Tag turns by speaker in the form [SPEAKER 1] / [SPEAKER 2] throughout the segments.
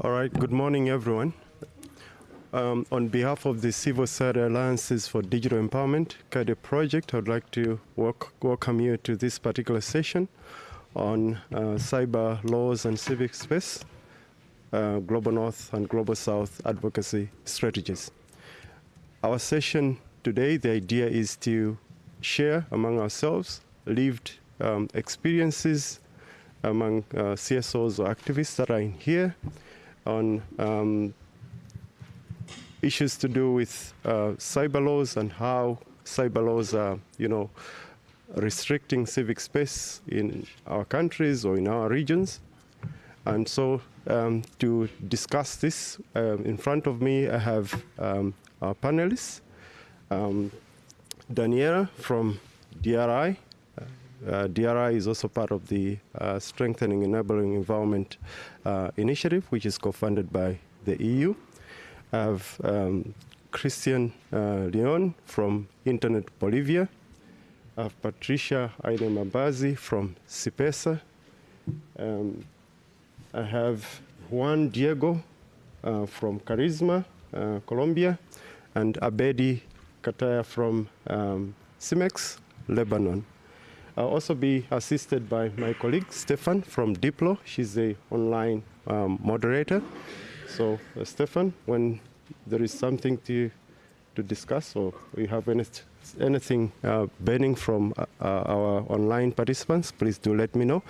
[SPEAKER 1] All right, good morning, everyone. On behalf of the Civil Society Alliances for Digital Empowerment, CADE project, I'd like to welcome you to this particular session on cyber laws and civic space, Global North and Global South advocacy strategies. Our session today, the idea is to share among ourselves lived experiences among CSOs or activists that are in here on issues to do with cyber laws and how cyber laws are, restricting civic space in our countries or in our regions. And so to discuss this, in front of me, I have our panelists, Daniela from DRI. DRI is also part of the Strengthening Enabling Environment Initiative, which is co-funded by the EU. I have Christian Leon from Internet Bolivia. I have Patricia Aine Mabazi from CIPESA. I have Juan Diego from Charisma, Colombia, and Abedi Kataya from CIMEX, Lebanon. I'll also be assisted by my colleague, Stefan from Diplo. She's the online moderator. So, Stefan, when there is something to discuss or you have anything burning from our online participants, please do let me know.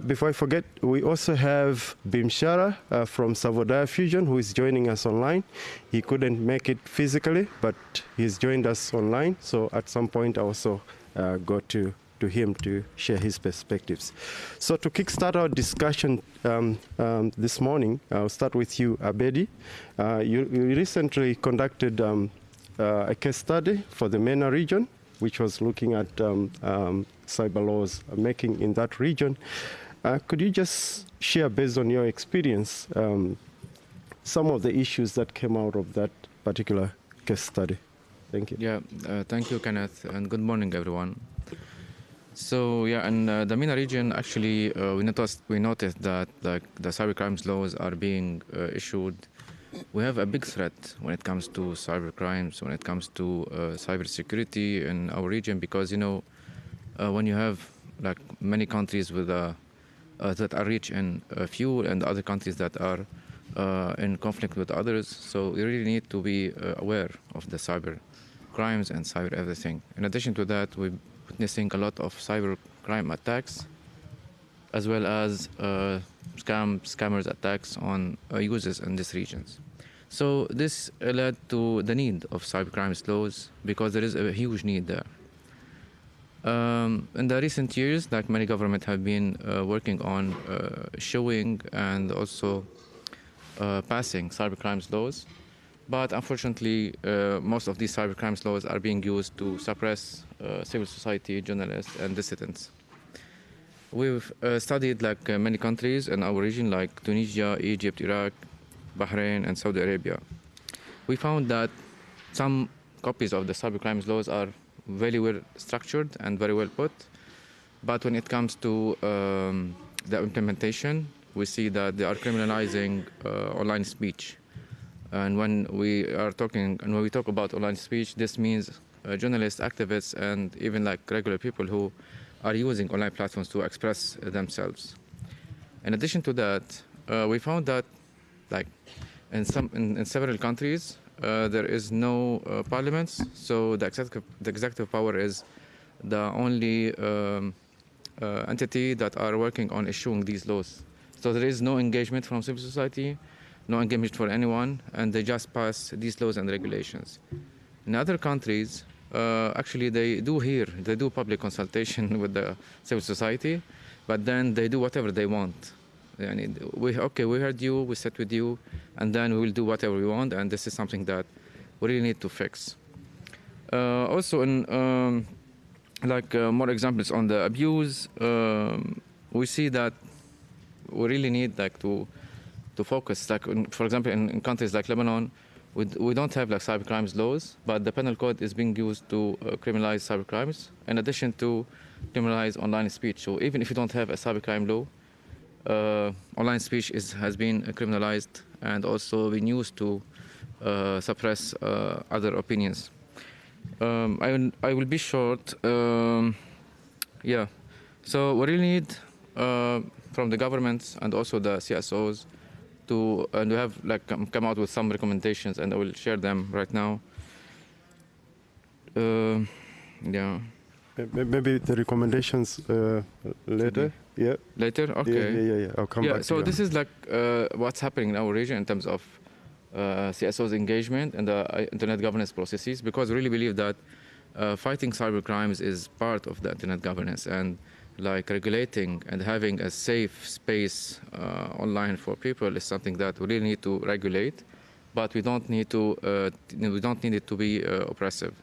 [SPEAKER 1] Before I forget, we also have Bimshara from Savodaya Fusion, who is joining us online. He couldn't make it physically, but he's joined us online. So at some point, I also go to him to share his perspectives. So to kickstart our discussion this morning, I'll start with you, Abedi. You recently conducted a case study for the MENA region, which was looking at cyber laws making in that region. Could you just share, based on your experience, some of the issues that came out of that particular case study? Thank you.
[SPEAKER 2] Yeah, thank you, Kenneth, and good morning, everyone. So yeah, in the MENA region, actually, we noticed that the cybercrimes laws are being issued. We have a big threat when it comes to cybercrimes, when it comes to cybersecurity in our region, because when you have like many countries with that are rich in fuel and other countries that are in conflict with others, so you really need to be aware of the cyber crimes and cyber everything. In addition to that, we're witnessing a lot of cyber crime attacks, as well as scammers attacks on users in these regions. So this led to the need of cybercrimes laws, because there is a huge need there. In the recent years, like many governments have been working on showing and also passing cybercrimes laws. But unfortunately, most of these cybercrimes laws are being used to suppress civil society, journalists, and dissidents. We've studied many countries in our region, like Tunisia, Egypt, Iraq, Bahrain, and Saudi Arabia. We found that some copies of the cybercrimes laws are very well structured and very well put. But when it comes to the implementation, we see that they are criminalizing online speech. And when we talk about online speech, this means journalists, activists, and even regular people who are using online platforms to express themselves. In addition to that, we found that in several countries, there is no parliaments, so the executive power is the only entity that are working on issuing these laws. So there is no engagement from civil society, no engagement for anyone, and they just pass these laws and regulations. In other countries, actually they do public consultation with the civil society, but then they do whatever they want. We heard you, we sat with you, and then we will do whatever we want, and this is something that we really need to fix. Also, in more examples on the abuse, we see that we really need to focus. For example, in countries like Lebanon, we don't have cybercrimes laws, but the penal code is being used to criminalize cybercrimes, in addition to criminalize online speech. So even if you don't have a cybercrime law, online speech has been criminalized and also been used to suppress other opinions. I will be short. Yeah. So we really need from the governments and also the CSOs to and we have like come out with some recommendations, and I will share them right now. Yeah.
[SPEAKER 1] Maybe the recommendations later. Yeah.
[SPEAKER 2] Later. Okay.
[SPEAKER 1] Yeah. I'll come back.
[SPEAKER 2] Yeah. So this is like what's happening in our region in terms of CSO's engagement and the internet governance processes, because we really believe that fighting cybercrimes is part of the internet governance, and like regulating and having a safe space online for people is something that we really need to regulate, but we don't need it to be oppressive.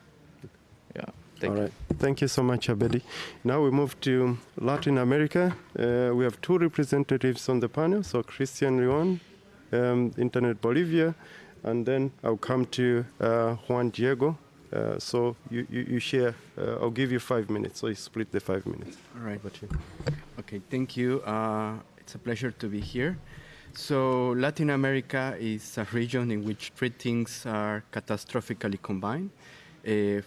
[SPEAKER 2] Yeah.
[SPEAKER 1] All right. Thank you so much, Abedi. Now we move to Latin America. We have two representatives on the panel. So Christian Leon, Internet Bolivia, and then I'll come to Juan Diego. So you share, I'll give you 5 minutes, so you split the 5 minutes.
[SPEAKER 3] All right. Okay, thank you. It's a pleasure to be here. So Latin America is a region in which three things are catastrophically combined.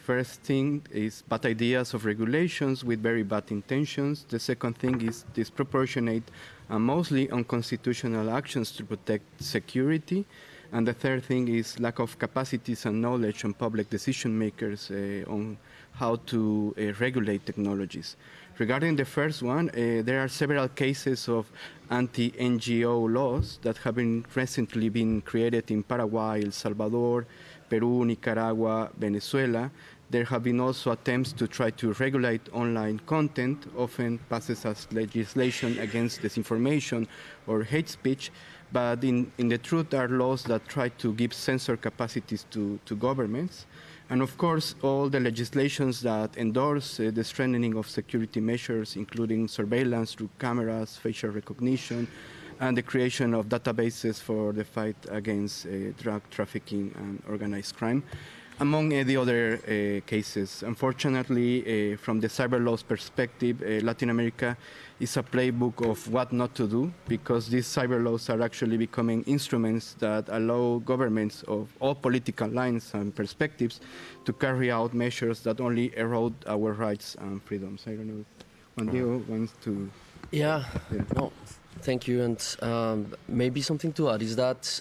[SPEAKER 3] First thing is bad ideas of regulations with very bad intentions. The second thing is disproportionate and mostly unconstitutional actions to protect security. And the third thing is lack of capacities and knowledge on public decision makers on how to regulate technologies. Regarding the first one, there are several cases of anti-NGO laws that have recently been created in Paraguay, El Salvador, Peru, Nicaragua, Venezuela. There have been also attempts to try to regulate online content, often passes as legislation against disinformation or hate speech, but in the truth are laws that try to give censor capacities to governments. And of course, all the legislations that endorse the strengthening of security measures, including surveillance through cameras, facial recognition, and the creation of databases for the fight against drug trafficking and organized crime, among the other cases. Unfortunately, from the cyber laws perspective, Latin America is a playbook of what not to do, because these cyber laws are actually becoming instruments that allow governments of all political lines and perspectives to carry out measures that only erode our rights and freedoms. I don't know if Juan Diego wants to...
[SPEAKER 4] Yeah. No. Thank you. And maybe something to add is that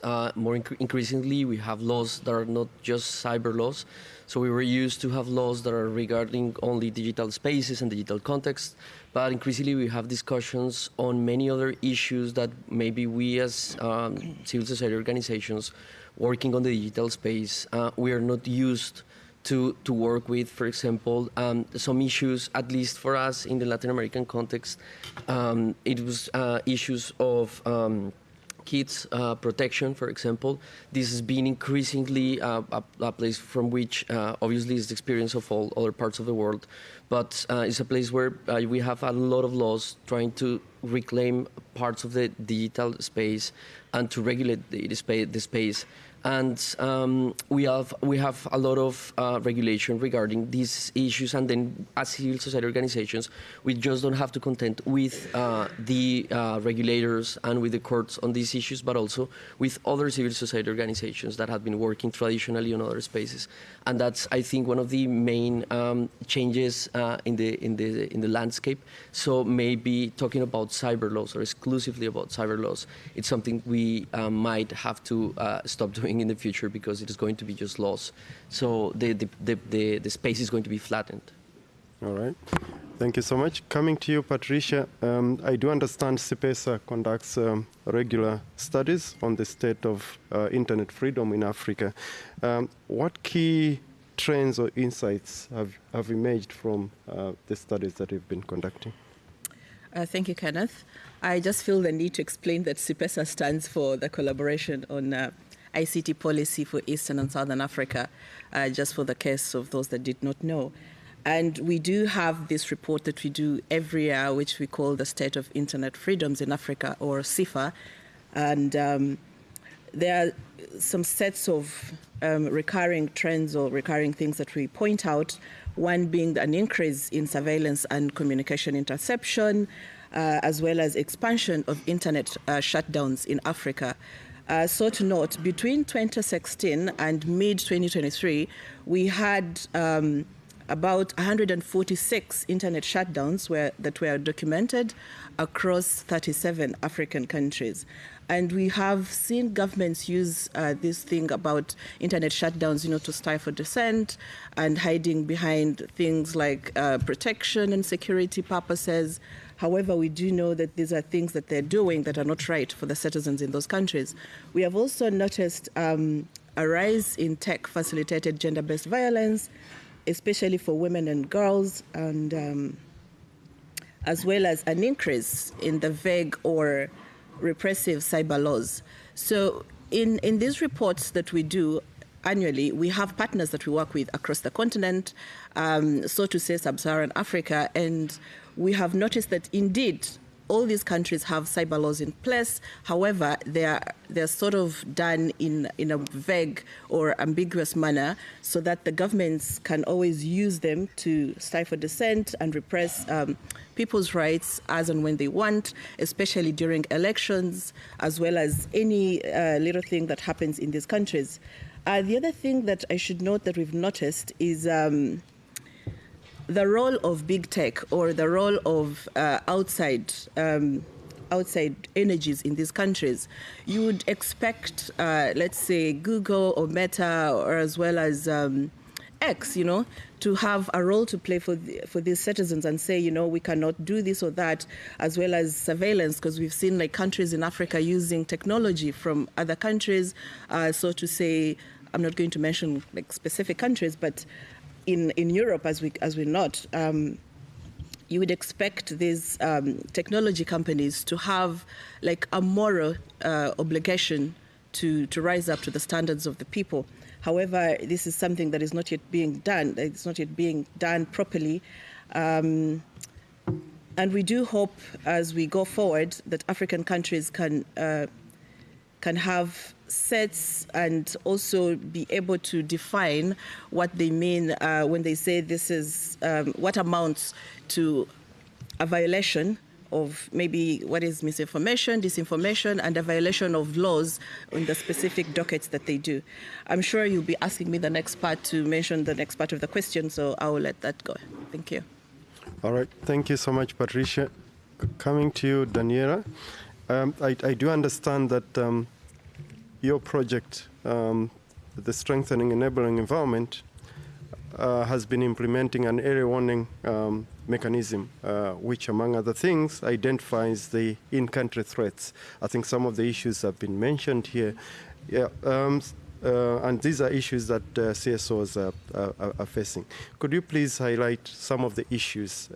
[SPEAKER 4] increasingly we have laws that are not just cyber laws. So we were used to have laws that are regarding only digital spaces and digital context, but increasingly we have discussions on many other issues that maybe we as civil society organizations working on the digital space, we are not used to work with. For example, some issues, at least for us in the Latin American context, it was issues of kids protection, for example. This has been increasingly a place from which obviously is the experience of all other parts of the world, but it's a place where we have a lot of laws trying to reclaim parts of the digital space and to regulate the space. And we have a lot of regulation regarding these issues, and then as civil society organizations, we just don't have to contend with the regulators and with the courts on these issues, but also with other civil society organizations that have been working traditionally on other spaces. And that's, I think, one of the main changes in the landscape. So maybe talking about cyber laws or exclusively about cyber laws, it's something we might have to stop doing in the future, because it is going to be just laws. So the space is going to be flattened.
[SPEAKER 1] All right. Thank you so much. Coming to you, Patricia, I do understand CIPESA conducts regular studies on the state of internet freedom in Africa. What key trends or insights have emerged from the studies that you've been conducting?
[SPEAKER 5] Thank you, Kenneth. I just feel the need to explain that CIPESA stands for the Collaboration on ICT Policy for Eastern and Southern Africa, just for the case of those that did not know. And we do have this report that we do every year, which we call the State of Internet Freedoms in Africa, or CIFA. And there are some sets of recurring trends or recurring things that we point out, one being an increase in surveillance and communication interception, as well as expansion of internet shutdowns in Africa. So to note, between 2016 and mid-2023, we had about 146 internet shutdowns that were documented across 37 African countries. And we have seen governments use this thing about internet shutdowns, to stifle dissent and hiding behind things like protection and security purposes. However, we do know that these are things that they're doing that are not right for the citizens in those countries. We have also noticed a rise in tech-facilitated gender-based violence, especially for women and girls, and as well as an increase in the vague or repressive cyber laws. So in these reports that we do annually, we have partners that we work with across the continent, so to say sub-Saharan Africa, and we have noticed that indeed all these countries have cyber laws in place. However, they're sort of done in a vague or ambiguous manner so that the governments can always use them to stifle dissent and repress people's rights as and when they want, especially during elections, as well as any little thing that happens in these countries. The other thing that I should note that we've noticed is the role of big tech, or the role of outside energies in these countries. You would expect, let's say, Google or Meta, or as well as X, to have a role to play for these citizens and say, we cannot do this or that, as well as surveillance, because we've seen like countries in Africa using technology from other countries. So to say, I'm not going to mention like specific countries, but in Europe, as we note, you would expect these technology companies to have like a moral obligation to rise up to the standards of the people. However, this is something that is not yet being done. It's not yet being done properly. And we do hope as we go forward that African countries can have sets and also be able to define what they mean when they say this is what amounts to a violation of maybe what is misinformation, disinformation, and a violation of laws in the specific dockets that they do. I'm sure you'll be asking me the next part to mention the next part of the question, so I will let that go. Thank you.
[SPEAKER 1] All right. Thank you so much, Patricia. Coming to you, Daniela. I do understand that your project, the Strengthening Enabling Environment, has been implementing an early warning mechanism, which, among other things, identifies the in-country threats. I think some of the issues have been mentioned here. Yeah, and these are issues that CSOs are facing. Could you please highlight some of the issues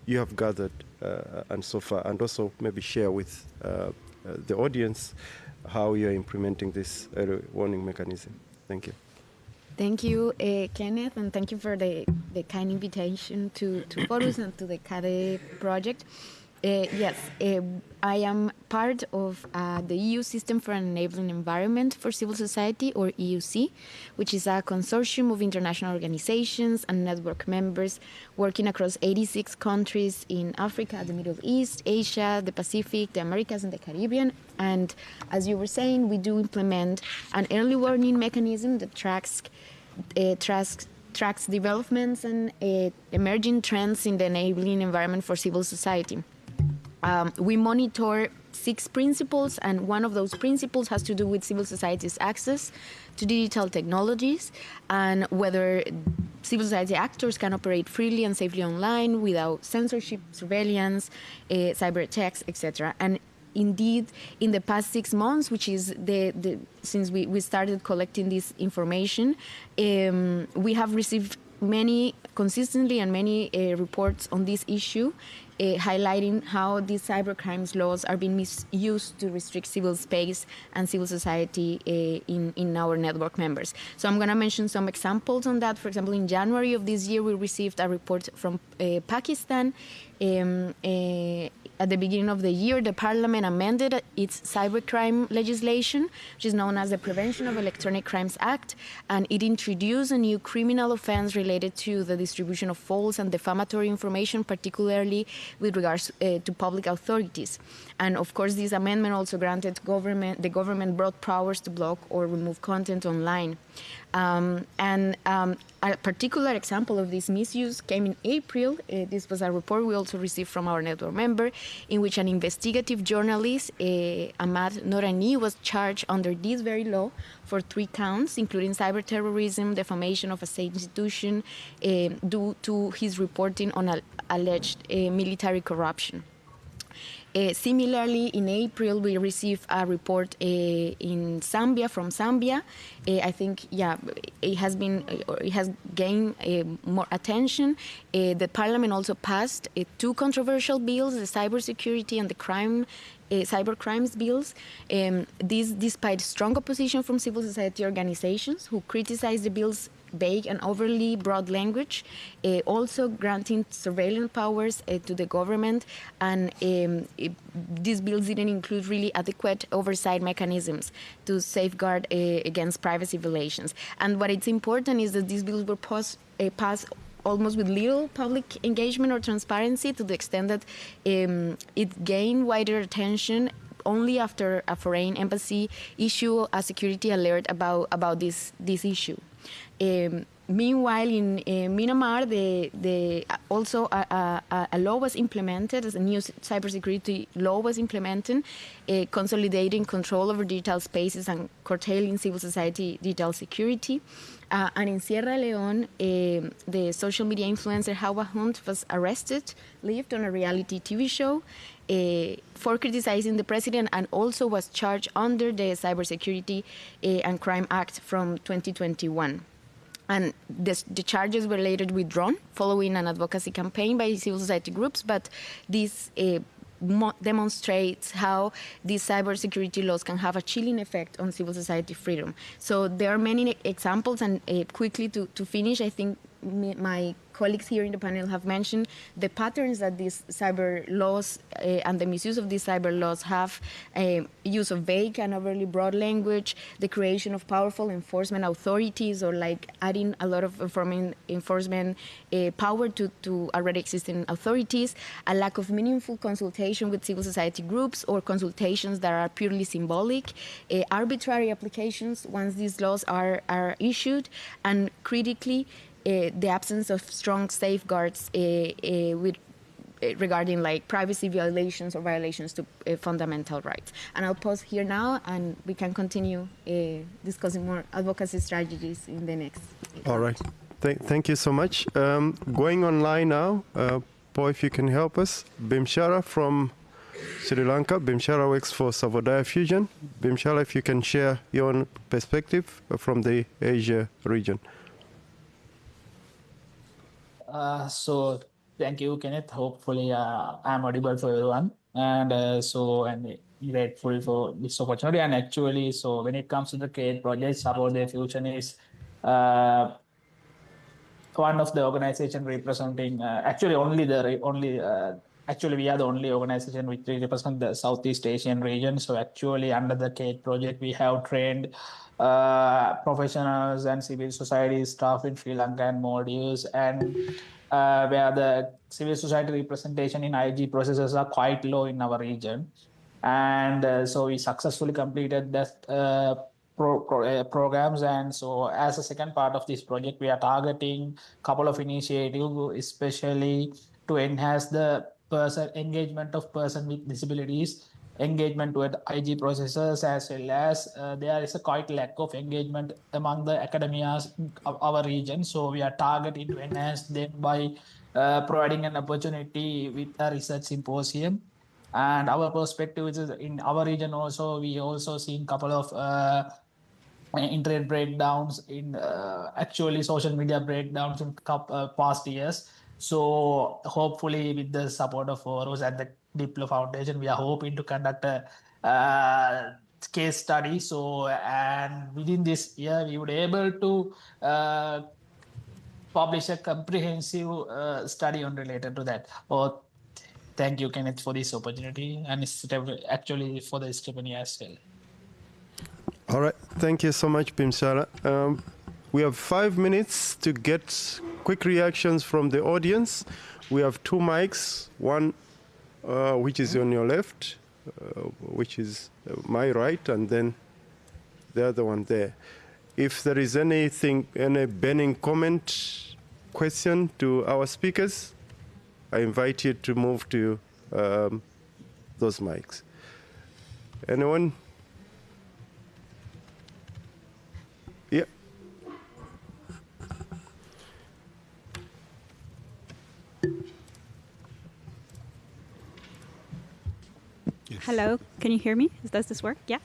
[SPEAKER 1] you have gathered and so far, and also maybe share with the audience how you're implementing this early warning mechanism? Thank you.
[SPEAKER 6] Thank you, Kenneth, and thank you for the kind invitation to Forus and to the CADE project. Yes, I am part of the EU System for an Enabling Environment for Civil Society, or EUC, which is a consortium of international organizations and network members working across 86 countries in Africa, the Middle East, Asia, the Pacific, the Americas, and the Caribbean. And as you were saying, we do implement an early warning mechanism that tracks developments and emerging trends in the enabling environment for civil society. We monitor 6 principles, and one of those principles has to do with civil society's access to digital technologies and whether civil society actors can operate freely and safely online without censorship, surveillance, cyber attacks, etc. And indeed, in the past 6 months, which is since we started collecting this information, we have received consistently many reports on this issue, highlighting how these cybercrimes laws are being misused to restrict civil space and civil society in our network members. So I'm going to mention some examples on that. For example, in January of this year, we received a report from Pakistan at the beginning of the year, the Parliament amended its cybercrime legislation, which is known as the Prevention of Electronic Crimes Act, and it introduced a new criminal offense related to the distribution of false and defamatory information, particularly with regards to public authorities. And of course, this amendment also granted the government broad powers to block or remove content online. A particular example of this misuse came in April. This was a report we also received from our network member, in which an investigative journalist, Ahmad Nourani, was charged under this very law for 3 counts, including cyber terrorism, defamation of a state institution, due to his reporting on alleged military corruption. Similarly, in April, we received a report in Zambia, from Zambia. I think, it has gained more attention. The parliament also passed 2 controversial bills, the cybersecurity and the cyber crimes bills. This despite strong opposition from civil society organizations who criticized the bills vague and overly broad language, also granting surveillance powers to the government, and these bills didn't include really adequate oversight mechanisms to safeguard against privacy violations. And what it's important is that these bills were passed almost with little public engagement or transparency, to the extent that it gained wider attention only after a foreign embassy issued a security alert about this issue. Meanwhile, in Myanmar, also a law was implemented, as a new cybersecurity law was implemented, consolidating control over digital spaces and curtailing civil society digital security. And in Sierra Leone, the social media influencer Hawa Hunt was arrested, lived on a reality TV show for criticizing the president, and also was charged under the Cybersecurity and Crime Act from 2021. And the charges were later withdrawn following an advocacy campaign by civil society groups, but this demonstrates how these cybersecurity laws can have a chilling effect on civil society freedom. So there are many examples, and quickly to finish, I think my colleagues here in the panel have mentioned the patterns that these cyber laws and the misuse of these cyber laws have, use of vague and overly broad language, the creation of powerful enforcement authorities, or like adding a lot of enforcement power to already existing authorities, a lack of meaningful consultation with civil society groups, or consultations that are purely symbolic, arbitrary applications once these laws are issued, and critically, the absence of strong safeguards regarding like privacy violations or violations to fundamental rights. And I'll pause here now, and we can continue discussing more advocacy strategies in the next.
[SPEAKER 1] All right. Thank you so much. Going online now, Paul, if you can help us. Bimshara from Sri Lanka. Bimshara works for Savodaya Fusion. Bimshara, if you can share your own perspective from the Asia region.
[SPEAKER 7] So thank you, Kenneth. Hopefully I'm audible for everyone. And I'm grateful for this opportunity. And actually, so when it comes to the CADE project, Savodaya Fusion is one of the organization representing, actually we are the only organization which represent the Southeast Asian region. So actually under the CADE project, we have trained professionals and civil society staff in Sri Lanka and Maldives, and where the civil society representation in IG processes are quite low in our region. And so we successfully completed that programs. And so as a second part of this project, we are targeting a couple of initiatives, especially to enhance the engagement of person with disabilities, engagement with IG processes, as well as there is a quite lack of engagement among the academias of our region. So we are targeting to enhance them by providing an opportunity with a research symposium. And our perspective is in our region also, we also seen a couple of internet breakdowns in actually social media breakdowns in past years. So hopefully with the support of Rose at the Diplo Foundation, we are hoping to conduct a case study. So, and within this year, we would be able to publish a comprehensive study on related to that. thank you, Kenneth, for this opportunity, and actually for the Stephanie as well.
[SPEAKER 1] All right, thank you so much, Pimsara. We have 5 minutes to get quick reactions from the audience. We have 2 mics, one which is on your left, which is my right, and then the other one there. If there is anything, any burning comment, question to our speakers, I invite you to move to those mics. Anyone? Yeah.
[SPEAKER 8] Yes. Hello, can you hear me? Does this work? Yeah.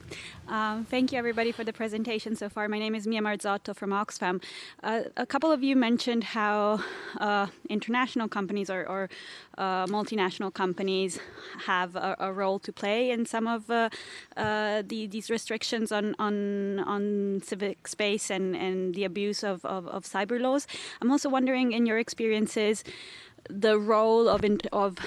[SPEAKER 8] Thank you, everybody, for the presentation so far. My name is Mia Marzotto from Oxfam. A couple of you mentioned how international companies or multinational companies have a role to play in some of these restrictions on civic space and the abuse of cyber laws. I'm also wondering, in your experiences, the role of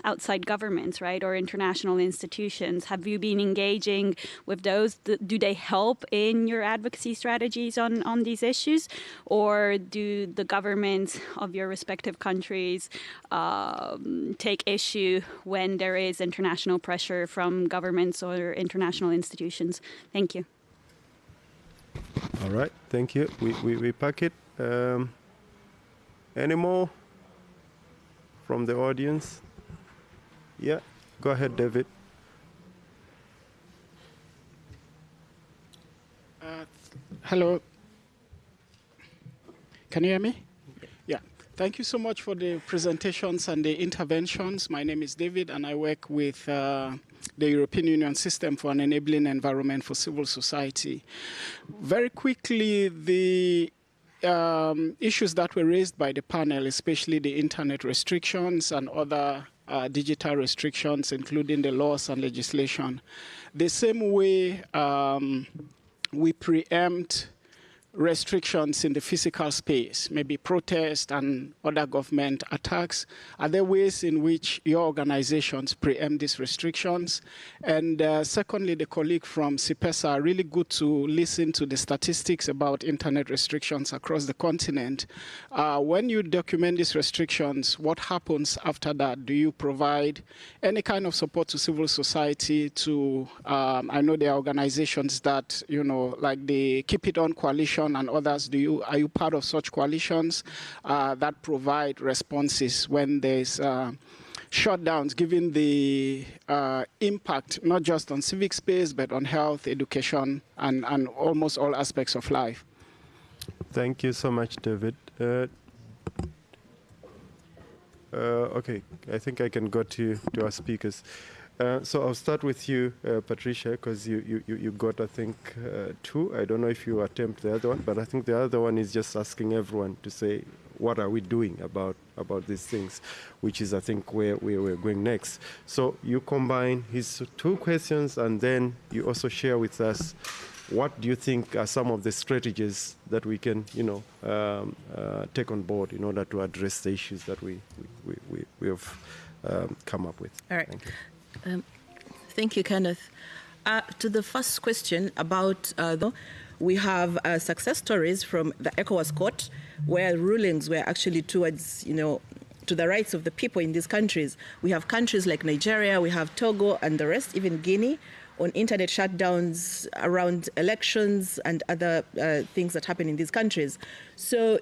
[SPEAKER 8] outside governments, right, or international institutions. Have you been engaging with those? Do they help in your advocacy strategies on these issues, or do the governments of your respective countries take issue when there is international pressure from governments or international institutions? Thank you.
[SPEAKER 1] All right, thank you. We pack it. Any more from the audience? Yeah, go ahead, David.
[SPEAKER 9] Hello. Can you hear me? Yeah. Thank you so much for the presentations and the interventions. My name is David, and I work with the European Union System for an Enabling Environment for Civil Society. Very quickly, the issues that were raised by the panel, especially the internet restrictions and other digital restrictions, including the laws and legislation. The same way we preempt restrictions in the physical space, maybe protest and other government attacks? Are there ways in which your organizations preempt these restrictions? And secondly, the colleague from CIPESA, really good to listen to the statistics about internet restrictions across the continent. When you document these restrictions, what happens after that? Do you provide any kind of support to civil society to, I know there are organizations that, like the Keep It On Coalition and others, are you part of such coalitions that provide responses when there's shutdowns, given the impact not just on civic space but on health, education, and almost all aspects of life?
[SPEAKER 1] Thank you so much, David. Okay, I think I can go to our speakers. So I'll start with you, Patricia, because you got, I think, 2. I don't know if you attempt the other one, but I think the other one is just asking everyone to say, what are we doing about these things, which is, I think, where we're going next. So you combine his 2 questions, and then you also share with us what do you think are some of the strategies that we can, take on board in order to address the issues that we have come up with.
[SPEAKER 5] All right.
[SPEAKER 1] Thank you.
[SPEAKER 5] Thank you, Kenneth. To the first question about, we have success stories from the ECOWAS court where rulings were actually towards, to the rights of the people in these countries. We have countries like Nigeria, we have Togo and the rest, even Guinea, on internet shutdowns around elections and other things that happen in these countries. So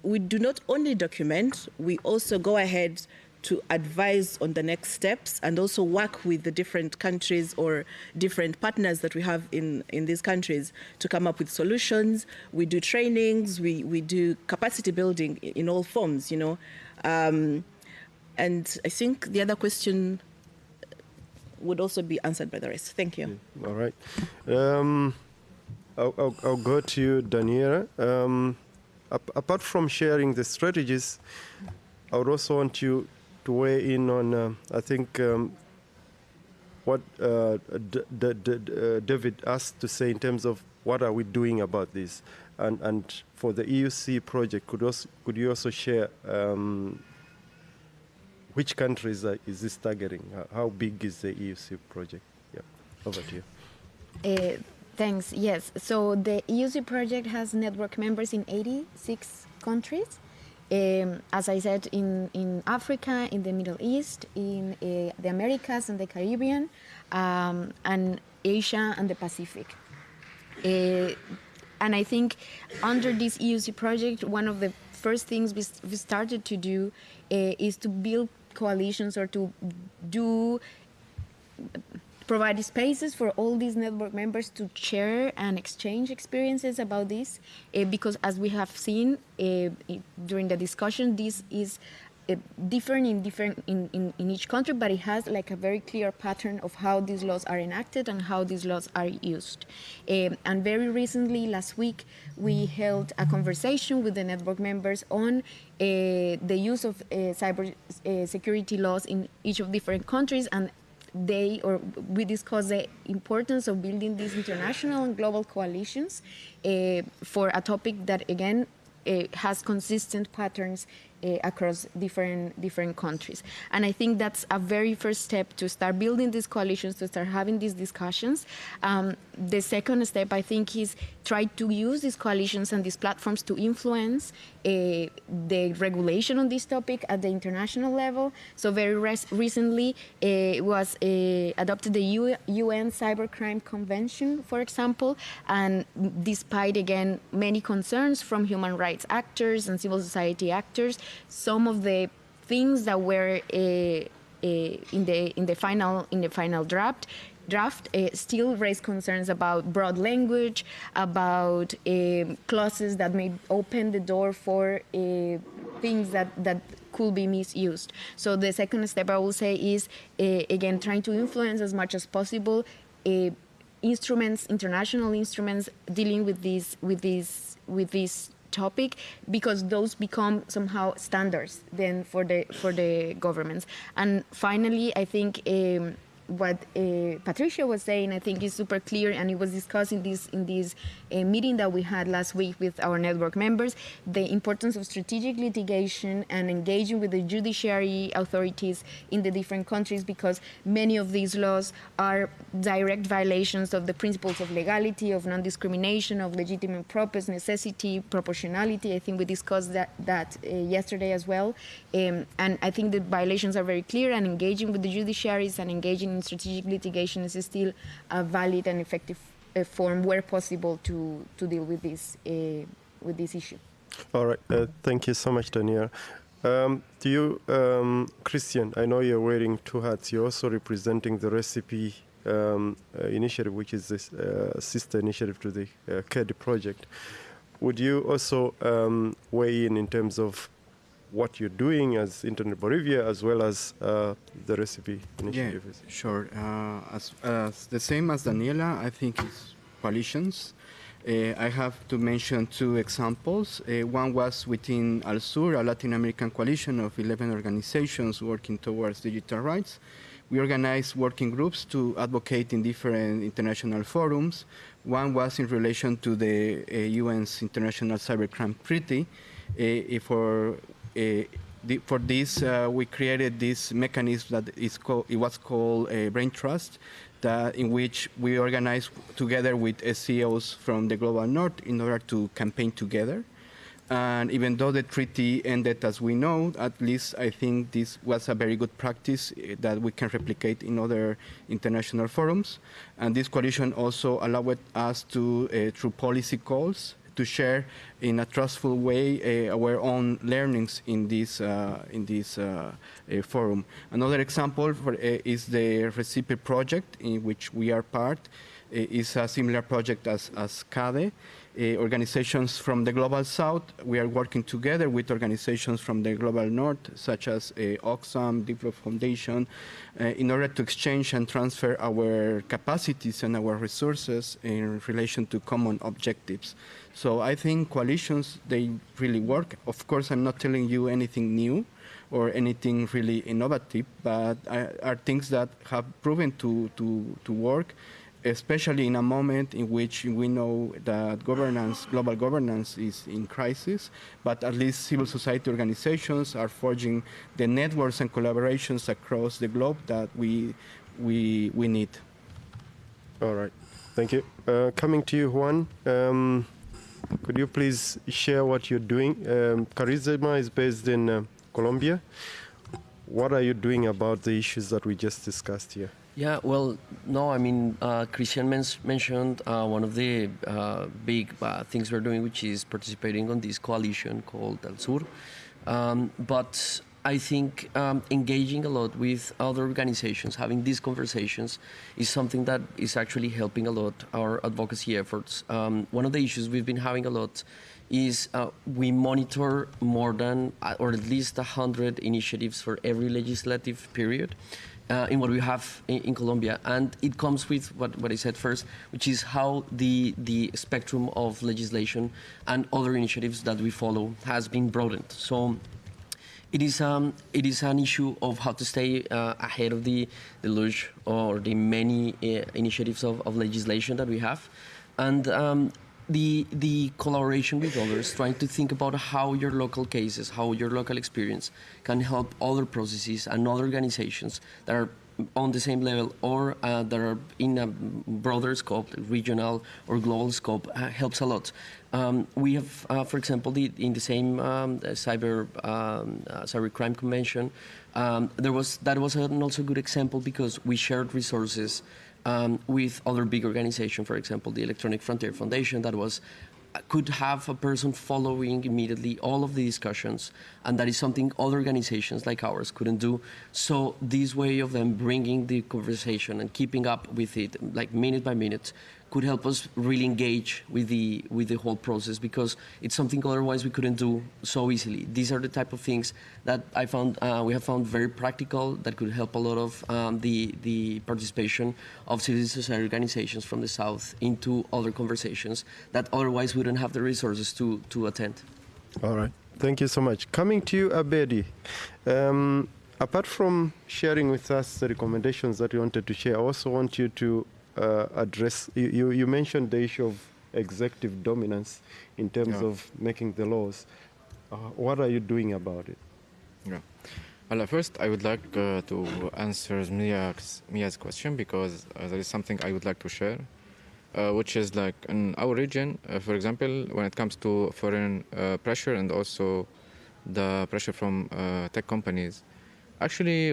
[SPEAKER 5] we do not only document, we also go ahead to advise on the next steps and also work with the different countries or different partners that we have in these countries to come up with solutions. We do trainings, we do capacity building in all forms, And I think the other question would also be answered by the rest. Thank you.
[SPEAKER 1] All right. I'll go to you, Daniela. Apart from sharing the strategies, I would also want you to weigh in on, I think, what David asked to say in terms of what are we doing about this. And for the EUC project, could you also share which countries is this targeting? How big is the EUC project? Yeah, over to you.
[SPEAKER 6] Thanks. Yes. So the EUC project has network members in 86 countries. As I said, in Africa, in the Middle East, in the Americas and the Caribbean, and Asia and the Pacific. And I think under this EUC project, one of the first things we started to do is to build coalitions or to provide spaces for all these network members to share and exchange experiences about this, because as we have seen during the discussion, this is different in each country, but it has like a very clear pattern of how these laws are enacted and how these laws are used. And very recently, last week, we held a conversation with the network members on the use of cyber security laws in each of different countries, and we discussed the importance of building these international and global coalitions for a topic that, again, has consistent patterns across different countries. And I think that's a very first step to start building these coalitions, to start having these discussions. The second step, I think, is try to use these coalitions and these platforms to influence the regulation on this topic at the international level. So very recently was adopted the UN Cybercrime Convention, for example, and despite, again, many concerns from human rights actors and civil society actors, some of the things that were in the final draft still raise concerns about broad language, about clauses that may open the door for things that could be misused. So the second step, I will say, is again trying to influence as much as possible instruments, international instruments dealing with this topic, because those become somehow standards then for the governments. And finally, I think what Patricia was saying, I think, is super clear, and it was discussed in this meeting that we had last week with our network members, the importance of strategic litigation and engaging with the judiciary authorities in the different countries, because many of these laws are direct violations of the principles of legality, of non-discrimination, of legitimate purpose, necessity, proportionality. I think we discussed that yesterday as well. And I think the violations are very clear, and engaging with the judiciaries and engaging in strategic litigation is still a valid and effective form where possible to deal with this issue.
[SPEAKER 1] All right, thank you so much, Danielle. To you, Christian, I know you're wearing two hats. You're also representing the Recipe initiative, which is this sister initiative to the KED project. Would you also weigh in terms of what you're doing as Internet Bolivia, as well as the Recipe initiative?
[SPEAKER 3] Yeah, sure. As the same as Daniela, I think it's coalitions. I have to mention two examples. One was within Al-Sur, a Latin American coalition of 11 organizations working towards digital rights. We organized working groups to advocate in different international forums. One was in relation to the UN's International Cybercrime Treaty. For this, we created this mechanism that was called Brain Trust, in which we organized together with SEOs from the Global North in order to campaign together. And even though the treaty ended as we know, at least I think this was a very good practice that we can replicate in other international forums. And this coalition also allowed us to, through policy calls, to share in a trustful way our own learnings in this forum. Another example is the Recipe project, in which we are part. It's a similar project as CADE. Organizations from the Global South, we are working together with organizations from the Global North, such as Oxfam, Diplo Foundation, in order to exchange and transfer our capacities and our resources in relation to common objectives. So I think coalitions, they really work. Of course, I'm not telling you anything new or anything really innovative, but are things that have proven to work. especially in a moment in which we know that global governance is in crisis, but at least civil society organizations are forging the networks and collaborations across the globe that we need.
[SPEAKER 1] All right, thank you. Coming to you, Juan, could you please share what you're doing? Charisma is based in Colombia. What are you doing about the issues that we just discussed here?
[SPEAKER 4] Yeah, well, no, I mean, Christian mentioned one of the big things we're doing, which is participating on this coalition called El Sur. But I think engaging a lot with other organizations, having these conversations, is something that is actually helping a lot our advocacy efforts. One of the issues we've been having a lot is we monitor more than, or at least 100 initiatives for every legislative period. In what we have in Colombia, and it comes with what I said first, which is how the spectrum of legislation and other initiatives that we follow has been broadened. So it is an issue of how to stay ahead of the luge or the many initiatives of legislation that we have, and the collaboration with others, trying to think about how your local cases, how your local experience can help other processes and other organizations that are on the same level or that are in a broader scope, regional or global scope, helps a lot. We have, for example, in the same cyber crime convention, that was an also good example because we shared resources with other big organizations, for example, the Electronic Frontier Foundation, that could have a person following immediately all of the discussions, and that is something other organizations like ours couldn't do. So this way of them bringing the conversation and keeping up with it, like minute by minute, could help us really engage with the whole process, because it's something otherwise we couldn't do so easily. These are the type of things that we have found very practical, that could help a lot of the participation of civil society organizations from the South into other conversations that otherwise wouldn't have the resources to attend.
[SPEAKER 1] All right, thank you so much. Coming to you, Abedi. Apart from sharing with us the recommendations that you wanted to share, I also want you to address, you mentioned the issue of executive dominance in terms of making the laws. What are you doing about it?
[SPEAKER 2] Yeah. Well, first I would like to answer Mia's question, because there is something I would like to share, which is like in our region, for example, when it comes to foreign pressure and also the pressure from tech companies, actually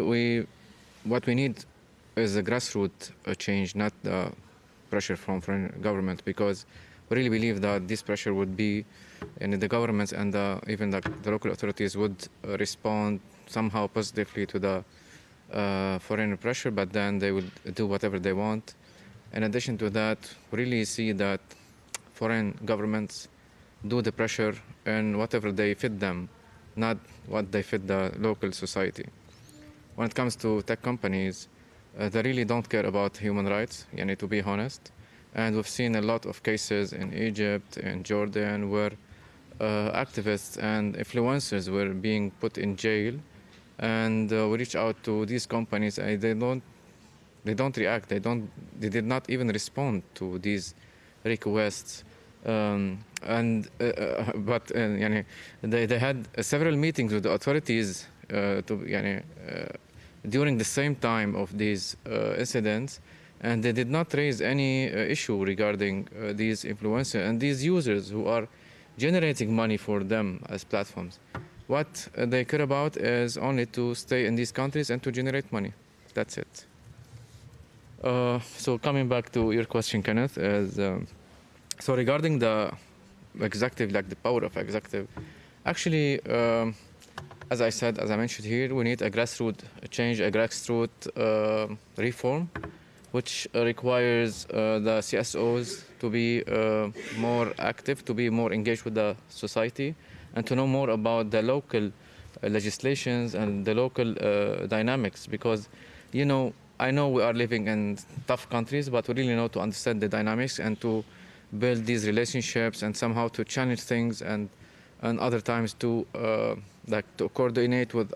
[SPEAKER 2] what we need is a grassroots change, not the pressure from foreign government, because we really believe that this pressure would be, and the governments and even the local authorities would respond somehow positively to the foreign pressure, but then they would do whatever they want. In addition to that, we really see that foreign governments do the pressure and whatever they fit them, not what they fit the local society. When it comes to tech companies, they really don't care about human rights, to be honest. And we've seen a lot of cases in Egypt and Jordan where activists and influencers were being put in jail, and we reach out to these companies and they don't react. They did not even respond to these requests. But they had several meetings with the authorities during the same time of these incidents, and they did not raise any issue regarding these influencers and these users who are generating money for them as platforms. What they care about is only to stay in these countries and to generate money. That's it. So coming back to your question, Kenneth, is so regarding the executive, like the power of executive, actually, as I mentioned here, we need a grassroots change, a grassroots reform, which requires the CSOs to be more active, to be more engaged with the society, and to know more about the local legislations and the local dynamics. Because, I know we are living in tough countries, but we really know to understand the dynamics and to build these relationships and somehow to challenge things, and other times to coordinate with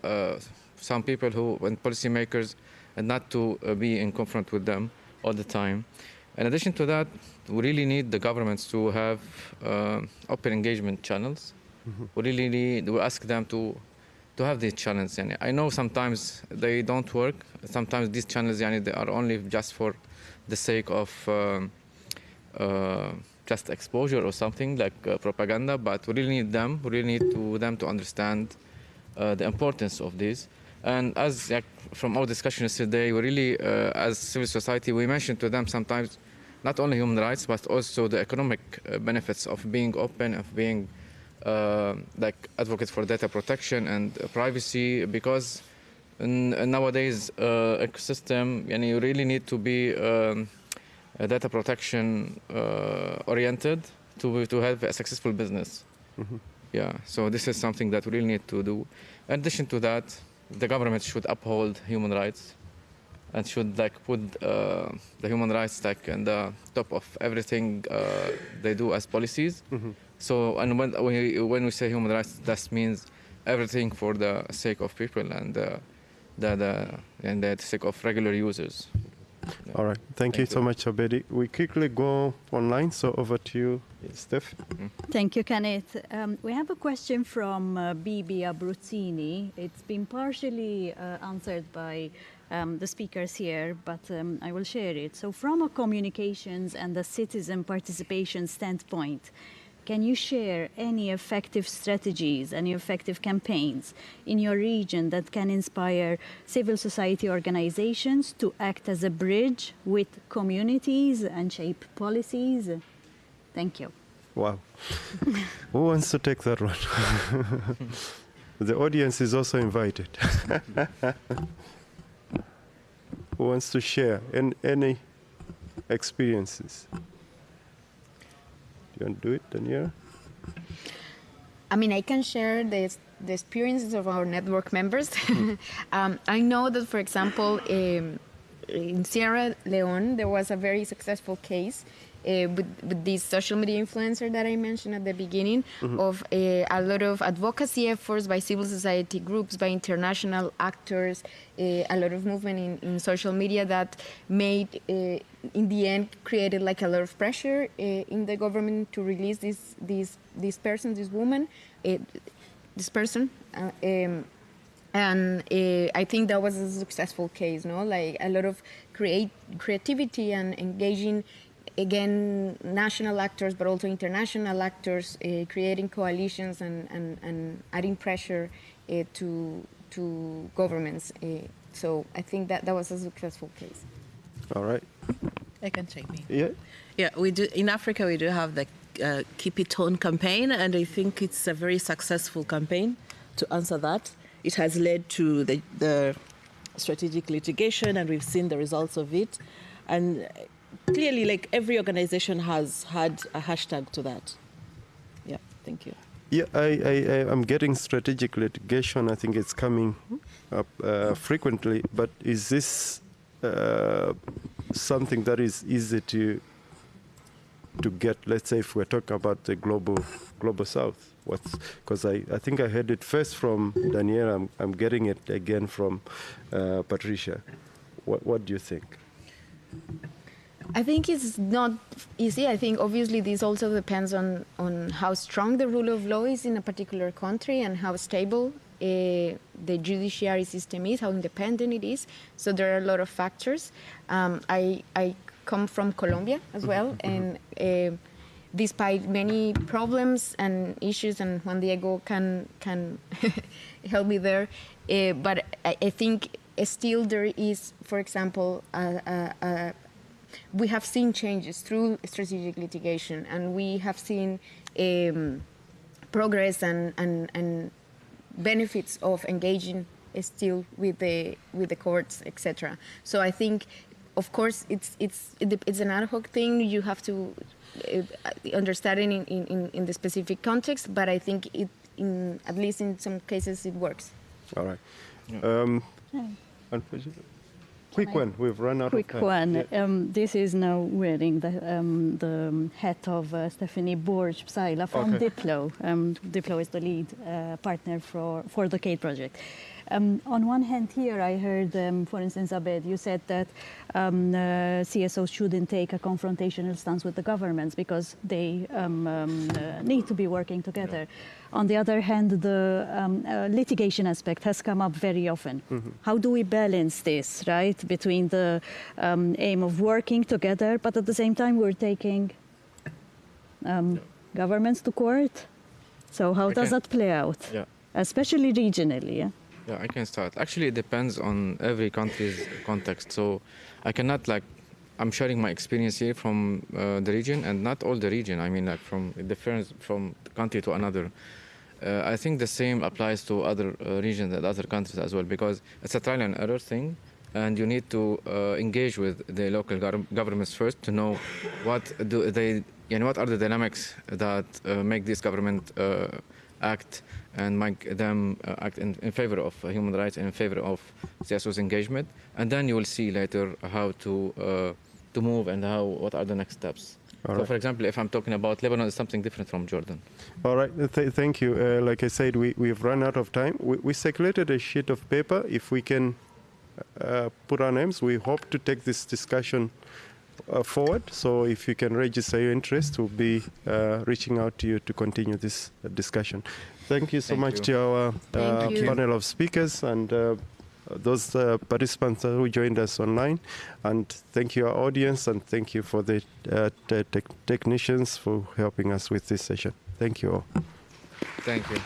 [SPEAKER 2] some people and policymakers, and not to be in conflict with them all the time. In addition to that, we really need the governments to have open engagement channels. We ask them to have these channels. And I know sometimes they don't work. Sometimes these channels they are only just for the sake of just exposure or something like propaganda, but we really need them. We really need them to understand the importance of this. And as from our discussions today, we really, as civil society, we mentioned to them sometimes not only human rights, but also the economic benefits of being open, of being like advocates for data protection and privacy, because in nowadays ecosystem, you really need to be data protection oriented to have a successful business. Yeah, so this is something that we really need to do. In addition to that, the government should uphold human rights and should put the human rights in the top of everything they do as policies. So, and when we say human rights, that means everything for the sake of people and the sake of regular users. Yeah.
[SPEAKER 1] All right. Thank you so much, Abedi. We quickly go online, so over to you, Steph.
[SPEAKER 10] Thank you, Kenneth. We have a question from Bibi Abruzzini. It's been partially answered by the speakers here, but I will share it. So from a communications and the citizen participation standpoint, can you share any effective strategies, any effective campaigns in your region that can inspire civil society organizations to act as a bridge with communities and shape policies? Thank you.
[SPEAKER 1] Wow. Who wants to take that one? The audience is also invited. Who wants to share any experiences? You want to do it, Daniela?
[SPEAKER 6] I mean, I can share the experiences of our network members. I know that, for example, in Sierra Leone, there was a very successful case with this social media influencer that I mentioned at the beginning, of a lot of advocacy efforts by civil society groups, by international actors, a lot of movement in social media that made, in the end, created like a lot of pressure in the government to release this person, this woman, this person. And I think that was a successful case, no? Like a lot of creativity and engaging, again, national actors, but also international actors, creating coalitions and adding pressure to governments. So I think that was a successful case.
[SPEAKER 1] All right.
[SPEAKER 5] I can chime in.
[SPEAKER 1] Yeah.
[SPEAKER 5] Yeah, we do. In Africa, we do have the Keep It On campaign, and I think it's a very successful campaign to answer that. It has led to the strategic litigation, and we've seen the results of it. And clearly, like every organization has had a hashtag to that. Yeah, thank you.
[SPEAKER 1] Yeah, I'm getting strategic litigation. I think it's coming up frequently. But is this something that is easy to get? Let's say if we're talking about the global South, because I think I heard it first from Daniela. I'm getting it again from Patricia. What do you think?
[SPEAKER 6] I think it's not easy. I think obviously this also depends on how strong the rule of law is in a particular country and how stable the judiciary system is, how independent it is. So there are a lot of factors. I come from Colombia as well, and despite many problems and issues, and Juan Diego can help me there, but I think still there is, for example, we have seen changes through strategic litigation, and we have seen progress and benefits of engaging still with the courts, etc. So I think, of course, it's an ad hoc thing. You have to understand it in the specific context, but I think at least in some cases it works.
[SPEAKER 1] All right. Unfortunately. Quick one. We've run out of time.
[SPEAKER 10] Quick one.
[SPEAKER 1] Yeah.
[SPEAKER 10] This is now wearing the hat of Stephanie Borg-Psaila from Diplo. Diplo is the lead partner for the CADE project. On one hand here, I heard, for instance, Abed, you said that CSOs shouldn't take a confrontational stance with the governments because they need to be working together. Yeah. On the other hand, the litigation aspect has come up very often. Mm-hmm. How do we balance this, right, between the aim of working together, but at the same time we're taking governments to court? So how does that play out? Yeah. Especially regionally, yeah?
[SPEAKER 2] Yeah, I can start. Actually, it depends on every country's context. So I cannot I'm sharing my experience here from the region, and not all the region. I mean, it differs from country to another. I think the same applies to other regions and other countries as well, because it's a trial and error thing, and you need to engage with the local governments first to know what are the dynamics that make this government act and make them act in favor of human rights and in favor of CSO's engagement, and then you will see later how to move and what are the next steps. So, for example, if I'm talking about Lebanon, it's something different from Jordan.
[SPEAKER 1] All right, thank you. Like I said, we've run out of time. We circulated a sheet of paper. If we can put our names, we hope to take this discussion forward. So if you can register your interest, we'll be reaching out to you to continue this discussion. Thank you so much to our panel of speakers and those participants who joined us online. And thank you, our audience, and thank you for the technicians for helping us with this session. Thank you all.
[SPEAKER 2] Thank you.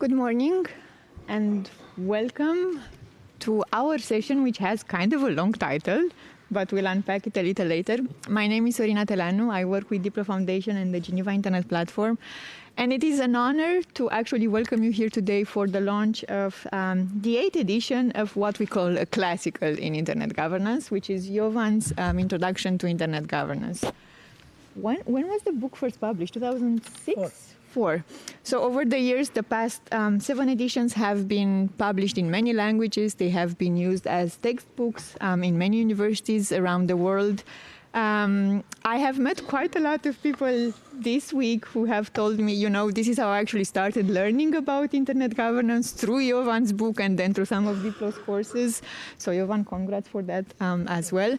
[SPEAKER 11] Good morning and welcome to our session, which has kind of a long title, but we'll unpack it a little later. My name is Sorina Telanu. I work with Diplo Foundation and the Geneva Internet Platform. And it is an honor to actually welcome you here today for the launch of the 8th edition of what we call a classical in Internet governance, which is Jovan's Introduction to Internet Governance. When was the book first published? 2006? Four. So over the years, the past 7 editions have been published in many languages. They have been used as textbooks in many universities around the world. I have met quite a lot of people this week who have told me, you know, this is how I actually started learning about internet governance through Jovan's book and then through some of Diplo's courses. So Jovan, congrats for that as well.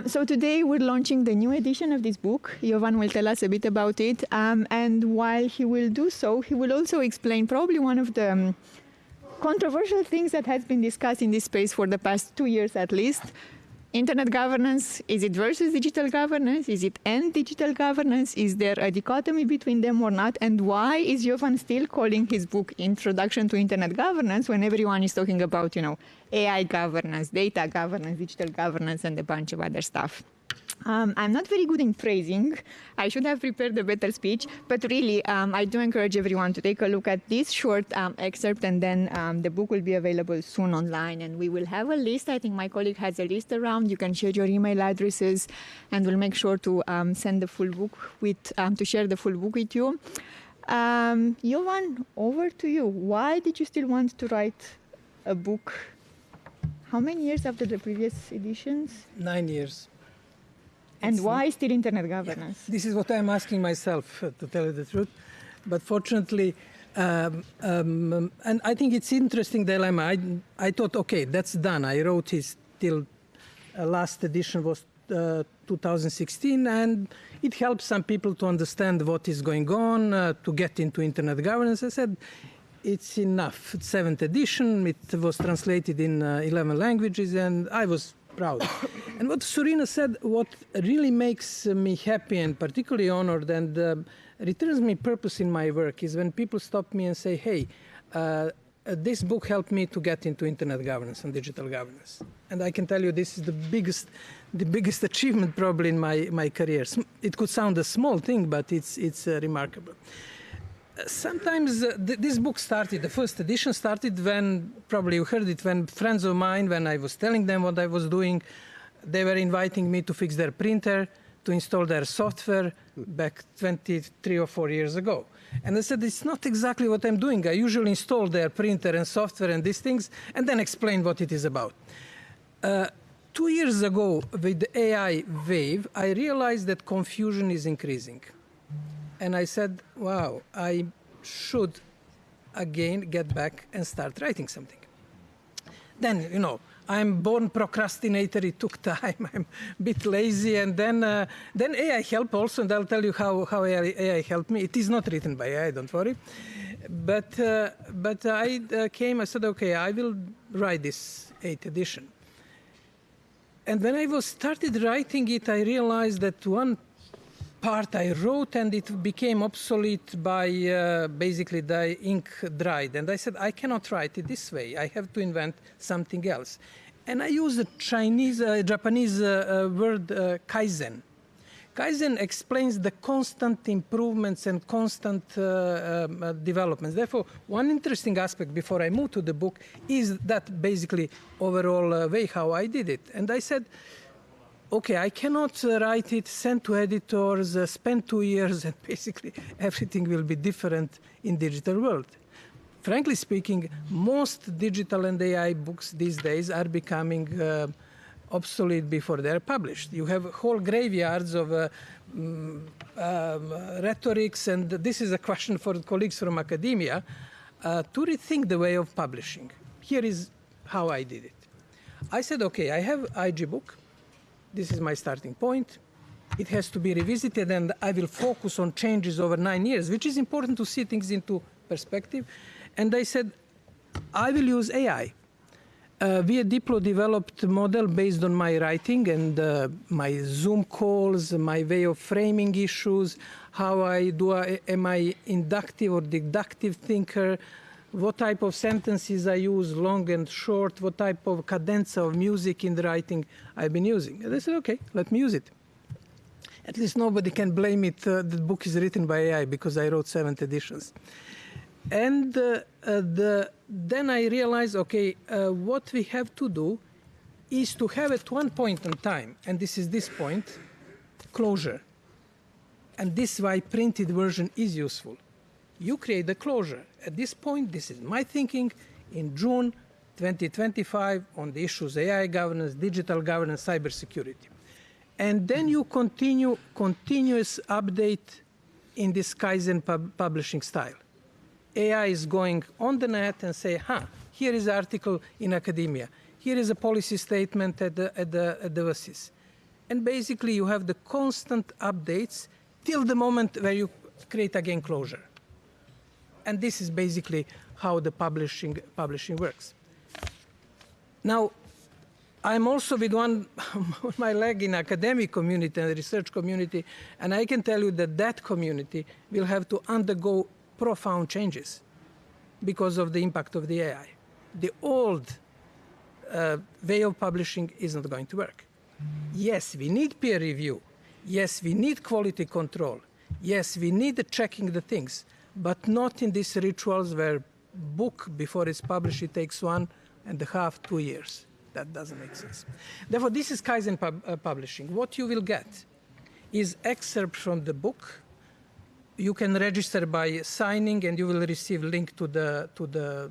[SPEAKER 11] So today we're launching the new edition of this book. Jovan will tell us a bit about it. And while he will do so, he will also explain probably one of the controversial things that has been discussed in this space for the past 2 years at least. Internet governance, is it versus digital governance? Is it and digital governance? Is there a dichotomy between them or not? And why is Jovan still calling his book Introduction to Internet Governance when everyone is talking about, you know, AI governance, data governance, digital governance, and a bunch of other stuff? I'm not very good in phrasing. I should have prepared a better speech, but really, I do encourage everyone to take a look at this short excerpt, and then the book will be available soon online, and we will have a list. I think my colleague has a list around. You can share your email addresses, and we'll make sure to send the full book to share the full book with you. Jovan, over to you. Why did you still want to write a book? How many years after the previous editions?
[SPEAKER 12] 9 years.
[SPEAKER 11] And why still internet governance?
[SPEAKER 12] Yeah, this is what I'm asking myself, to tell you the truth. But fortunately, and I think it's interesting dilemma. I thought, okay, that's done. I wrote it till last edition was 2016, and it helps some people to understand what is going on, to get into internet governance. I said, it's enough. It's 7th edition. It was translated in 11 languages, and I was proud. And what Sorina said, what really makes me happy and particularly honored and returns me purpose in my work is when people stop me and say, hey, this book helped me to get into internet governance and digital governance. And I can tell you this is the biggest achievement probably in my career. It could sound a small thing, but it's remarkable. Sometimes this book started, the first edition started when, probably you heard it, when friends of mine, when I was telling them what I was doing, they were inviting me to fix their printer, to install their software back 23 or 4 years ago. And I said, it's not exactly what I'm doing. I usually install their printer and software and these things, and then explain what it is about. 2 years ago, with the AI wave, I realized that confusion is increasing. And I said, wow, I should again get back and start writing something. Then, you know, I'm born procrastinator. It took time. I'm a bit lazy. And then AI helped also, and I'll tell you how AI helped me. It is not written by AI, don't worry. But I I said, okay, I will write this 8th edition. And when I started writing it, I realized that one part I wrote and it became obsolete by basically the ink dried. And I said, I cannot write it this way. I have to invent something else. And I used a Japanese word, kaizen. Kaizen explains the constant improvements and constant developments. Therefore, one interesting aspect before I move to the book is that basically overall way how I did it. And I said, okay, I cannot write it, send to editors, spend 2 years, and basically everything will be different in digital world. Frankly speaking, most digital and AI books these days are becoming obsolete before they're published. You have whole graveyards of rhetorics, and this is a question for colleagues from academia, to rethink the way of publishing. Here is how I did it. I said, okay, I have IG book. This is my starting point. It has to be revisited, and I will focus on changes over 9 years, which is important to see things into perspective. And I said, I will use AI. We at Diplo developed a model based on my writing and my Zoom calls, my way of framing issues, how I do, am I inductive or deductive thinker, what type of sentences I use, long and short, what type of cadenza of music in the writing I've been using. And they said, okay, let me use it. At least nobody can blame it, the book is written by AI, because I wrote 7 editions. And then I realized, okay, what we have to do is to have at one point in time, and this is this point, closure. And this is why printed version is useful. You create the closure. At this point, this is my thinking, in June 2025 on the issues AI governance, digital governance, cybersecurity. And then you continue continuous update in this Kaizen publishing style. AI is going on the net and say, here is an article in academia. Here is a policy statement at the VSIS. And basically you have the constant updates till the moment where you create again closure. And this is basically how the publishing works. Now, I'm also with my leg in academic community and research community, and I can tell you that that community will have to undergo profound changes because of the impact of the AI. The old way of publishing isn't going to work. Yes, we need peer review. Yes, we need quality control. Yes, we need checking the things, but not in these rituals where book, before it's published, it takes 1.5, 2 years. That doesn't make sense. Therefore, this is Kaizen publishing. What you will get is excerpt from the book. You can register by signing, and you will receive link to the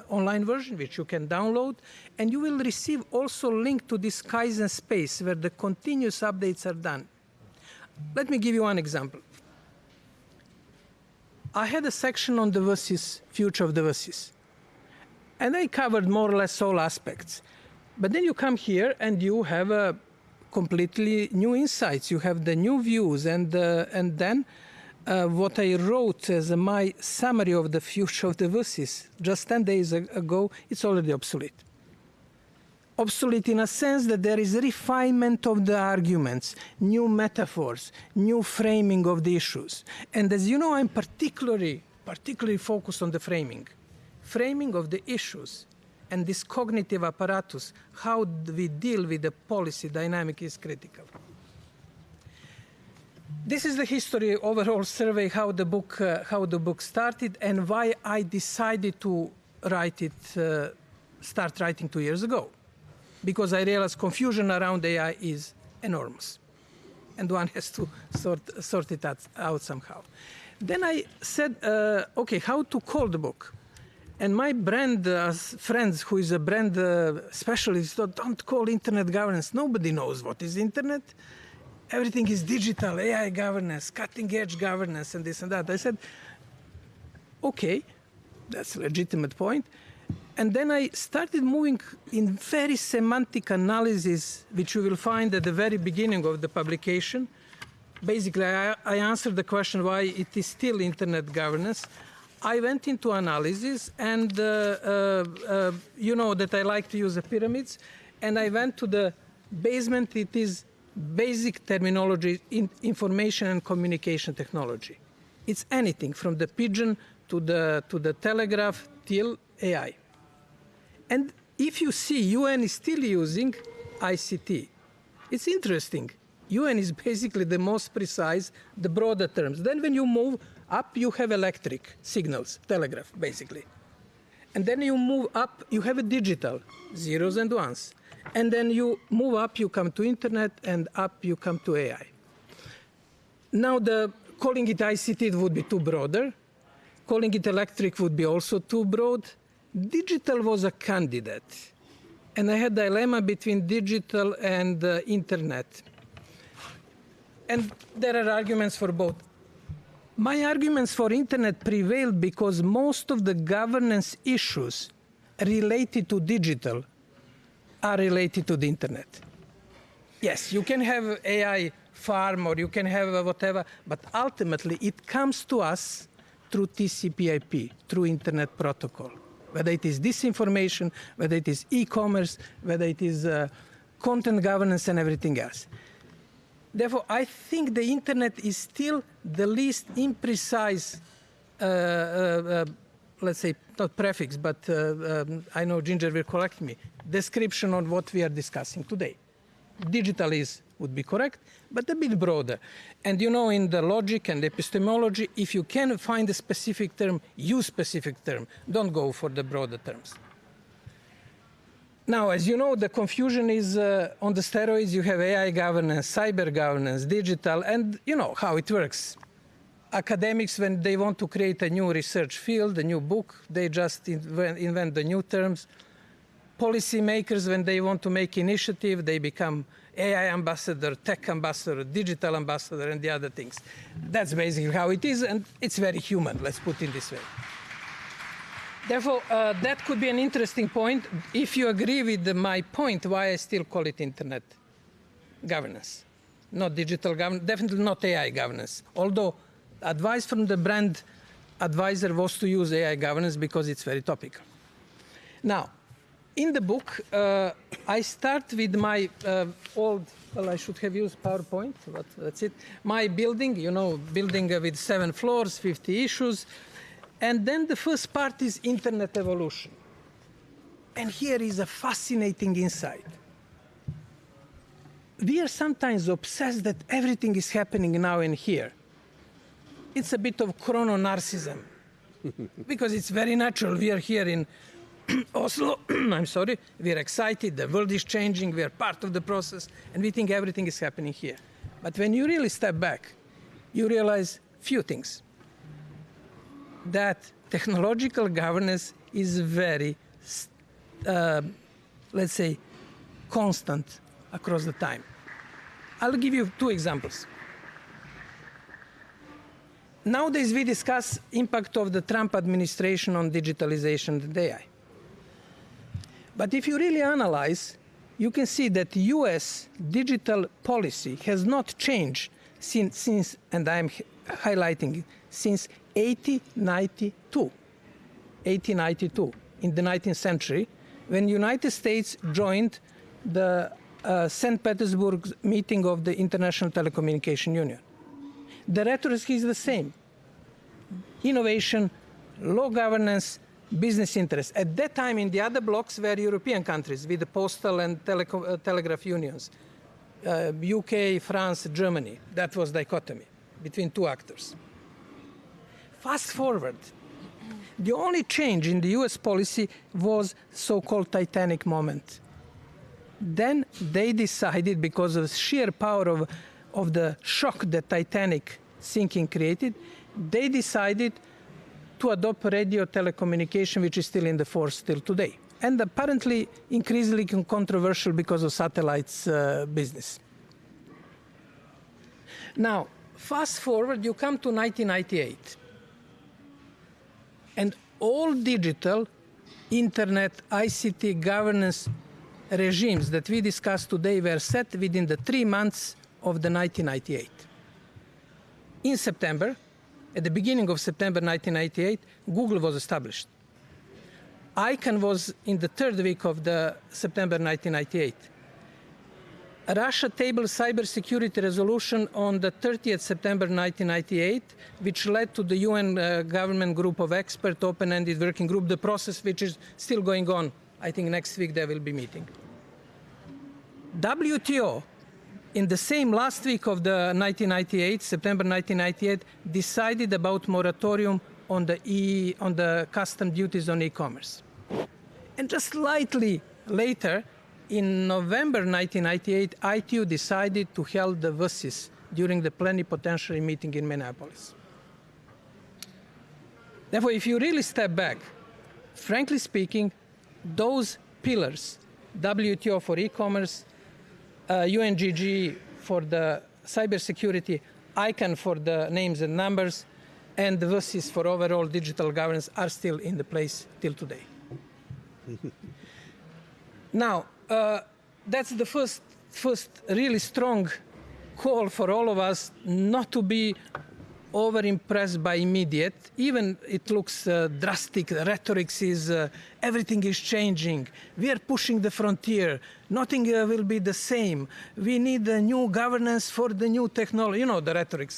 [SPEAKER 12] online version, which you can download. And you will receive also link to this Kaizen space where the continuous updates are done. Let me give you one example. I had a section on the VSIS, future of the VSIS. And I covered more or less all aspects. But then you come here and you have a completely new insights. You have the new views. And then what I wrote as my summary of the future of the VSIS just 10 days ago, it's already obsolete. Obsolete in a sense that there is refinement of the arguments, new metaphors, new framing of the issues. And as you know, I'm particularly focused on the framing of the issues, and this cognitive apparatus, how we deal with the policy dynamic is critical. This is the history overall survey, how the book started, and why I decided to start writing 2 years ago. Because I realized confusion around AI is enormous, and one has to sort it out somehow. Then I said, okay, how to call the book? And my brand friends, who is a brand specialist, thought, don't call internet governance. Nobody knows what is internet. Everything is digital, AI governance, cutting edge governance, and this and that. I said, okay, that's a legitimate point. And then I started moving in very semantic analysis, which you will find at the very beginning of the publication. Basically, I answered the question why it is still internet governance. I went into analysis, and you know that I like to use the pyramids, and I went to the basement. It is basic terminology in information and communication technology. It's anything from the pigeon to the telegraph till AI. And if you see, UN is still using ICT. It's interesting. UN is basically the most precise, the broader terms. Then when you move up, you have electric signals, telegraph, basically. And then you move up, you have a digital, zeros and ones. And then you move up, you come to internet, and up you come to AI. Now, calling it ICT would be too broader. Calling it electric would be also too broad. Digital was a candidate. And I had a dilemma between digital and internet. And there are arguments for both. My arguments for internet prevailed because most of the governance issues related to digital are related to the internet. Yes, you can have AI farm or you can have whatever, but ultimately it comes to us through TCP/IP, through internet protocol. Whether it is disinformation, whether it is e-commerce, whether it is content governance and everything else. Therefore, I think the internet is still the least imprecise let's say, not prefix, but I know Ginger will correct me, description on what we are discussing today. Digital would be correct, but a bit broader. And you know, in the logic and epistemology, if you can find a specific term, use specific term. Don't go for the broader terms. Now, as you know, the confusion is on the steroids. You have AI governance, cyber governance, digital, and you know how it works. Academics, when they want to create a new research field, a new book, they just invent the new terms. Policymakers, when they want to make initiative, they become AI ambassador, tech ambassador, digital ambassador, and the other things. That's basically how it is, and it's very human, let's put it this way. Therefore, that could be an interesting point. If you agree with my point, why I still call it internet governance, not digital governance, definitely not AI governance. Although advice from the brand advisor was to use AI governance because it's very topical. Now, in the book, I start with my old, well, I should have used PowerPoint, but that's it. My building, you know, building with 7 floors, 50 issues. And then the first part is internet evolution. And here is a fascinating insight. We are sometimes obsessed that everything is happening now and here. It's a bit of chrono-narcissism, because it's very natural. We are here in Oslo, I'm sorry, we are excited, the world is changing, we are part of the process, and we think everything is happening here. But when you really step back, you realize few things. That technological governance is very, let's say, constant across the time. I'll give you 2 examples. Nowadays, we discuss impact of the Trump administration on digitalization and AI. But if you really analyze, you can see that US digital policy has not changed since and I'm highlighting it, since 1892, in the 19th century, when the United States joined the St. Petersburg meeting of the International Telecommunication Union. The rhetoric is the same. Innovation, law governance, business interests. At that time, in the other blocks were European countries with the postal and telegraph unions. UK, France, Germany. That was dichotomy between 2 actors. Fast forward. The only change in the US policy was so-called Titanic moment. Then they decided, because of the sheer power of the shock that Titanic sinking created, they decided to adopt radio telecommunication, which is still in the force till today. And apparently increasingly controversial because of satellites business. Now, fast forward, you come to 1998. And all digital, internet, ICT governance regimes that we discussed today were set within the 3 months of the 1998. In September, at the beginning of September 1998, Google was established. ICANN was in the 3rd week of the September 1998. Russia tabled cybersecurity resolution on the 30th September 1998, which led to the UN government group of experts, open-ended working group, the process which is still going on. I think next week they will be meeting. WTO, in the same last week of the 1998, September 1998, decided about moratorium on the custom duties on e-commerce. And just slightly later, in November 1998, ITU decided to hold the VSIS during the plenipotentiary meeting in Minneapolis. Therefore, if you really step back, frankly speaking, those pillars, WTO for e-commerce, UNGG for the cybersecurity, ICANN for the names and numbers, and the VSIS for overall digital governance are still in the place till today. Now, that's the first really strong call for all of us not to be over-impressed by immediate. Even it looks drastic, the rhetoric is everything is changing. We are pushing the frontier. Nothing will be the same. We need a new governance for the new technology. You know the rhetoric,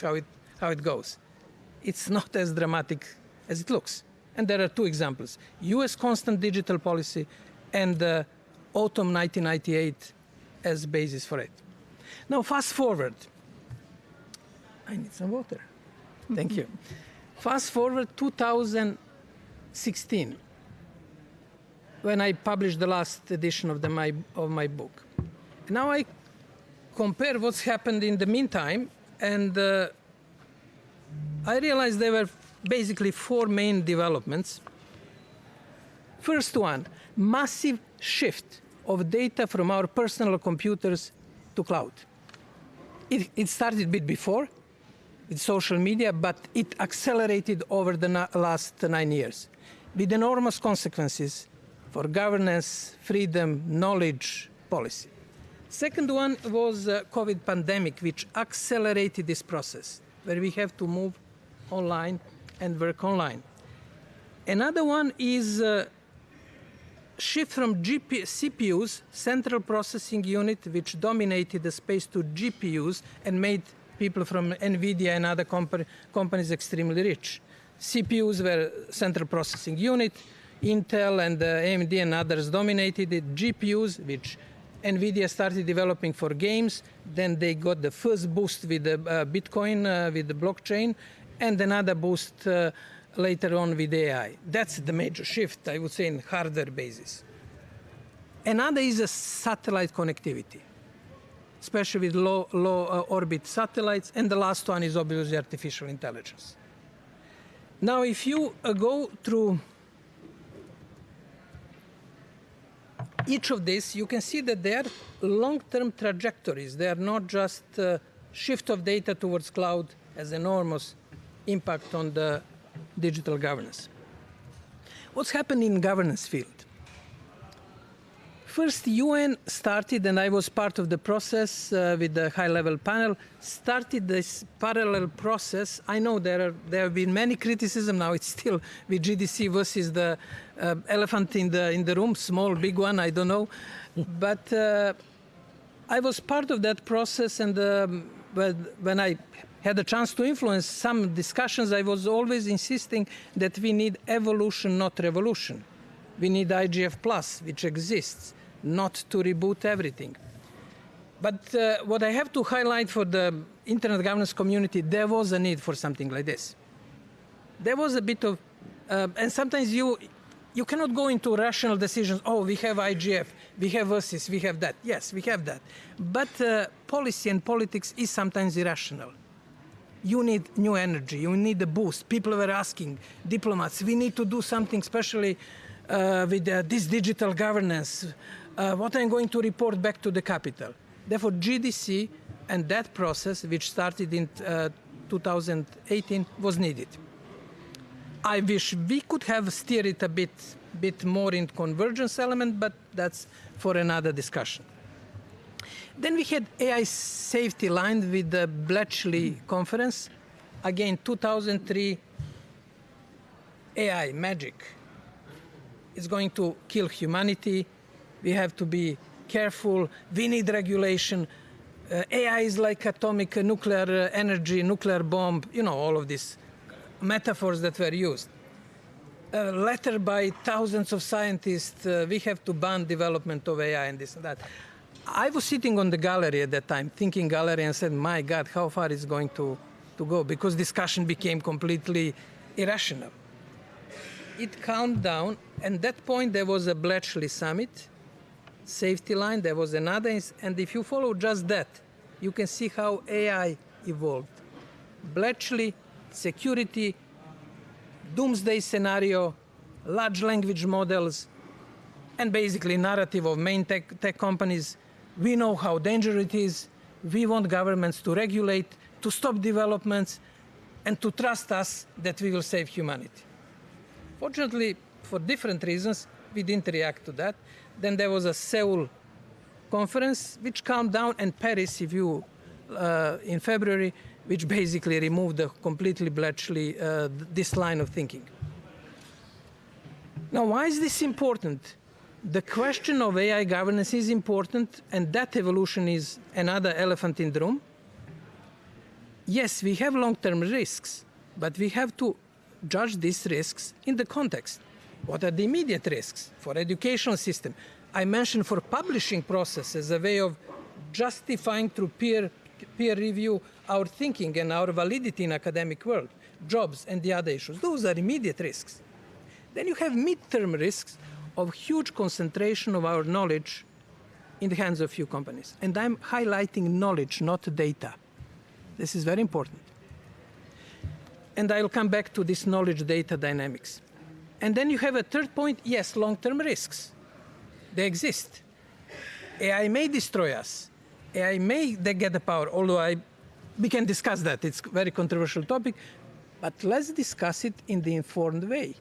[SPEAKER 12] how it goes. It's not as dramatic as it looks. And there are two examples, US constant digital policy and autumn 1998 as basis for it. Now fast forward. I need some water. Thank you. Fast forward 2016, when I published the last edition of my book. Now I compare what's happened in the meantime, and I realized there were basically four main developments. First one, massive shift of data from our personal computers to cloud. It started a bit before with social media, but it accelerated over the last 9 years with enormous consequences for governance, freedom, knowledge, policy. Second one was COVID pandemic, which accelerated this process, where we have to move online and work online. Another one is shift from CPUs, central processing unit, which dominated the space, to GPUs and made people from NVIDIA and other companies extremely rich. CPUs were central processing unit. Intel and AMD and others dominated it. GPUs, which NVIDIA started developing for games. Then they got the first boost with the Bitcoin, with the blockchain, and another boost later on with AI. That's the major shift, I would say, in hardware basis. Another is a satellite connectivity, especially with low orbit satellites. And the last one is obviously artificial intelligence. Now, if you go through each of these, you can see that they are long-term trajectories. They are not just shift of data towards cloud has enormous impact on the digital governance. What's happened in governance field? First, UN started, and I was part of the process with the high-level panel, started this parallel process. I know there have been many criticisms. Now it's still with GDC versus the elephant in the room, small, big one, I don't know. But I was part of that process, and when I had a chance to influence some discussions, I was always insisting that we need evolution, not revolution. We need IGF+, which exists, not to reboot everything. But what I have to highlight for the internet governance community, there was a need for something like this. There was a bit of, and sometimes you cannot go into rational decisions. Oh, we have IGF, we have this, we have that. Yes, we have that. But policy and politics is sometimes irrational. You need new energy, you need a boost. People were asking, diplomats, we need to do something, especially with this digital governance. What I'm going to report back to the capital. Therefore, GDC and that process, which started in 2018, was needed. I wish we could have steered it a bit more in convergence element, but that's for another discussion. Then we had AI safety line with the Bletchley conference. Again, 2003, AI, magic. It's going to kill humanity. We have to be careful. We need regulation. AI is like atomic nuclear energy, nuclear bomb, you know, all of these metaphors that were used. A letter by thousands of scientists, we have to ban development of AI and this and that. I was sitting on the gallery at that time, thinking gallery, and said, my God, how far is it going to go? Because discussion became completely irrational. It calmed down, and at that point there was a Bletchley summit, safety line, there was another, and if you follow just that, you can see how AI evolved. Bletchley, security, doomsday scenario, large language models, and basically narrative of main tech companies. We know how dangerous it is. We want governments to regulate, to stop developments, and to trust us that we will save humanity. Fortunately, for different reasons, we didn't react to that. Then there was a Seoul conference, which calmed down, and Paris, in February, which basically removed the completely Bletchley, this line of thinking. Now, why is this important? The question of AI governance is important, and that evolution is another elephant in the room. Yes, we have long-term risks, but we have to judge these risks in the context. What are the immediate risks for educational system? I mentioned for publishing process as a way of justifying through peer review our thinking and our validity in academic world, jobs and the other issues. Those are immediate risks. Then you have midterm risks of huge concentration of our knowledge in the hands of few companies. And I'm highlighting knowledge, not data. This is very important. And I'll come back to this knowledge data dynamics. And then you have a third point, yes, long-term risks. They exist. AI may destroy us. AI may get the power, although we can discuss that. It's a very controversial topic. But let's discuss it in the informed way.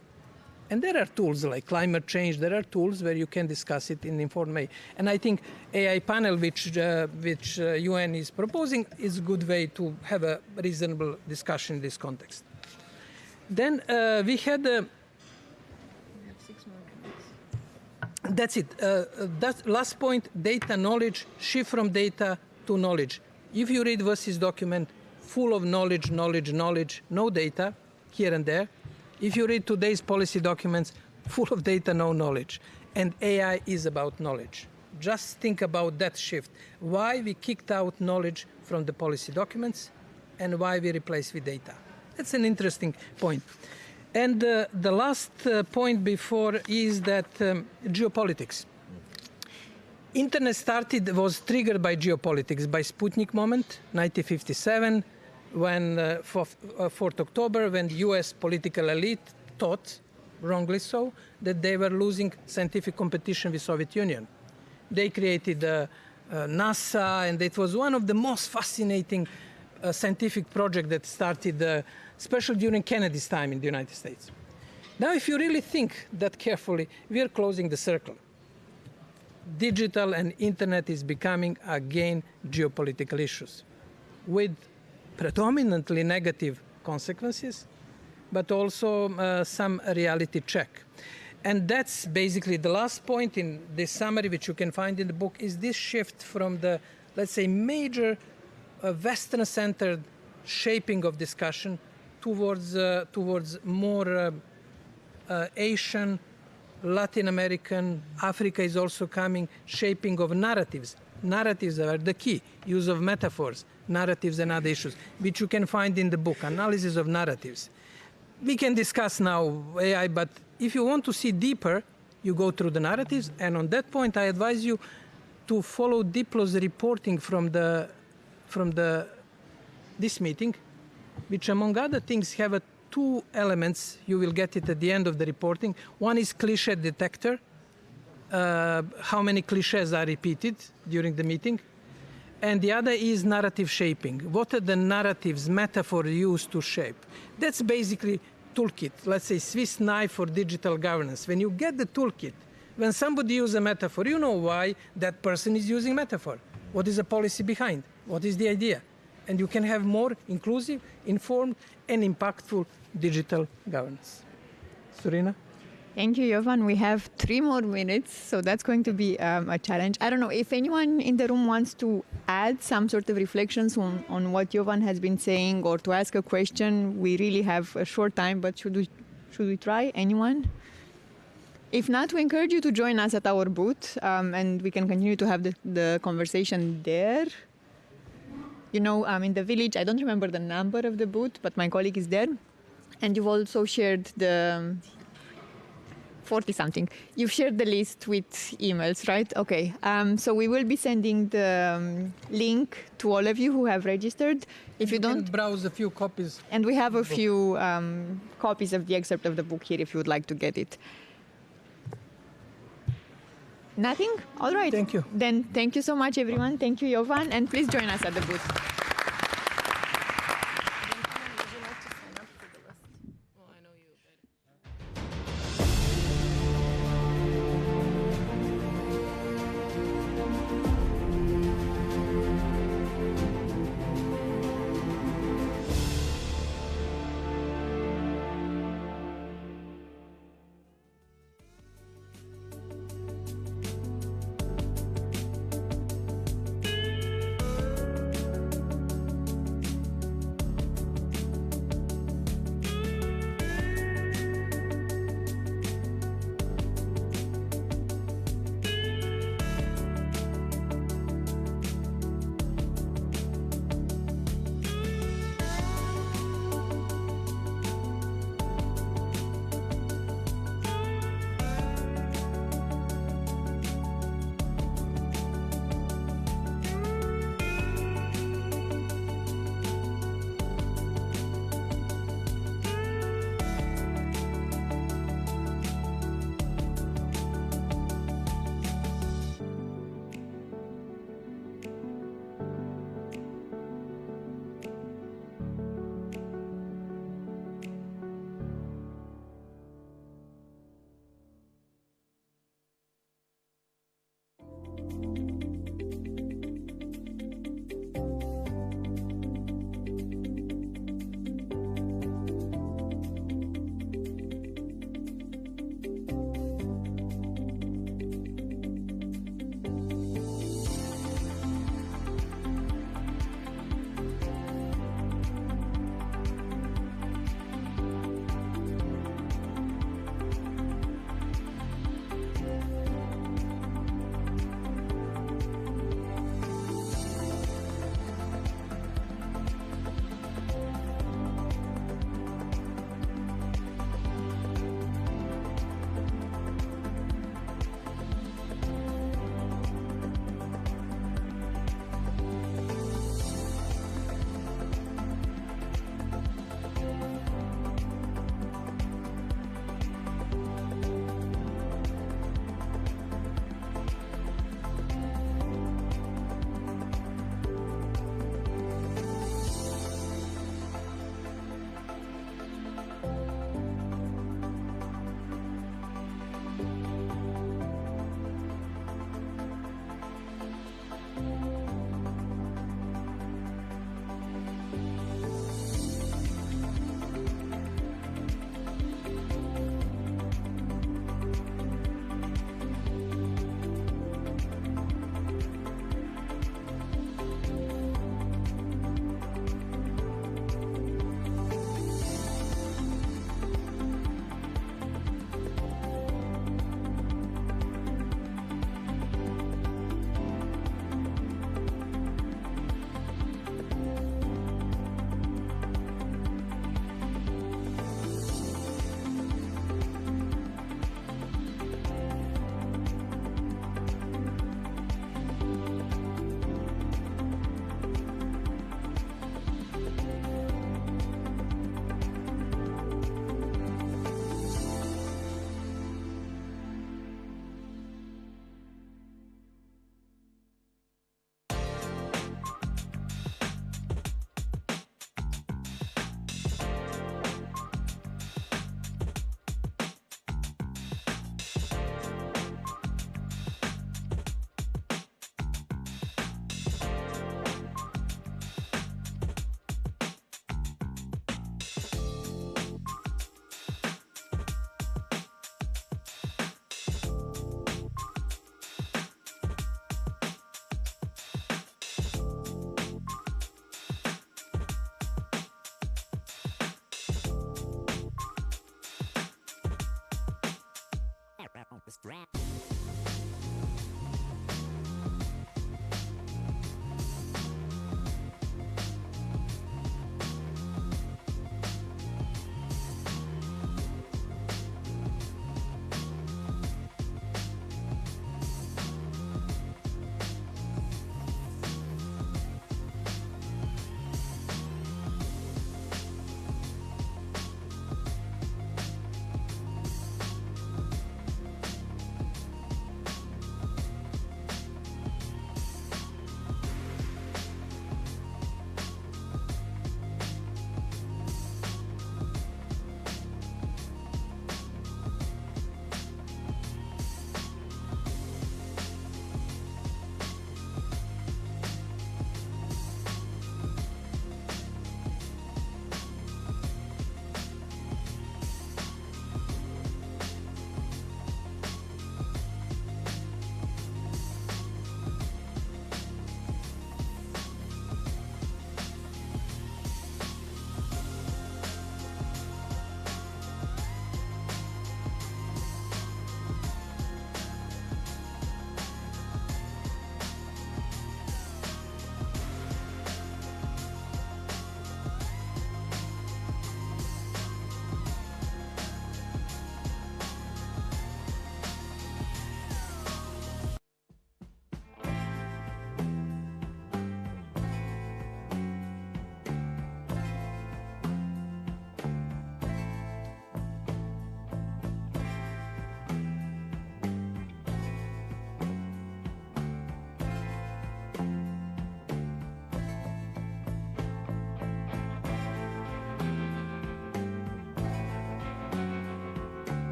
[SPEAKER 12] And there are tools like climate change. There are tools where you can discuss it in an informed way. And I think AI panel, which UN is proposing, is a good way to have a reasonable discussion in this context. Then we had... That's it. That last point, data knowledge, shift from data to knowledge. If you read Versis document, full of knowledge, no data, here and there. If you read today's policy documents, full of data, no knowledge. And AI is about knowledge. Just think about that shift. Why we kicked out knowledge from the policy documents and why we replaced with data. That's an interesting point. And the last point before is that geopolitics. Internet was triggered by geopolitics, by Sputnik moment, 1957, when 4th October, when the US political elite thought, wrongly so, that they were losing scientific competition with Soviet Union. They created NASA, and it was one of the most fascinating scientific projects that started especially during Kennedy's time in the United States. Now, if you really think that carefully, we are closing the circle. Digital and internet is becoming, again, geopolitical issues with predominantly negative consequences, but also some reality check. And that's basically the last point in this summary, which you can find in the book, is this shift from the, let's say, major Western-centered shaping of discussion towards more Asian, Latin American, Africa is also coming, shaping of narratives. Narratives are the key, use of metaphors, narratives and other issues, which you can find in the book, analysis of narratives. We can discuss now AI, but if you want to see deeper, you go through the narratives, and on that point, I advise you to follow Diplo's reporting from this meeting, which among other things have two elements. You will get it at the end of the reporting. One is cliché detector, how many cliches are repeated during the meeting. And the other is narrative shaping. What are the narratives, metaphor used to shape? That's basically toolkit, let's say Swiss knife for digital governance. When you get the toolkit, when somebody uses a metaphor, you know why that person is using metaphor. What is the policy behind? What is the idea? And you can have more inclusive, informed, and impactful digital governance. Surina?
[SPEAKER 11] Thank you, Jovan. We have 3 more minutes, so that's going to be a challenge. I don't know if anyone in the room wants to add some sort of reflections on what Jovan has been saying, or to ask a question. We really have a short time, but should we try? Anyone? If not, we encourage you to join us at our booth, and we can continue to have the conversation there. You know, in the village, I don't remember the number of the booth, but my colleague is there. And you've also shared the 40-something. You've shared the list with emails, right? Okay. So we will be sending the link to all of you who have registered. If you don't,
[SPEAKER 12] browse a few copies.
[SPEAKER 11] And we have a few copies of the excerpt of the book here if you would like to get it. Nothing? All right.
[SPEAKER 12] Thank you.
[SPEAKER 11] Then thank you so much, everyone. Thank you, Jovan. And please join us at the booth.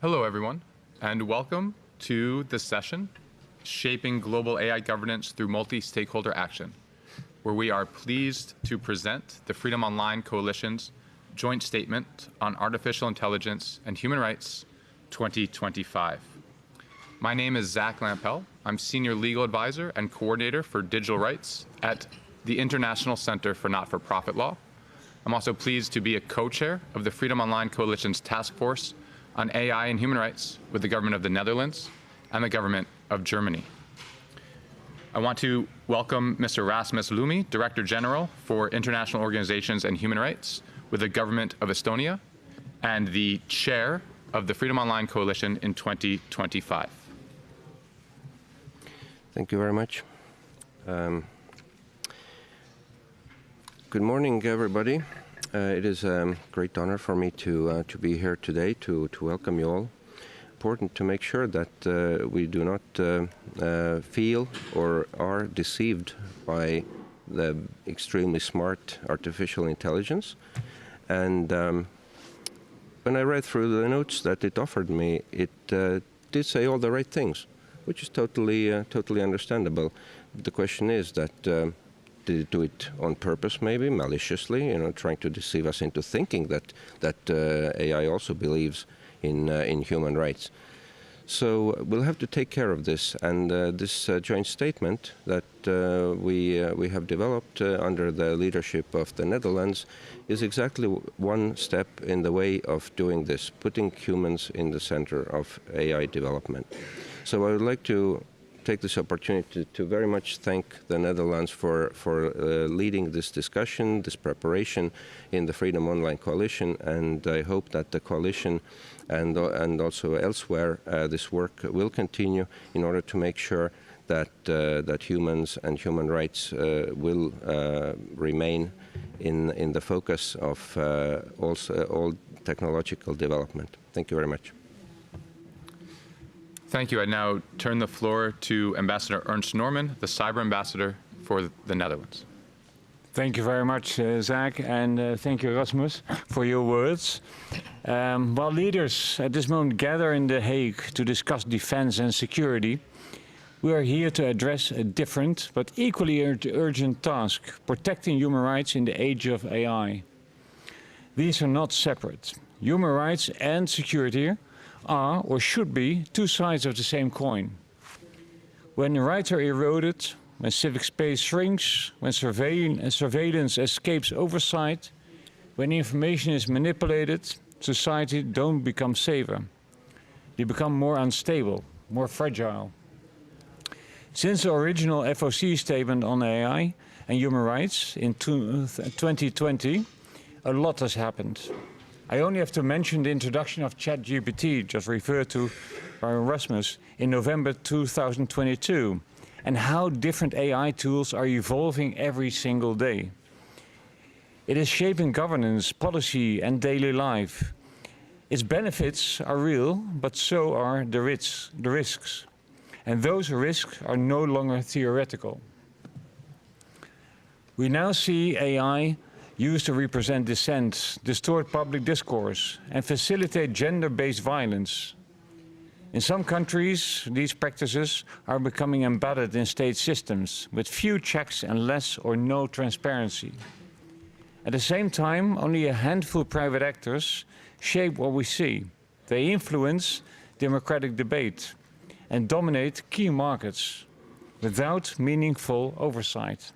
[SPEAKER 13] Hello, everyone, and welcome to this session, Shaping Global AI Governance Through Multi-Stakeholder Action, where we are pleased to present the Freedom Online Coalition's Joint Statement on Artificial Intelligence and Human Rights 2025. My name is Zach Lampel. I'm Senior Legal Advisor and Coordinator for Digital Rights at the International Center for Not-for-Profit Law. I'm also pleased to be a co-chair of the Freedom Online Coalition's Task Force on AI and Human Rights with the government of the Netherlands and the government of Germany. I want to welcome Mr. Rasmus Lumi, Director General for International Organizations and Human Rights with the government of Estonia and the chair of the Freedom Online Coalition in 2025.
[SPEAKER 14] Thank you very much. Good morning, everybody. It is a great honor for me to be here today to welcome you all. Important to make sure that we do not feel or are deceived by the extremely smart artificial intelligence. And when I read through the notes that it offered me, it did say all the right things, which is totally understandable. The question is that did it do it on purpose, maybe maliciously, trying to deceive us into thinking that AI also believes in human rights? So we'll have to take care of this, and this joint statement that we have developed under the leadership of the Netherlands is exactly one step in the way of doing this, putting humans in the center of AI development. So I would like to take this opportunity to very much thank the Netherlands for leading this discussion, this preparation in the Freedom Online Coalition, and I hope that the coalition and also elsewhere this work will continue in order to make sure that humans and human rights will remain in the focus of also all technological development. Thank you very much.
[SPEAKER 13] Thank you. I now turn the floor to Ambassador Ernst Norman, the Cyber Ambassador for the Netherlands.
[SPEAKER 15] Thank you very much, Zach, and thank you, Rasmus, for your words. While leaders at this moment gather in The Hague to discuss defense and security, we are here to address a different but equally urgent task, protecting human rights in the age of AI. These are not separate. Human rights and security are, or should be, two sides of the same coin. When rights are eroded, when civic space shrinks, when surveillance escapes oversight, when information is manipulated, society don't become safer. They become more unstable, more fragile. Since the original FOC statement on AI and human rights in 2020, a lot has happened. I only have to mention the introduction of ChatGPT, just referred to by Rasmus, in November 2022, and how different AI tools are evolving every single day. It is shaping governance, policy, and daily life. Its benefits are real, but so are the risks. And those risks are no longer theoretical. We now see AI used to represent dissent, distort public discourse, and facilitate gender-based violence. In some countries, these practices are becoming embedded in state systems with few checks and less or no transparency. At the same time, only a handful of private actors shape what we see. They influence democratic debate and dominate key markets without meaningful oversight.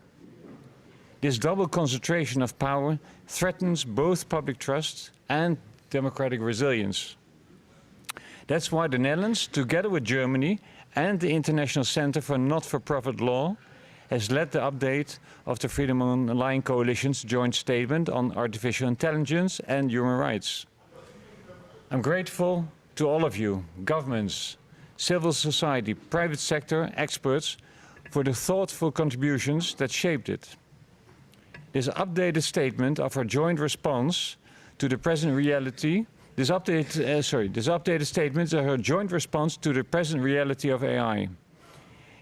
[SPEAKER 15] This double concentration of power threatens both public trust and democratic resilience. That's why the Netherlands, together with Germany and the International Center for Not-for-Profit Law, has led the update of the Freedom Online Coalition's joint statement on artificial intelligence and human rights. I'm grateful to all of you, governments, civil society, private sector, experts, for the thoughtful contributions that shaped it. This updated statement of our joint response to the present reality, this updated statement of our joint response to the present reality of AI.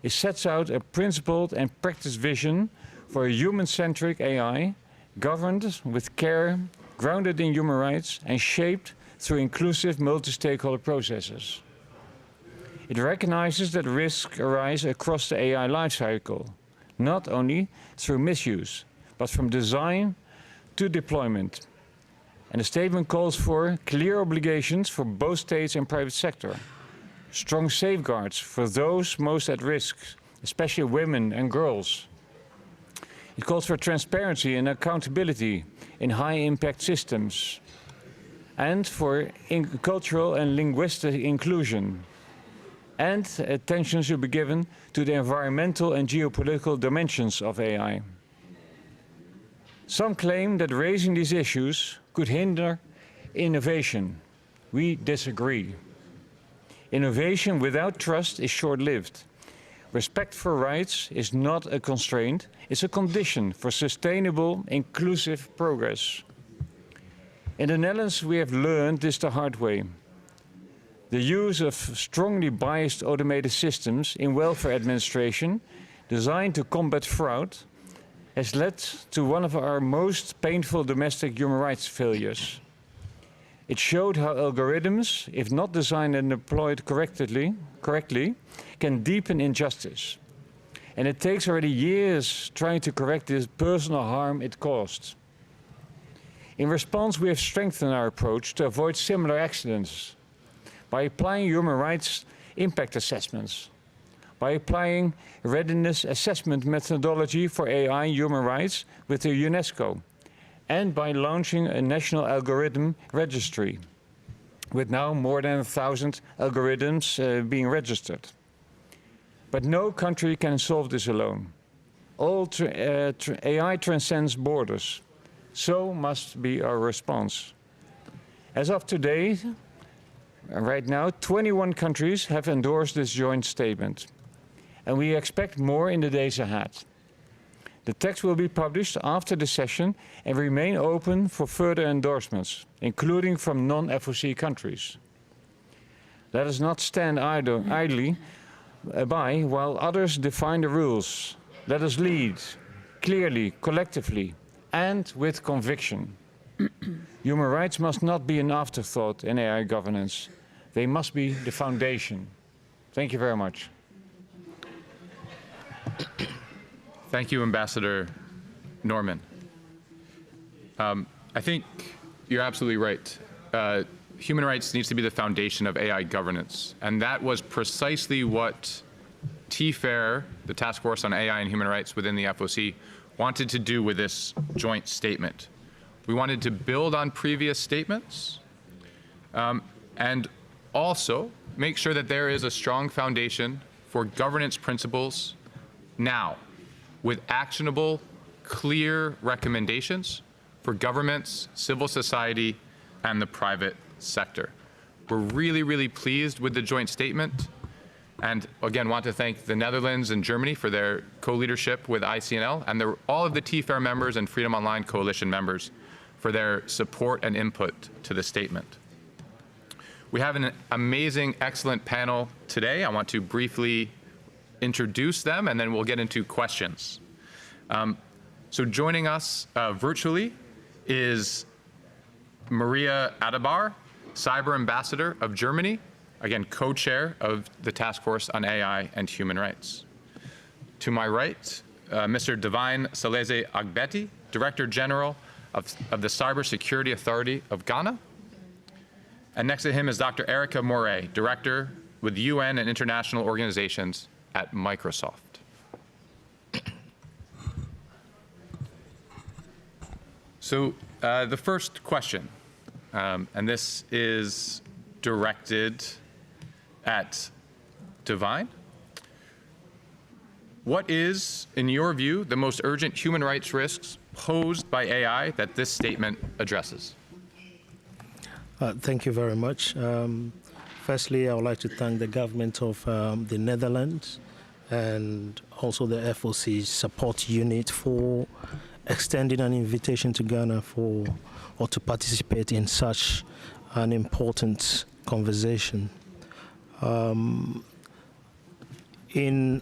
[SPEAKER 15] It sets out a principled and practiced vision for a human-centric AI, governed with care, grounded in human rights, and shaped through inclusive multi-stakeholder processes. It recognizes that risks arise across the AI lifecycle, not only through misuse, but from design to deployment. And the statement calls for clear obligations for both states and private sector, strong safeguards for those most at risk, especially women and girls. It calls for transparency and accountability in high-impact systems, and for cultural and linguistic inclusion. And attention should be given to the environmental and geopolitical dimensions of AI. Some claim that raising these issues could hinder innovation. We disagree. Innovation without trust is short-lived. Respect for rights is not a constraint, it's a condition for sustainable, inclusive progress. In the Netherlands, we have learned this the hard way. The use of strongly biased automated systems in welfare administration, designed to combat fraud, has led to one of our most painful domestic human rights failures. It showed how algorithms, if not designed and deployed correctly, can deepen injustice. And it takes already years trying to correct this personal harm it caused. In response, we have strengthened our approach to avoid similar accidents by applying human rights impact assessments, by applying readiness assessment methodology for AI human rights with the UNESCO, and by launching a national algorithm registry, with now more than 1,000 algorithms being registered. But no country can solve this alone. AI transcends borders. So must be our response. As of today, right now, 21 countries have endorsed this joint statement, and we expect more in the days ahead. The text will be published after the session and remain open for further endorsements, including from non-FOC countries. Let us not stand idly by while others define the rules. Let us lead, clearly, collectively, and with conviction. Human rights must not be an afterthought in AI governance. They must be the foundation. Thank you very much.
[SPEAKER 13] Thank you, Ambassador Norman. I think you're absolutely right. Human rights needs to be the foundation of AI governance. And that was precisely what TFAIR, the Task Force on AI and Human Rights within the FOC, wanted to do with this joint statement. We wanted to build on previous statements and also make sure that there is a strong foundation for governance principles now, with actionable, clear recommendations for governments, civil society, and the private sector. We're really, really pleased with the joint statement, and again, want to thank the Netherlands and Germany for their co-leadership with ICNL, and all of the TFAIR members and Freedom Online Coalition members for their support and input to the statement. We have an amazing, excellent panel today. I want to briefly introduce them, and then we'll get into questions. So joining us virtually is Maria Adabar, Cyber Ambassador of Germany, again, co-chair of the Task Force on AI and Human Rights. To my right, Mr. Divine Saleze Agbeti, Director General of the Cybersecurity Authority of Ghana. And next to him is Dr. Erica Moret, Director with UN and international organizations at Microsoft. So the first question, and this is directed at Divine. What is, in your view, the most urgent human rights risks posed by AI that this statement addresses?
[SPEAKER 16] Thank you very much. Firstly, I would like to thank the government of the Netherlands and also the FOC support unit for extending an invitation to Ghana to participate in such an important conversation. In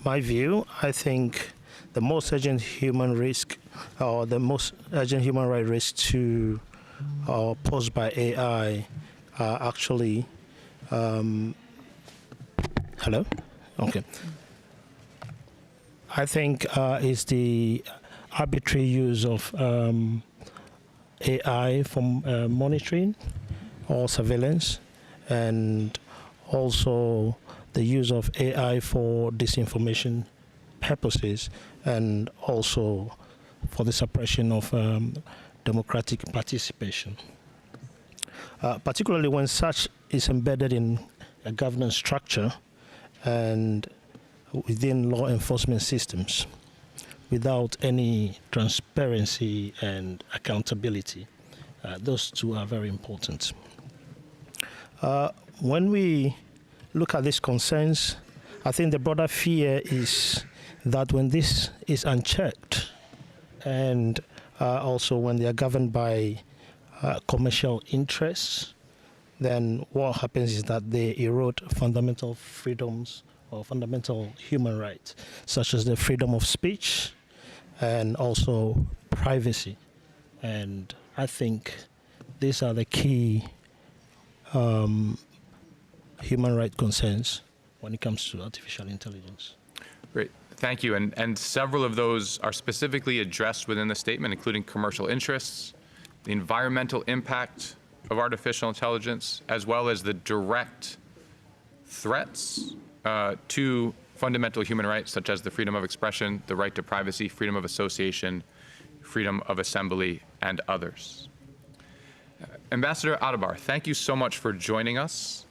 [SPEAKER 16] my view, I think the most urgent human risk, or the most urgent human rights risk to posed by AI are actually hello? Okay. I think is the arbitrary use of AI for monitoring or surveillance, and also the use of AI for disinformation purposes, and also for the suppression of democratic participation. Particularly when such is embedded in a governance structure and within law enforcement systems without any transparency and accountability. Those two are very important. When we look at these concerns, I think the broader fear is that when this is unchecked and also when they are governed by commercial interests, then what happens is that they erode fundamental freedoms or fundamental human rights, such as the freedom of speech and also privacy. And I think these are the key human rights concerns when it comes to artificial intelligence.
[SPEAKER 13] Great, thank you. And several of those are specifically addressed within the statement, including commercial interests, the environmental impact of artificial intelligence, as well as the direct threats to fundamental human rights, such as the freedom of expression, the right to privacy, freedom of association, freedom of assembly, and others. Ambassador Adebar, thank you so much for joining us.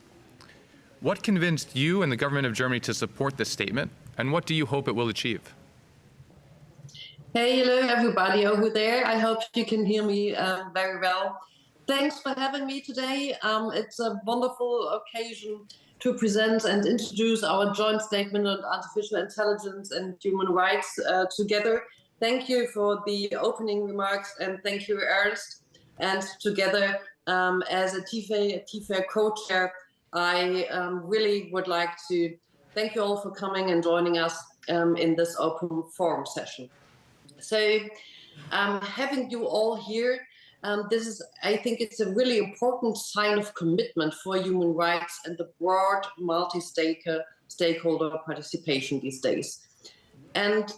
[SPEAKER 13] What convinced you and the government of Germany to support this statement, and what do you hope it will achieve?
[SPEAKER 17] Hey, hello everybody over there. I hope you can hear me very well. Thanks for having me today. It's a wonderful occasion to present and introduce our joint statement on artificial intelligence and human rights together. Thank you for the opening remarks, and thank you, Ernst. And together, as a TFAIR co-chair, I really would like to thank you all for coming and joining us in this open forum session. So having you all here, I think it's a really important sign of commitment for human rights and the broad multi-stakeholder participation these days. And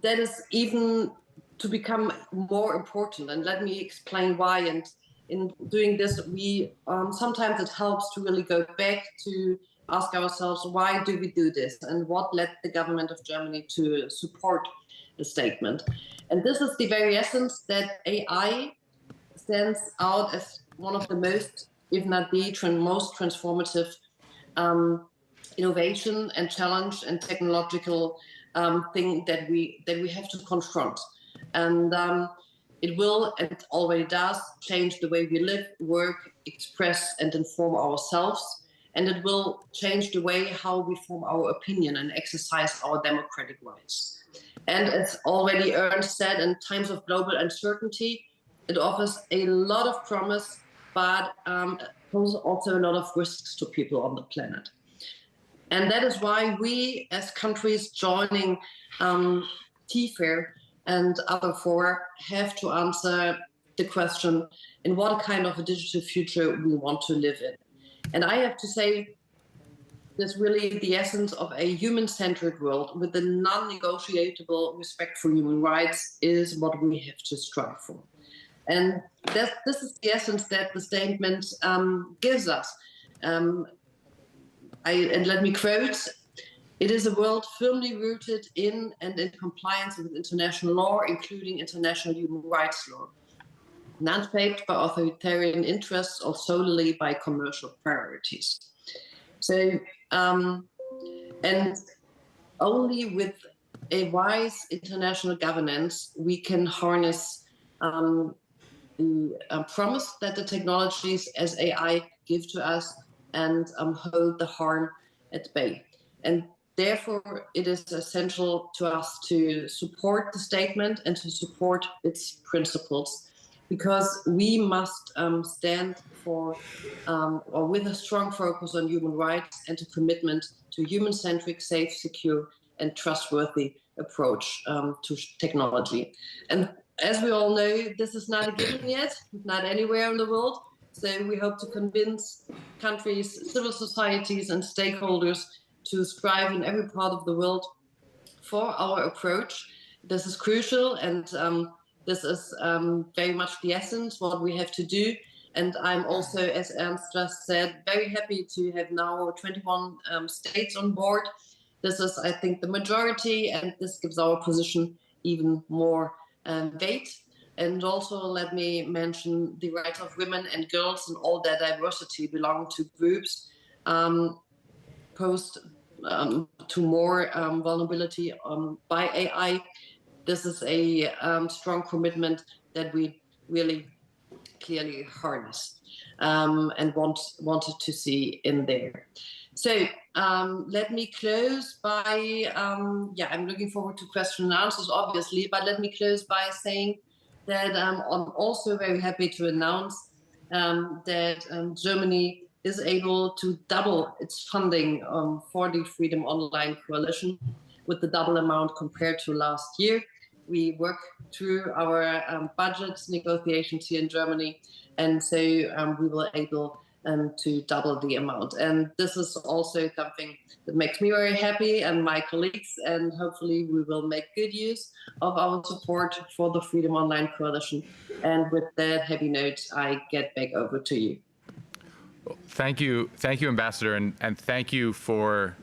[SPEAKER 17] that is even to become more important. And let me explain why. And in doing this, sometimes it helps to really go back to ask ourselves, why do we do this? And what led the government of Germany to support the statement? And this is the very essence that AI stands out as one of the most, if not the most transformative innovation and challenge and technological thing that we have to confront. And it will, and it already does, change the way we live, work, express, and inform ourselves. And it will change the way how we form our opinion and exercise our democratic rights. And as already Ernst said, in times of global uncertainty, it offers a lot of promise, but poses also a lot of risks to people on the planet. And that is why we, as countries joining TFAIR and other fora, have to answer the question, in what kind of a digital future we want to live in. And I have to say, that's really the essence of a human-centered world with a non-negotiable respect for human rights is what we have to strive for. And this is the essence that the statement gives us. And let me quote, "It is a world firmly rooted in and in compliance with international law, including international human rights law, not shaped by authoritarian interests or solely by commercial priorities." So, and only with a wise international governance, we can harness the promise that the technologies as AI give to us and hold the harm at bay. And therefore, it is essential to us to support the statement and to support its principles, because we must stand for, or with a strong focus on human rights and a commitment to human-centric, safe, secure, and trustworthy approach to technology. And as we all know, this is not a given yet, not anywhere in the world. So we hope to convince countries, civil societies, and stakeholders to strive in every part of the world for our approach. This is crucial, and this is very much the essence what we have to do. And I'm also, as Ernst just said, very happy to have now 21 states on board. This is, I think, the majority, and this gives our position even more weight. And also let me mention the right of women and girls and all their diversity belong to groups posed to more vulnerability by AI. This is a strong commitment that we really clearly harness and wanted to see in there. So let me close by, I'm looking forward to question and answers, obviously, but let me close by saying that I'm also very happy to announce that Germany is able to double its funding for the Freedom Online Coalition with the double amount compared to last year. We work through our budget negotiations here in Germany, and so we were able to double the amount. And this is also something that makes me very happy and my colleagues, and hopefully we will make good use of our support for the Freedom Online Coalition. And with that heavy note, I get back over to you.
[SPEAKER 13] Thank you, Ambassador, and thank you for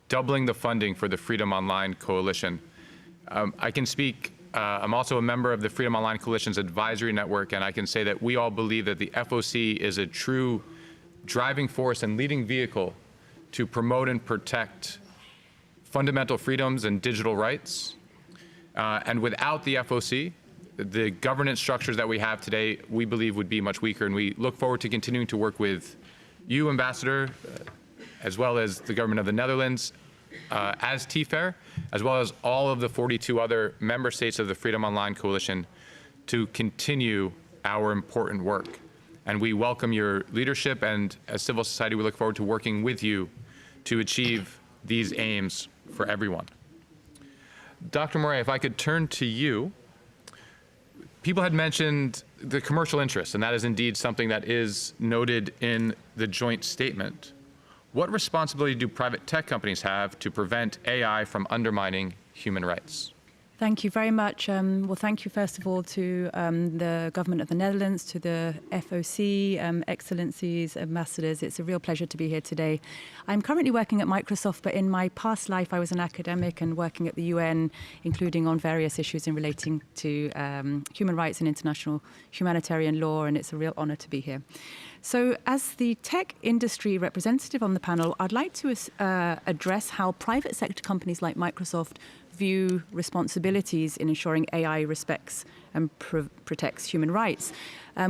[SPEAKER 13] doubling the funding for the Freedom Online Coalition. I can speak, I'm also a member of the Freedom Online Coalition's advisory network, and I can say that we all believe that the FOC is a true driving force and leading vehicle to promote and protect fundamental freedoms and digital rights. And without the FOC, the governance structures that we have today, we believe would be much weaker. And we look forward to continuing to work with you, Ambassador, as well as the government of the Netherlands, as TFAIR, as well as all of the 42 other member states of the Freedom Online Coalition to continue our important work. And we welcome your leadership, and as civil society, we look forward to working with you to achieve these aims for everyone. Dr. Moret, if I could turn to you. People had mentioned the commercial interest, and that is indeed something that is noted in the joint statement. What responsibility do private tech companies have to prevent AI from undermining human rights?
[SPEAKER 18] Thank you very much. Well, thank you first of all to the government of the Netherlands, to the FOC, excellencies, ambassadors. It's a real pleasure to be here today. I'm currently working at Microsoft, but in my past life I was an academic and working at the UN, including on various issues in relating to human rights and international humanitarian law, and it's a real honor to be here. So as the tech industry representative on the panel, I'd like to address how private sector companies like Microsoft view responsibilities in ensuring AI respects and protects human rights.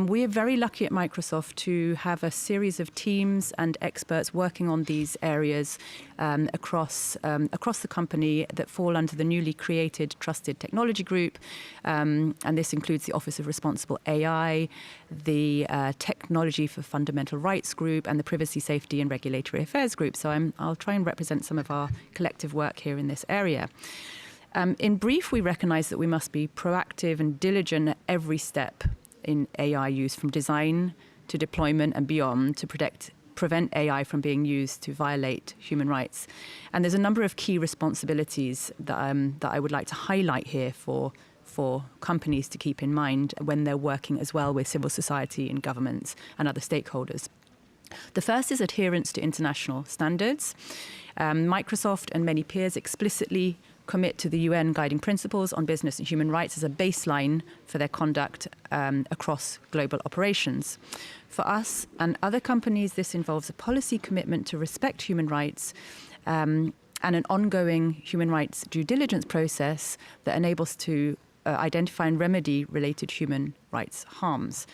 [SPEAKER 18] We are very lucky at Microsoft to have a series of teams and experts working on these areas across the company that fall under the newly created Trusted Technology Group. And this includes the Office of Responsible AI, the Technology for Fundamental Rights Group, and the Privacy, Safety and Regulatory Affairs Group. So I'll try and represent some of our collective work here in this area. In brief, we recognize that we must be proactive and diligent at every step in AI use, from design to deployment and beyond, to prevent AI from being used to violate human rights. And there's a number of key responsibilities that I would like to highlight here for companies to keep in mind when they're working as well with civil society and governments and other stakeholders. The first is adherence to international standards. Microsoft and many peers explicitly commit to the UN Guiding Principles on Business and Human Rights as a baseline for their conduct across global operations. For us and other companies, this involves a policy commitment to respect human rights and an ongoing human rights due diligence process that enables to identify and remedy related human rights harms.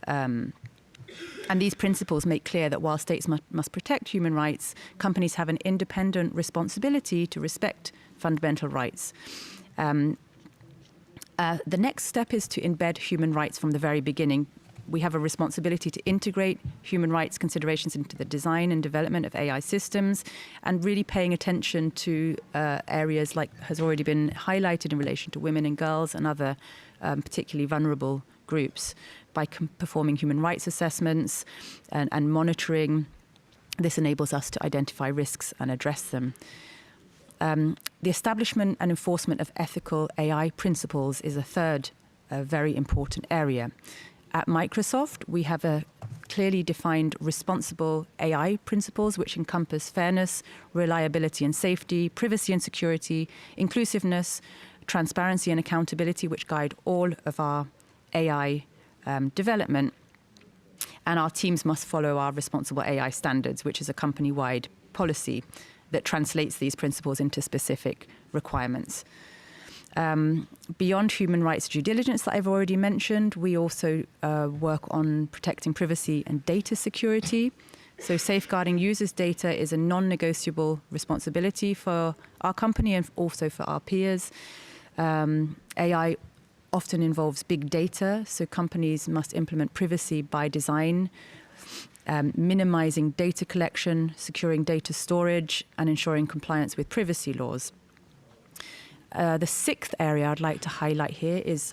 [SPEAKER 18] And these principles make clear that while states must protect human rights, companies have an independent responsibility to respect fundamental rights. The next step is to embed human rights from the very beginning. We have a responsibility to integrate human rights considerations into the design and development of AI systems, and really paying attention to areas like has already been highlighted in relation to women and girls and other particularly vulnerable groups by performing human rights assessments and monitoring. This enables us to identify risks and address them. The establishment and enforcement of ethical AI principles is a third very important area. At Microsoft, we have a clearly defined responsible AI principles which encompass fairness, reliability and safety, privacy and security, inclusiveness, transparency and accountability, which guide all of our AI development. And our teams must follow our responsible AI standards, which is a company-wide policy that translates these principles into specific requirements. Beyond human rights due diligence that I've already mentioned, we also work on protecting privacy and data security. So safeguarding users' data is a non-negotiable responsibility for our company and also for our peers. AI often involves big data, so companies must implement privacy by design, minimizing data collection, securing data storage, and ensuring compliance with privacy laws. The sixth area I'd like to highlight here is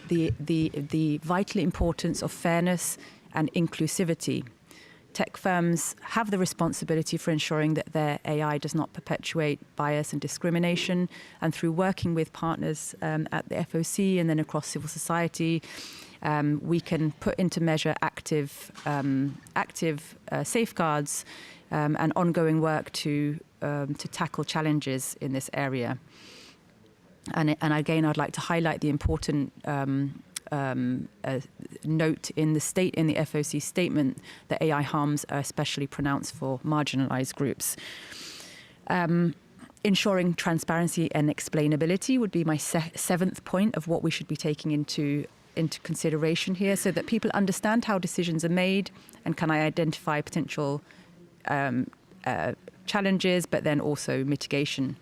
[SPEAKER 18] the vital importance of fairness and inclusivity. Tech firms have the responsibility for ensuring that their AI does not perpetuate bias and discrimination, and through working with partners at the FOC and then across civil society, we can put into measure active safeguards and ongoing work to tackle challenges in this area. And again, I'd like to highlight the important note in the FOC statement that AI harms are especially pronounced for marginalized groups. Ensuring transparency and explainability would be my seventh point of what we should be taking into consideration here, so that people understand how decisions are made and can identify potential challenges, but then also mitigation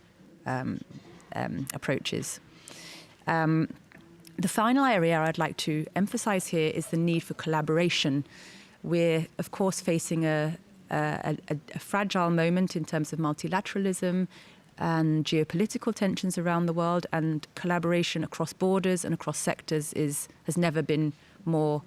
[SPEAKER 18] approaches. The final area I'd like to emphasize here is the need for collaboration. We're, of course, facing a fragile moment in terms of multilateralism and geopolitical tensions around the world, and collaboration across borders and across sectors has never been more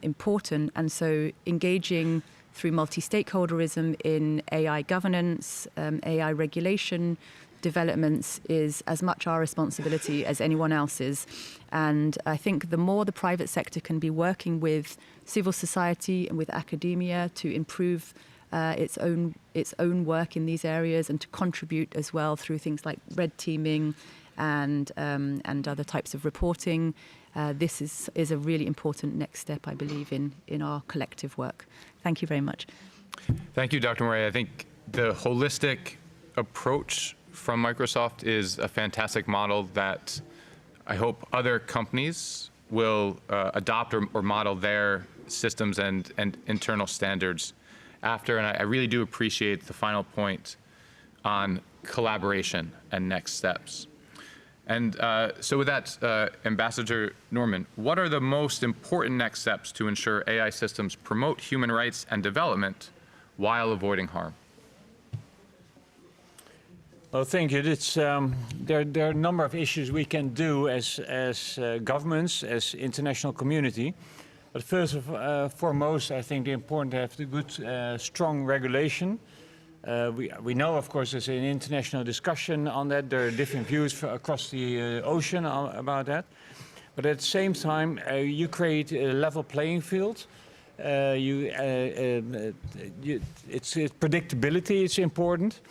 [SPEAKER 18] important. And so engaging through multi-stakeholderism in AI governance, AI regulation, developments is as much our responsibility as anyone else's. And I think the more the private sector can be working with civil society and with academia to improve its own work in these areas and to contribute as well through things like red teaming and other types of reporting, this is a really important next step, I believe, in our collective work. Thank you very much.
[SPEAKER 13] Thank you, Dr. Moray. I think the holistic approach from Microsoft is a fantastic model that I hope other companies will adopt or model their systems and internal standards after. And I really do appreciate the final point on collaboration and next steps. And so with that, Ambassador Norman, what are the most important next steps to ensure AI systems promote human rights and development while avoiding harm?
[SPEAKER 15] Well, thank you. There are a number of issues we can do as governments, as international community. But first and foremost, I think it's important to have the good, strong regulation. We know, of course, there's an international discussion on that. There are different views across the ocean about that. But at the same time, you create a level playing field. It's predictability is important.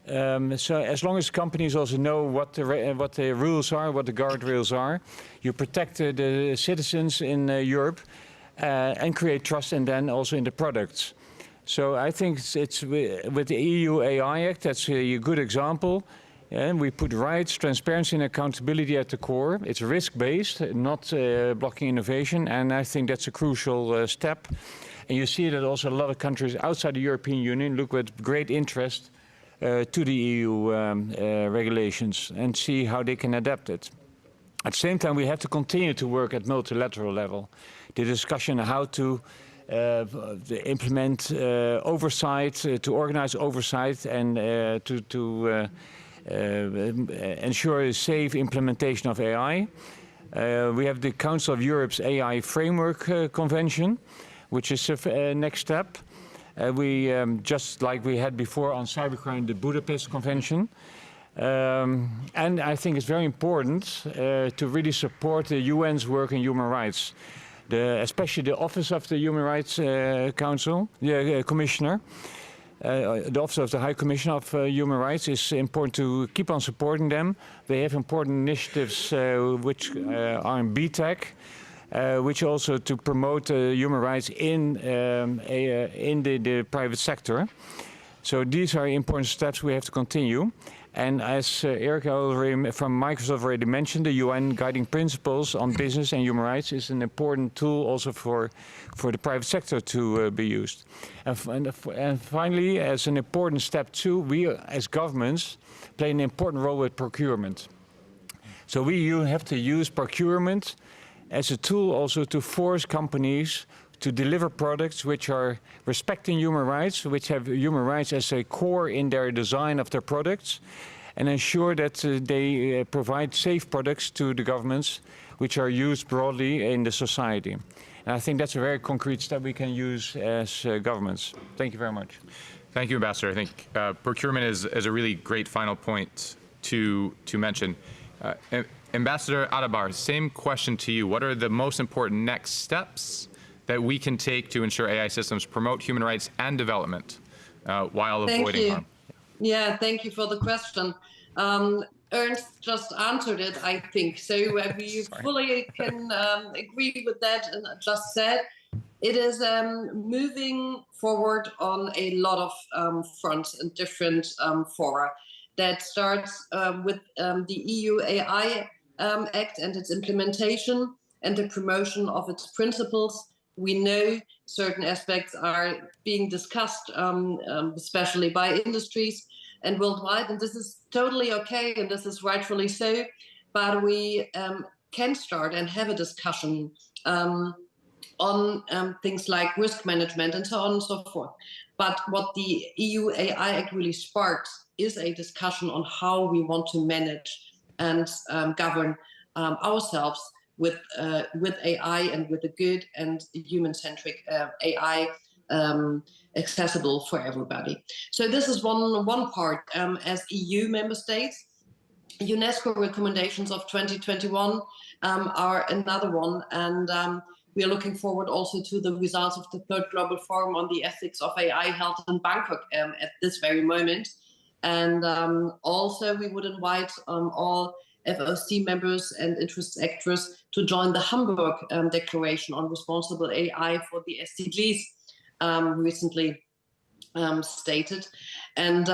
[SPEAKER 15] So as long as companies also know what the rules are, what the guardrails are, you protect the citizens in Europe and create trust, and then also in the products. So I think it's with the EU AI Act, that's a good example. And we put rights, transparency and accountability at the core. It's risk-based, not blocking innovation, and I think that's a crucial step. And you see that also a lot of countries outside the European Union look with great interest to the EU regulations and see how they can adapt it. At the same time, we have to continue to work at multilateral level. The discussion on how to implement oversight, to organize oversight, and to ensure a safe implementation of AI. We have the Council of Europe's AI Framework Convention, which is a next step. We, just like we had before on cybercrime, the Budapest Convention. And I think it's very important to really support the UN's work in human rights, especially the Office of the Human Rights Council, the Commissioner. The Office of the High Commissioner of Human Rights is important to keep on supporting them. They have important initiatives which are in BTEC, which also to promote human rights in the private sector. So these are important steps we have to continue. And as Erika from Microsoft already mentioned, the UN Guiding Principles on Business and Human Rights is an important tool also for the private sector to be used. And finally, as an important step too, we as governments play an important role with procurement. So you have to use procurement as a tool also to force companies to deliver products which are respecting human rights, which have human rights as a core in their design of their products, and ensure that they provide safe products to the governments which are used broadly in the society. And I think that's a very concrete step we can use as governments. Thank you very much.
[SPEAKER 13] Thank you, Ambassador. I think procurement is a really great final point to mention. Ambassador Adabar, same question to you. What are the most important next steps that we can take to ensure AI systems promote human rights and development while avoiding harm?
[SPEAKER 17] Yeah, thank you for the question. Ernst just answered it, I think. So we fully can agree with that and just said. It is moving forward on a lot of fronts and different fora. That starts with the EU AI Act and its implementation and the promotion of its principles. We know certain aspects are being discussed, especially by industries and worldwide, and this is totally okay, and this is rightfully so, but we can start and have a discussion on things like risk management and so on and so forth. But what the EU AI Act really sparks is a discussion on how we want to manage and govern ourselves with AI and with a good and human-centric AI accessible for everybody. So this is one part. As EU member states, UNESCO recommendations of 2021 are another one, and we are looking forward also to the results of the third global forum on the ethics of AI held in Bangkok at this very moment. And also we would invite all FOC members and interest actors to join the Hamburg Declaration on Responsible AI for the SDGs recently stated. And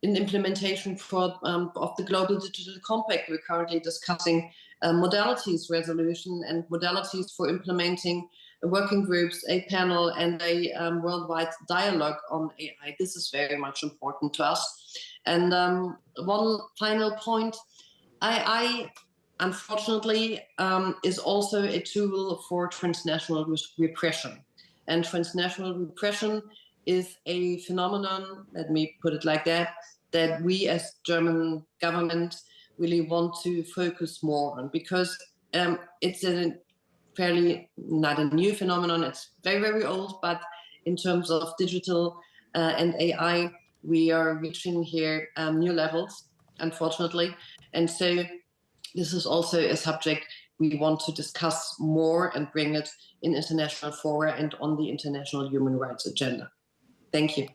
[SPEAKER 17] in implementation of the Global Digital Compact, we're currently discussing modalities resolution and modalities for implementing working groups, a panel, and a worldwide dialogue on AI. This is very much important to us. And one final point, AI, unfortunately, is also a tool for transnational repression. And transnational repression is a phenomenon, let me put it like that we as German government really want to focus more on, because it's a fairly not a new phenomenon, it's very, very old, but in terms of digital and AI, we are reaching here new levels, unfortunately. And so this is also a subject we want to discuss more and bring it in international fora and on the international human rights agenda. Thank you.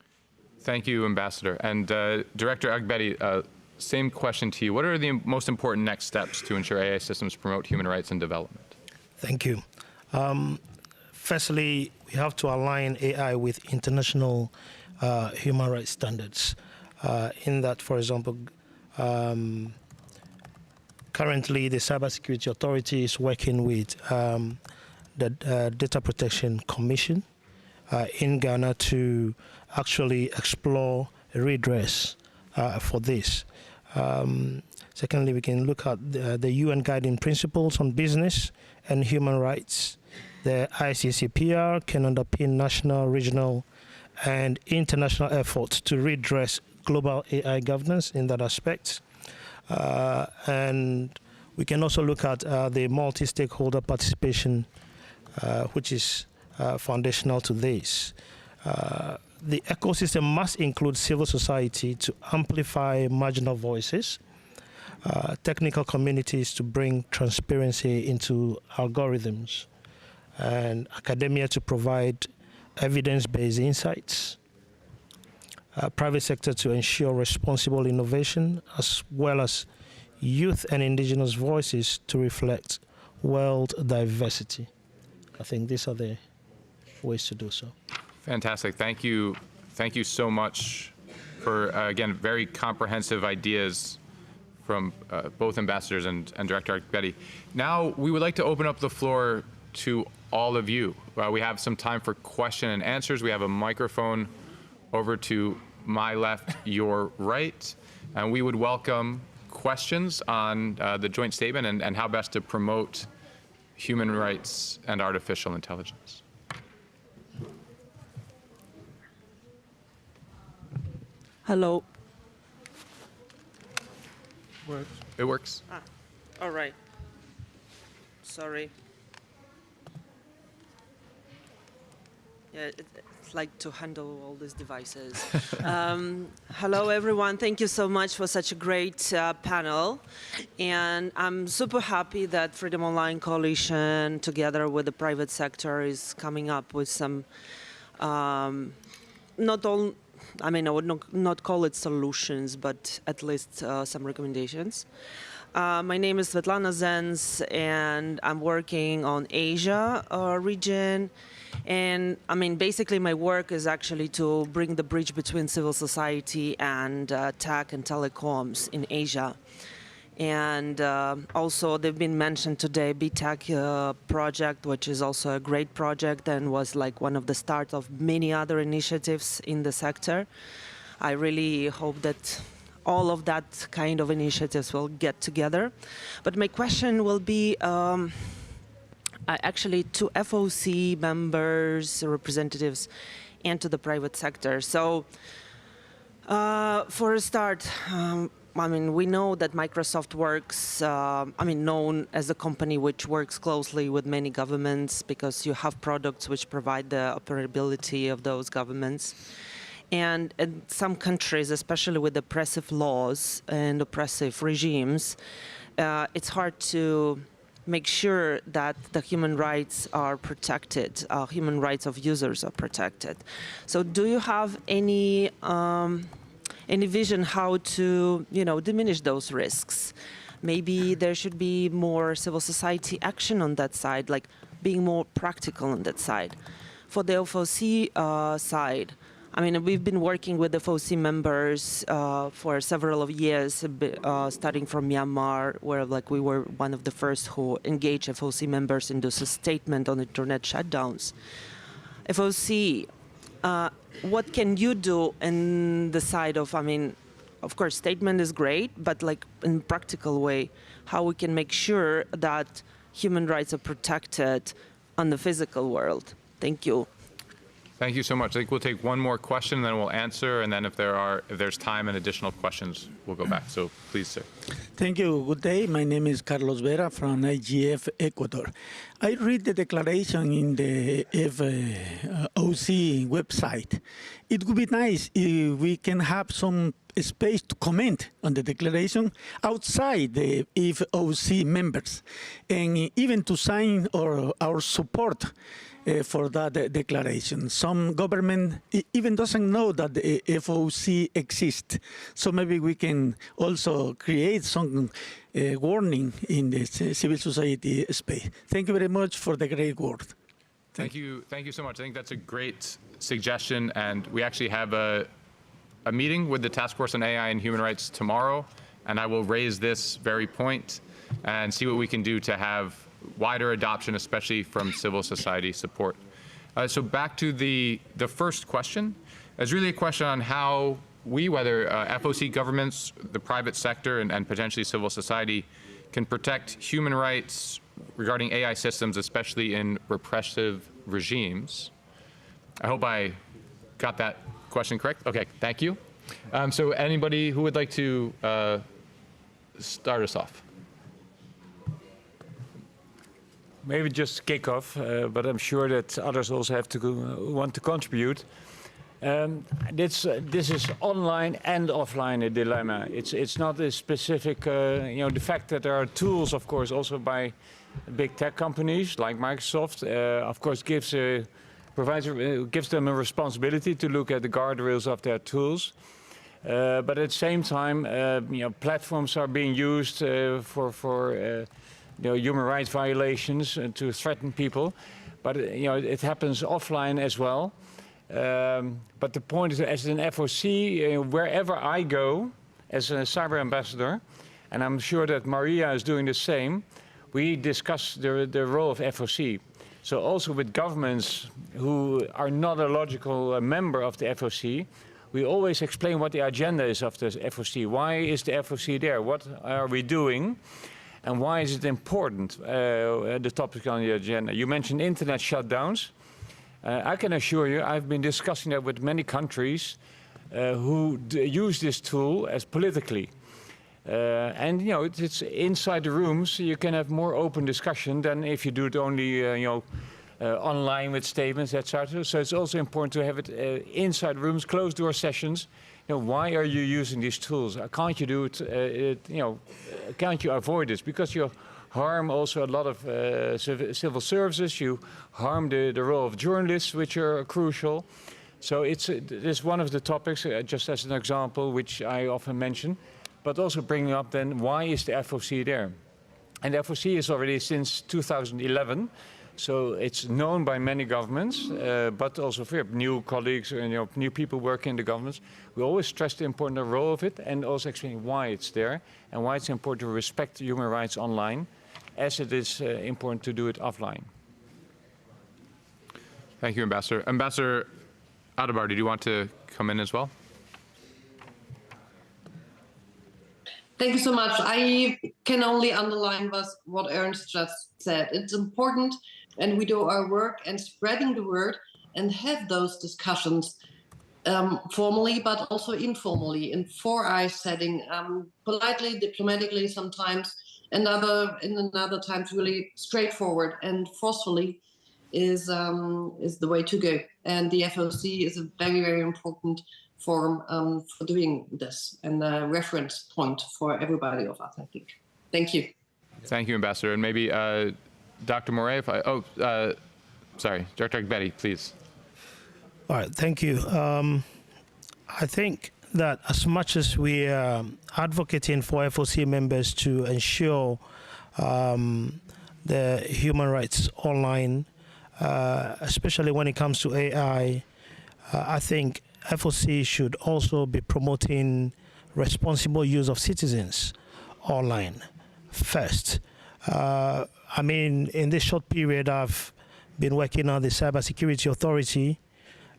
[SPEAKER 13] Thank you, Ambassador. And Director Agbedi, same question to you. What are the most important next steps to ensure AI systems promote human rights and development?
[SPEAKER 16] Thank you. Firstly, we have to align AI with international human rights standards. In that, for example, currently the Cybersecurity Authority is working with the Data Protection Commission in Ghana to actually explore a redress for this. Secondly, we can look at the UN Guiding Principles on Business and Human Rights. The ICCPR can underpin national, regional, and international efforts to redress global AI governance in that aspect. And We can also look at the multi-stakeholder participation, which is foundational to this. The ecosystem must include civil society to amplify marginal voices, technical communities to bring transparency into algorithms, and academia to provide evidence-based insights, private sector to ensure responsible innovation, as well as youth and indigenous voices to reflect world diversity. I think these are the ways to do so.
[SPEAKER 13] Fantastic. Thank you. Thank you so much for, again, very comprehensive ideas from both ambassadors and Director Betty. Now, we would like to open up the floor to all of you. We have some time for question and answers. We have a microphone over to my left, your right, and we would welcome questions on the joint statement and how best to promote human rights and artificial intelligence.
[SPEAKER 19] Hello.
[SPEAKER 13] Works. It works.
[SPEAKER 19] Ah, all right. Sorry. Yeah, it's like to handle all these devices. Hello, everyone. Thank you so much for such a great panel. And I'm super happy that Freedom Online Coalition, together with the private sector, is coming up with some, not all, I mean, I would not call it solutions, but at least some recommendations. My name is Svetlana Zenz, and I'm working on Asia region. And I mean, basically my work is actually to bring the bridge between civil society and tech and telecoms in Asia. And also they've been mentioned today, BTech project, which is also a great project and was like one of the start of many other initiatives in the sector. I really hope that all of that kind of initiatives will get together. But my question will be actually to FOC members, representatives, and to the private sector. So for a start, I mean, we know that Microsoft works, I mean, known as a company which works closely with many governments because you have products which provide the operability of those governments. And in some countries, especially with oppressive laws and oppressive regimes, it's hard to make sure that the human rights are protected, human rights of users are protected. So do you have any vision how to, you know, diminish those risks? Maybe there should be more civil society action on that side, like being more practical on that side. For the FOC side, I mean, we've been working with the FOC members for several of years, starting from Myanmar, where like we were one of the first who engaged FOC members in this statement on internet shutdowns. FOC, what can you do in the side of, I mean, of course, statement is great, but like in practical way, how we can make sure that human rights are protected on the physical world? Thank you.
[SPEAKER 13] Thank you so much. I think we'll take one more question, and then we'll answer, and then if there's time and additional questions, we'll go back. So please, sir.
[SPEAKER 20] Thank you. Good day. My name is Carlos Vera from IGF, Ecuador. I read the declaration in the FOC website. It would be nice if we can have some space to comment on the declaration outside the FOC members, and even to sign our support for that declaration. Some government even doesn't know that the FOC exists. So maybe we can also create some warning in the civil society space. Thank you very much for the great work.
[SPEAKER 13] Thank you so much. I think that's a great suggestion, and we actually have a meeting with the Task Force on AI and Human Rights tomorrow, and I will raise this very point and see what we can do to have wider adoption, especially from civil society support. So back to the first question. It's really a question on how we, whether FOC governments, the private sector, and potentially civil society, can protect human rights regarding AI systems, especially in repressive regimes. I hope I got that question correct. Okay, thank you. So anybody who would like to start us off?
[SPEAKER 15] maybe just kick off, but I'm sure that others also have to want to contribute. This is online and offline a dilemma. It's not a specific, the fact that there are tools, of course, also by big tech companies like Microsoft, of course, gives them a responsibility to look at the guardrails of their tools. But at the same time, platforms are being used for human rights violations to threaten people. But it happens offline as well. But the point is, as an FOC, wherever I go as a cyber ambassador, and I'm sure that Maria is doing the same, we discuss the role of FOC. So also with governments who are not a logical member of the FOC, we always explain what the agenda is of the FOC. Why is the FOC there? What are we doing? And why is it important, the topic on the agenda? You mentioned internet shutdowns. I can assure you, I've been discussing that with many countries who use this tool as politically. And it's inside the rooms, you can have more open discussion than if you do it only online with statements, etc. So it's also important to have it inside rooms, closed door sessions. Why are you using these tools? Can't you do it? Can't you avoid this? Because you harm also a lot of civil services. You harm the role of journalists, which are crucial. So it's one of the topics, just as an example, which I often mention. But also bringing up then, why is the FOC there? And the FOC is already since 2011, so it's known by many governments, but also for new colleagues and new people working in the governments. We always stress the important role of it and also explain why it's there and why it's important to respect human rights online, as it is important to do it offline.
[SPEAKER 13] Thank you, Ambassador. Ambassador Adebar, did you want to come in as well?
[SPEAKER 17] Thank you so much. I can only underline what Ernst just said. It's important, and we do our work and spreading the word and have those discussions formally, but also informally in 4-eye setting, politely, diplomatically sometimes, and in another times really straightforward and forcefully is the way to go. And the FOC is a very, very important forum for doing this and a reference point for everybody of us, I think. Thank you.
[SPEAKER 13] Thank you, Ambassador. And maybe Dr. Moret, sorry, Dr. Betty, please.
[SPEAKER 16] All right, thank you. I think that as much as we are advocating for FOC members to ensure the human rights online, especially when it comes to AI, I think FOC should also be promoting responsible use of citizens online first. I mean, in this short period, I've been working on the Cybersecurity Authority.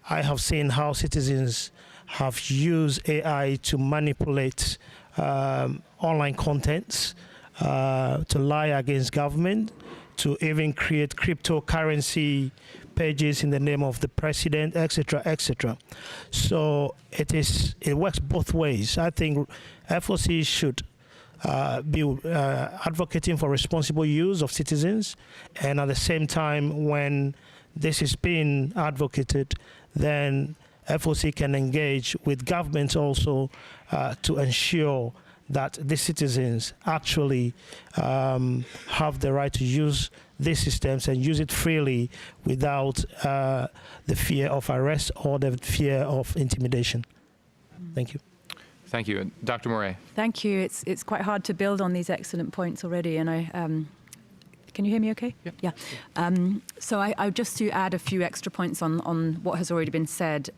[SPEAKER 16] I have seen how citizens have used AI to manipulate online contents, to lie against government, to even create cryptocurrency pages in the name of the president, etc., etc. So it works both ways. I think FOC should be advocating for responsible use of citizens, and at the same time, when this is being advocated, then FOC can engage with governments also to ensure that the citizens actually have the right to use these systems and use it freely without the fear of arrest or the fear of intimidation. Thank you.
[SPEAKER 13] Thank you. And Dr. Moret.
[SPEAKER 18] Thank you. It's quite hard to build on these excellent points already, and can you hear me okay? Yeah. So I just to add a few extra points on what has already been said.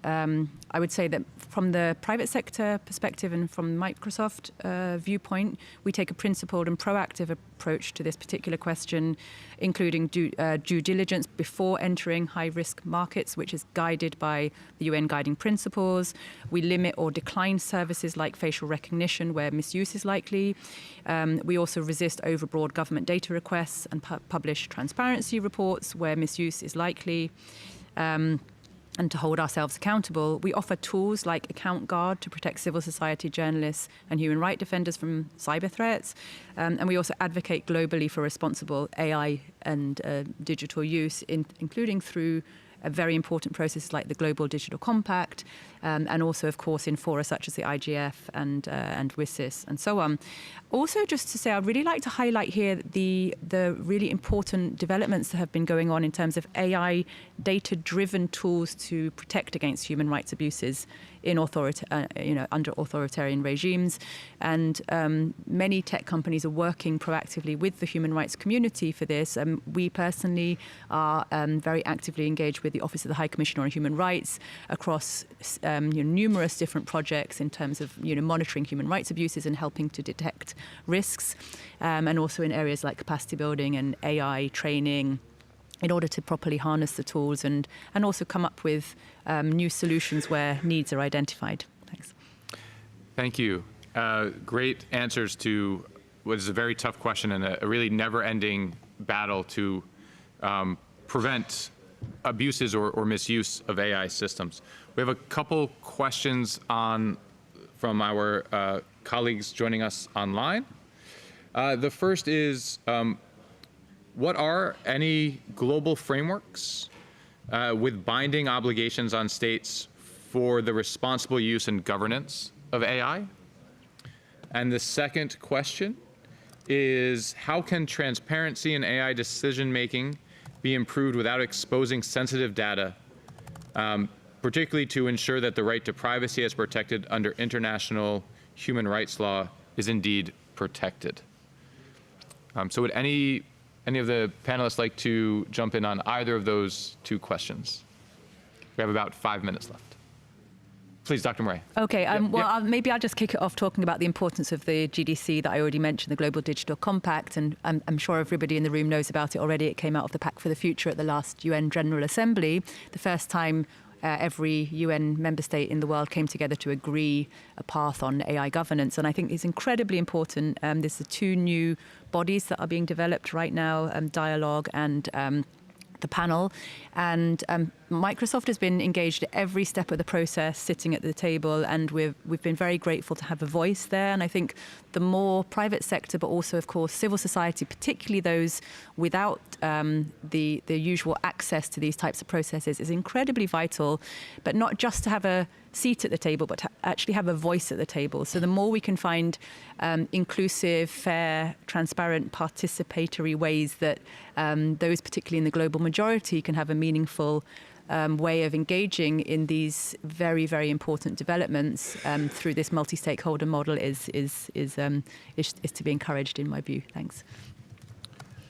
[SPEAKER 18] I would say that from the private sector perspective and from Microsoft viewpoint, we take a principled and proactive approach to this particular question, including due diligence before entering high-risk markets, which is guided by the UN guiding principles. We limit or decline services like facial recognition where misuse is likely. We also resist overbroad government data requests and publish transparency reports where misuse is likely. and to hold ourselves accountable, we offer tools like Account Guard to protect civil society journalists and human rights defenders from cyber threats. And we also advocate globally for responsible AI and digital use, including through very important processes like the Global Digital Compact, and also, of course, in fora such as the IGF and WSIS and so on. Also, just to say, I'd really like to highlight here the really important developments that have been going on in terms of AI data-driven tools to protect against human rights abuses in under authoritarian regimes. And many tech companies are working proactively with the human rights community for this. We personally are very actively engaged with the Office of the High Commissioner on Human Rights across numerous different projects in terms of monitoring human rights abuses and helping to detect risks, and also in areas like capacity building and AI training, in order to properly harness the tools and also come up with new solutions where needs are identified. Thanks.
[SPEAKER 13] Thank you. Great answers to what is a very tough question and a really never-ending battle to prevent abuses or misuse of AI systems. We have a couple questions from our colleagues joining us online. The first is, what are any global frameworks with binding obligations on states for the responsible use and governance of AI? And the second question is, how can transparency in AI decision-making be improved without exposing sensitive data, particularly to ensure that the right to privacy as protected under international human rights law is indeed protected? So would any of the panelists like to jump in on either of those two questions? We have about 5 minutes left. Please, Dr. Murray.
[SPEAKER 18] Okay, maybe I'll just kick it off talking about the importance of the GDC that I already mentioned, the Global Digital Compact, and I'm sure everybody in the room knows about it already. It came out of the Pact for the Future at the last UN General Assembly, the first time every UN member state in the world came together to agree a path on AI governance. And I think it's incredibly important. There's the two new bodies that are being developed right now, Dialogue and the panel. And Microsoft has been engaged at every step of the process, sitting at the table, and we've been very grateful to have a voice there. And I think the more private sector, but also, of course, civil society, particularly those without the usual access to these types of processes, is incredibly vital, but not just to have a seat at the table, but to actually have a voice at the table. So the more we can find inclusive, fair, transparent, participatory ways that those particularly in the global majority can have a meaningful way of engaging in these very, very important developments through this multi-stakeholder model is to be encouraged, in my view. Thanks.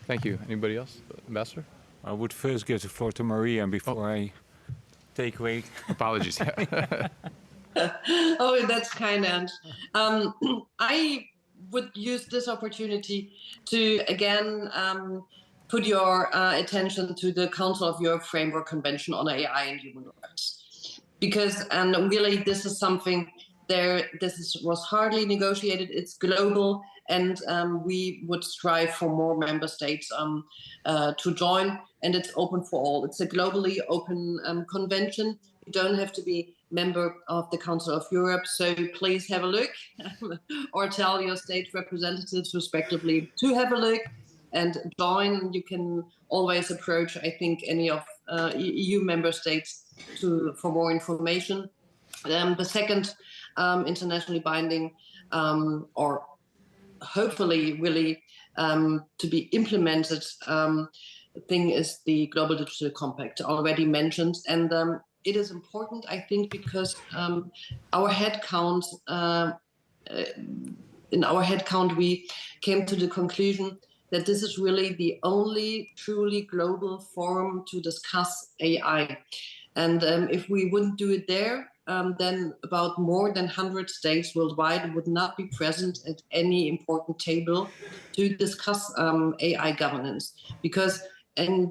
[SPEAKER 13] Thank you. Anybody else? Ambassador?
[SPEAKER 15] I would first give the floor to Maria before I take away.
[SPEAKER 13] Apologies.
[SPEAKER 17] Oh, that's kind. And I would use this opportunity to again put your attention to the Council of Europe Framework Convention on AI and Human Rights, because really this is something was hardly negotiated. It's global, and we would strive for more member states to join, and it's open for all. It's a globally open convention. You don't have to be member of the Council of Europe, so please have a look or tell your state representatives respectively to have a look and join. You can always approach, I think, any of EU member states for more information. The second internationally binding or hopefully really to be implemented thing is the Global Digital Compact, already mentioned. And it is important, I think, because our head count, in our head count, we came to the conclusion that this is really the only truly global forum to discuss AI. And if we wouldn't do it there, then about more than 100 states worldwide would not be present at any important table to discuss AI governance, because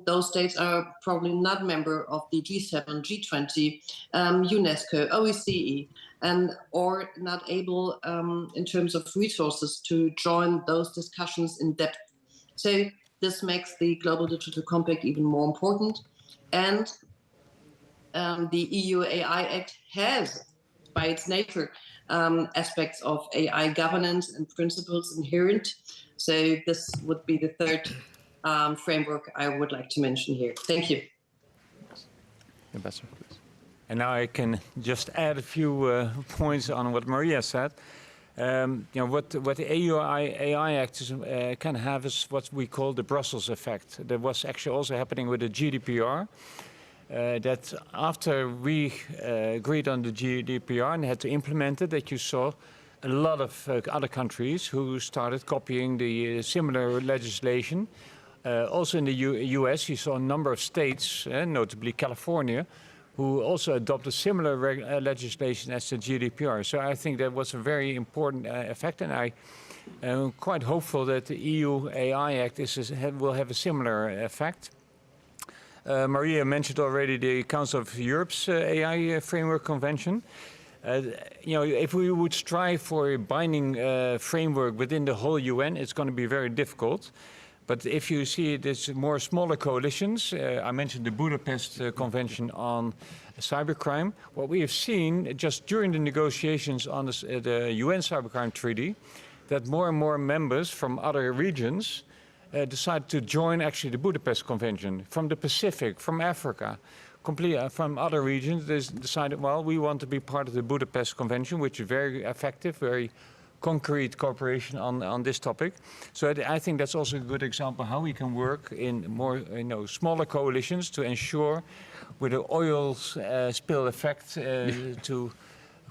[SPEAKER 17] those states are probably not member of the G7, G20, UNESCO, OSCE, or not able in terms of resources to join those discussions in depth. So this makes the Global Digital Compact even more important. And the EU AI Act has, by its nature, aspects of AI governance and principles inherent. So this would be the third framework I would like to mention here. Thank you.
[SPEAKER 15] Ambassador, please. And now I can just add a few points on what Maria said. What the EU AI Act is, can have is what we call the Brussels effect. That was actually also happening with the GDPR. That after we agreed on the GDPR and had to implement it, that you saw a lot of other countries who started copying the similar legislation. Also in the US, you saw a number of states, notably California, who also adopted similar legislation as the GDPR. So I think that was a very important effect, and I am quite hopeful that the EU AI Act will have a similar effect. Maria mentioned already the Council of Europe's AI Framework Convention. If we would strive for a binding framework within the whole UN, it's going to be very difficult. But if you see it as more smaller coalitions, I mentioned the Budapest Convention on cybercrime. What we have seen just during the negotiations on the UN Cybercrime Treaty, that more and more members from other regions decided to join actually the Budapest Convention. From the Pacific, from Africa, from other regions, they decided, well, we want to be part of the Budapest Convention, which is very effective, very concrete cooperation on this topic. So I think that's also a good example how we can work in more smaller coalitions to ensure with the oil spill effect to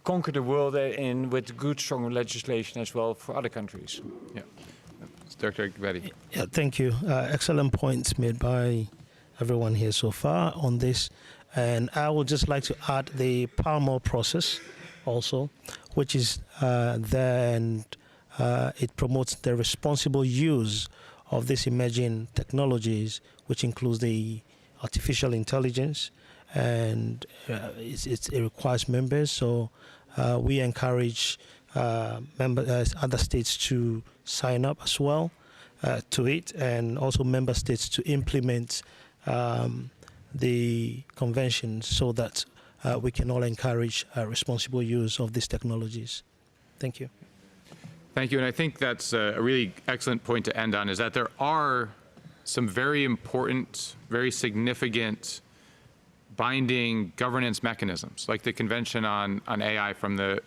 [SPEAKER 15] conquer the world with good, strong legislation as well for other countries.
[SPEAKER 13] Yeah. Dr. Gebedi.
[SPEAKER 16] Yeah, thank you. Excellent points made by everyone here so far on this. And I would just like to add the palm oil process also, which is there, and it promotes the responsible use of these emerging technologies, which includes the artificial intelligence, and it requires members. So we encourage other states to sign up as well to it, and also member states to implement the convention so that we can all encourage responsible use of these technologies. Thank you.
[SPEAKER 13] Thank you, and I think that's a really excellent point to end on, is that there are some very important, very significant binding governance mechanisms, like the Convention on AI from the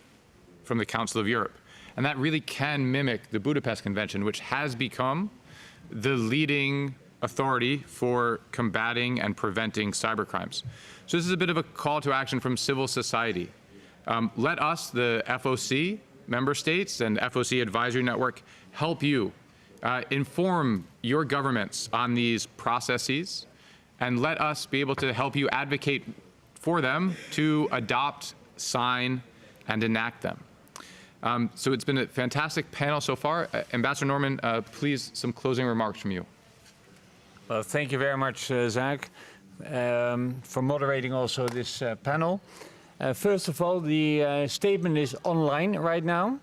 [SPEAKER 13] Council of Europe. And that really can mimic the Budapest Convention, which has become the leading authority for combating and preventing cybercrimes. So this is a bit of a call to action from civil society. Let us, the FOC, member states, and FOC Advisory Network, help you inform your governments on these processes, and let us be able to help you advocate for them to adopt, sign, and enact them. So it's been a fantastic panel so far. Ambassador Norman, please, some closing remarks from you.
[SPEAKER 15] Well, thank you very much, Zach, for moderating also this panel. First of all, the statement is online right now.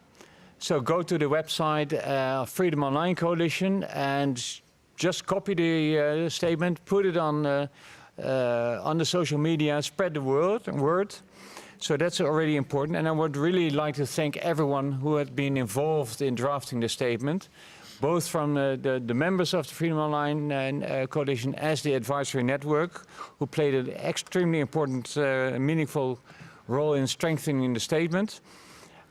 [SPEAKER 15] So go to the website Freedom Online Coalition and just copy the statement, put it on the social media, spread the word. So that's already important. And I would really like to thank everyone who had been involved in drafting the statement, both from the members of the Freedom Online Coalition as the advisory network, who played an extremely important, meaningful role in strengthening the statement.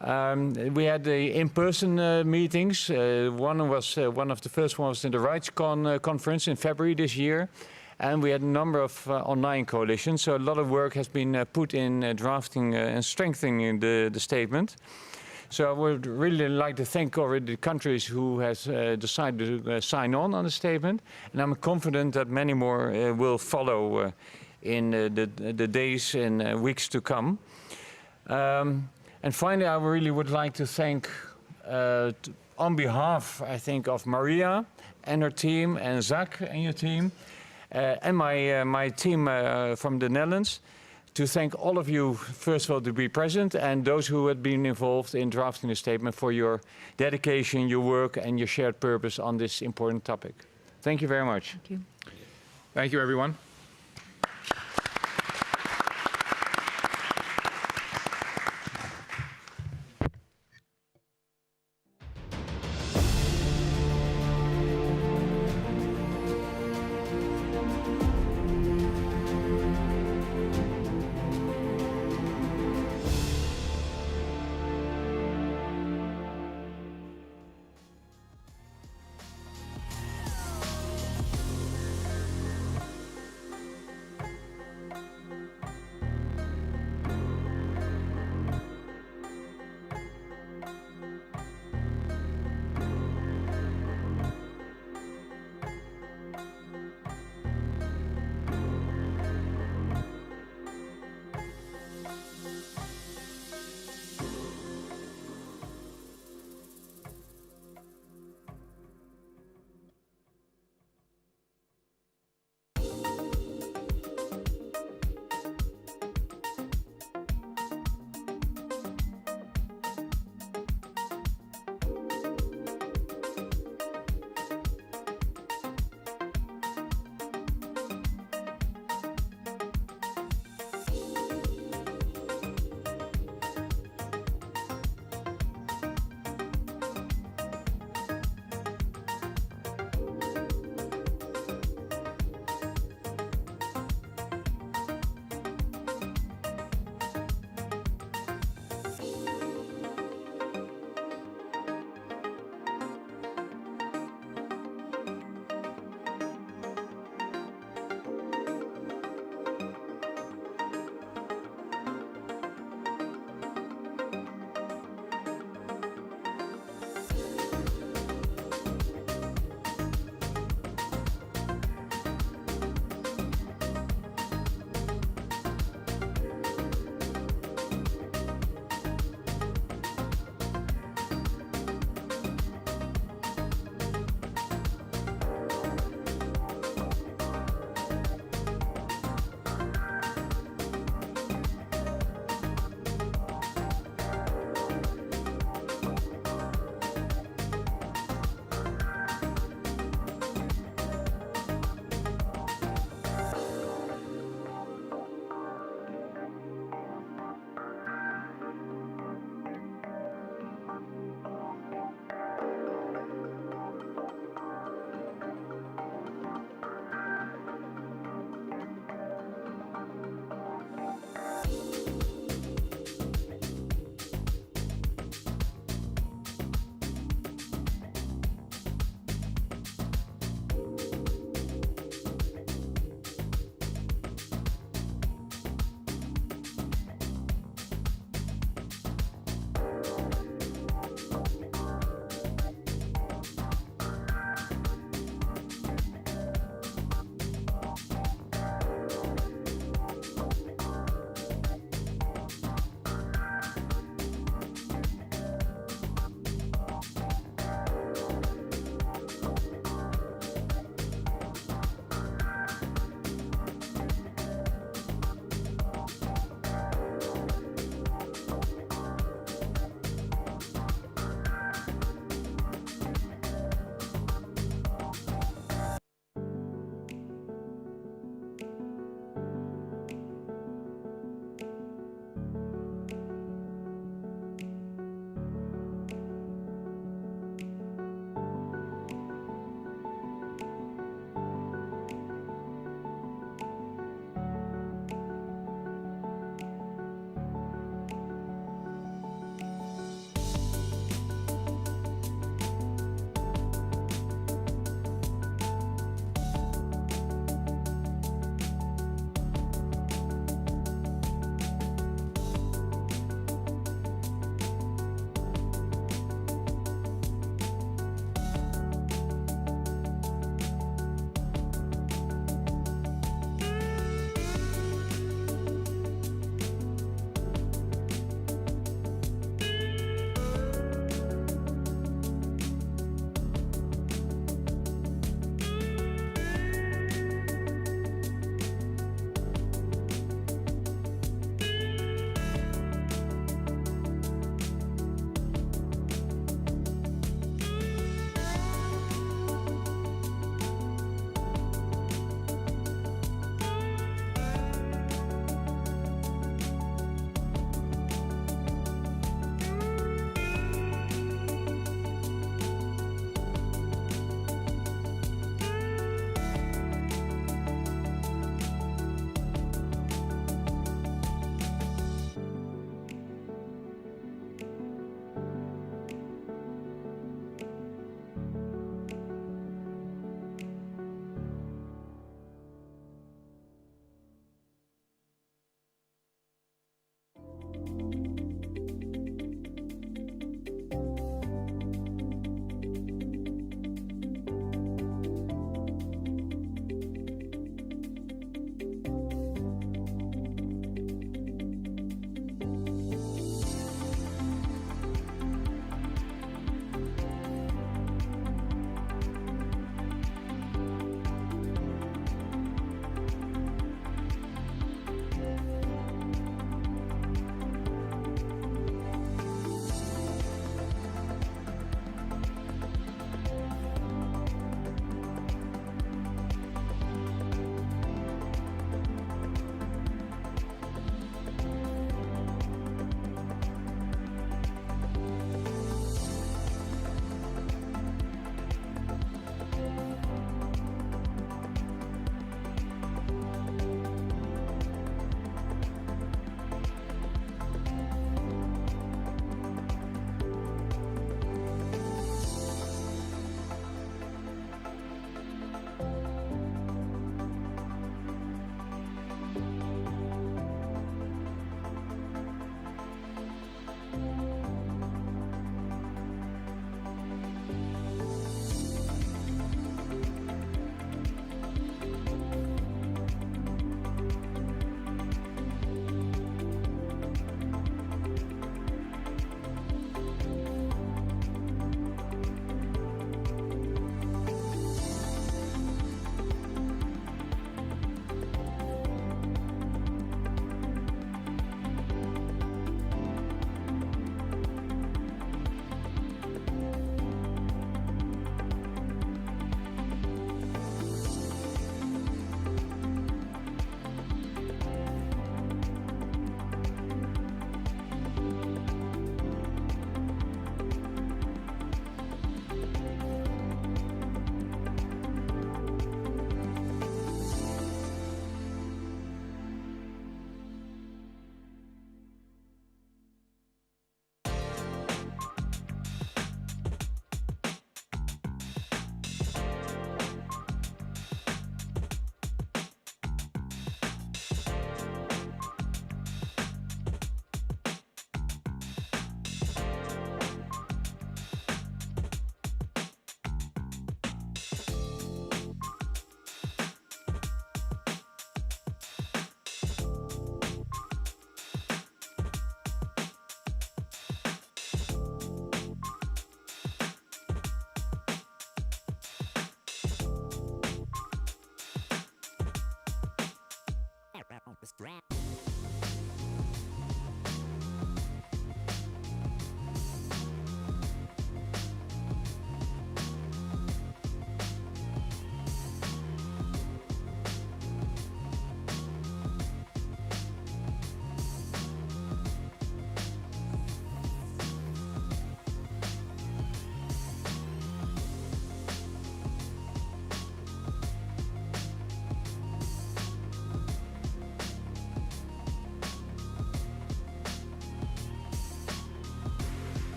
[SPEAKER 15] We had the in-person meetings. One of the first ones in the RightsCon conference in February this year. And we had a number of online coalitions. So a lot of work has been put in drafting and strengthening the statement. So I would really like to thank already the countries who has decided to sign on the statement. And I'm confident that many more will follow in the days and weeks to come. And finally, I really would like to thank, on behalf, I think, of Maria and her team, and Zach and your team, and my team from the Netherlands, to thank all of you, first of all, to be present, and those who had been involved in drafting the statement for your dedication, your work, and your shared purpose on this important topic. Thank you very much.
[SPEAKER 18] Thank you.
[SPEAKER 13] Thank you, everyone.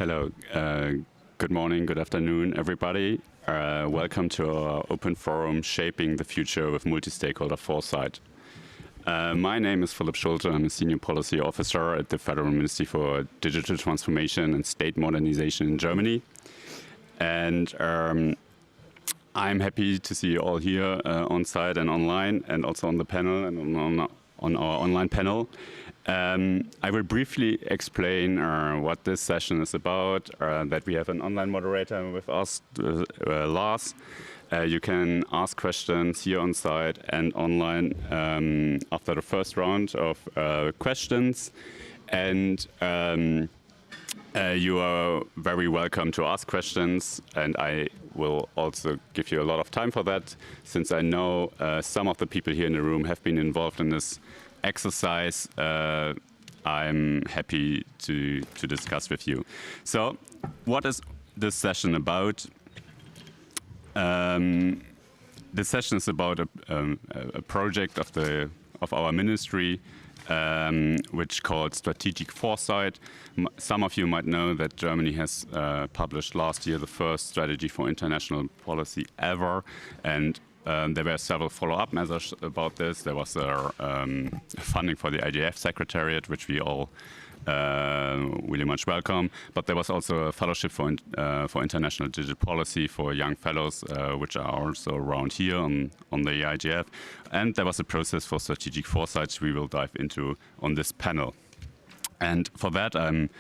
[SPEAKER 21] Hello. Good morning, good afternoon, everybody. Welcome to our open forum, Shaping the Future with Multi-Stakeholder Foresight. My name is Philipp Schulte. I'm a Senior Policy Officer at the Federal Ministry for Digital Transformation and State Modernization in Germany. And I'm happy to see you all here on site and online, and also on the panel and on our online panel. I will briefly explain what this session is about, that we have an online moderator with us, Lars. You can ask questions here on site and online after the first round of questions. And you are very welcome to ask questions, and I will also give you a lot of time for that, since I know some of the people here in the room have been involved in this exercise. I'm happy to discuss with you. So, what is this session about? This session is about a project of our ministry, which called Strategic Foresight. Some of you might know that Germany has published last year the first strategy for international policy ever, and there were several follow-up measures about this. There was funding for the IGF Secretariat, which we all really much welcome. But there was also a fellowship for international digital policy for young fellows, which are also around here on the IGF. And there was a process for strategic foresight we will dive into on this panel. And for that, I'm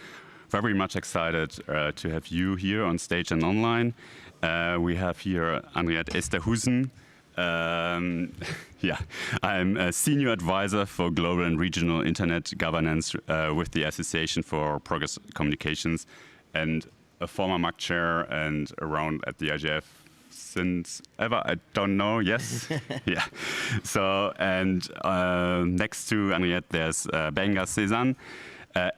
[SPEAKER 21] very much excited to have you here on stage and online. We have here Henriette Esterhusen. I'm a senior advisor for global and regional internet governance with the Association for Progress Communications, and a former MAC chair and around at the IGF since ever, I don't know, yes? Yeah. So, and next to Henriette, there's Benga Cezanne,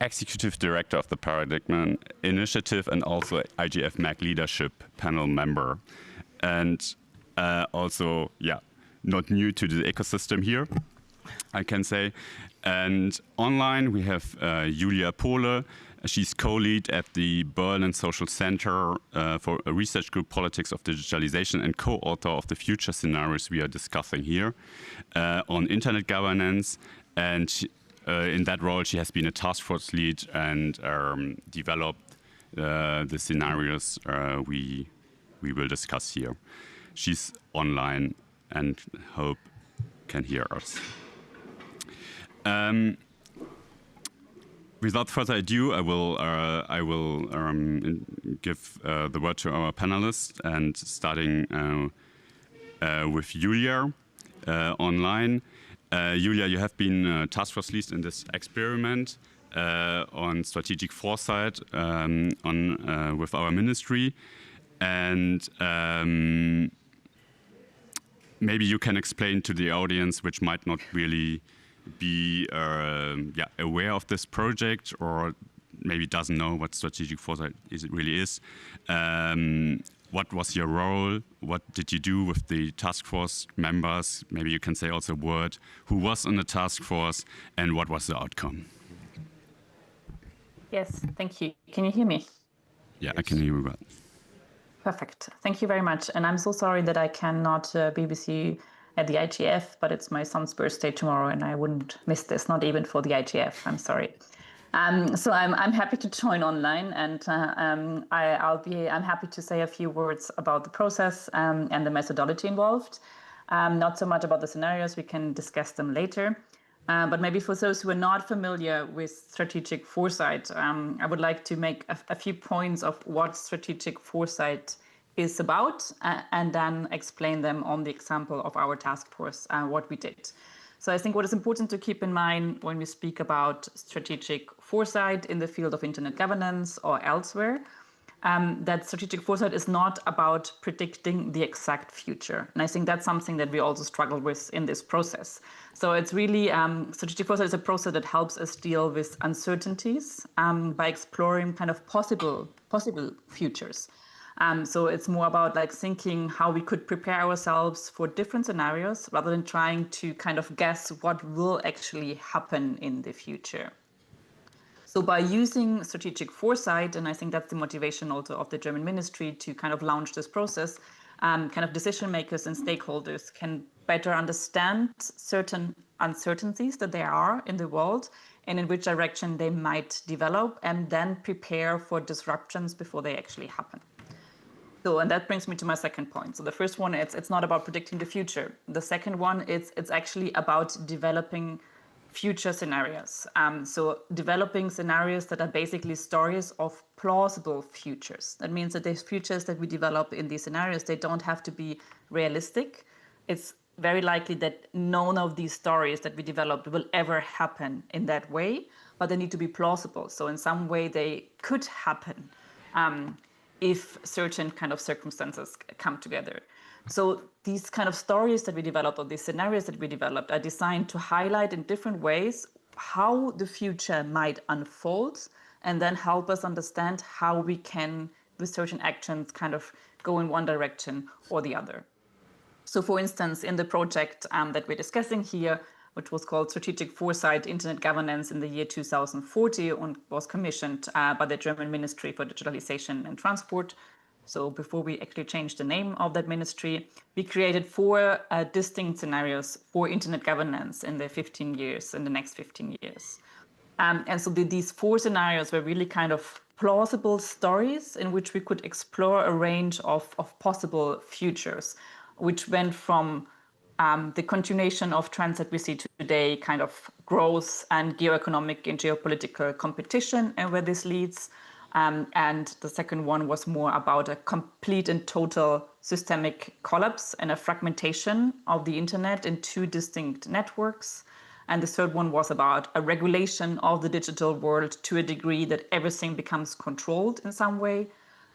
[SPEAKER 21] Executive Director of the Paradigm Initiative and also IGF MAC Leadership Panel member. And also, not new to the ecosystem here, I can say. And online, we have Julia Pohle. She's co-lead at the Berlin Social Center for a research group, Politics of Digitalization, and co-author of the future scenarios we are discussing here on internet governance. And in that role, she has been a task force lead and developed the scenarios we will discuss here. She's online and hope can hear us. Without further ado, I will give the word to our panelists, and starting with Julia online. Julia, you have been task force lead in this experiment on strategic foresight with our ministry, and maybe you can explain to the audience, which might not really be aware of this project, or maybe doesn't know what strategic foresight really is. What was your role? What did you do with the task force members? Maybe you can say also a word who was on the task force and what was the outcome.
[SPEAKER 22] Yes, thank you. Can you hear me?
[SPEAKER 21] Yeah, I can hear you well.
[SPEAKER 22] Perfect. Thank you very much. And I'm so sorry that I cannot be with you at the IGF, but it's my son's birthday tomorrow and I wouldn't miss this, not even for the IGF. I'm sorry. So I'm happy to join online, and I'm happy to say a few words about the process and the methodology involved. Not so much about the scenarios, we can discuss them later. But maybe for those who are not familiar with strategic foresight, I would like to make a few points of what strategic foresight is about, and then explain them on the example of our task force, what we did. So I think what is important to keep in mind when we speak about strategic foresight in the field of internet governance or elsewhere, that strategic foresight is not about predicting the exact future. And I think that's something that we also struggle with in this process. So it's really, strategic foresight is a process that helps us deal with uncertainties by exploring kind of possible futures. So it's more about like thinking how we could prepare ourselves for different scenarios rather than trying to kind of guess what will actually happen in the future. So by using strategic foresight, and I think that's the motivation also of the German ministry to kind of launch this process, kind of decision makers and stakeholders can better understand certain uncertainties that there are in the world and in which direction they might develop, and then prepare for disruptions before they actually happen. So, and that brings me to my second point. So the first one, it's not about predicting the future. The second one, it's actually about developing future scenarios. So developing scenarios that are basically stories of plausible futures. That means that the futures that we develop in these scenarios, they don't have to be realistic. It's very likely that none of these stories that we developed will ever happen in that way, but they need to be plausible. So in some way they could happen if certain kind of circumstances come together. So these kind of stories that we developed, or these scenarios that we developed, are designed to highlight in different ways how the future might unfold, and then help us understand how we can, with certain actions, kind of go in one direction or the other. So for instance, in the project that we're discussing here, which was called Strategic Foresight Internet Governance in the year 2040, and was commissioned by the German Ministry for Digitalization and Transport. So before we actually changed the name of that ministry, we created 4 distinct scenarios for internet governance in the next 15 years. And so these 4 scenarios were really kind of plausible stories in which we could explore a range of possible futures, which went from the continuation of trends that we see today, kind of growth and geoeconomic and geopolitical competition, and where this leads. And the second one was more about a complete and total systemic collapse and a fragmentation of the internet in 2 distinct networks. And the third one was about a regulation of the digital world to a degree that everything becomes controlled in some way.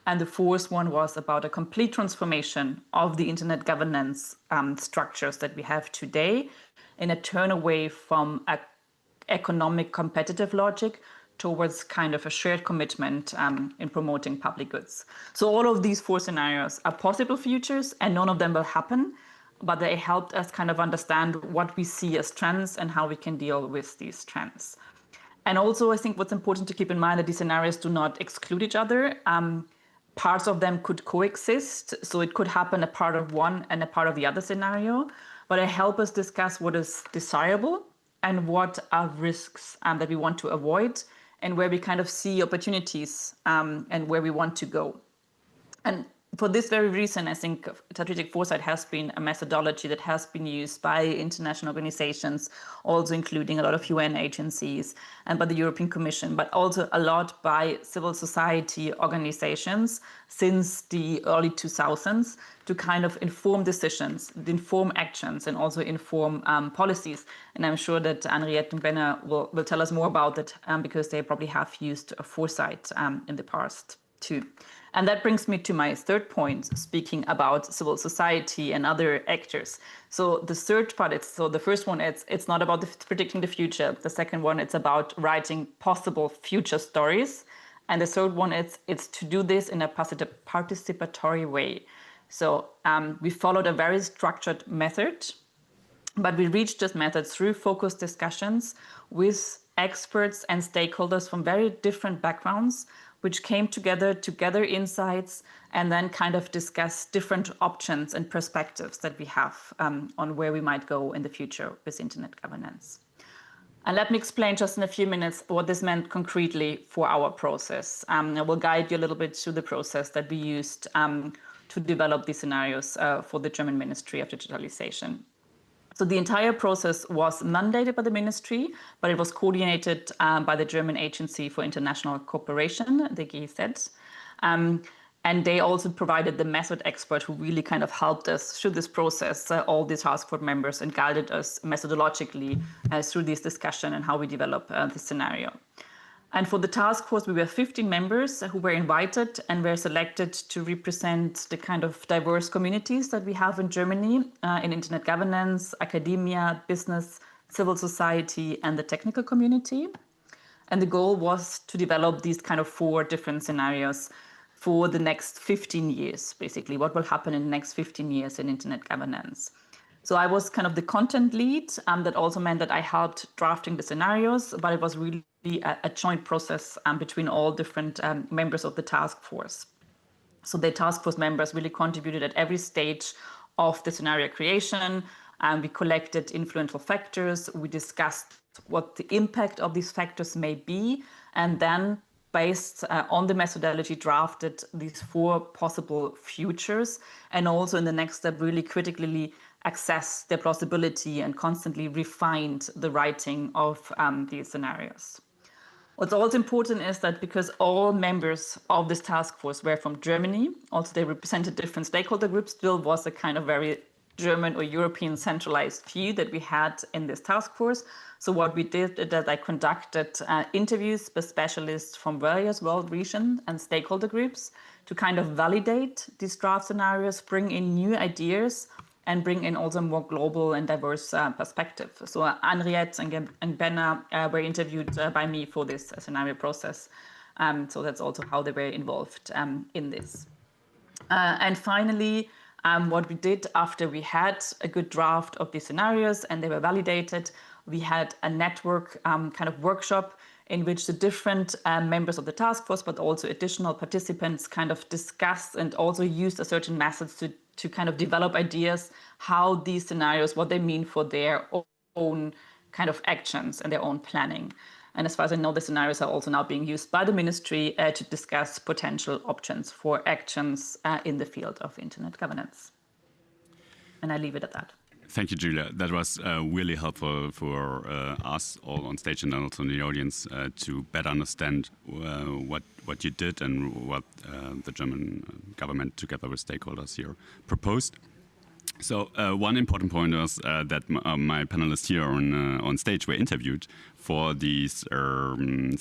[SPEAKER 22] And the fourth one was about a complete transformation of the internet governance structures that we have today, in a turn away from an economic competitive logic towards kind of a shared commitment in promoting public goods. So all of these 4 scenarios are possible futures, and none of them will happen, but they helped us kind of understand what we see as trends and how we can deal with these trends. And also, I think what's important to keep in mind that these scenarios do not exclude each other. Parts of them could coexist, so it could happen a part of one and a part of the other scenario, but they help us discuss what is desirable and what are risks that we want to avoid, and where we kind of see opportunities and where we want to go. And for this very reason, I think strategic foresight has been a methodology that has been used by international organizations, also including a lot of UN agencies and by the European Commission, but also a lot by civil society organizations since the early 2000s to kind of inform decisions, inform actions, and also inform policies. And I'm sure that Henriette and Benner will tell us more about that because they probably have used foresight in the past too. And that brings me to my third point, speaking about civil society and other actors. So the third part, the first one, it's not about predicting the future. The second one, it's about writing possible future stories. And the third one, it's to do this in a participatory way. So we followed a very structured method, but we reached this method through focused discussions with experts and stakeholders from very different backgrounds, which came together to gather insights and then kind of discuss different options and perspectives that we have on where we might go in the future with internet governance. And let me explain just in a few minutes what this meant concretely for our process. I will guide you a little bit through the process that we used to develop these scenarios for the German Ministry of Digitalization. So the entire process was mandated by the ministry, but it was coordinated by the German Agency for International Cooperation, the GIZ. And they also provided the method expert who really kind of helped us through this process, all the task force members, and guided us methodologically through this discussion and how we develop the scenario. And for the task force, we were 15 members who were invited and were selected to represent the kind of diverse communities that we have in Germany in internet governance, academia, business, civil society, and the technical community. And the goal was to develop these kind of 4 different scenarios for the next 15 years, basically, what will happen in the next 15 years in internet governance. So I was kind of the content lead. That also meant that I helped drafting the scenarios, but it was really a joint process between all different members of the task force. So the task force members really contributed at every stage of the scenario creation. We collected influential factors. We discussed what the impact of these factors may be, and then based on the methodology, drafted these 4 possible futures, and also in the next step really critically assess their plausibility and constantly refined the writing of these scenarios. What's also important is that because all members of this task force were from Germany, also they represented different stakeholder groups, still was a kind of very German or European centralized view that we had in this task force. So what we did is that I conducted interviews with specialists from various world regions and stakeholder groups to kind of validate these draft scenarios, bring in new ideas, and bring in also more global and diverse perspective. So Henriette and Benna were interviewed by me for this scenario process. So that's also how they were involved in this. And finally, what we did after we had a good draft of these scenarios and they were validated, we had a network kind of workshop in which the different members of the task force, but also additional participants kind of discussed and also used a certain methods to kind of develop ideas how these scenarios, what they mean for their own kind of actions and their own planning. And as far as I know, the scenarios are also now being used by the ministry to discuss potential options for actions in the field of internet governance. And I leave it at that.
[SPEAKER 21] Thank you, Julia. That was really helpful for us all on stage and also in the audience to better understand what you did and what the German government, together with stakeholders here, proposed. So one important point was that my panelists here on stage were interviewed for these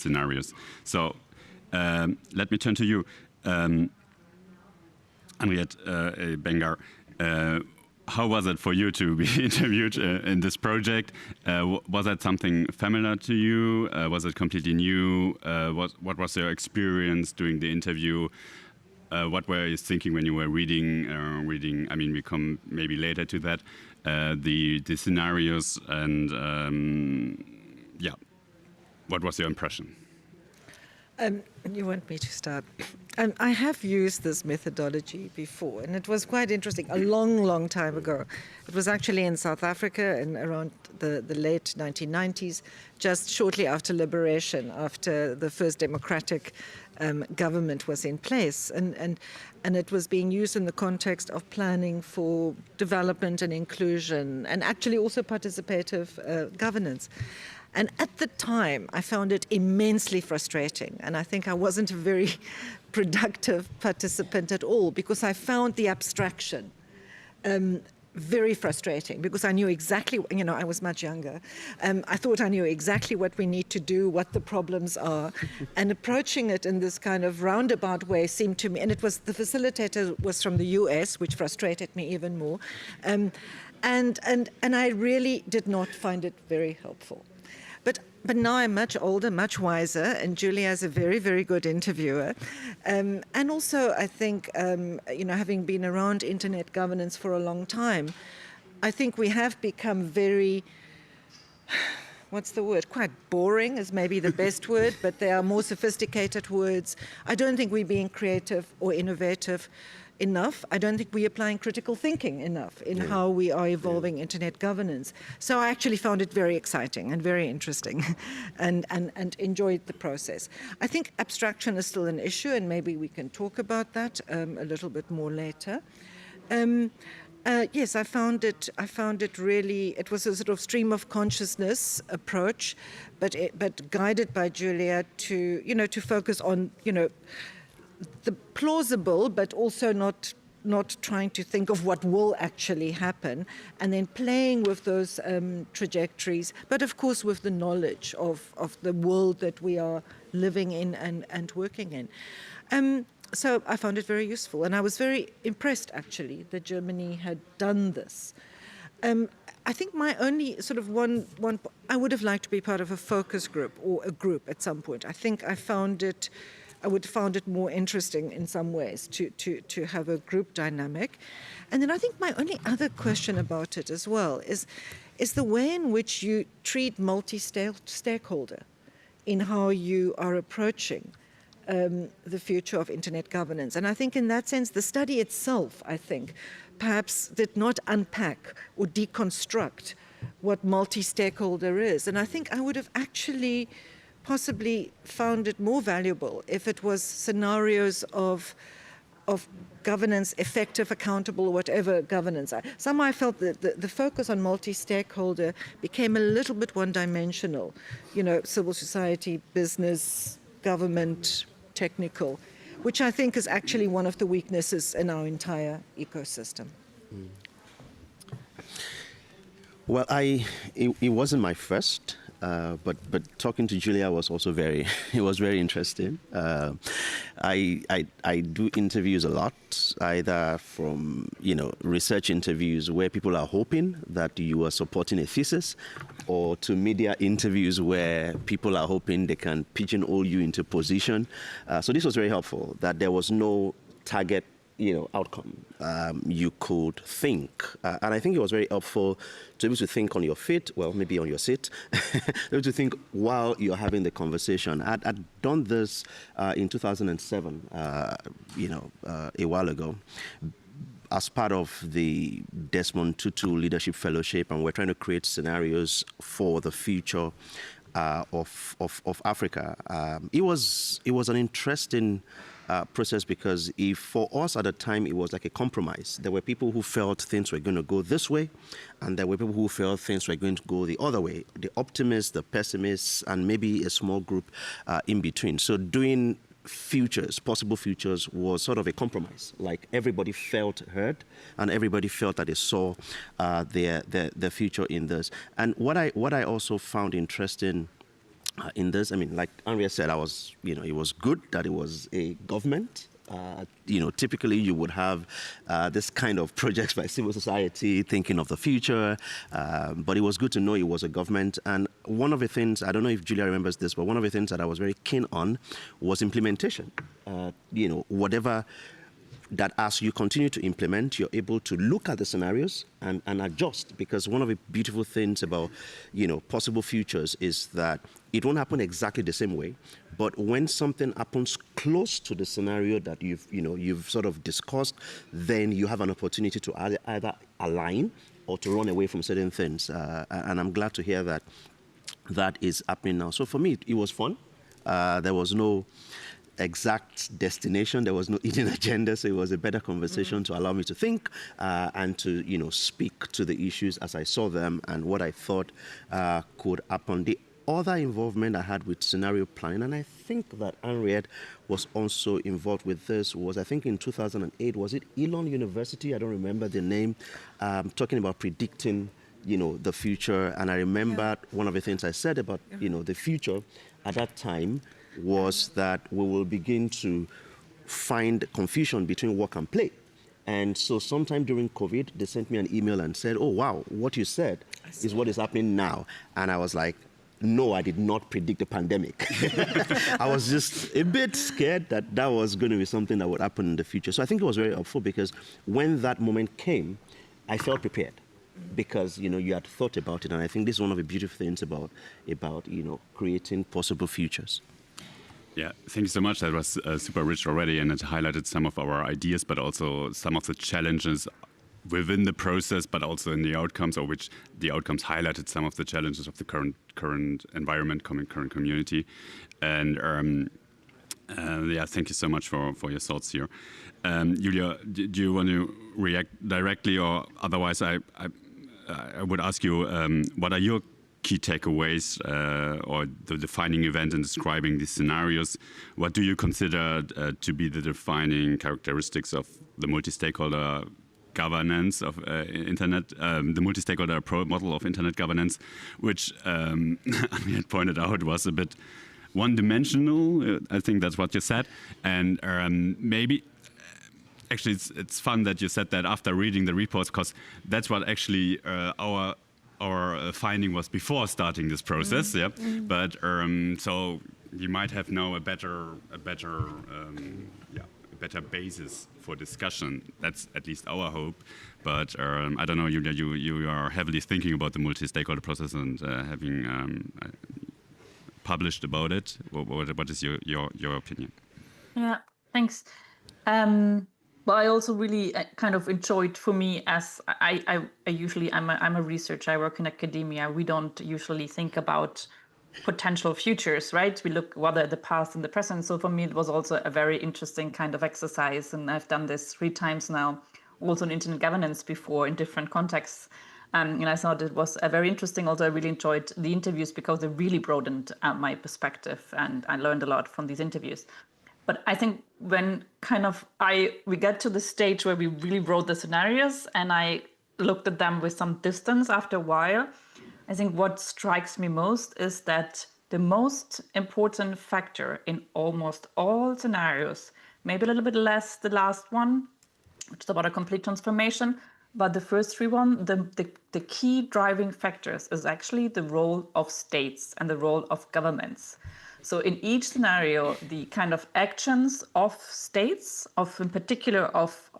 [SPEAKER 21] scenarios. So let me turn to you, Henriette Bengar. How was it for you to be interviewed in this project? Was that something familiar to you? Was it completely new? What was your experience during the interview? What were you thinking when you were reading? I mean, we come maybe later to that. The scenarios and yeah, what was your impression?
[SPEAKER 7] You want me to start? I have used this methodology before, and it was quite interesting, a long, long time ago. It was actually in South Africa in around the late 1990s, just shortly after liberation, after the first democratic government was in place. And it was being used in the context of planning for development and inclusion, and actually also participative governance. And at the time, I found it immensely frustrating. And I think I wasn't a very productive participant at all, because I found the abstraction very frustrating, because I knew exactly, I was much younger. I thought I knew exactly what we need to do, what the problems are. And approaching it in this kind of roundabout way seemed to me, and the facilitator was from the US, which frustrated me even more. And I really did not find it very helpful. But now I'm much older, much wiser, and Julia is a very, very good interviewer. And also, I think, having been around internet governance for a long time, I think we have become very, what's the word? Quite boring is maybe the best word, but there are more sophisticated words. I don't think we're being creative or innovative enough. I don't think we're applying critical thinking enough in how we are evolving internet governance. So I actually found it very exciting and very interesting and enjoyed the process. I think abstraction is still an issue, and maybe we can talk about that a little bit more later. Yes, I found it really, it was a sort of stream of consciousness approach, but guided by Julia to focus on, the plausible, but also not trying to think of what will actually happen, and then playing with those trajectories, but of course with the knowledge of the world that we are living in and working in. So I found it very useful, and I was very impressed actually that Germany had done this. I think my only sort of one I would have liked to be part of a focus group or a group at some point. I think I found it I would found it more interesting in some ways to have a group dynamic. And then I think my only other question about it as well is the way in which you treat multi-stakeholder in how you are approaching the future of internet governance. And I think in that sense, the study itself, I think, perhaps did not unpack or deconstruct what multi-stakeholder is. And I think I would have actually possibly found it more valuable if it was scenarios of governance, effective, accountable, whatever governance. Somehow I felt that the focus on multi-stakeholder became a little bit one-dimensional. You know, civil society, business, government, technical, which I think is actually one of the weaknesses in our entire ecosystem.
[SPEAKER 8] Well, it wasn't my first, but talking to Julia was also it was very interesting. I do interviews a lot, either from, research interviews where people are hoping that you are supporting a thesis, or to media interviews where people are hoping they can pigeonhole you into position. So this was very helpful, that there was no target outcome. You could think. And I think it was very helpful to be able to think on your feet, well, maybe on your seat, able to think while you're having the conversation. I'd done this in 2007, a while ago, as part of the Desmond Tutu Leadership Fellowship, and we're trying to create scenarios for the future of Africa. It was an interesting process, because for us at the time, it was like a compromise. There were people who felt things were going to go this way, and there were people who felt things were going to go the other way, the optimists, the pessimists, and maybe a small group in between. So doing possible futures, was sort of a compromise. Like, everybody felt heard, and everybody felt that they saw their future in this. And what I also found interesting in this, I mean, like Andrea said, it was good that it was a government. Typically you would have this kind of projects by civil society thinking of the future, but it was good to know it was a government. And one of the things, I don't know if Julia remembers this, but one of the things that I was very keen on was implementation. Whatever that as you continue to implement, you're able to look at the scenarios and adjust. Because one of the beautiful things about, possible futures is that it won't happen exactly the same way. But when something happens close to the scenario that you've sort of discussed, then you have an opportunity to either align or to run away from certain things. And I'm glad to hear that that is happening now. So for me, it was fun. There was no exact destination. There was no hidden agenda, so it was a better conversation to allow me to think and to speak to the issues as I saw them and what I thought could happen. The other involvement I had with scenario planning, and I think that Henriette was also involved with this, was I think in 2008, was it Elon University? I don't remember the name, talking about predicting the future. And I remember one of the things I said about the future at that time was that we will begin to find confusion between work and play. And so sometime during COVID, they sent me an email and said, oh, wow, what you said is what is happening now. And I was like, no, I did not predict the pandemic. I was just a bit scared that that was going to be something that would happen in the future. So I think it was very helpful, because when that moment came, I felt prepared. Because you had thought about it, and I think this is one of the beautiful things about creating possible futures.
[SPEAKER 21] Yeah, thank you so much. That was super rich already, and it highlighted some of our ideas, but also some of the challenges within the process, but also in the outcomes, or which the outcomes highlighted some of the challenges of the current environment, current community. And yeah, thank you so much for your thoughts here. Julia, do you want to react directly, or otherwise I would ask you, what are your key takeaways or the defining event in describing these scenarios? What do you consider to be the defining characteristics of the multi-stakeholder governance of internet, the multi-stakeholder model of internet governance, which we had pointed out was a bit one-dimensional? I think that's what you said. And maybe actually it's fun that you said that after reading the reports, because that's what actually our finding was before starting this process. But so you might have now a better basis for discussion. That's at least our hope. But I don't know, Julia, you are heavily thinking about the multi-stakeholder process and having published about it. What is your opinion?
[SPEAKER 22] Yeah, thanks. Well, I also really kind of enjoyed, for me, as I usually, I'm a researcher, I work in academia. We don't usually think about potential futures, right? We look rather at the past and the present. So for me, it was also a very interesting kind of exercise. And I've done this 3 times now, also in internet governance before in different contexts. And I thought it was very interesting. Also, I really enjoyed the interviews because they really broadened my perspective, and I learned a lot from these interviews. But I think when we get to the stage where we really wrote the scenarios and I looked at them with some distance after a while, I think what strikes me most is that the most important factor in almost all scenarios, maybe a little bit less the last one, which is about a complete transformation, but the first 3 the key driving factors is actually the role of states and the role of governments. So in each scenario, the kind of actions of states, in particular of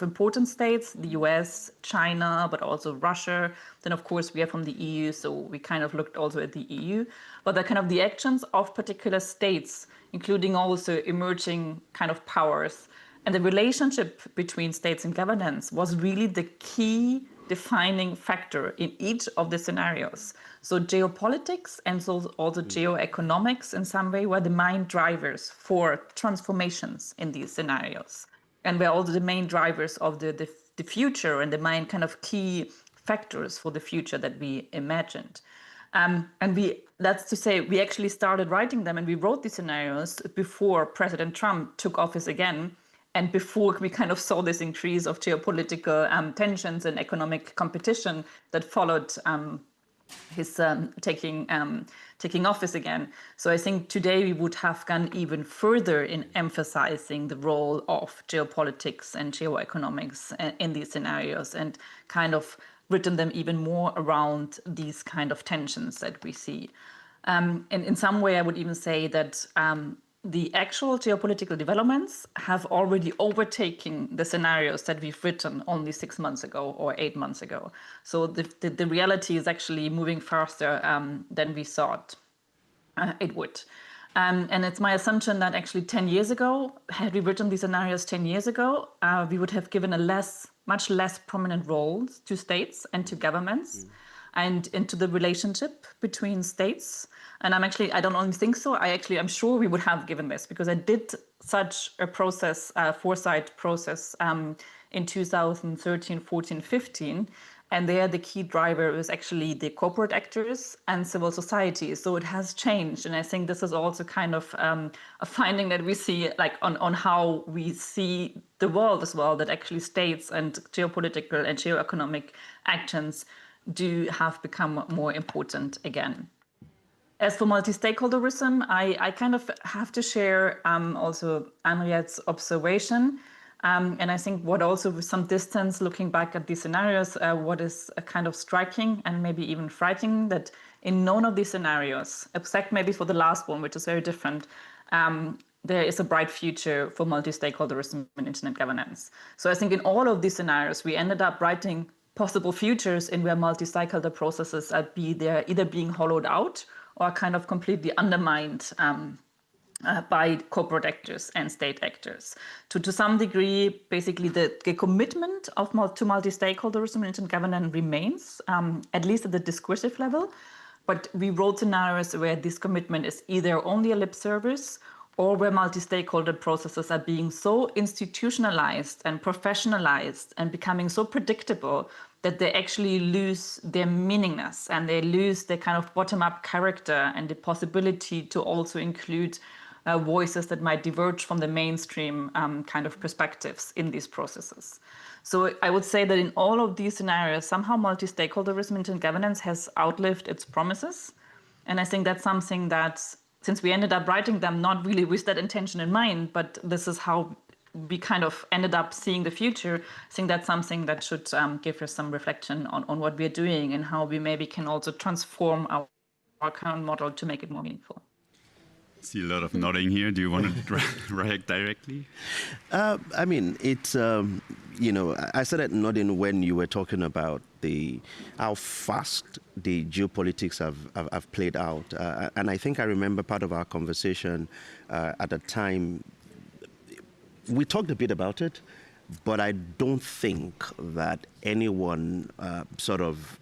[SPEAKER 22] important states, the US, China, but also Russia. Then of course we are from the EU, so we kind of looked also at the EU. But the actions of particular states, including also emerging kind of powers, and the relationship between states and governance was really the key defining factor in each of the scenarios. So geopolitics and so also geoeconomics in some way were the main drivers for transformations in these scenarios. And were also the main drivers of the future and the main kind of key factors for the future that we imagined. And that's to say, we actually started writing them and we wrote these scenarios before President Trump took office again, and before we kind of saw this increase of geopolitical tensions and economic competition that followed his taking office again. So I think today we would have gone even further in emphasizing the role of geopolitics and geoeconomics in these scenarios, and kind of written them even more around these kind of tensions that we see. And in some way, I would even say that the actual geopolitical developments have already overtaken the scenarios that we've written only 6 months ago or 8 months ago. So the reality is actually moving faster than we thought it would. And it's my assumption that actually 10 years ago, had we written these scenarios 10 years ago, we would have given much less prominent roles to states and to governments and into the relationship between states. And I don't only think so, I'm sure we would have given this, because I did such a process, foresight process in 2013, 14, 15. And there the key driver was actually the corporate actors and civil society. So it has changed. And I think this is also kind of a finding that we see on how we see the world as well, that actually states and geopolitical and geoeconomic actions do have become more important again. As for multi-stakeholderism, I kind of have to share also Henriette's observation. And I think what also with some distance looking back at these scenarios, what is kind of striking and maybe even frightening, that in none of these scenarios, except maybe for the last one, which is very different, there is a bright future for multi-stakeholderism in internet governance. So I think in all of these scenarios, we ended up writing possible futures in where multi-stakeholder processes are either being hollowed out or kind of completely undermined by corporate actors and state actors. To some degree, basically the commitment to multi-stakeholderism in internet governance remains, at least at the discursive level. But we wrote scenarios where this commitment is either only a lip service, or where multi-stakeholder processes are being so institutionalized and professionalized and becoming so predictable that they actually lose their meaningness and they lose their kind of bottom-up character and the possibility to also include voices that might diverge from the mainstream kind of perspectives in these processes. So I would say that in all of these scenarios, somehow multi-stakeholderism in internet governance has outlived its promises. And I think that's something that, since we ended up writing them not really with that intention in mind, but this is how we kind of ended up seeing the future, I think that's something that should give us some reflection on what we're doing and how we maybe can also transform our current model to make it more meaningful.
[SPEAKER 21] See a lot of nodding here. Do you want to react directly?
[SPEAKER 8] I mean, it's, you know, I started nodding when you were talking about how fast the geopolitics have played out. And I think I remember part of our conversation at the time. We talked a bit about it, but I don't think that anyone sort of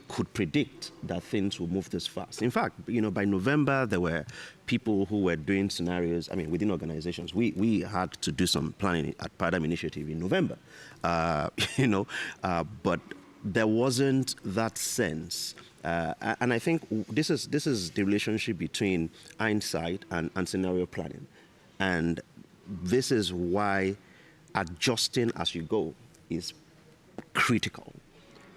[SPEAKER 8] could predict that things will move this fast. In fact, you know, by November, there were people who were doing scenarios. I mean, within organizations, we had to do some planning at Paradigm Initiative in November, you know, but there wasn't that sense. And I think this is the relationship between hindsight and scenario planning. And this is why adjusting as you go is critical.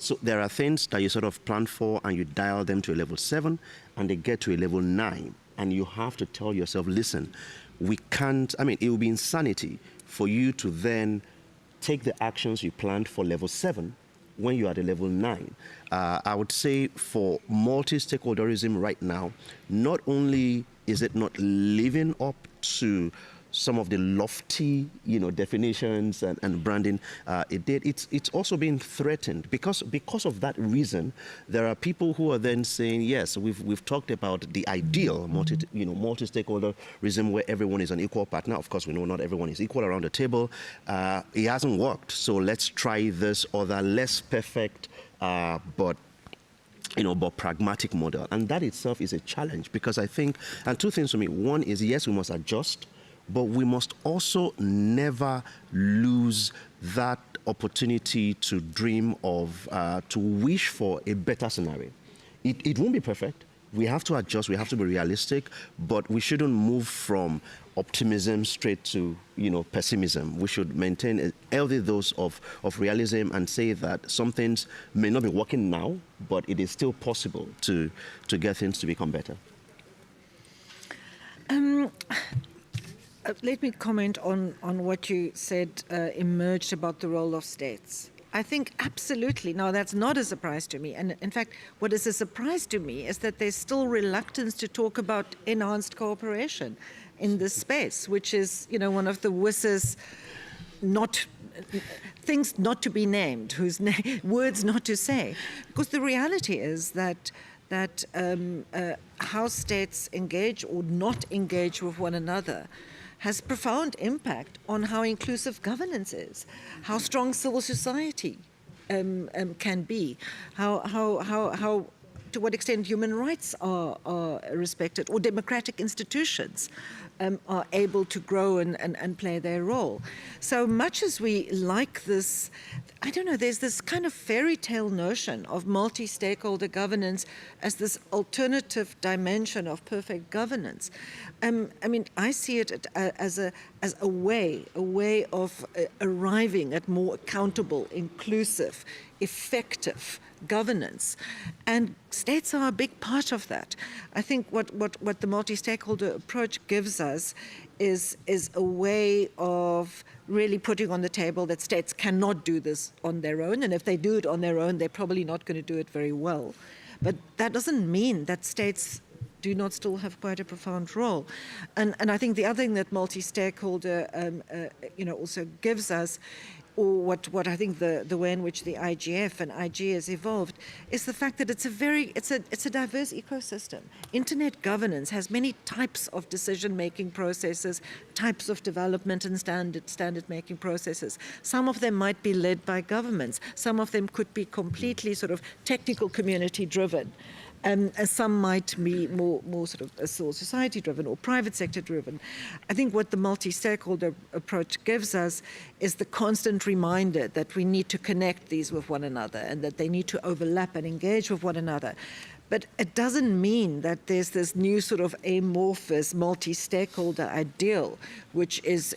[SPEAKER 8] So there are things that you sort of plan for and you dial them to a level 7 and they get to a level 9. And you have to tell yourself, listen, we can't, I mean, it would be insanity for you to then take the actions you planned for level 7 when you're at a level 9. I would say for multi-stakeholderism right now, not only is it not living up to some of the lofty, you know, definitions and branding it's also been threatened because of that reason. There are people who are then saying, yes, we've talked about the ideal multi-stakeholderism where everyone is an equal partner. Of course, we know not everyone is equal around the table. It hasn't worked, so let's try this other less perfect but pragmatic model. And that itself is a challenge because I think, and two things for me. One is, yes, we must adjust, but we must also never lose that opportunity to dream of, to wish for a better scenario. It won't be perfect. We have to adjust, we have to be realistic, but we shouldn't move from optimism straight to, pessimism. We should maintain a healthy dose of realism and say that some things may not be working now, but it is still possible to get things to become better.
[SPEAKER 7] Let me comment on what you said emerged about the role of states. I think absolutely. Now, that's not a surprise to me. And in fact, what is a surprise to me is that there's still reluctance to talk about enhanced cooperation in this space, which is, one of the WIS's things not to be named, words not to say. Because the reality is that how states engage or not engage with one another has profound impact on how inclusive governance is, how strong civil society can be, how to what extent human rights are respected, or democratic institutions are able to grow and play their role. So much as we like this, I don't know, there's this kind of fairy tale notion of multi-stakeholder governance as this alternative dimension of perfect governance. I see it as a way of arriving at more accountable, inclusive, effective governance. And states are a big part of that. I think what the multi-stakeholder approach gives us is a way of really putting on the table that states cannot do this on their own. And if they do it on their own, they're probably not going to do it very well. But that doesn't mean that states do not still have quite a profound role. And I think the other thing that multi-stakeholder also gives us, or what I think the way in which the IGF and IG has evolved, is the fact that it's a diverse ecosystem. Internet governance has many types of decision-making processes, types of development and standard-making processes. Some of them might be led by governments. Some of them could be completely sort of technical community-driven. Some might be more sort of civil society-driven or private sector-driven. I think what the multi-stakeholder approach gives us is the constant reminder that we need to connect these with one another and that they need to overlap and engage with one another. But it doesn't mean that there's this new sort of amorphous multi-stakeholder ideal, which has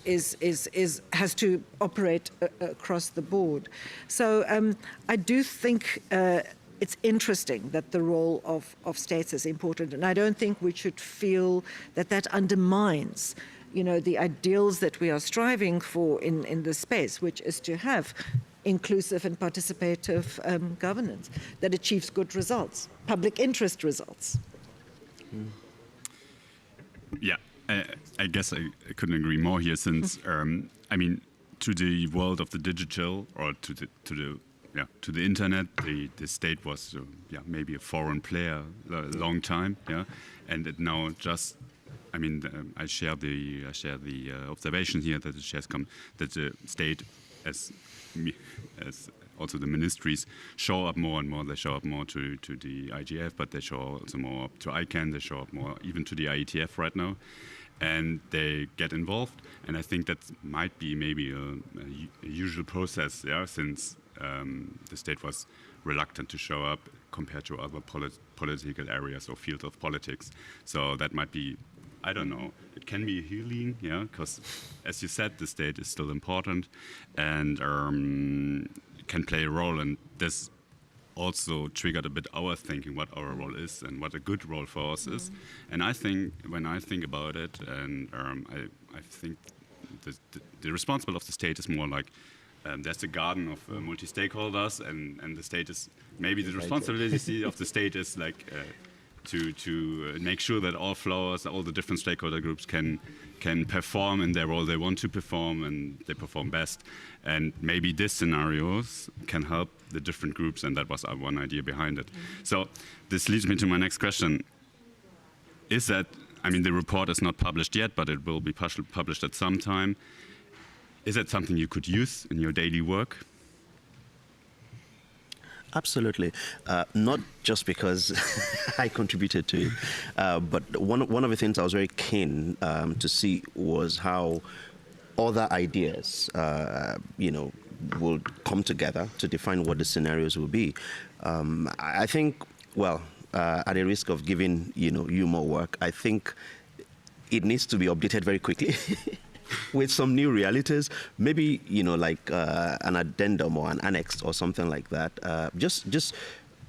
[SPEAKER 7] to operate across the board. So I do think it's interesting that the role of states is important, and I don't think we should feel that undermines, the ideals that we are striving for in this space, which is to have inclusive and participative governance that achieves good results, public interest results.
[SPEAKER 21] Yeah, I guess I couldn't agree more here, since I mean, to the world of the digital, or to the internet, the state was maybe a foreign player a long time, and it now just. I mean, I share the observation here that that the state, as also the ministries, show up more and more. They show up more to the IGF, but they show also more up to ICANN. They show up more even to the IETF right now, and they get involved. And I think that might be maybe a usual process, since the state was reluctant to show up compared to other political areas or fields of politics. So that might be, I don't know, it can be healing, because as you said, the state is still important and can play a role, and this also triggered a bit our thinking what our role is and what a good role for us is. And I think, when I think about it, and I think the responsible of the state is more like, there's a garden of multi-stakeholders, and the state is, maybe the responsibility of the state is like, to make sure that all flowers, all the different stakeholder groups can perform in their role they want to perform, and they perform best. And maybe these scenarios can help the different groups, and that was our one idea behind it. So this leads me to my next question. Is that, I mean, the report is not published yet, but it will be published at some time. Is that something you could use in your daily work?
[SPEAKER 8] Absolutely. Not just because I contributed to it, but one of the things I was very keen to see was how other ideas, will come together to define what the scenarios will be. I think, well, at the risk of giving you more work, I think it needs to be updated very quickly. With some new realities, maybe like an addendum or an annex or something like that.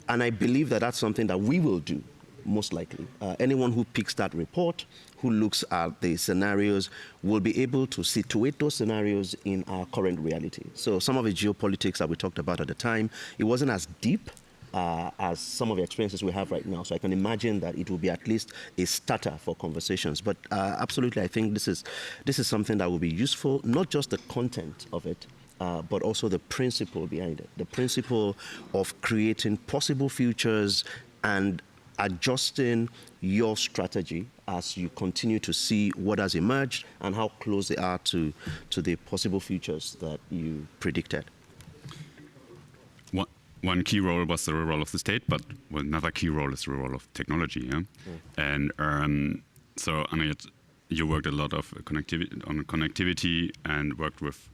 [SPEAKER 8] And I believe that that's something that we will do, most likely. Anyone who picks that report, who looks at the scenarios, will be able to situate those scenarios in our current reality. So some of the geopolitics that we talked about at the time, it wasn't as deep as some of the experiences we have right now. So I can imagine that it will be at least a starter for conversations. But absolutely, I think this is something that will be useful, not just the content of it, but also the principle behind it, the principle of creating possible futures and adjusting your strategy as you continue to see what has emerged and how close they are to the possible futures that you predicted.
[SPEAKER 21] One key role was the role of the state, but another key role is the role of technology. And so, Anayat, you worked a lot of connectivity and worked with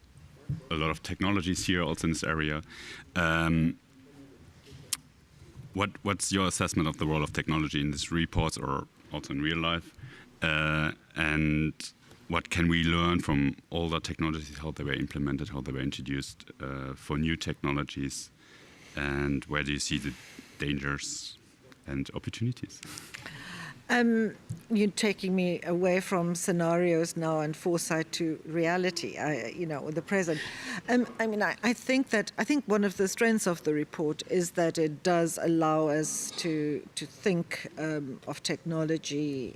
[SPEAKER 21] a lot of technologies here, also in this area. What's your assessment of the role of technology in these reports, or also in real life? And what can we learn from older technologies, how they were implemented, how they were introduced for new technologies? And where do you see the dangers and opportunities?
[SPEAKER 7] You're taking me away from scenarios now and foresight to reality, the present. I think one of the strengths of the report is that it does allow us to think of technology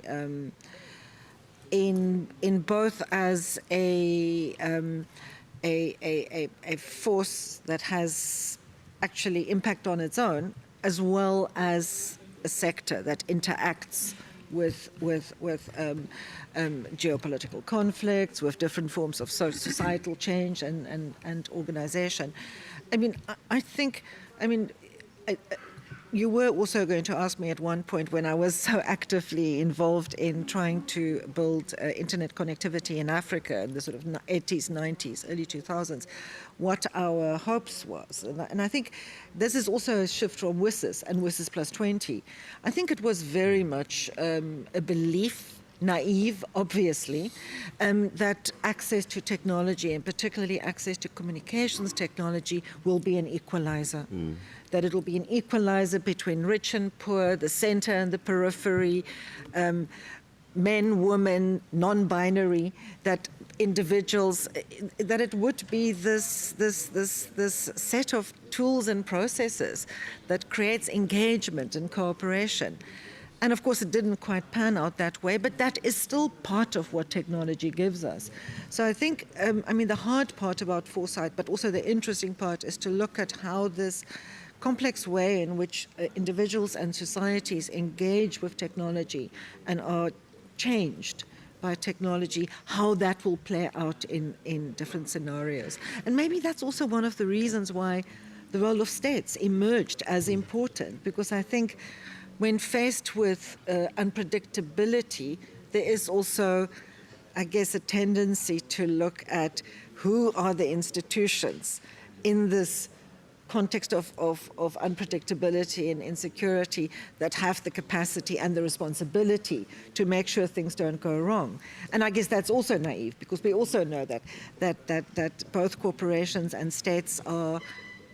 [SPEAKER 7] in both as a force that has actually impact on its own, as well as a sector that interacts with geopolitical conflicts, with different forms of societal change and organization. You were also going to ask me at one point, when I was so actively involved in trying to build internet connectivity in Africa in the sort of 80s, 90s, early 2000s, what our hopes was. And I think this is also a shift from WSIS and WSIS plus 20. I think it was very much a belief, naive, obviously, that access to technology, and particularly access to communications technology, will be an equalizer. That it will be an equalizer between rich and poor, the center and the periphery, men, women, non-binary, that individuals, that it would be this set of tools and processes that creates engagement and cooperation. And of course, it didn't quite pan out that way, but that is still part of what technology gives us. So I think, I mean, the hard part about foresight, but also the interesting part, is to look at how this complex way in which individuals and societies engage with technology and are changed by technology, how that will play out in different scenarios. And maybe that's also one of the reasons why the role of states emerged as important, because I think when faced with unpredictability, there is also, I guess, a tendency to look at who are the institutions in this context of unpredictability and insecurity that have the capacity and the responsibility to make sure things don't go wrong. And I guess that's also naive, because we also know that both corporations and states are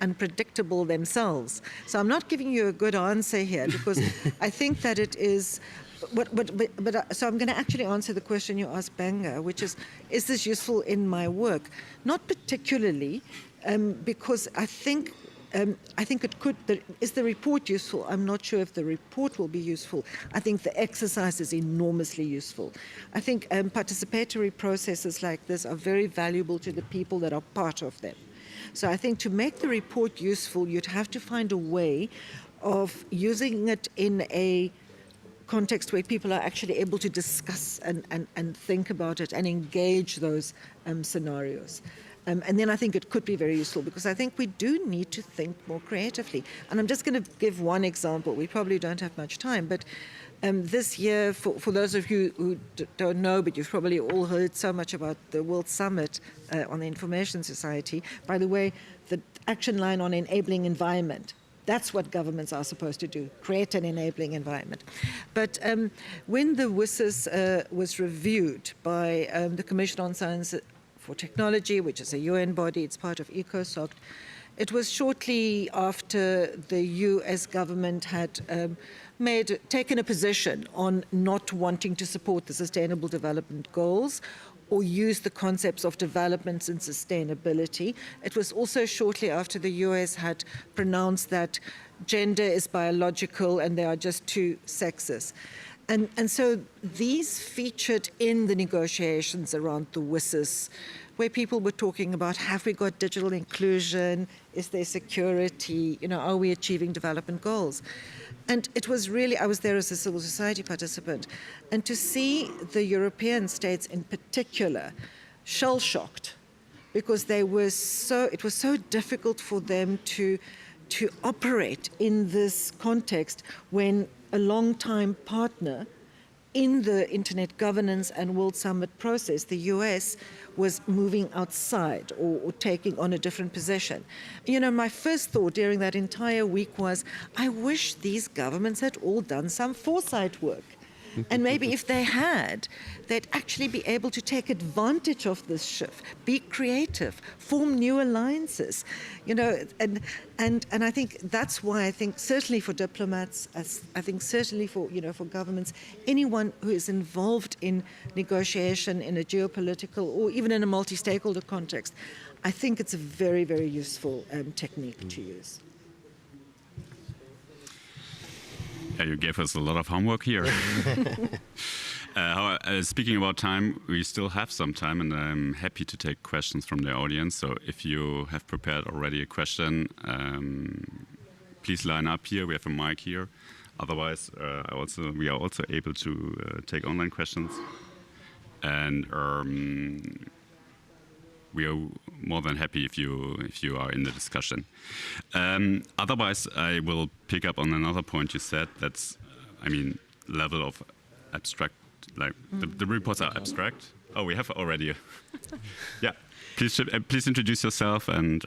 [SPEAKER 7] unpredictable themselves. So I'm not giving you a good answer here, because I think that it is, so I'm going to actually answer the question you asked, Benga, which is this useful in my work? Not particularly, because I think it could. Is the report useful? I'm not sure if the report will be useful. I think the exercise is enormously useful. I think participatory processes like this are very valuable to the people that are part of them. So I think to make the report useful, you'd have to find a way of using it in a context where people are actually able to discuss and think about it and engage those scenarios. And then I think it could be very useful, because I think we do need to think more creatively. And I'm just going to give one example. We probably don't have much time, but this year, for those of you who don't know, but you've probably all heard so much about the World Summit on the Information Society. By the way, the action line on enabling environment, that's what governments are supposed to do, create an enabling environment. But when the WSIS was reviewed by the Commission on Science for Technology, which is a UN body, it's part of ECOSOC, it was shortly after the US government had taken a position on not wanting to support the Sustainable Development Goals or use the concepts of development and sustainability. It was also shortly after the US had pronounced that gender is biological and there are just two sexes. And so these featured in the negotiations around the WSIS, where people were talking about, have we got digital inclusion? Is there security? Are we achieving development goals? And it was really, I was there as a civil society participant, and to see the European states in particular shell-shocked, because it was so difficult for them to operate in this context when a long-time partner in the Internet governance and World Summit process, the US, was moving outside or taking on a different position. My first thought during that entire week was, I wish these governments had all done some foresight work. And maybe if they had, they'd actually be able to take advantage of this shift, be creative, form new alliances, and I think that's why I think certainly for diplomats, I think certainly for governments, anyone who is involved in negotiation in a geopolitical or even in a multi-stakeholder context, I think it's a very, very useful technique to use.
[SPEAKER 21] Yeah, you gave us a lot of homework here. Speaking about time, we still have some time, and I'm happy to take questions from the audience. So if you have prepared already a question, please line up here. We have a mic here. Otherwise, we are also able to take online questions. And we are more than happy if you are in the discussion. Otherwise, I will pick up on another point you said. That's, level of abstract. Like the reports are abstract. Oh, we have already. Yeah, please introduce yourself and.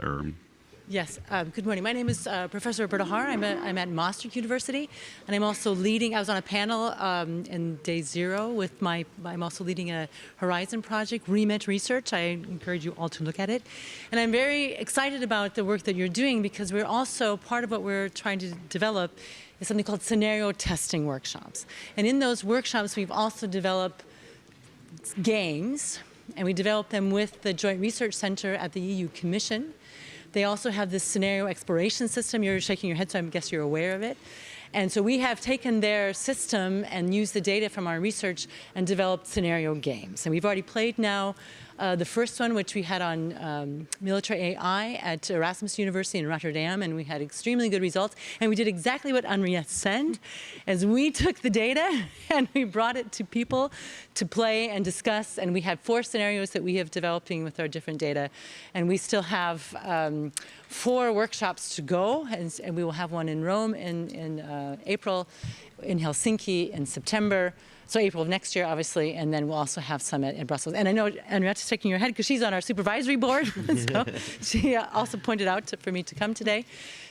[SPEAKER 3] Yes, good morning. My name is Professor Roberta Haar. I'm at Maastricht University, and I'm also leading, I was on a panel in day 0 with I'm also leading a Horizon project, Remit Research. I encourage you all to look at it. And I'm very excited about the work that you're doing, because we're also, part of what we're trying to develop is something called scenario testing workshops. And in those workshops, we've also developed games, and we developed them with the Joint Research Center at the EU Commission. They also have this scenario exploration system. You're shaking your head, so I guess you're aware of it. And so we have taken their system and used the data from our research and developed scenario games. And we've already played now the first one, which we had on military AI at Erasmus University in Rotterdam, and we had extremely good results. And we did exactly what Henriette said, as we took the data and we brought it to people to play and discuss. And we had 4 scenarios that we have developing with our different data. And we still have 4 workshops to go, and we will have one in Rome in April, in Helsinki in September. So April of next year, obviously, and then we'll also have some in Brussels. And I know Henriette's shaking her head because she's on our supervisory board. So she also pointed out for me to come today.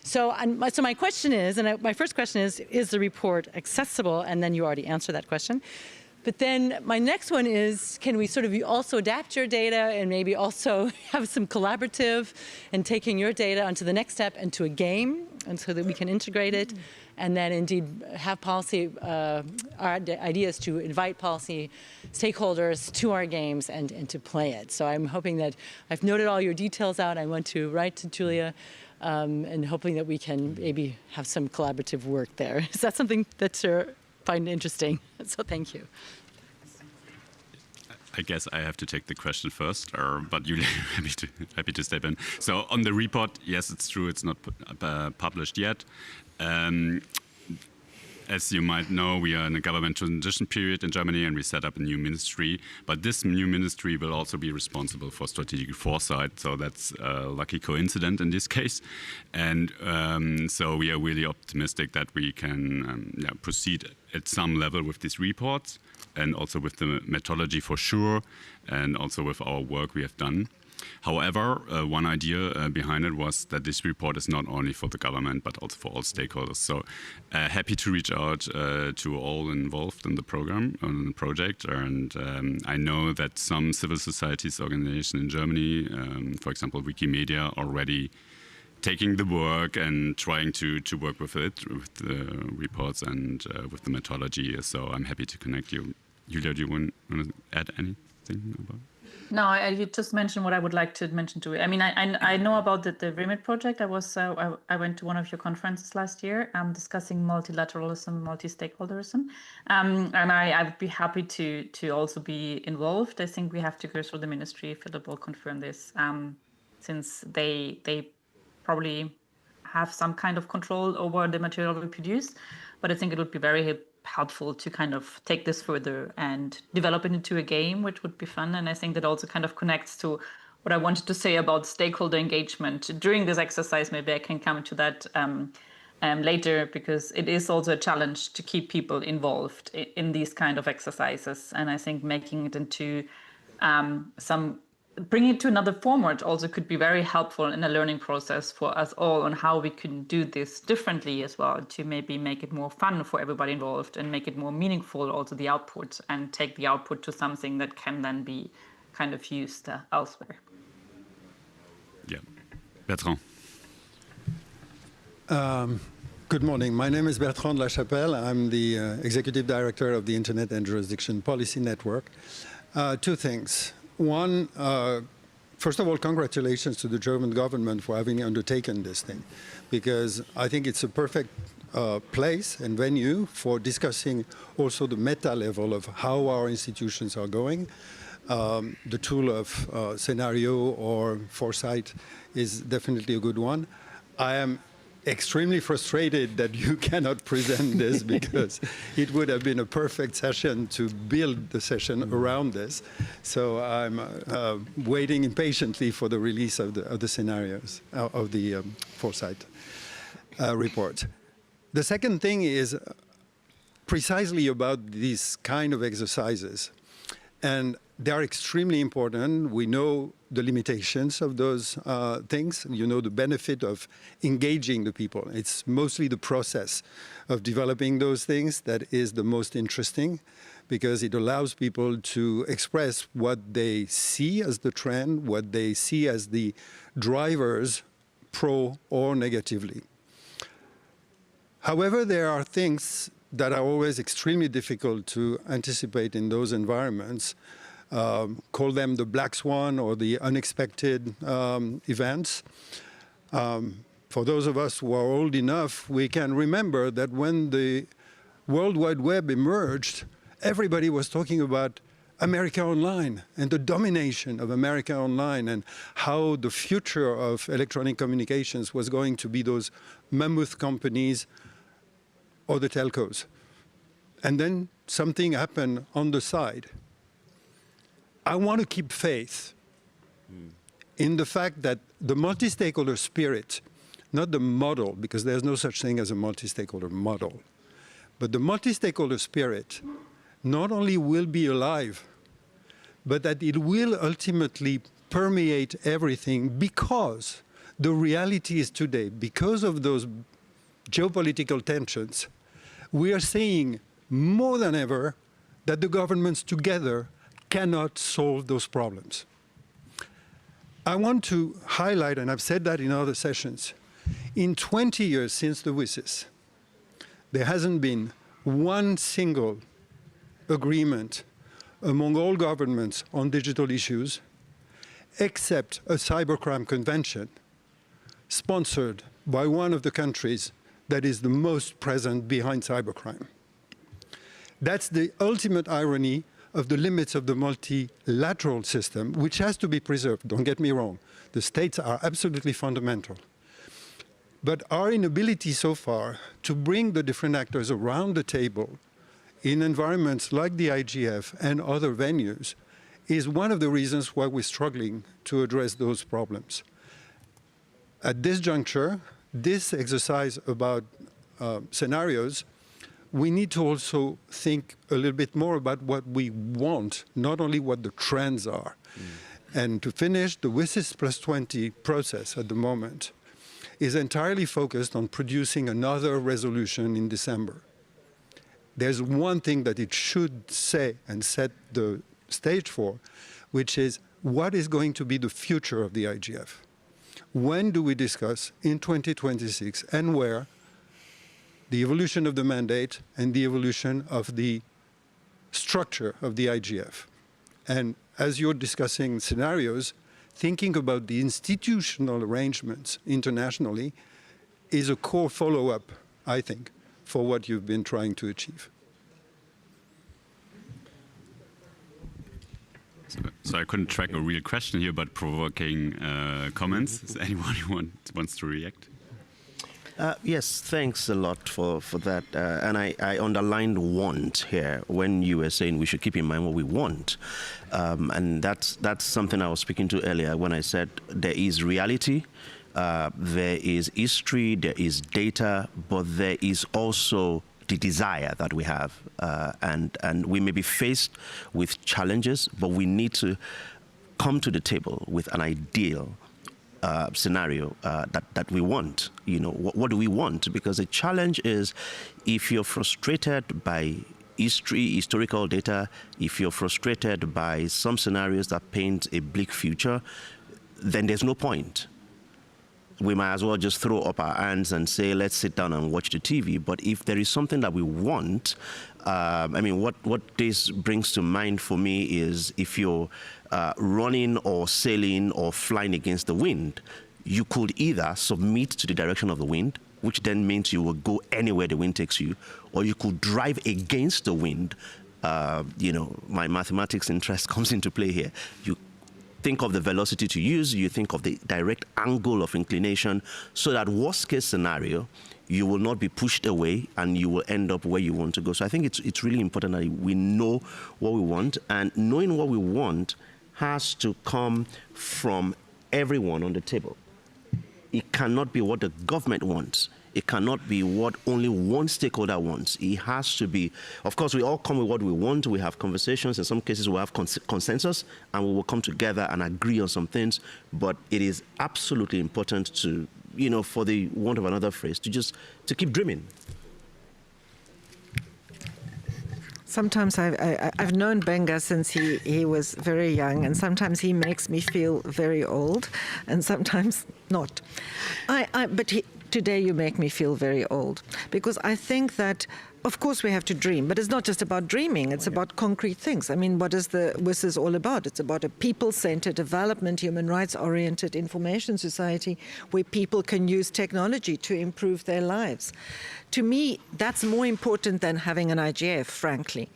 [SPEAKER 3] So my question is, and my first question is the report accessible? And then you already answered that question. But then my next one is, can we sort of also adapt your data and maybe also have some collaborative and taking your data onto the next step into a game, and so that we can integrate it, and then indeed have policy, our ideas to invite policy stakeholders to our games and to play it. So I'm hoping that I've noted all your details out. I want to write to Julia and hoping that we can maybe have some collaborative work there. Is that something that you find interesting? So thank you.
[SPEAKER 21] I guess I have to take the question first, but you're happy to step in. So on the report, yes, it's true, it's not published yet. As you might know, we are in a government transition period in Germany, and we set up a new ministry. But this new ministry will also be responsible for strategic foresight, so that's a lucky coincidence in this case. And so we are really optimistic that we can proceed at some level with these reports, and also with the methodology for sure, and also with our work we have done. However, one idea behind it was that this report is not only for the government, but also for all stakeholders. So happy to reach out to all involved in the program, on the project. And I know that some civil societies organizations in Germany, for example, Wikimedia, already taking the work and trying to work with it, with the reports and with the methodology. So I'm happy to connect you. Julia, do you want to add anything about it?
[SPEAKER 22] No, you just mentioned what I would like to mention too. I mean, I know about the REMIT project. I went to one of your conferences last year discussing multilateralism, multi-stakeholderism. And I would be happy to also be involved. I think we have to go through the ministry. Philip will confirm this, since they probably have some kind of control over the material we produce. But I think it would be very helpful to kind of take this further and develop it into a game, which would be fun. And I think that also kind of connects to what I wanted to say about stakeholder engagement during this exercise. Maybe I can come to that later, because it is also a challenge to keep people involved in these kind of exercises. And I think making it into bringing it to another format also could be very helpful in a learning process for us all on how we can do this differently as well, to maybe make it more fun for everybody involved and make it more meaningful, also the output, and take the output to something that can then be kind of used elsewhere.
[SPEAKER 21] Yeah. Bertrand.
[SPEAKER 4] Good morning. My name is Bertrand Lachapelle. I'm the Executive Director of the Internet and Jurisdiction Policy Network. 2 things. One, first of all, congratulations to the German government for having undertaken this thing, because I think it's a perfect place and venue for discussing also the meta level of how our institutions are going. The tool of scenario or foresight is definitely a good one. I am extremely frustrated that you cannot present this, because it would have been a perfect session to build the session around this. So I'm waiting impatiently for the release of the scenarios, of the foresight report. The second thing is precisely about these kind of exercises. And they are extremely important. We know the limitations of those things. You know the benefit of engaging the people. It's mostly the process of developing those things that is the most interesting, because it allows people to express what they see as the trend, what they see as the drivers, pro or negatively. However, there are things that are always extremely difficult to anticipate in those environments. Call them the black swan or the unexpected events. For those of us who are old enough, we can remember that when the World Wide Web emerged, everybody was talking about America Online and the domination of America Online and how the future of electronic communications was going to be those mammoth companies or the telcos. And then something happened on the side. I want to keep faith in the fact that the multi-stakeholder spirit, not the model, because there's no such thing as a multi-stakeholder model, but the multi-stakeholder spirit not only will be alive, but that it will ultimately permeate everything, because the reality is today, because of those geopolitical tensions, we are seeing more than ever that the governments together cannot solve those problems. I want to highlight, and I've said that in other sessions, in 20 years since the WSIS, there hasn't been one single agreement among all governments on digital issues, except a cybercrime convention sponsored by one of the countries that is the most present behind cybercrime. That's the ultimate irony of the limits of the multilateral system, which has to be preserved. Don't get me wrong. The states are absolutely fundamental. But our inability so far to bring the different actors around the table in environments like the IGF and other venues is one of the reasons why we're struggling to address those problems. At this juncture, this exercise about scenarios, we need to also think a little bit more about what we want, not only what the trends are. And to finish, the WSIS plus 20 process at the moment is entirely focused on producing another resolution in December. There's one thing that it should say and set the stage for, which is what is going to be the future of the IGF? When do we discuss in 2026 and where the evolution of the mandate and the evolution of the structure of the IGF? And as you're discussing scenarios, thinking about the institutional arrangements internationally is a core follow-up, I think, for what you've been trying to achieve.
[SPEAKER 21] So I couldn't track a real question here, but provoking comments. Is anyone who wants to react?
[SPEAKER 8] Yes, thanks a lot for that. And I underlined want here when you were saying we should keep in mind what we want. And that's something I was speaking to earlier when I said there is reality, there is history, there is data, but there is also the desire that we have. And we may be faced with challenges, but we need to come to the table with an ideal scenario that we want. You know, what do we want? Because the challenge is, if you're frustrated by historical data, if you're frustrated by some scenarios that paint a bleak future, then there's no point. We might as well just throw up our hands and say, let's sit down and watch the TV. But if there is something that we want, I mean, what this brings to mind for me is if you're running or sailing or flying against the wind, you could either submit to the direction of the wind, which then means you will go anywhere the wind takes you, or you could drive against the wind. You know, my mathematics interest comes into play here. You think of the velocity to use, you think of the direct angle of inclination, so that worst case scenario, you will not be pushed away and you will end up where you want to go. So I think it's really important that we know what we want, and knowing what we want has to come from everyone on the table. It cannot be what the government wants. It cannot be what only one stakeholder wants. It has to be, of course, we all come with what we want. We have conversations. In some cases, we have consensus, and we will come together and agree on some things. But it is absolutely important to, you know, for the want of another phrase, to keep dreaming.
[SPEAKER 7] Sometimes I've known Benga since he was very young, and sometimes he makes me feel very old, and sometimes not. Today you make me feel very old, because I think that of course, we have to dream, but it's not just about dreaming. It's about concrete things. I mean, what is the WIS all about? It's about a people-centered development, human rights-oriented information society where people can use technology to improve their lives. To me, that's more important than having an IGF, frankly.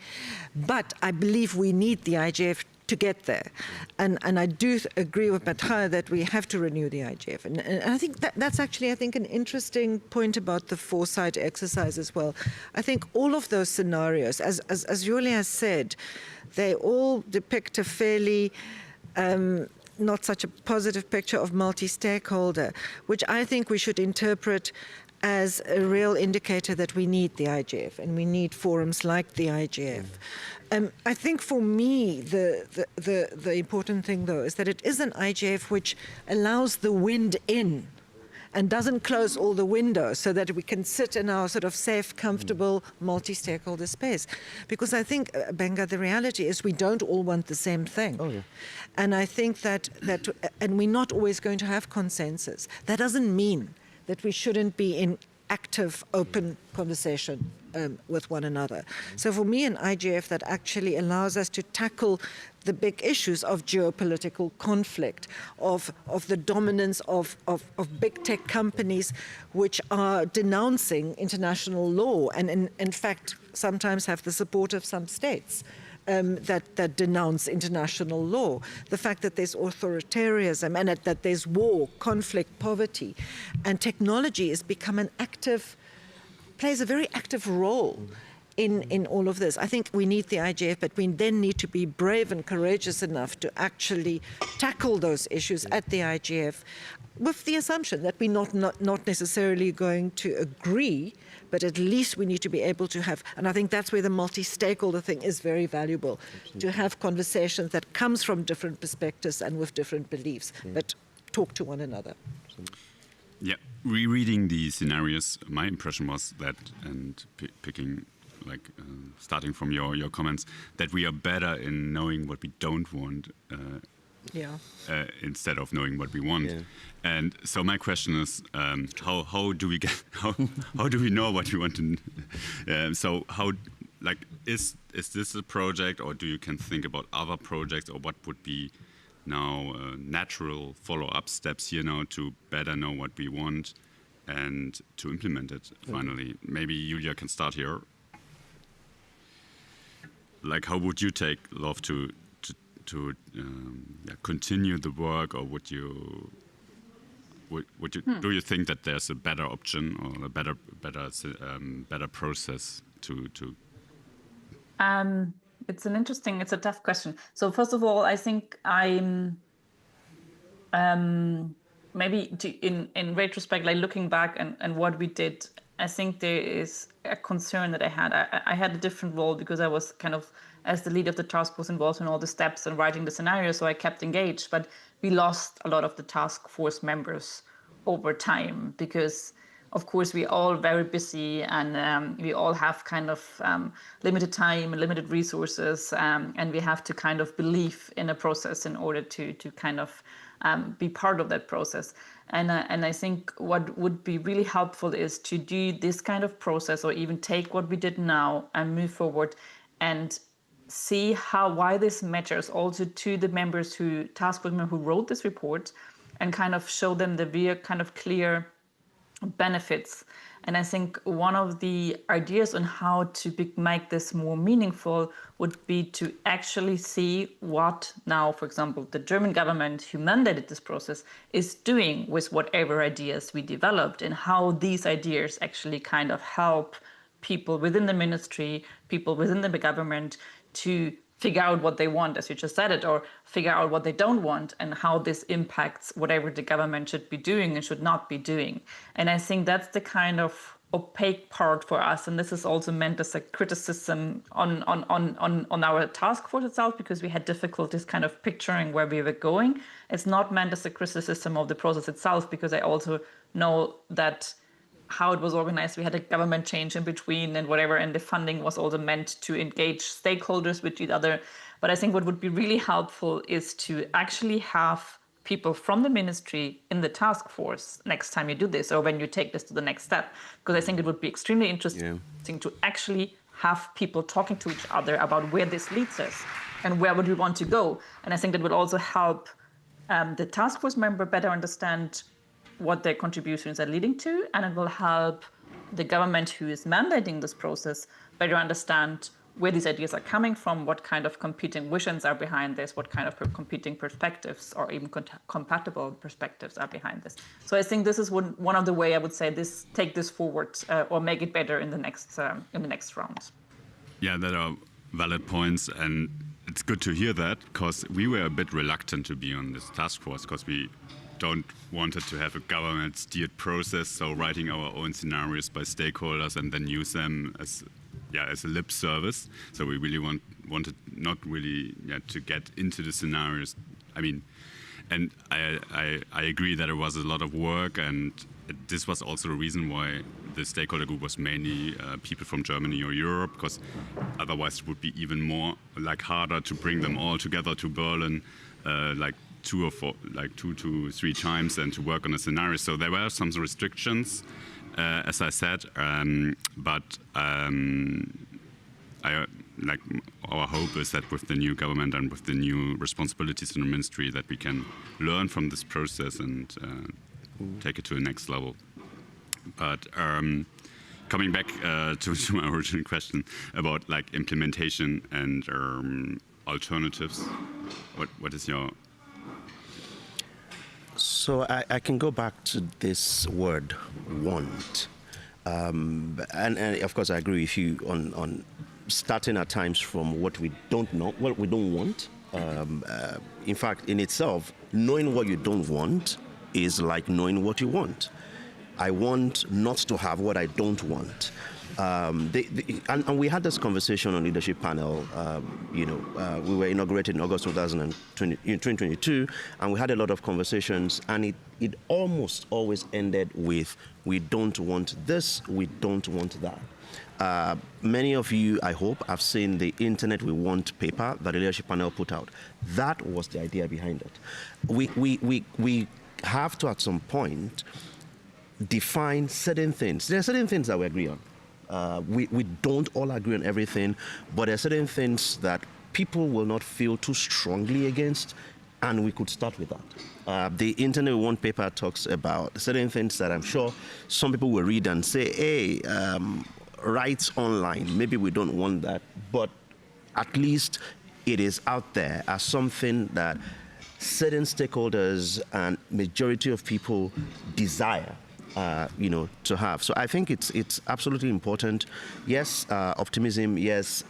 [SPEAKER 7] But I believe we need the IGF to get there. And I do agree with Bertrand that we have to renew the IGF. And I think that's actually, I think, an interesting point about the foresight exercise as well. I think all of those scenarios, as Julia said, they all depict a fairly not such a positive picture of multi-stakeholder, which I think we should interpret as a real indicator that we need the IGF and we need forums like the IGF. I think for me, the important thing, though, is that it is an IGF which allows the wind in and doesn't close all the windows so that we can sit in our sort of safe, comfortable, multi-stakeholder space. Because I think, Benga, the reality is we don't all want the same thing. Oh, yeah. And I think that and we're not always going to have consensus. That doesn't mean that we shouldn't be in active, open conversation with one another. So for me, an IGF that actually allows us to tackle the big issues of geopolitical conflict, of the dominance of big tech companies which are denouncing international law and in fact sometimes have the support of some states. That denounce international law, the fact that there's authoritarianism and that there's war, conflict, poverty, and technology has become plays a very active role in all of this. I think we need the IGF, but we then need to be brave and courageous enough to actually tackle those issues at the IGF with the assumption that we're not necessarily going to agree, but at least we need to be able to have, and I think that's where the multi-stakeholder thing is very valuable, to have conversations that comes from different perspectives and with different beliefs, but talk to one another.
[SPEAKER 21] Yeah, rereading the scenarios, my impression was that, and picking, like, starting from your comments, that we are better in knowing what we don't want instead of knowing what we want. Yeah. And so my question is, how do we get how do we know what we want to? So how, like, is this a project, or do you can think about other projects, or what would be now natural follow-up steps here now to better know what we want and to implement it finally? Maybe Julia can start here. Like, how would you love to continue the work, or would you do you think that there's a better option or a better process to?
[SPEAKER 22] It's a tough question. So first of all, I think I'm maybe in retrospect, like looking back and what we did, I think there is a concern that I had. I had a different role because I was kind of, as the lead of the task force, involved in all the steps and writing the scenario, so I kept engaged. But we lost a lot of the task force members over time because, of course, we're all very busy and we all have kind of limited time and limited resources, and we have to kind of believe in a process in order to kind of be part of that process. And I think what would be really helpful is to do this kind of process, or even take what we did now and move forward and see why this matters also to the task force members who wrote this report, and kind of show them the real kind of clear benefits. And I think one of the ideas on how to make this more meaningful would be to actually see what now, for example, the German government who mandated this process is doing with whatever ideas we developed, and how these ideas actually kind of help people within the ministry, people within the government to figure out what they want, as you just said it, or figure out what they don't want, and how this impacts whatever the government should be doing and should not be doing. And I think that's the kind of opaque part for us. And this is also meant as a criticism on our task force itself, because we had difficulties kind of picturing where we were going. It's not meant as a criticism of the process itself, because I also know that how it was organized, we had a government change in between and whatever, and the funding was also meant to engage stakeholders with each other. But I think what would be really helpful is to actually have people from the ministry in the task force next time you do this, or when you take this to the next step, because I think it would be extremely interesting to actually have people talking to each other about where this leads us and where would we want to go. And I think that will also help the task force member better understand what their contributions are leading to, and it will help the government who is mandating this process better understand where these ideas are coming from, what kind of competing visions are behind this, what kind of competing perspectives or even compatible perspectives are behind this. So I think this is one of the way I would say this, take this forward or make it better in the next round.
[SPEAKER 21] Yeah, that are valid points, and it's good to hear that, because we were a bit reluctant to be on this task force because we don't want it to have a government-steered process, so writing our own scenarios by stakeholders and then use them as a lip service. So we really wanted not really to get into the scenarios. I mean, and I agree that it was a lot of work, and this was also the reason why the stakeholder group was mainly people from Germany or Europe, because otherwise it would be even more harder to bring them all together to Berlin, 2 to 3 times, and to work on a scenario. So there were some restrictions, as I said, but our hope is that with the new government and with the new responsibilities in the ministry, that we can learn from this process and take it to the next level. But coming back to my original question about implementation and alternatives, what is your?
[SPEAKER 8] So I can go back to this word "want," and of course I agree with you on starting at times from what we don't know, what we don't want. In fact, in itself, knowing what you don't want is like knowing what you want. I want not to have what I don't want. And we had this conversation on leadership panel. We were inaugurated in August 2022, and we had a lot of conversations, and it almost always ended with, we don't want this, we don't want that. Many of you, I hope, have seen the Internet We Want paper that the leadership panel put out. That was the idea behind it. We have to, at some point, define certain things. There are certain things that we agree on. We don't all agree on everything, but there are certain things that people will not feel too strongly against, and we could start with that. The Internet We Want paper talks about certain things that I'm sure some people will read and say, hey, rights online, maybe we don't want that, but at least it is out there as something that certain stakeholders and majority of people desire. To have. So I think it's absolutely important. Yes, optimism. Yes,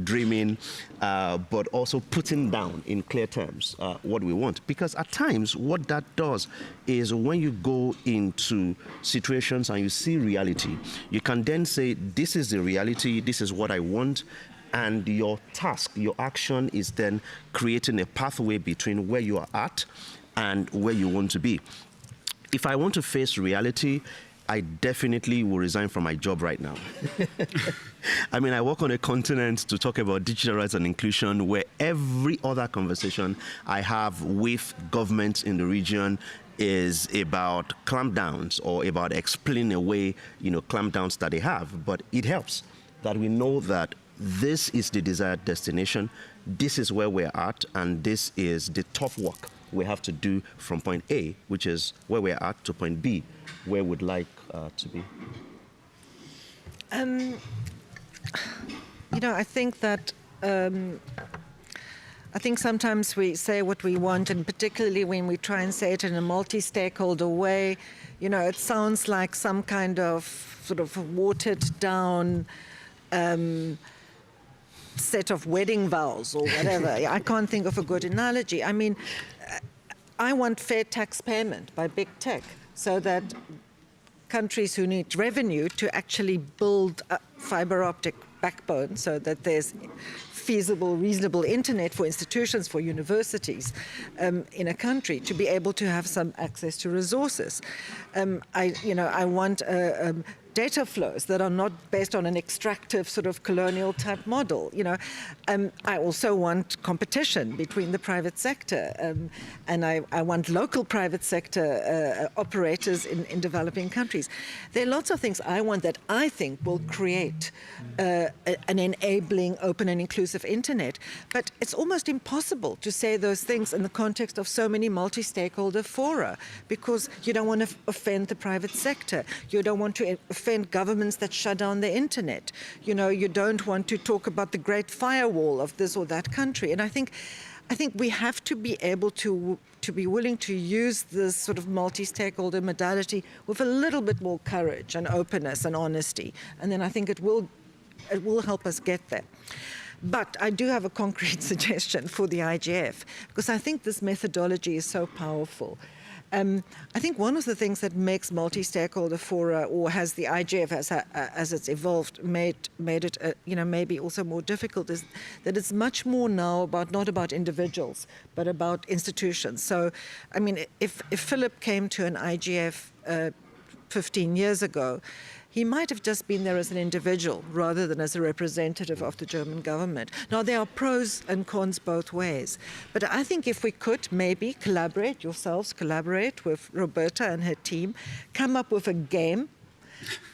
[SPEAKER 8] dreaming, but also putting down in clear terms what we want. Because at times, what that does is when you go into situations and you see reality, you can then say, this is the reality, this is what I want. And your task, your action is then creating a pathway between where you are at and where you want to be. If I want to face reality, I definitely will resign from my job right now. I mean, I work on a continent to talk about digital rights and inclusion, where every other conversation I have with governments in the region is about clampdowns or about explaining away, clampdowns that they have. But it helps that we know that this is the desired destination, this is where we're at, and this is the tough work we have to do from point A, which is where we're at, to point B, where we'd like to be.
[SPEAKER 7] I think that sometimes we say what we want, and particularly when we try and say it in a multi-stakeholder way, it sounds like some kind of sort of watered down set of wedding vows or whatever. I can't think of a good analogy. I mean, I want fair tax payment by big tech so that countries who need revenue to actually build a fiber optic backbone so that there's feasible, reasonable internet for institutions, for universities in a country to be able to have some access to resources. I want data flows that are not based on an extractive sort of colonial type model. I also want competition between the private sector, and I want local private sector operators in developing countries. There are lots of things I want that I think will create an enabling, open and inclusive internet, but it's almost impossible to say those things in the context of so many multi-stakeholder fora, because you don't want to offend the private sector. You don't want to offend governments that shut down the internet. You don't want to talk about the great firewall of this or that country. And I think we have to be able to be willing to use this sort of multi-stakeholder modality with a little bit more courage and openness and honesty. And then I think it will help us get there. But I do have a concrete suggestion for the IGF, because I think this methodology is so powerful. I think one of the things that makes multi-stakeholder fora, or has the IGF as it's evolved, made it maybe also more difficult, is that it's much more now not about individuals, but about institutions. So, I mean, if Philip came to an IGF 15 years ago, he might have just been there as an individual rather than as a representative of the German government. Now, there are pros and cons both ways. But I think if we could maybe collaborate with Roberta and her team, come up with a game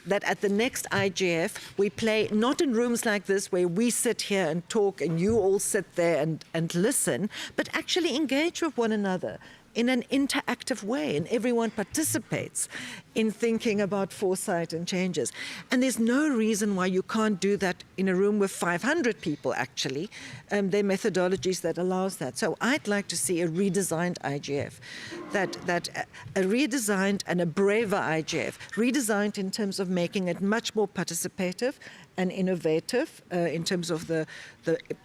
[SPEAKER 7] that at the next IGF we play, not in rooms like this where we sit here and talk and you all sit there and listen, but actually engage with one another in an interactive way, and everyone participates in thinking about foresight and changes. And there's no reason why you can't do that in a room with 500 people, actually. There are methodologies that allows that. So I'd like to see a redesigned IGF, a redesigned and a braver IGF, redesigned in terms of making it much more participative and innovative in terms of the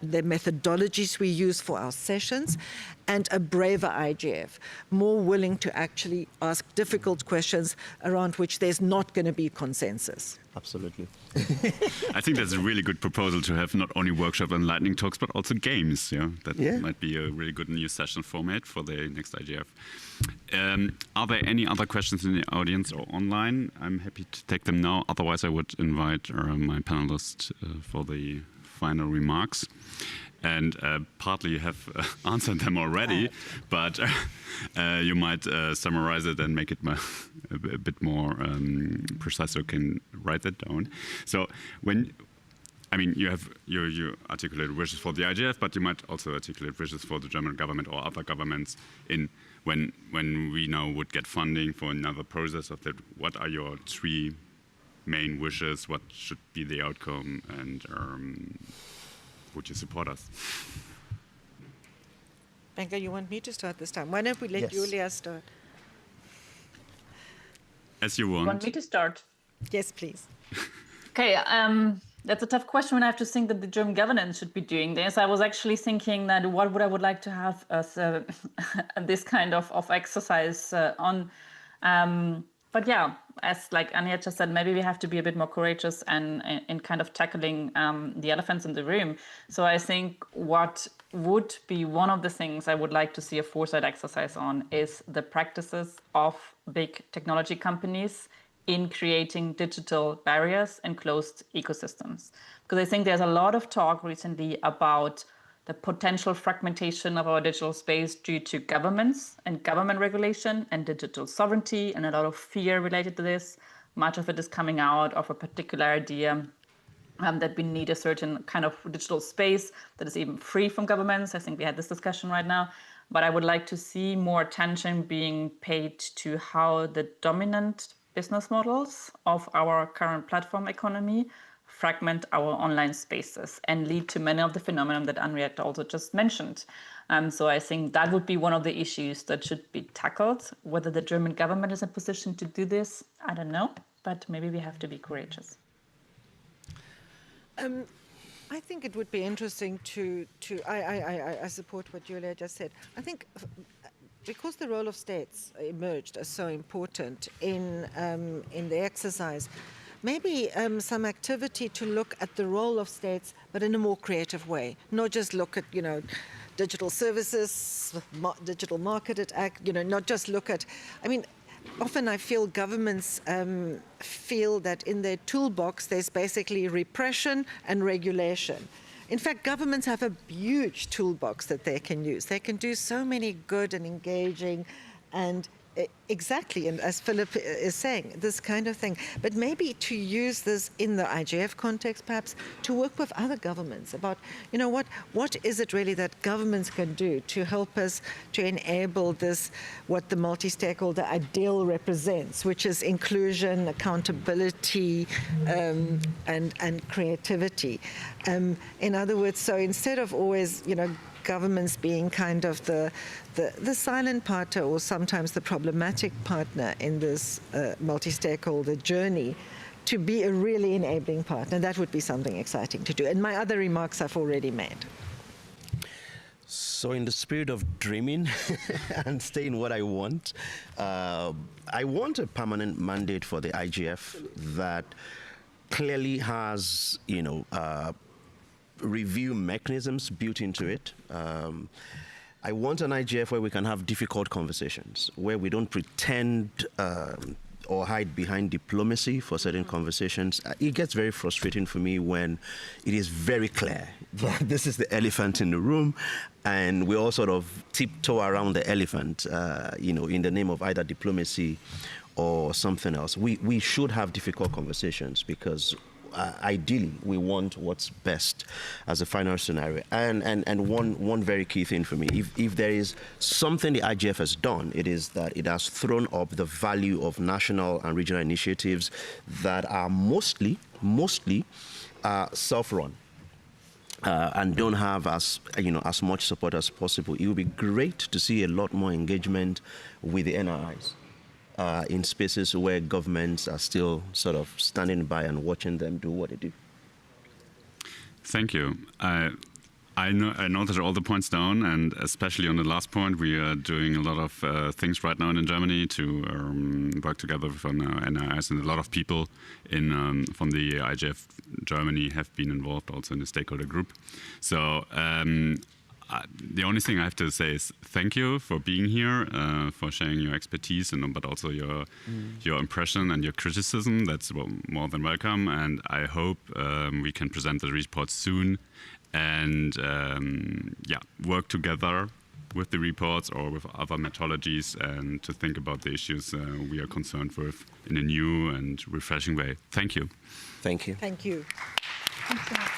[SPEAKER 7] methodologies we use for our sessions, and a braver IGF, more willing to actually ask difficult questions around which there's not going to be consensus.
[SPEAKER 21] Absolutely. I think that's a really good proposal to have not only workshop and lightning talks, but also games. That might be a really good new session format for the next IGF. Are there any other questions in the audience or online? I'm happy to take them now. Otherwise, I would invite my panelists for the final remarks. And partly you have answered them already, but you might summarize it and make it a bit more precise, so you can write that down. So you articulate wishes for the IGF, but you might also articulate wishes for the German government or other governments when we now would get funding for another process of that. What are your three main wishes? What should be the outcome? And would you support us?
[SPEAKER 7] Benga, you want me to start this time? Why don't we let Julia start?
[SPEAKER 21] As you want.
[SPEAKER 22] You want me to start?
[SPEAKER 7] Yes, please.
[SPEAKER 22] Okay, that's a tough question when I have to think that the German government should be doing this. I was actually thinking that what I would like to have as this kind of exercise on. But yeah, as like Anja just said, maybe we have to be a bit more courageous and in kind of tackling the elephants in the room. So I think what would be one of the things I would like to see a foresight exercise on is the practices of big technology companies in creating digital barriers and closed ecosystems. Because I think there's a lot of talk recently about the potential fragmentation of our digital space due to governments and government regulation and digital sovereignty, and a lot of fear related to this. Much of it is coming out of a particular idea that we need a certain kind of digital space that is even free from governments. I think we had this discussion right now. But I would like to see more attention being paid to how the dominant business models of our current platform economy fragment our online spaces and lead to many of the phenomena that Henriette also just mentioned. So I think that would be one of the issues that should be tackled. Whether the German government is in a position to do this, I don't know, but maybe we have to be courageous.
[SPEAKER 7] I think it would be interesting I support what Julia just said. I think because the role of states emerged as so important in the exercise, maybe some activity to look at the role of states, but in a more creative way. Not just look at, digital services, digital market act, not just look at, often I feel governments feel that in their toolbox there's basically repression and regulation. In fact, governments have a huge toolbox that they can use. They can do so many good and engaging and exactly, and as Philip is saying, this kind of thing. But maybe to use this in the IGF context, perhaps, to work with other governments about, you know, what is it really that governments can do to help us to enable this, what the multi-stakeholder ideal represents, which is inclusion, accountability, and creativity. In other words, so instead of always, you know, governments being kind of the silent partner or sometimes the problematic partner in this multi-stakeholder journey, to be a really enabling partner. That would be something exciting to do. And my other remarks I've already made.
[SPEAKER 8] So in the spirit of dreaming and saying what I want a permanent mandate for the IGF that clearly has, you know, review mechanisms built into it. I want an IGF where we can have difficult conversations, where we don't pretend or hide behind diplomacy for certain conversations. It gets very frustrating for me when it is very clear that this is the elephant in the room, and we all sort of tiptoe around the elephant, you know, in the name of either diplomacy or something else. We should have difficult conversations because ideally, we want what's best as a final scenario. And one very key thing for me, if there is something the IGF has done, it is that it has thrown up the value of national and regional initiatives that are mostly self-run. And don't have as much support as possible. It would be great to see a lot more engagement with the NRIs. In spaces where governments are still sort of standing by and watching them do what they do.
[SPEAKER 21] Thank you. I noted all the points down, and especially on the last point, we are doing a lot of things right now in Germany to work together with NIS, and a lot of people from the IGF Germany have been involved also in the stakeholder group. So the only thing I have to say is thank you for being here, for sharing your expertise, but also your impression and your criticism. That's more than welcome, and I hope we can present the report soon and work together with the reports or with other methodologies and to think about the issues we are concerned with in a new and refreshing way. Thank you.
[SPEAKER 8] Thank you.
[SPEAKER 7] Thank you.
[SPEAKER 10] Thanks so much.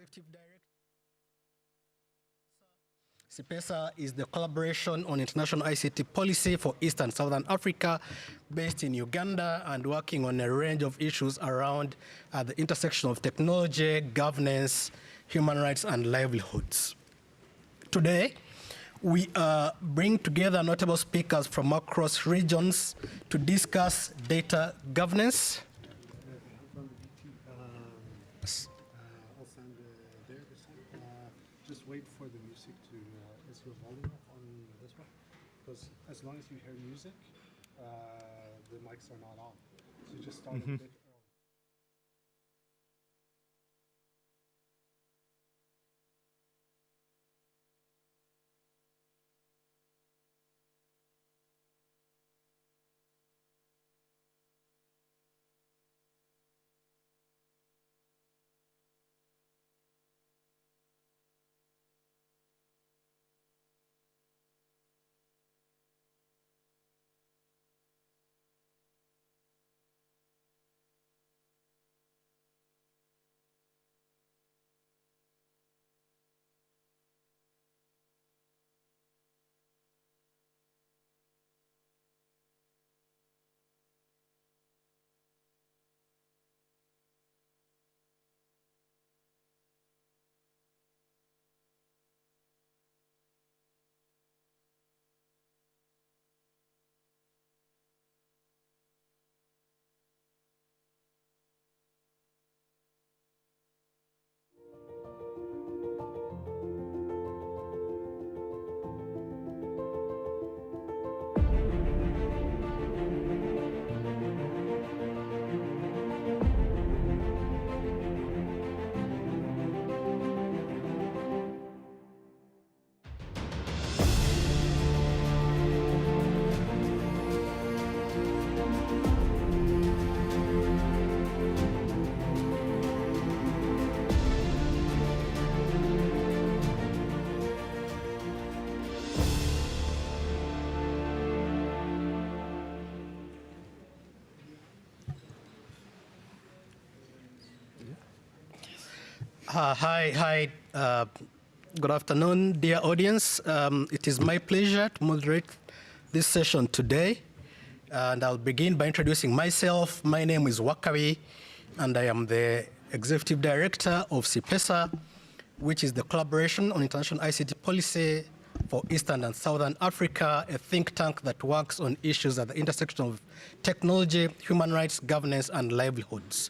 [SPEAKER 5] Executive Director. CIPESA is the collaboration on international ICT policy for East and Southern Africa, based in Uganda and working on a range of issues around the intersection of technology, governance, human rights, and livelihoods. Today, we bring together notable speakers from across regions to discuss data governance.
[SPEAKER 9] Just wait for the music to, is your volume up on this one? Because as long as you hear music, the mics are not on. So just start a bit early.
[SPEAKER 5] Hi. Good afternoon, dear audience. It is my pleasure to moderate this session today. And I'll begin by introducing myself. My name is Wakabi, and I am the Executive Director of CIPESA, which is the Collaboration on International ICT Policy for Eastern and Southern Africa, a think tank that works on issues at the intersection of technology, human rights, governance, and livelihoods.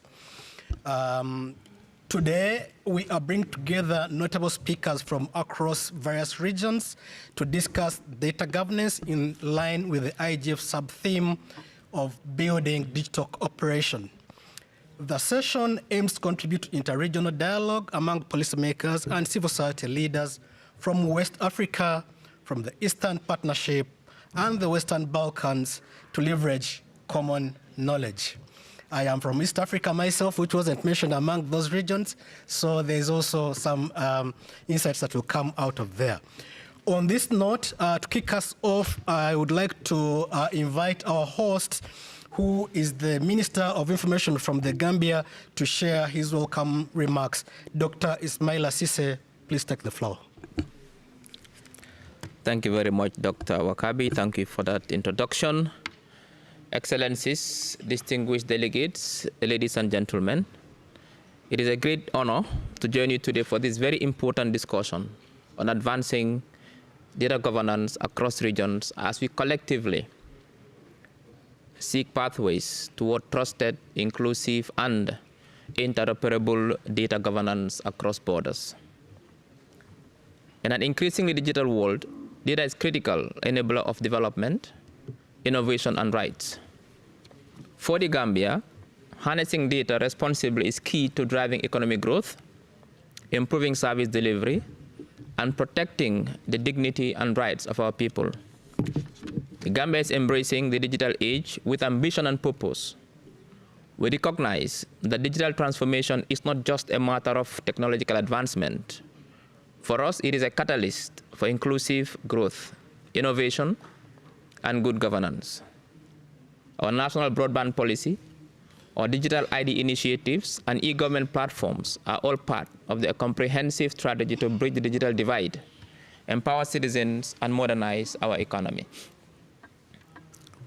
[SPEAKER 5] Today, we are bringing together notable speakers from across various regions to discuss data governance in line with the IGF sub-theme of building digital cooperation. The session aims to contribute to interregional dialogue among policymakers and civil society leaders from West Africa, from the Eastern Partnership, and the Western Balkans to leverage common knowledge. I am from East Africa myself, which wasn't mentioned among those regions, so there's also some insights that will come out of there. On this note, to kick us off, I would like to invite our host, who is the Minister of Information from the Gambia, to share his welcome remarks. Dr. Ismaila Cisse, please take the floor.
[SPEAKER 23] Thank you very much, Dr. Wakabi. Thank you for that introduction. Excellencies, distinguished delegates, ladies and gentlemen, it is a great honor to join you today for this very important discussion on advancing data governance across regions as we collectively seek pathways toward trusted, inclusive, and interoperable data governance across borders. In an increasingly digital world, data is critical enabler of development, innovation, and rights. For the Gambia, harnessing data responsibly is key to driving economic growth, improving service delivery, and protecting the dignity and rights of our people. The Gambia is embracing the digital age with ambition and purpose. We recognize that digital transformation is not just a matter of technological advancement. For us, it is a catalyst for inclusive growth, innovation, and good governance. Our national broadband policy, our digital ID initiatives, and e-government platforms are all part of a comprehensive strategy to bridge the digital divide, empower citizens, and modernize our economy.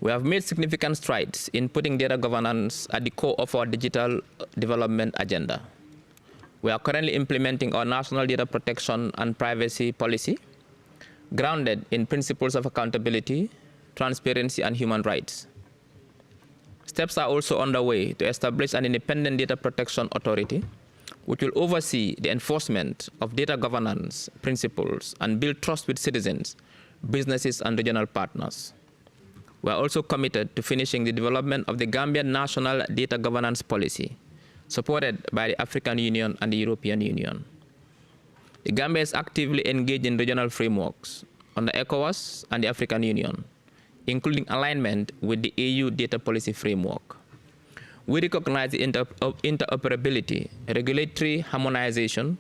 [SPEAKER 23] We have made significant strides in putting data governance at the core of our digital development agenda. We are currently implementing our national data protection and privacy policy, grounded in principles of accountability, transparency, and human rights. Steps are also underway to establish an independent data protection authority, which will oversee the enforcement of data governance principles and build trust with citizens, businesses, and regional partners. We are also committed to finishing the development of the Gambian National Data Governance Policy, supported by the African Union and the European Union. The Gambia is actively engaged in regional frameworks under ECOWAS and the African Union, including alignment with the EU data policy framework. We recognize the interoperability, regulatory harmonization,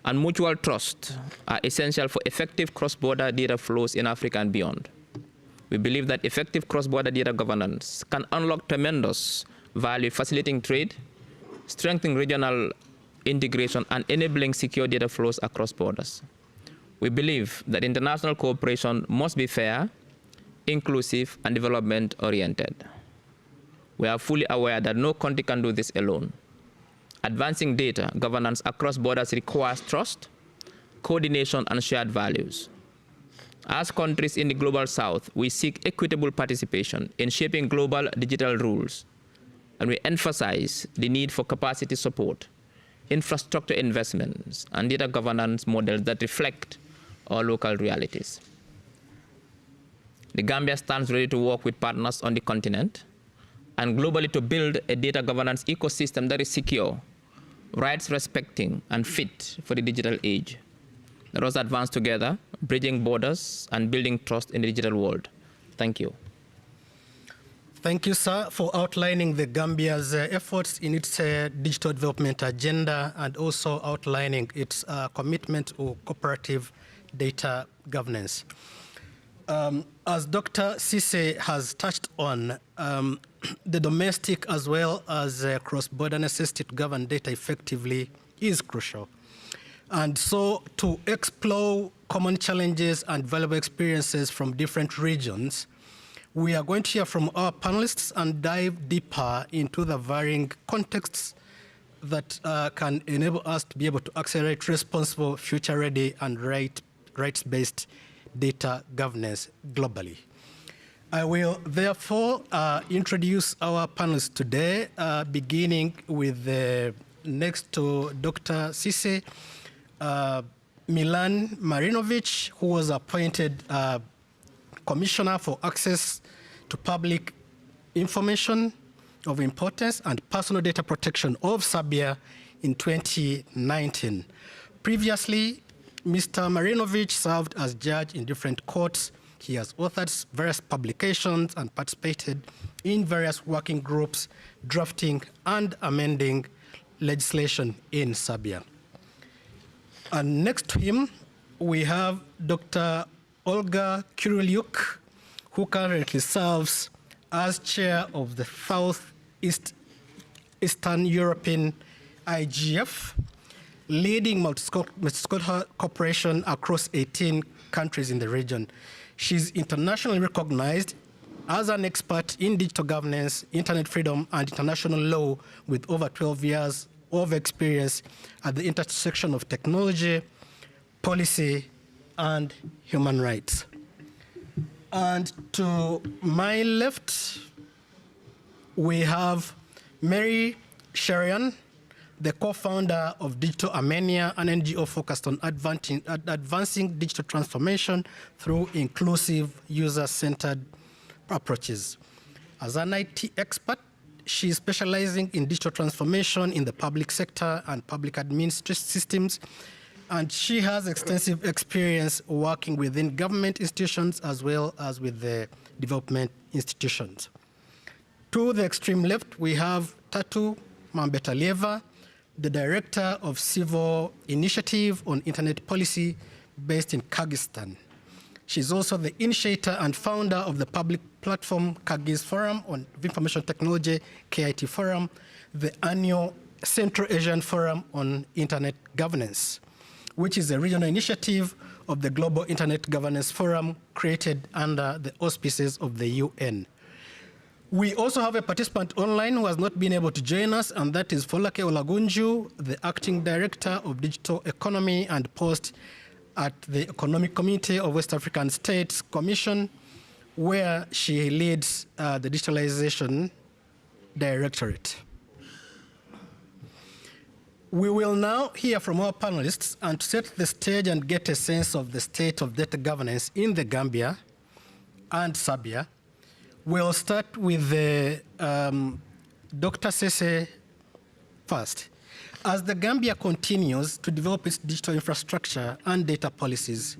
[SPEAKER 23] and mutual trust are essential for effective cross-border data flows in Africa and beyond. We believe that effective cross-border data governance can unlock tremendous value, facilitating trade, strengthening regional integration, and enabling secure data flows across borders. We believe that international cooperation must be fair, inclusive, and development-oriented. We are fully aware that no country can do this alone. Advancing data governance across borders requires trust, coordination, and shared values. As countries in the Global South, we seek equitable participation in shaping global digital rules, and we emphasize the need for capacity support, infrastructure investments, and data governance models that reflect our local realities. The Gambia stands ready to work with partners on the continent and globally to build a data governance ecosystem that is secure, rights-respecting, and fit for the digital age. Let us advance together, bridging borders and building trust in the digital world. Thank you.
[SPEAKER 5] Thank you, sir, for outlining the Gambia's efforts in its digital development agenda and also outlining its commitment to cooperative data governance. As Dr. Sise has touched on, the domestic as well as cross-border necessity to govern data effectively is crucial. And so to explore common challenges and valuable experiences from different regions, we are going to hear from our panelists and dive deeper into the varying contexts that can enable us to be able to accelerate responsible, future-ready, and rights-based data governance globally. I will therefore introduce our panelists today, beginning with next to Dr. Sise, Milan Marinovic, who was appointed Commissioner for Access to Public Information of Importance and Personal Data Protection of Serbia in 2019. Previously, Mr. Marinovic served as judge in different courts. He has authored various publications and participated in various working groups drafting and amending legislation in Serbia. And next to him, we have Dr. Olga Kyrylyuk, who currently serves as chair of the Southeastern European IGF, leading multi-stakeholder cooperation across 18 countries in the region. She's internationally recognized as an expert in digital governance, internet freedom, and international law with over 12 years of experience at the intersection of technology, policy, and human rights. And to my left, we have Mary Sherian, the co-founder of Digital Armenia, an NGO focused on advancing digital transformation through inclusive, user-centered approaches. As an IT expert, she is specializing in digital transformation in the public sector and public administrative systems, and she has extensive experience working within government institutions as well as with the development institutions. To the extreme left, we have Tatu Mambetalieva, the Director of Civil Initiative on Internet Policy based in Kyrgyzstan. She's also the initiator and founder of the public platform Kyrgyz Forum on Information Technology, KIT Forum, the annual Central Asian Forum on Internet Governance, which is a regional initiative of the Global Internet Governance Forum created under the auspices of the UN. We also have a participant online who has not been able to join us, and that is Folake Olagunju, the Acting Director of Digital Economy and Post at the Economic Community of West African States Commission, where she leads the Digitalization Directorate. We will now hear from our panelists, and to set the stage and get a sense of the state of data governance in the Gambia and Serbia, we'll start with Dr. Sese first. As the Gambia continues to develop its digital infrastructure and data policies,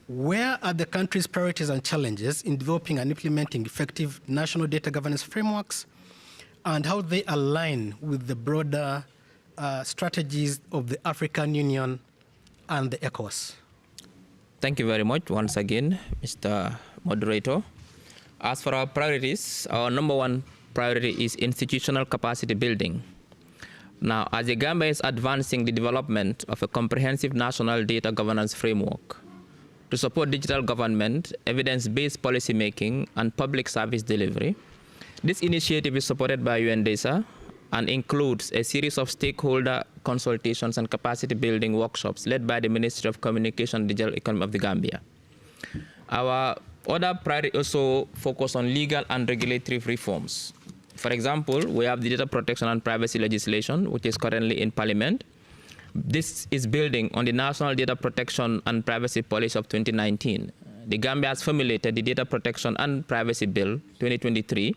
[SPEAKER 5] where are the country's priorities and challenges in developing and implementing effective national data governance frameworks, and how they align with the broader strategies of the African Union and the ECOWAS?
[SPEAKER 23] Thank you very much once again, Mr. Moderator. As for our priorities, our number one priority is institutional capacity building. Now, as the Gambia is advancing the development of a comprehensive national data governance framework to support digital government, evidence-based policy making, and public service delivery, this initiative is supported by UNDESA and includes a series of stakeholder consultations and capacity building workshops led by the Ministry of Communication and Digital Economy of the Gambia. Our other priority also focus on legal and regulatory reforms. For example, we have the data protection and privacy legislation, which is currently in Parliament. This is building on the National Data Protection and Privacy Policy of 2019. The Gambia has formulated the Data Protection and Privacy Bill 2023,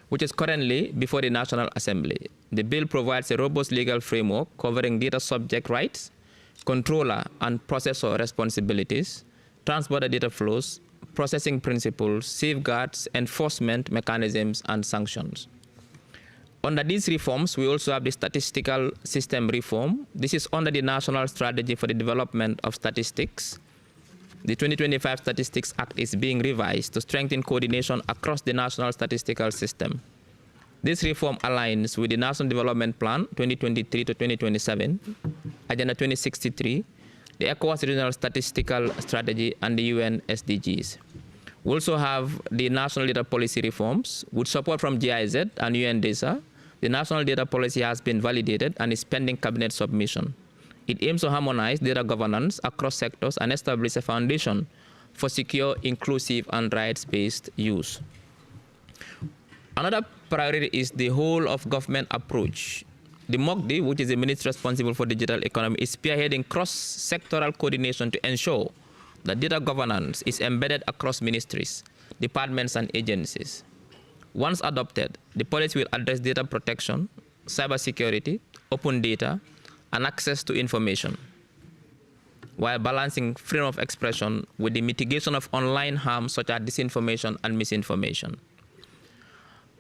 [SPEAKER 23] which is currently before the National Assembly. The bill provides a robust legal framework covering data subject rights, controller and processor responsibilities, transborder data flows, processing principles, safeguards, enforcement mechanisms, and sanctions. Under these reforms, we also have the statistical system reform. This is under the National Strategy for the Development of Statistics. The 2025 Statistics Act is being revised to strengthen coordination across the national statistical system. This reform aligns with the National Development Plan 2023 to 2027, Agenda 2063, the ECOWAS Regional Statistical Strategy, and the UN SDGs. We also have the National Data Policy reforms. With support from GIZ and UNDESA, the National Data Policy has been validated and is pending Cabinet submission. It aims to harmonize data governance across sectors and establish a foundation for secure, inclusive, and rights-based use. Another priority is the whole of government approach. The MOCD, which is the ministry responsible for digital economy, is spearheading cross-sectoral coordination to ensure that data governance is embedded across ministries, departments, and agencies. Once adopted, the policy will address data protection, cybersecurity, open data, and access to information, while balancing freedom of expression with the mitigation of online harm such as disinformation and misinformation.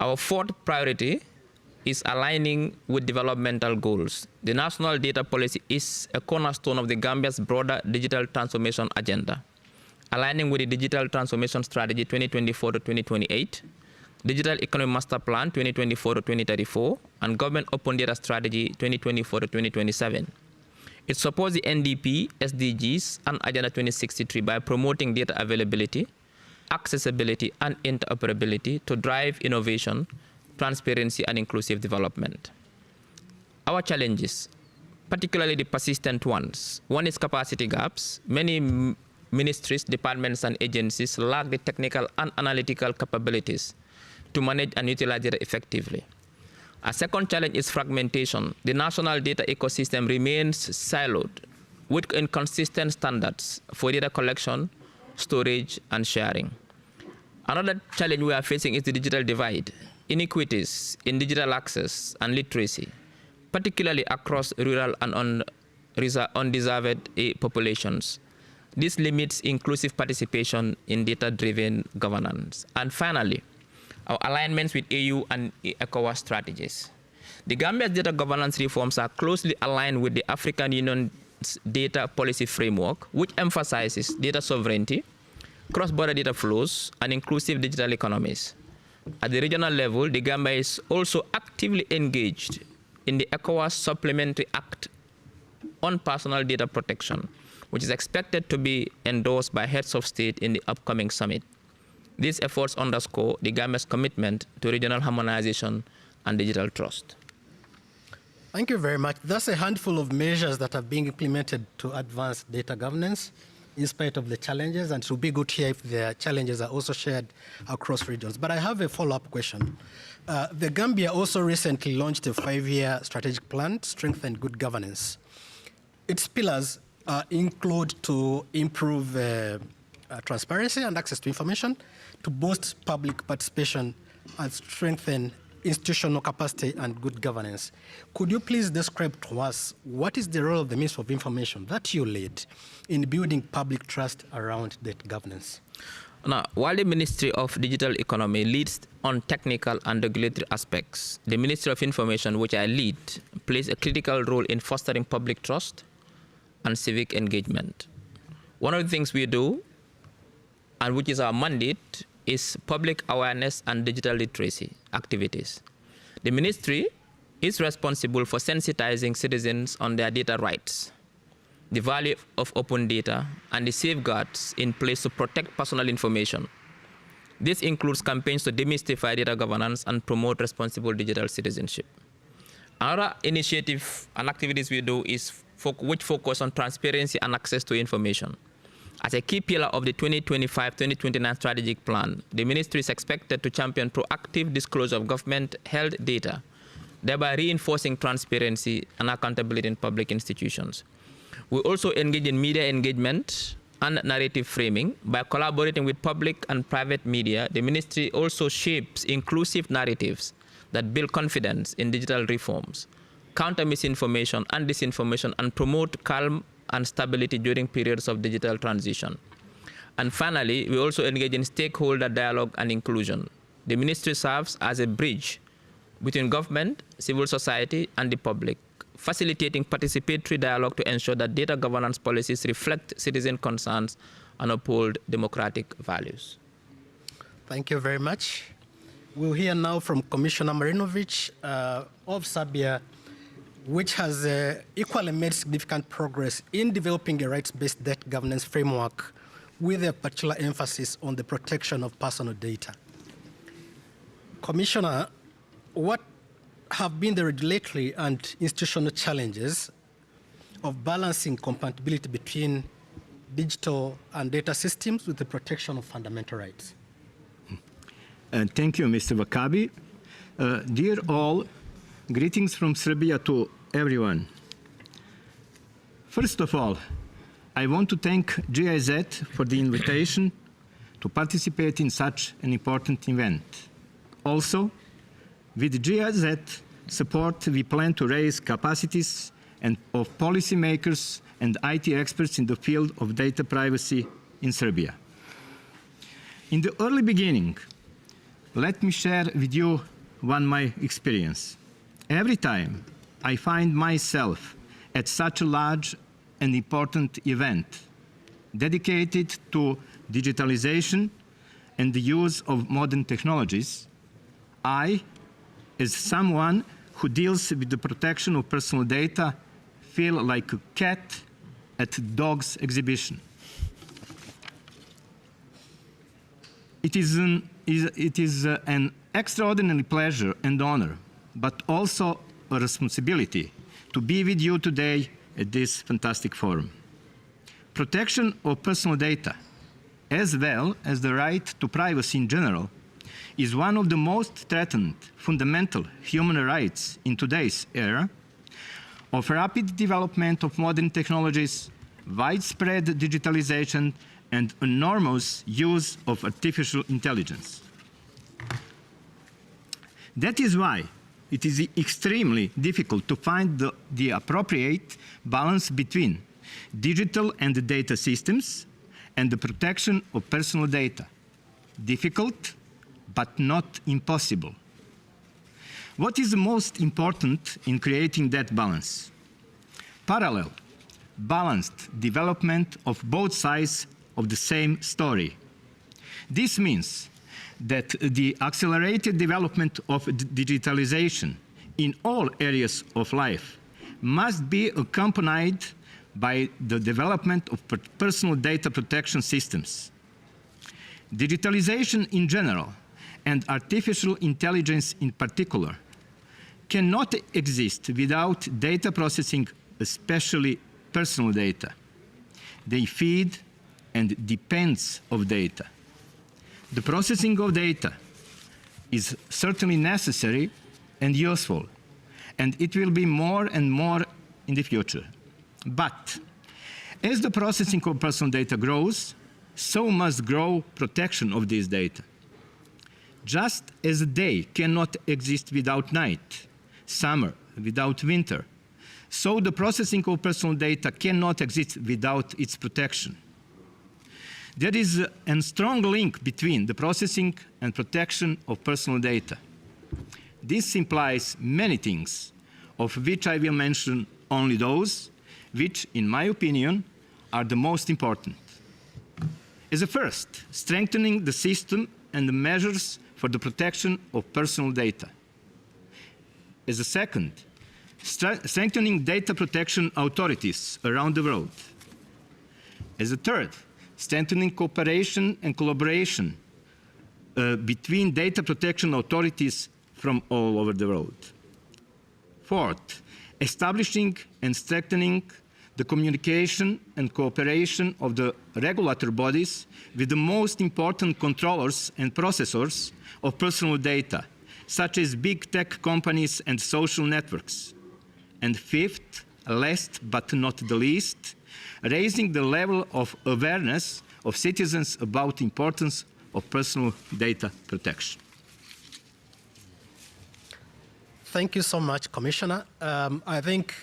[SPEAKER 23] Our fourth priority is aligning with developmental goals. The National Data Policy is a cornerstone of the Gambia's broader digital transformation agenda, aligning with the Digital Transformation Strategy 2024 to 2028, Digital Economy Master Plan 2024 to 2034, and Government Open Data Strategy 2024 to 2027. It supports the NDP, SDGs, and Agenda 2063 by promoting data availability, accessibility, and interoperability to drive innovation, transparency, and inclusive development. Our challenges, particularly the persistent ones. One is capacity gaps. Many ministries, departments, and agencies lack the technical and analytical capabilities to manage and utilize data effectively. A second challenge is fragmentation. The national data ecosystem remains siloed with inconsistent standards for data collection, storage, and sharing. Another challenge we are facing is the digital divide, inequities in digital access and literacy, particularly across rural and undeserved populations. This limits inclusive participation in data-driven governance. And finally, our alignments with EU and ECOWAS strategies. The Gambia's data governance reforms are closely aligned with the African Union's data policy framework, which emphasizes data sovereignty, cross-border data flows, and inclusive digital economies. At the regional level, the Gambia is also actively engaged in the ECOWAS Supplementary Act on Personal Data Protection, which is expected to be endorsed by heads of state in the upcoming summit. These efforts underscore the Gambia's commitment to regional harmonization and digital trust.
[SPEAKER 5] Thank you very much. That's a handful of measures that are being implemented to advance data governance in spite of the challenges, and it would be good here if the challenges are also shared across regions. But I have a follow-up question. The Gambia also recently launched a 5-year strategic plan to strengthen good governance. Its pillars include to improve transparency and access to information, to boost public participation, and strengthen institutional capacity and good governance. Could you please describe to us what is the role of the Ministry of Information that you lead in building public trust around data governance?
[SPEAKER 23] Now, while the Ministry of Digital Economy leads on technical and regulatory aspects, the Ministry of Information, which I lead, plays a critical role in fostering public trust and civic engagement. One of the things we do, and which is our mandate, is public awareness and digital literacy activities. The ministry is responsible for sensitizing citizens on their data rights, the value of open data, and the safeguards in place to protect personal information. This includes campaigns to demystify data governance and promote responsible digital citizenship. Another initiative and activities we do is which focus on transparency and access to information. As a key pillar of the 2025-2029 strategic plan, the ministry is expected to champion proactive disclosure of government-held data, thereby reinforcing transparency and accountability in public institutions. We also engage in media engagement and narrative framing. By collaborating with public and private media, the ministry also shapes inclusive narratives that build confidence in digital reforms, counter misinformation and disinformation, and promote calm and stability during periods of digital transition. And finally, we also engage in stakeholder dialogue and inclusion. The ministry serves as a bridge between government, civil society, and the public, facilitating participatory dialogue to ensure that data governance policies reflect citizen concerns and uphold democratic values.
[SPEAKER 5] Thank you very much. We'll hear now from Commissioner Marinovic of Serbia, which has equally made significant progress in developing a rights-based data governance framework with a particular emphasis on the protection of personal data. Commissioner, what have been the regulatory and institutional challenges of balancing compatibility between digital and data systems with the protection of fundamental rights?
[SPEAKER 1] Thank you, Mr. Wakabi. Dear all, greetings from Serbia to everyone. First of all, I want to thank GIZ for the invitation to participate in such an important event. Also, with GIZ support, we plan to raise capacities of policymakers and IT experts in the field of data privacy in Serbia. In the early beginning, let me share with you my experience. Every time I find myself at such a large and important event dedicated to digitalization and the use of modern technologies, I, as someone who deals with the protection of personal data, feel like a cat at a dog's exhibition. It is an extraordinary pleasure and honor, but also a responsibility to be with you today at this fantastic forum. Protection of personal data, as well as the right to privacy in general, is one of the most threatened fundamental human rights in today's era of rapid development of modern technologies, widespread digitalization, and enormous use of artificial intelligence. That is why it is extremely difficult to find the appropriate balance between digital and data systems and the protection of personal data. Difficult, but not impossible. What is most important in creating that balance? Parallel, balanced development of both sides of the same story. This means that the accelerated development of digitalization in all areas of life must be accompanied by the development of personal data protection systems. Digitalization in general, and artificial intelligence in particular, cannot exist without data processing, especially personal data. They feed and depends of data. The processing of data is certainly necessary and useful, and it will be more and more in the future. But as the processing of personal data grows, so must grow protection of this data. Just as day cannot exist without night, summer without winter, so the processing of personal data cannot exist without its protection. There is a strong link between the processing and protection of personal data. This implies many things, of which I will mention only those which, in my opinion, are the most important. As a first, strengthening the system and the measures for the protection of personal data. As a second, strengthening data protection authorities around the world. As a third, strengthening cooperation and collaboration between data protection authorities from all over the world. Fourth, establishing and strengthening the communication and cooperation of the regulatory bodies with the most important controllers and processors of personal data, such as big tech companies and social networks. And fifth, last but not the least, raising the level of awareness of citizens about the importance of personal data protection.
[SPEAKER 5] Thank you so much, Commissioner. I think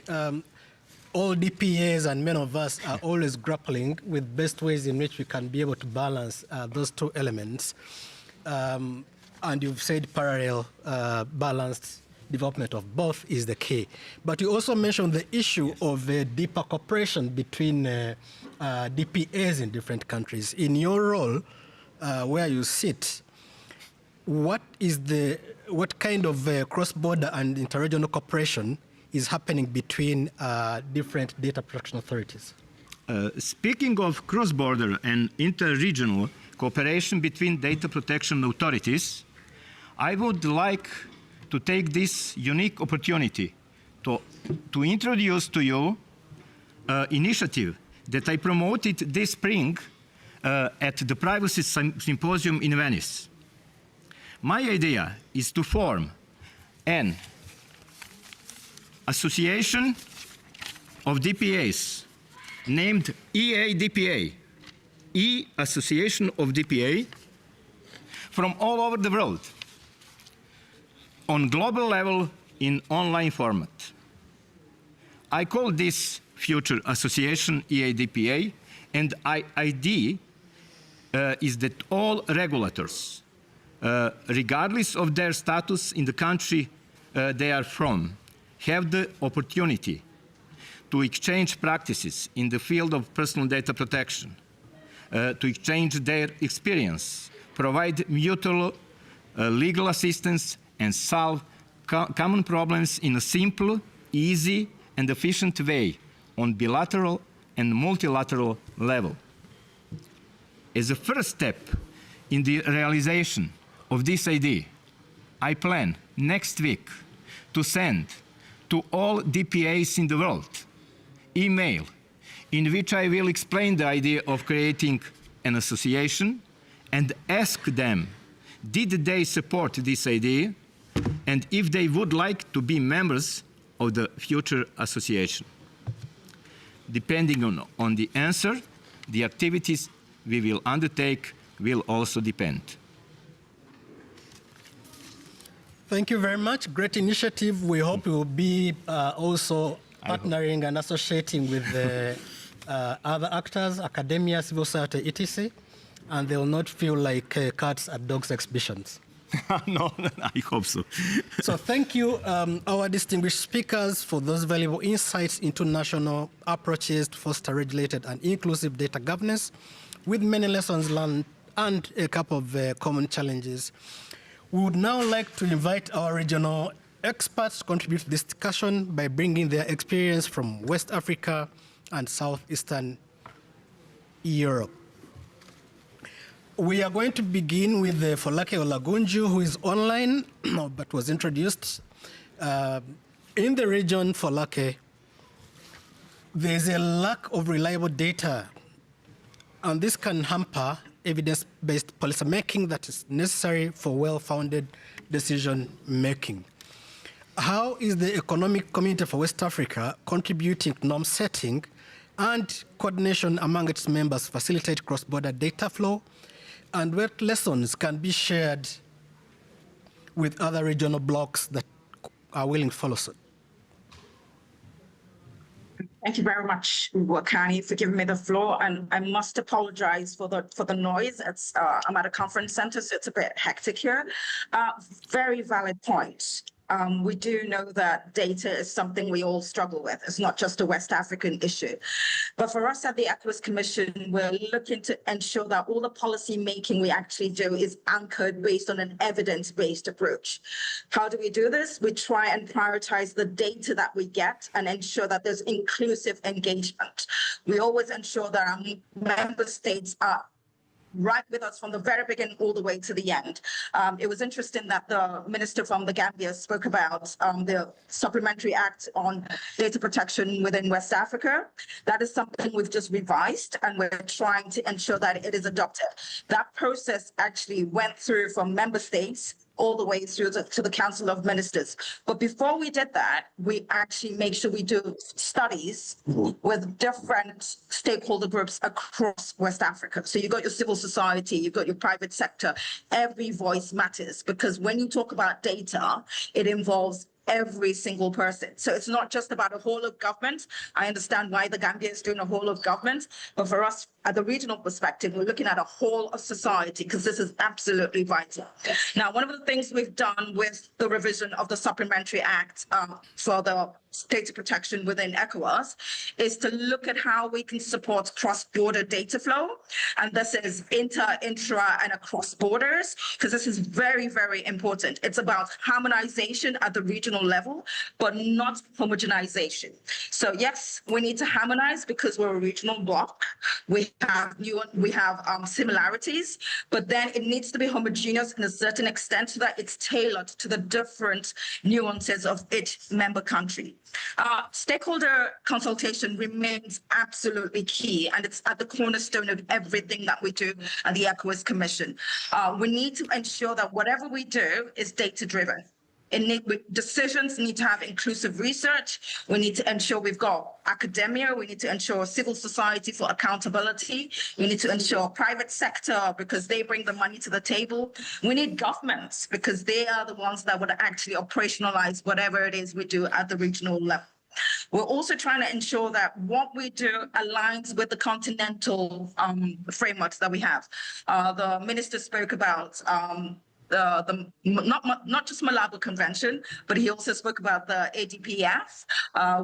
[SPEAKER 5] all DPAs and many of us are always grappling with best ways in which we can be able to balance those two elements. And you've said parallel balanced development of both is the key. But you also mentioned the issue of deeper cooperation between DPAs in different countries. In your role, where you sit, what kind of cross-border and interregional cooperation is happening between different data protection authorities?
[SPEAKER 1] Speaking of cross-border and interregional cooperation between data protection authorities, I would like to take this unique opportunity to introduce to you an initiative that I promoted this spring at the Privacy Symposium in Venice. My idea is to form an association of DPAs named EADPA, Association of DPA, from all over the world, on global level in online format. I call this future association EADPA, and idea is that all regulators, regardless of their status in the country they are from, have the opportunity to exchange practices in the field of personal data protection, to exchange their experience, provide mutual legal assistance, and solve common problems in a simple, easy, and efficient way on bilateral and multilateral level. As a first step in the realization of this idea, I plan next week to send to all DPAs in the world email in which I will explain the idea of creating an association and ask them, did they support this idea, and if they would like to be members of the future association. Depending on the answer, the activities we will undertake will also depend.
[SPEAKER 5] Thank you very much. Great initiative. We hope you will be also partnering and associating with other actors, academia, civil society, etc. And they will not feel like cats at dogs exhibitions.
[SPEAKER 1] No, I hope so.
[SPEAKER 5] So thank you, our distinguished speakers, for those valuable insights into national approaches to foster regulated and inclusive data governance, with many lessons learned and a couple of common challenges. We would now like to invite our regional experts contribute to this discussion by bringing their experience from West Africa and Southeastern Europe. We are going to begin with Folake Olagunju, who is online but was introduced. In the region, Folake, there is a lack of reliable data, and this can hamper evidence-based policymaking that is necessary for well-founded decision-making. How is the Economic Community for West Africa contributing to norm setting and coordination among its members facilitate cross-border data flow, and what lessons can be shared with other regional blocs that are willing to follow suit?
[SPEAKER 2] Thank you very much, Wakani, for giving me the floor. And I must apologize for the noise. It's I'm at a conference center, so it's a bit hectic here. Very valid point. We do know that data is something we all struggle with. It's not just a West African issue. But for us at the ECOWAS Commission, we're looking to ensure that all the policy making we actually do is anchored based on an evidence-based approach. How do we do this? We try and prioritize the data that we get and ensure that there's inclusive engagement. We always ensure that our member states are right with us from the very beginning all the way to the end. It was interesting that the minister from the Gambia spoke about the Supplementary Act on Data Protection within West Africa. That is something we've just revised, and we're trying to ensure that it is adopted. That process actually went through from member states all the way through to the Council of Ministers. But before we did that, we actually make sure we do studies with different stakeholder groups across West Africa. So you've got your civil society, you've got your private sector. Every voice matters, because when you talk about data, it involves every single person. So it's not just about a whole of government. I understand why the Gambia is doing a whole of government, but for us at the regional perspective, we're looking at a whole of society, because this is absolutely vital. Now, one of the things we've done with the revision of the Supplementary Act for the data protection within ECOWAS is to look at how we can support cross-border data flow. And this is intra, and across borders, because this is very, very important. It's about harmonization at the regional level, but not homogenization. So yes, we need to harmonize because we're a regional bloc. We have similarities, but then it needs to be homogeneous in a certain extent so that it's tailored to the different nuances of each member country. Stakeholder consultation remains absolutely key, and it's at the cornerstone of everything that we do at the ECOWAS Commission. We need to ensure that whatever we do is data-driven. Decisions need to have inclusive research. We need to ensure we've got academia. We need to ensure civil society for accountability. We need to ensure private sector, because they bring the money to the table. We need governments, because they are the ones that would actually operationalize whatever it is we do at the regional level. We're also trying to ensure that what we do aligns with the continental frameworks that we have. The minister spoke about not just Malabo Convention, but he also spoke about the ADPF.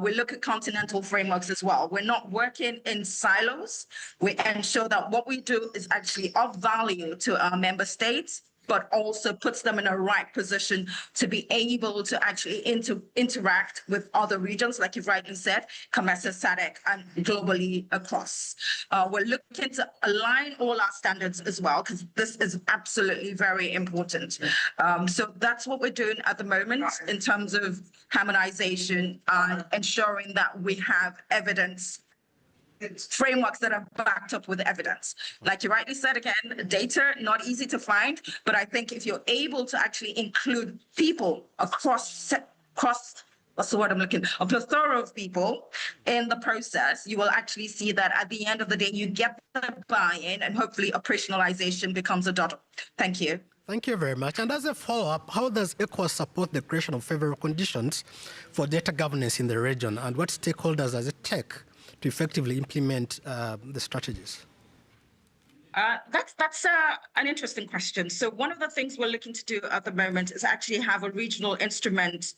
[SPEAKER 2] We look at continental frameworks as well. We're not working in silos. We ensure that what we do is actually of value to our member states, but also puts them in a right position to be able to actually interact with other regions, like you've rightly said, COMESA, SADC, and globally across. We're looking to align all our standards as well, because this is absolutely very important. So that's what we're doing at the moment in terms of harmonization and ensuring that we have evidence frameworks that are backed up with evidence. Like you rightly said, again, data, not easy to find, but I think if you're able to actually include people across what's the word I'm looking, a plethora of people in the process, you will actually see that at the end of the day, you get the buy-in, and hopefully operationalization becomes a dot. Thank you.
[SPEAKER 5] Thank you very much. And as a follow-up, how does ECOWAS support the creation of favorable conditions for data governance in the region, and what stakeholders does it take to effectively implement the strategies?
[SPEAKER 2] That's an interesting question. So one of the things we're looking to do at the moment is actually have a regional instrument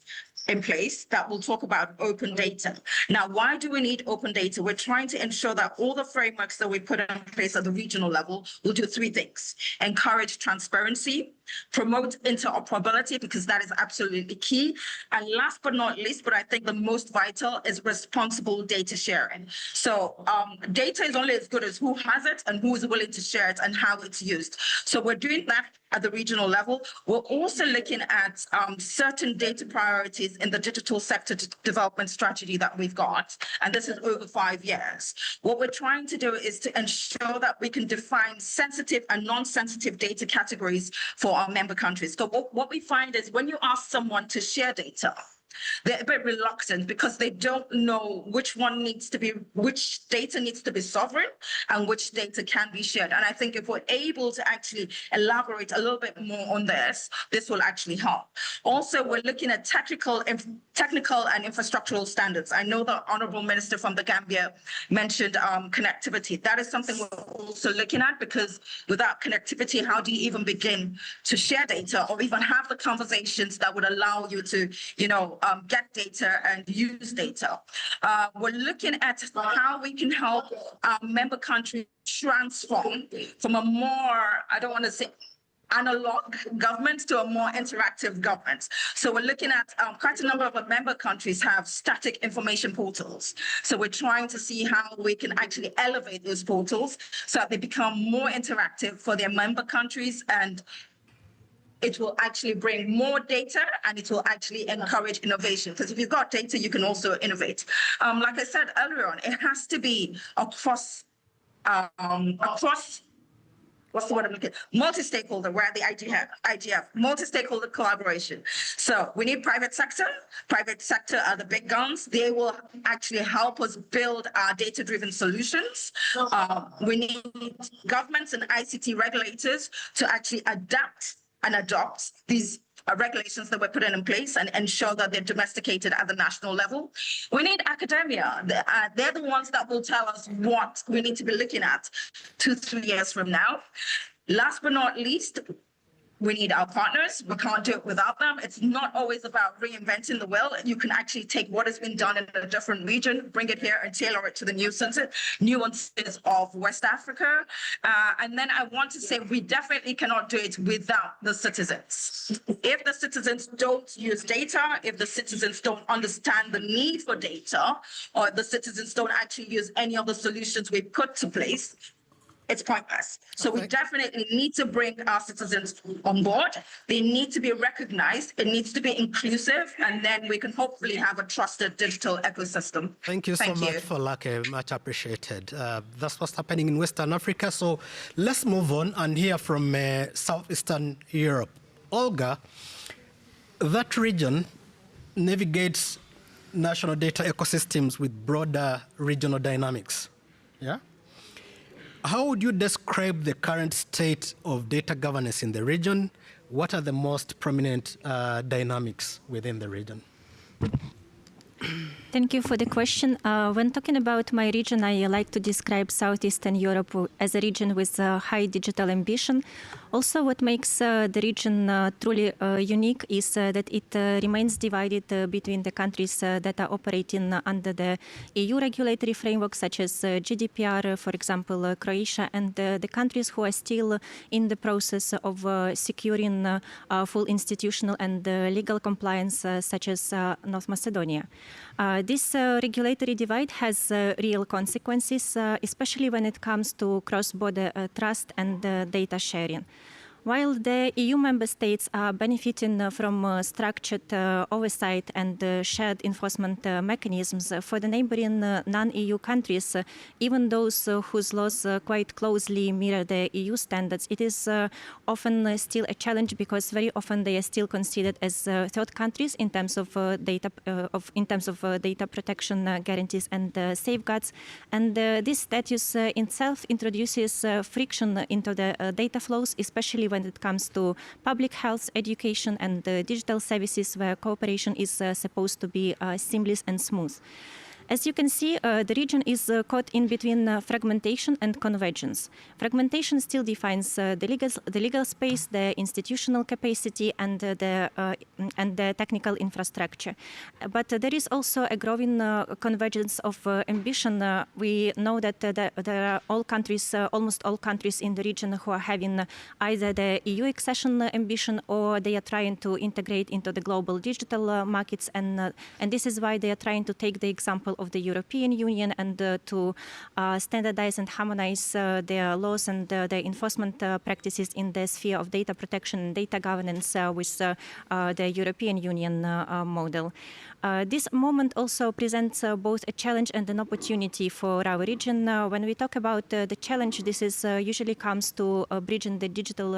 [SPEAKER 2] in place that will talk about open data. Now, why do we need open data? We're trying to ensure that all the frameworks that we put in place at the regional level will do three things: encourage transparency, promote interoperability, because that is absolutely key. And last but not least, but I think the most vital, is responsible data sharing. So data is only as good as who has it and who is willing to share it and how it's used. So we're doing that at the regional level. We're also looking at certain data priorities in the digital sector development strategy that we've got. And this is over 5 years. What we're trying to do is to ensure that we can define sensitive and non-sensitive data categories for our member countries. So what we find is when you ask someone to share data, they're a bit reluctant because they don't know which data needs to be sovereign and which data can be shared. And I think if we're able to actually elaborate a little bit more on this will actually help. Also, we're looking at technical and infrastructural standards. I know the Honorable Minister from the Gambia mentioned connectivity. That is something we're also looking at, because without connectivity, how do you even begin to share data or even have the conversations that would allow you to, get data and use data? We're looking at how we can help member countries transform from a more, I don't want to say analog government to a more interactive government. So we're looking at quite a number of our member countries have static information portals. So we're trying to see how we can actually elevate those portals so that they become more interactive for their member countries, and it will actually bring more data and it will actually encourage innovation. Because if you've got data, you can also innovate. Like I said earlier on, it has to be across what's the word I'm looking at? Multi-stakeholder, we're at the IGF, multi-stakeholder collaboration. So we need private sector. Private sector are the big guns. They will actually help us build our data-driven solutions. We need governments and ICT regulators to actually adapt and adopt these regulations that we're putting in place and ensure that they're domesticated at the national level. We need academia. They're the ones that will tell us what we need to be looking at 2-3 years from now. Last but not least, we need our partners. We can't do it without them. It's not always about reinventing the wheel. You can actually take what has been done in a different region, bring it here and tailor it to the nuances of West Africa. And then I want to say we definitely cannot do it without the citizens. If the citizens don't use data, if the citizens don't understand the need for data, or the citizens don't actually use any of the solutions we put to place, it's pointless. So we definitely need to bring our citizens on board. They need to be recognized. It needs to be inclusive, and then we can hopefully have a trusted digital ecosystem.
[SPEAKER 5] Thank you so much for Lake, much appreciated. That's what's happening in Western Africa. So let's move on and hear from Southeastern Europe. Olga, that region navigates national data ecosystems with broader regional dynamics. Yeah? How would you describe the current state of data governance in the region? What are the most prominent dynamics within the region?
[SPEAKER 6] Thank you for the question. When talking about my region, I like to describe Southeastern Europe as a region with high digital ambition. Also, what makes the region truly unique is that it remains divided between the countries that are operating under the EU regulatory framework, such as GDPR, for example, Croatia, and the countries who are still in the process of securing full institutional and legal compliance, such as North Macedonia. This regulatory divide has real consequences, especially when it comes to cross-border trust and data sharing. While the EU member states are benefiting from structured oversight and shared enforcement mechanisms, for the neighboring non-EU countries, even those whose laws quite closely mirror the EU standards, it is often still a challenge because very often they are still considered as third countries in terms of data protection guarantees and safeguards. And this status itself introduces friction into the data flows, especially when it comes to public health, education, and digital services where cooperation is supposed to be seamless and smooth. As you can see, the region is caught in between fragmentation and convergence. Fragmentation still defines the legal space, the institutional capacity, and the technical infrastructure. But there is also a growing convergence of ambition. We know that there are almost all countries in the region who are having either the EU accession ambition or they are trying to integrate into the global digital markets, and this is why they are trying to take the example of the European Union and to standardize and harmonize their laws and their enforcement practices in the sphere of data protection and data governance with the European Union model. This moment also presents both a challenge and an opportunity for our region. When we talk about the challenge, this is usually comes to bridging the digital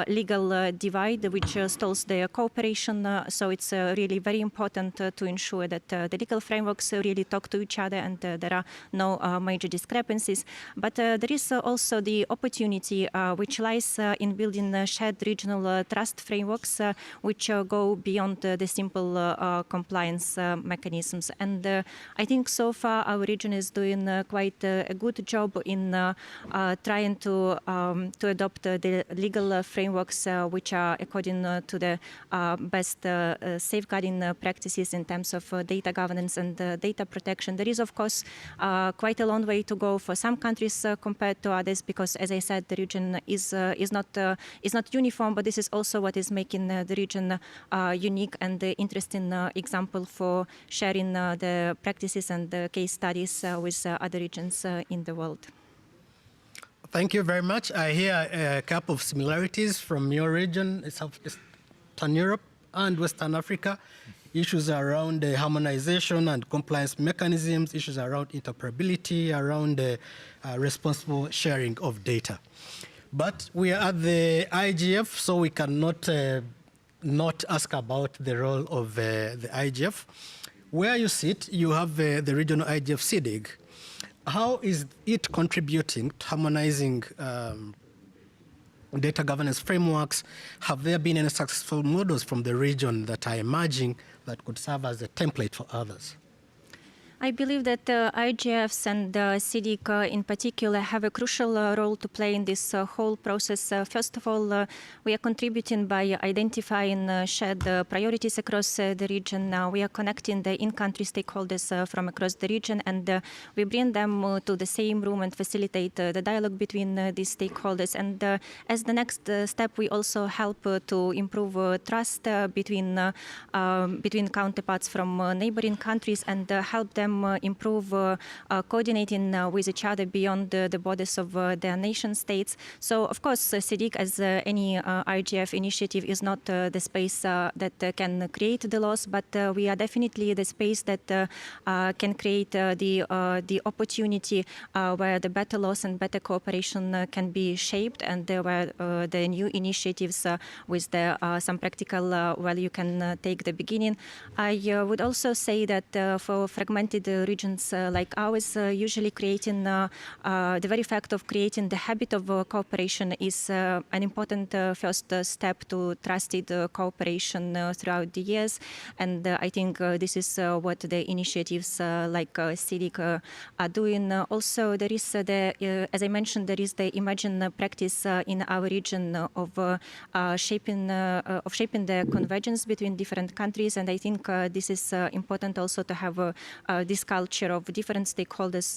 [SPEAKER 6] legal divide, which stalls the cooperation. So it's really very important to ensure that the legal frameworks really talk to each other and there are no major discrepancies. But there is also the opportunity which lies in building shared regional trust frameworks which go beyond the simple compliance mechanisms. And I think so far our region is doing quite a good job in trying to adopt the legal frameworks which are according to the best safeguarding practices in terms of data governance and data protection. There is, of course, quite a long way to go for some countries compared to others, because, as I said, the region is not uniform. But this is also what is making the region unique and interesting example for sharing the practices and the case studies with other regions in the world.
[SPEAKER 5] Thank you very much. I hear a couple of similarities from your region, Southeastern Europe and Western Africa. Issues around harmonization and compliance mechanisms, issues around interoperability, around responsible sharing of data. But we are at the IGF, so we cannot not ask about the role of the IGF. Where you sit, you have the regional IGF CIDIG. How is it contributing to harmonizing data governance frameworks? Have there been any successful models from the region that are emerging that could serve as a template for others?
[SPEAKER 6] I believe that IGFs and CIDIG in particular have a crucial role to play in this whole process. First of all, we are contributing by identifying shared priorities across the region. We are connecting the in-country stakeholders from across the region, and we bring them to the same room and facilitate the dialogue between these stakeholders. And as the next step, we also help to improve trust between counterparts from neighboring countries and help them improve coordinating with each other beyond the borders of their nation states. So, of course, CIDIG, as any IGF initiative, is not the space that can create the laws, but we are definitely the space that can create the opportunity where the better laws and better cooperation can be shaped, and where the new initiatives with some practical value can take the beginning. I would also say that for fragmented regions like ours, usually creating the very fact of creating the habit of cooperation is an important first step to trusted cooperation throughout the years. And I think this is what the initiatives like CIDIG are doing. Also, there is as I mentioned, there is the emerging practice in our region of shaping the convergence between different countries, and I think this is important also to have this culture of different stakeholders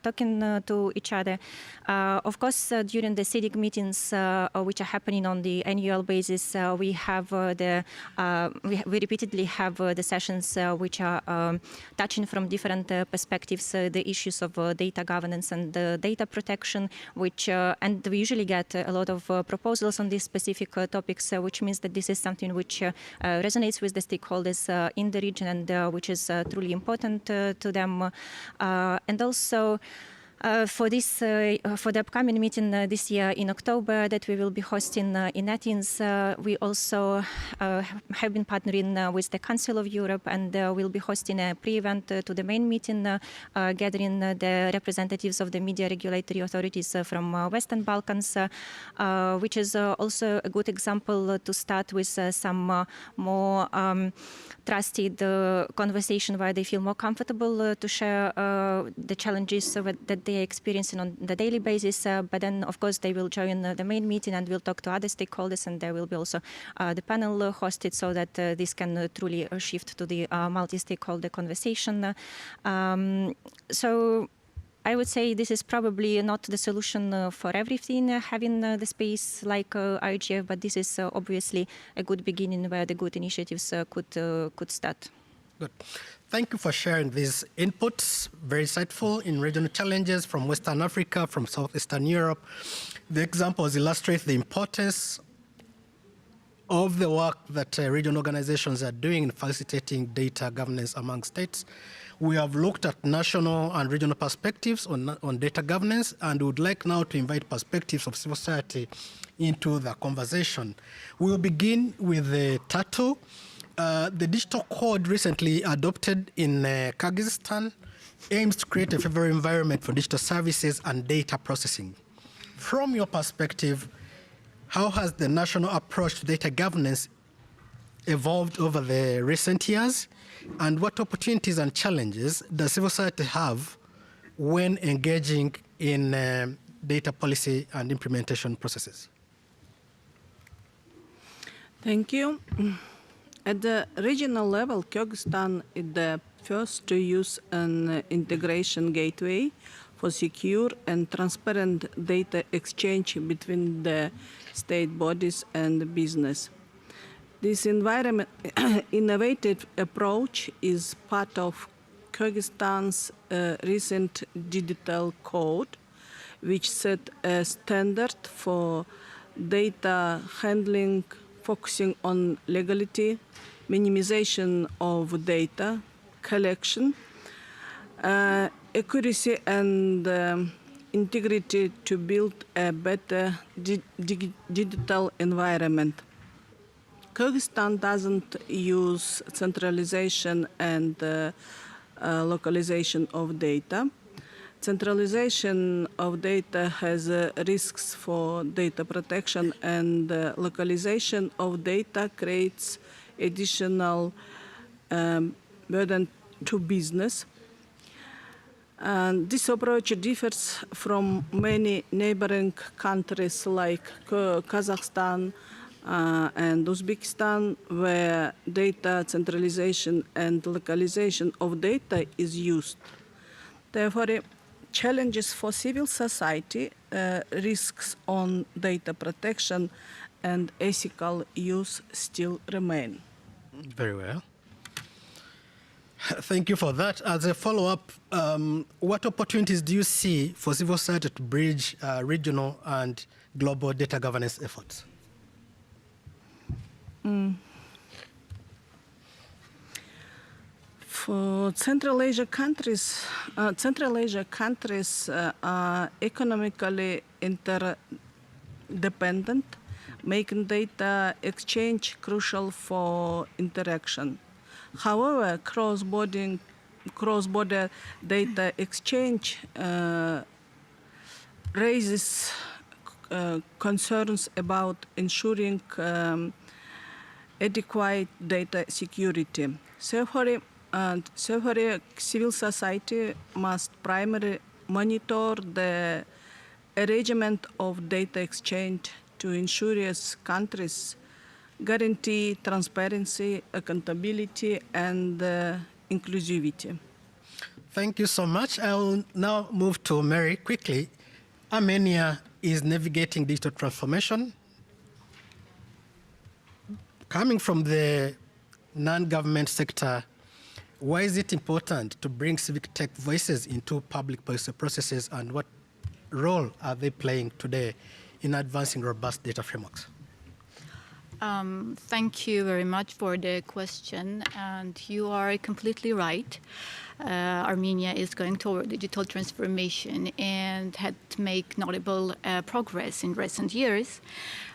[SPEAKER 6] talking to each other. Of course, during the CIDIG meetings, which are happening on the annual basis, we have we repeatedly have the sessions which are touching from different perspectives the issues of data governance and data protection, which and we usually get a lot of proposals on these specific topics, which means that this is something which resonates with the stakeholders in the region and which is truly important to them. And also, For the upcoming meeting this year in October that we will be hosting in Athens, we also have been partnering with the Council of Europe, and we'll be hosting a pre-event to the main meeting, gathering the representatives of the media regulatory authorities from Western Balkans, which is also a good example to start with some more trusted conversation where they feel more comfortable to share the challenges that they are experiencing on the daily basis. But then, of course, they will join the main meeting and will talk to other stakeholders, and there will be also the panel hosted so that this can truly shift to the multi-stakeholder conversation. So I would say this is probably not the solution for everything, having the space like IGF, but this is obviously a good beginning where the good initiatives could start.
[SPEAKER 5] Good. Thank you for sharing these inputs, very insightful in regional challenges from Western Africa, from Southeastern Europe. The examples illustrate the importance of the work that regional organizations are doing in facilitating data governance among states. We have looked at national and regional perspectives on data governance, and would like now to invite perspectives of civil society into the conversation. We'll begin with the TATU. The digital code recently adopted in Kyrgyzstan aims to create a favorable environment for digital services and data processing. From your perspective, how has the national approach to data governance evolved over the recent years? And what opportunities and challenges does civil society have when engaging in data policy and implementation processes?
[SPEAKER 11] Thank you. At the regional level, Kyrgyzstan is the first to use an integration gateway for secure and transparent data exchange between the state bodies and business. This innovative approach is part of Kyrgyzstan's recent digital code, which set a standard for data handling, focusing on legality, minimization of data collection, accuracy and integrity to build a better digital environment. Kyrgyzstan doesn't use centralization and localization of data. Centralization of data has risks for data protection, and localization of data creates additional burden to business. And this approach differs from many neighboring countries like Kazakhstan and Uzbekistan, where data centralization and localization of data is used. Therefore, challenges for civil society, risks on data protection and ethical use still remain.
[SPEAKER 5] Very well. Thank you for that. As a follow-up, what opportunities do you see for civil society to bridge regional and global data governance efforts?
[SPEAKER 11] For Central Asia countries are economically interdependent, making data exchange crucial for interaction. However, cross-border data exchange raises concerns about ensuring adequate data security. Therefore, civil society must primarily monitor the arrangement of data exchange to ensure its countries guarantee transparency, accountability, and inclusivity.
[SPEAKER 5] Thank you so much. I will now move to Mary quickly. Armenia is navigating digital transformation. Coming from the non-government sector, why is it important to bring civic tech voices into public policy processes, and what role are they playing today in advancing robust data frameworks?
[SPEAKER 10] Thank you very much for the question, and you are completely right. Armenia is going toward digital transformation and had to make notable progress in recent years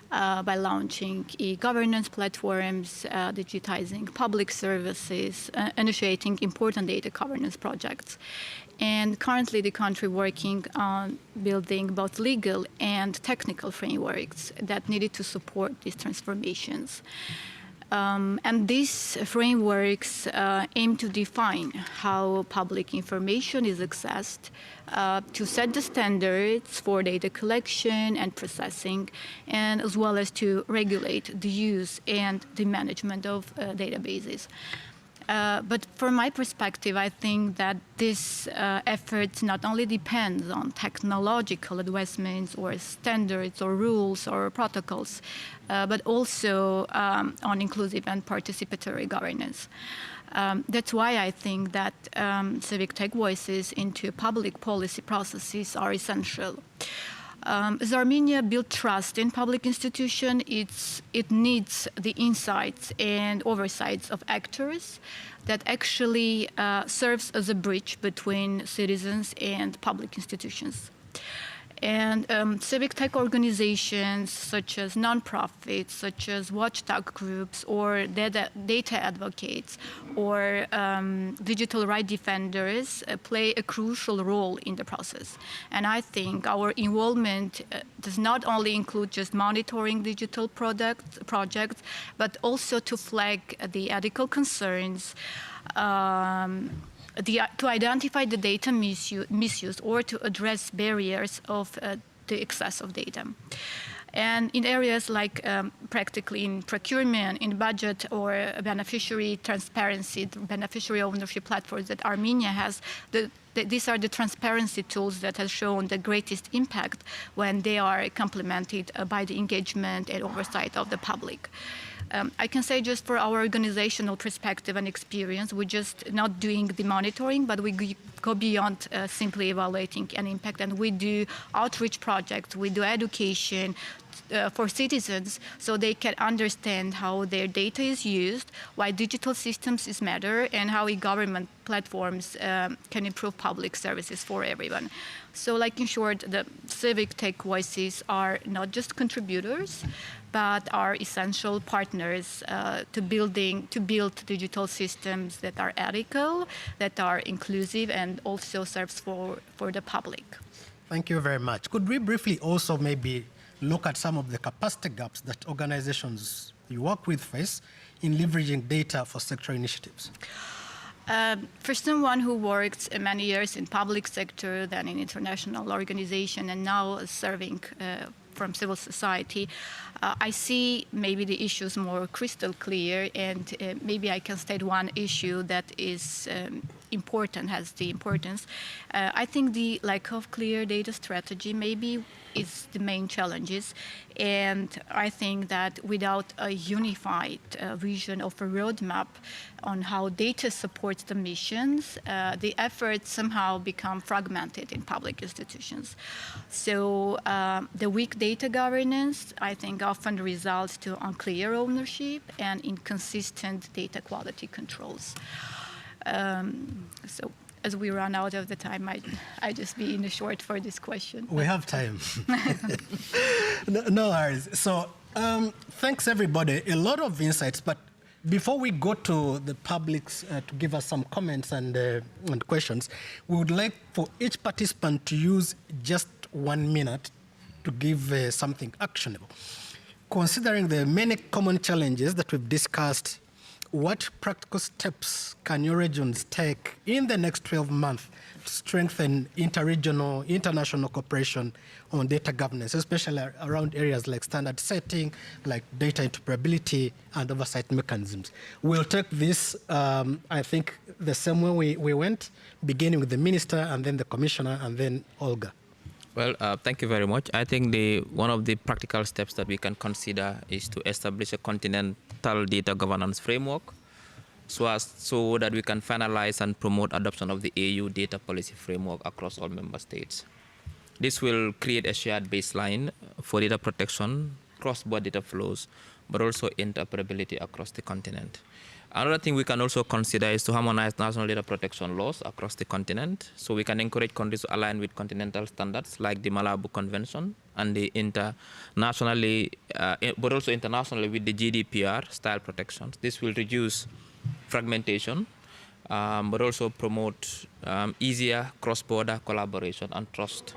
[SPEAKER 10] by launching e-governance platforms, digitizing public services, initiating important data governance projects. And currently the country working on building both legal and technical frameworks that needed to support these transformations. And these frameworks aim to define how public information is accessed, to set the standards for data collection and processing, and as well as to regulate the use and the management of databases. But from my perspective, I think that this effort not only depends on technological advancements or standards or rules or protocols, but also on inclusive and participatory governance. That's why I think that civic tech voices into public policy processes are essential. As Armenia built trust in public institutions, it needs the insights and oversights of actors that actually serves as a bridge between citizens and public institutions. And civic tech organizations such as nonprofits, such as watchdog groups or data advocates or digital rights defenders play a crucial role in the process. And I think our involvement does not only include just monitoring digital projects, but also to flag the ethical concerns, to identify the data misuse or to address barriers of the excess of data. And in areas like practically in procurement, in budget, or beneficiary transparency, beneficiary ownership platforms that Armenia has, these are the transparency tools that have shown the greatest impact when they are complemented by the engagement and oversight of the public. I can say just for our organizational perspective and experience, we're just not doing the monitoring, but we go beyond simply evaluating an impact, and we do outreach projects, we do education for citizens so they can understand how their data is used, why digital systems is matter, and how e-government platforms can improve public services for everyone. So like in short, the civic tech voices are not just contributors, but are essential partners to build digital systems that are ethical, that are inclusive, and also serves for the public.
[SPEAKER 5] Thank you very much. Could we briefly also maybe look at some of the capacity gaps that organizations you work with face in leveraging data for sector initiatives?
[SPEAKER 10] For someone who worked many years in public sector, then in international organization, and now serving from civil society, I see maybe the issues more crystal clear, and maybe I can state one issue that is important, has the importance. I think the lack of clear data strategy maybe is the main challenges, and I think that without a unified vision of a roadmap on how data supports the missions, the efforts somehow become fragmented in public institutions. So the weak data governance, I think, often results to unclear ownership and inconsistent data quality controls. So as we run out of the time, I just be in the short for this question.
[SPEAKER 5] We have time. No worries. So thanks, everybody. A lot of insights, but before we go to the publics to give us some comments and questions, we would like for each participant to use just 1 minute to give something actionable. Considering the many common challenges that we've discussed, what practical steps can your regions take in the next 12 months to strengthen interregional, international cooperation on data governance, especially around areas like standard setting, like data interoperability and oversight mechanisms? We'll take this, I think, the same way we went, beginning with the minister and then the commissioner and then Olga.
[SPEAKER 23] Well, thank you very much. I think one of the practical steps that we can consider is to establish a continental data governance framework so that we can finalize and promote adoption of the AU data policy framework across all member states. This will create a shared baseline for data protection, cross-border data flows, but also interoperability across the continent. Another thing we can also consider is to harmonize national data protection laws across the continent. So we can encourage countries to align with continental standards like the Malabo Convention and the internationally, but also internationally with the GDPR style protections. This will reduce fragmentation, but also promote easier cross-border collaboration and trust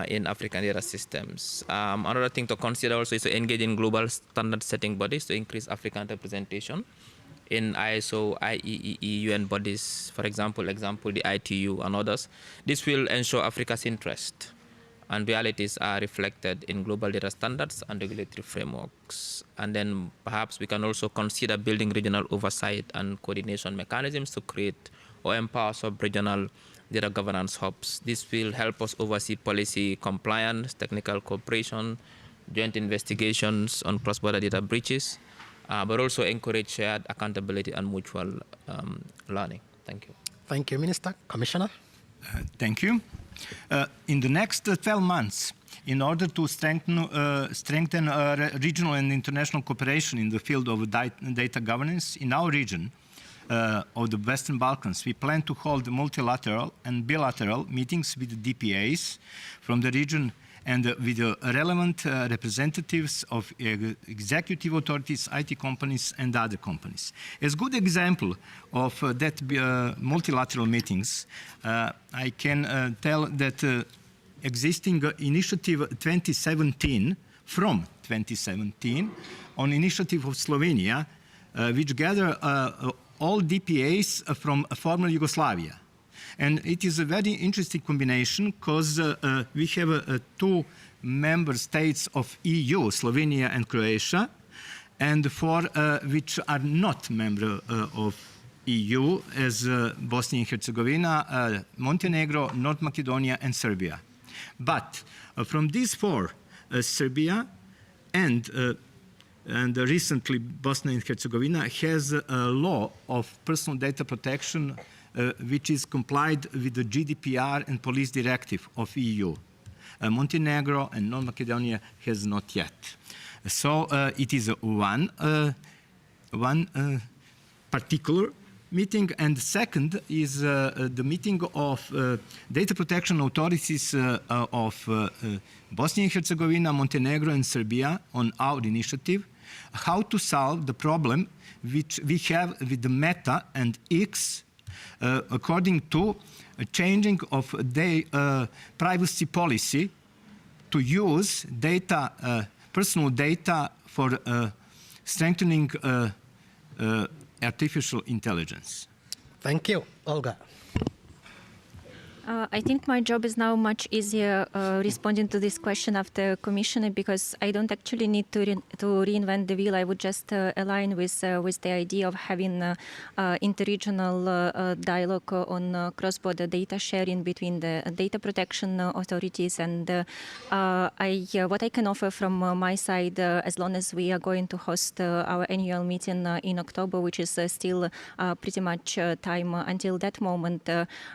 [SPEAKER 23] in African data systems. Another thing to consider also is to engage in global standard setting bodies to increase African representation in ISO, IEEE, UN bodies, for example, the ITU and others. This will ensure Africa's interest and realities are reflected in global data standards and regulatory frameworks. And then perhaps we can also consider building regional oversight and coordination mechanisms to create or empower sub-regional data governance hubs. This will help us oversee policy compliance, technical cooperation, joint investigations on cross-border data breaches, but also encourage shared accountability and mutual learning. Thank you.
[SPEAKER 5] Thank you, Minister. Commissioner?
[SPEAKER 1] Thank you. In the next 12 months, in order to strengthen regional and international cooperation in the field of data governance in our region of the Western Balkans, we plan to hold multilateral and bilateral meetings with DPAs from the region and with the relevant representatives of executive authorities, IT companies, and other companies. As a good example of that multilateral meetings, I can tell that existing initiative 2017, from 2017, on initiative of Slovenia, which gather all DPAs from former Yugoslavia. And it is a very interesting combination because we have two member states of EU, Slovenia and Croatia, and four which are not member of EU, as Bosnia and Herzegovina, Montenegro, North Macedonia, and Serbia. But from these four, Serbia and recently Bosnia and Herzegovina has a law of personal data protection which is complied with the GDPR and police directive of EU. Montenegro and North Macedonia has not yet. So it is one particular meeting, and the second is the meeting of data protection authorities of Bosnia and Herzegovina, Montenegro, and Serbia on our initiative, how to solve the problem which we have with the Meta and X according to a changing of their privacy policy to use data, personal data for strengthening artificial intelligence.
[SPEAKER 5] Thank you. Olga.
[SPEAKER 6] I think my job is now much easier responding to this question after Commissioner, because I don't actually need to reinvent the wheel. I would just align with the idea of having interregional dialogue on cross-border data sharing between the data protection authorities. And what I can offer from my side, as long as we are going to host our annual meeting in October, which is still pretty much time until that moment,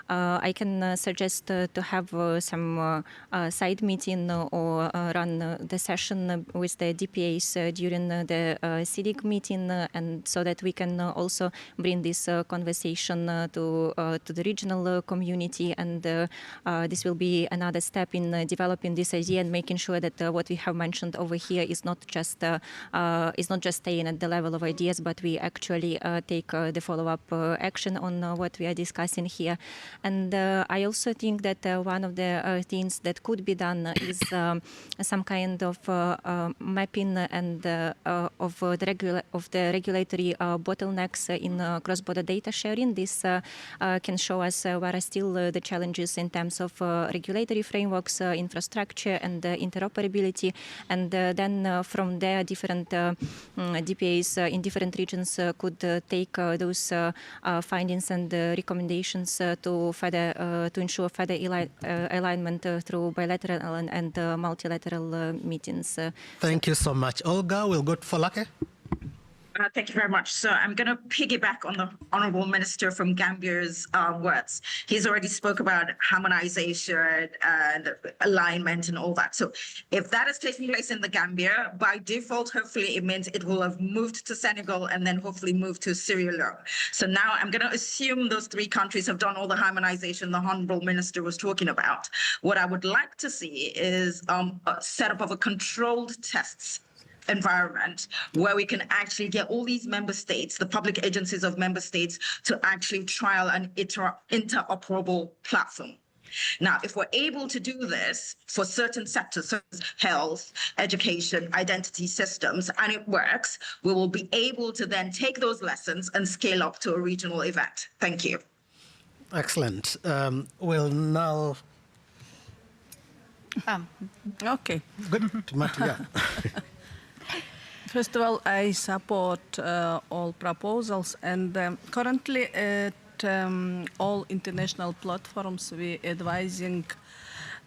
[SPEAKER 6] I can suggest to have some side meeting or run the session with the DPAs during the CIDIC meeting, and so that we can also bring this conversation to the regional community. And this will be another step in developing this idea and making sure that what we have mentioned over here is not just staying at the level of ideas, but we actually take the follow-up action on what we are discussing here. And I also think that one of the things that could be done is some kind of mapping and of the regulatory bottlenecks in cross-border data sharing. This can show us where are still the challenges in terms of regulatory frameworks, infrastructure, and interoperability. And then from there, different DPAs in different regions could take those findings and recommendations to ensure further alignment through bilateral and multilateral meetings.
[SPEAKER 5] Thank you so much, Olga. We'll go to Folake.
[SPEAKER 2] Thank you very much. So I'm going to piggyback on the Honourable Minister from Gambia's words. He's already spoke about harmonization and alignment and all that. So if that is taking place in the Gambia, by default, hopefully it means it will have moved to Senegal and then hopefully moved to Sierra Leone. So now I'm going to assume those three countries have done all the harmonization the Honourable Minister was talking about. What I would like to see is a setup of a controlled tests environment where we can actually get all these member states, the public agencies of member states, to actually trial an interoperable platform. Now, if we're able to do this for certain sectors, such as health, education, identity systems, and it works, we will be able to then take those lessons and scale up to a regional event. Thank you.
[SPEAKER 5] Excellent. We'll now...
[SPEAKER 11] Okay.
[SPEAKER 5] Good. Yeah.
[SPEAKER 11] First of all, I support all proposals, and currently at all international platforms, we're advising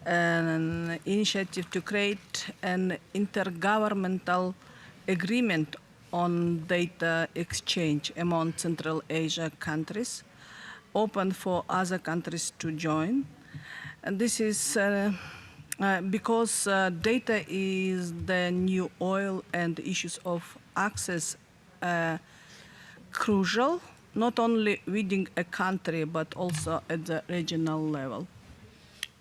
[SPEAKER 11] an initiative to create an intergovernmental agreement on data exchange among Central Asia countries, open for other countries to join. And this is because data is the new oil, and issues of access crucial, not only within a country, but also at the regional level.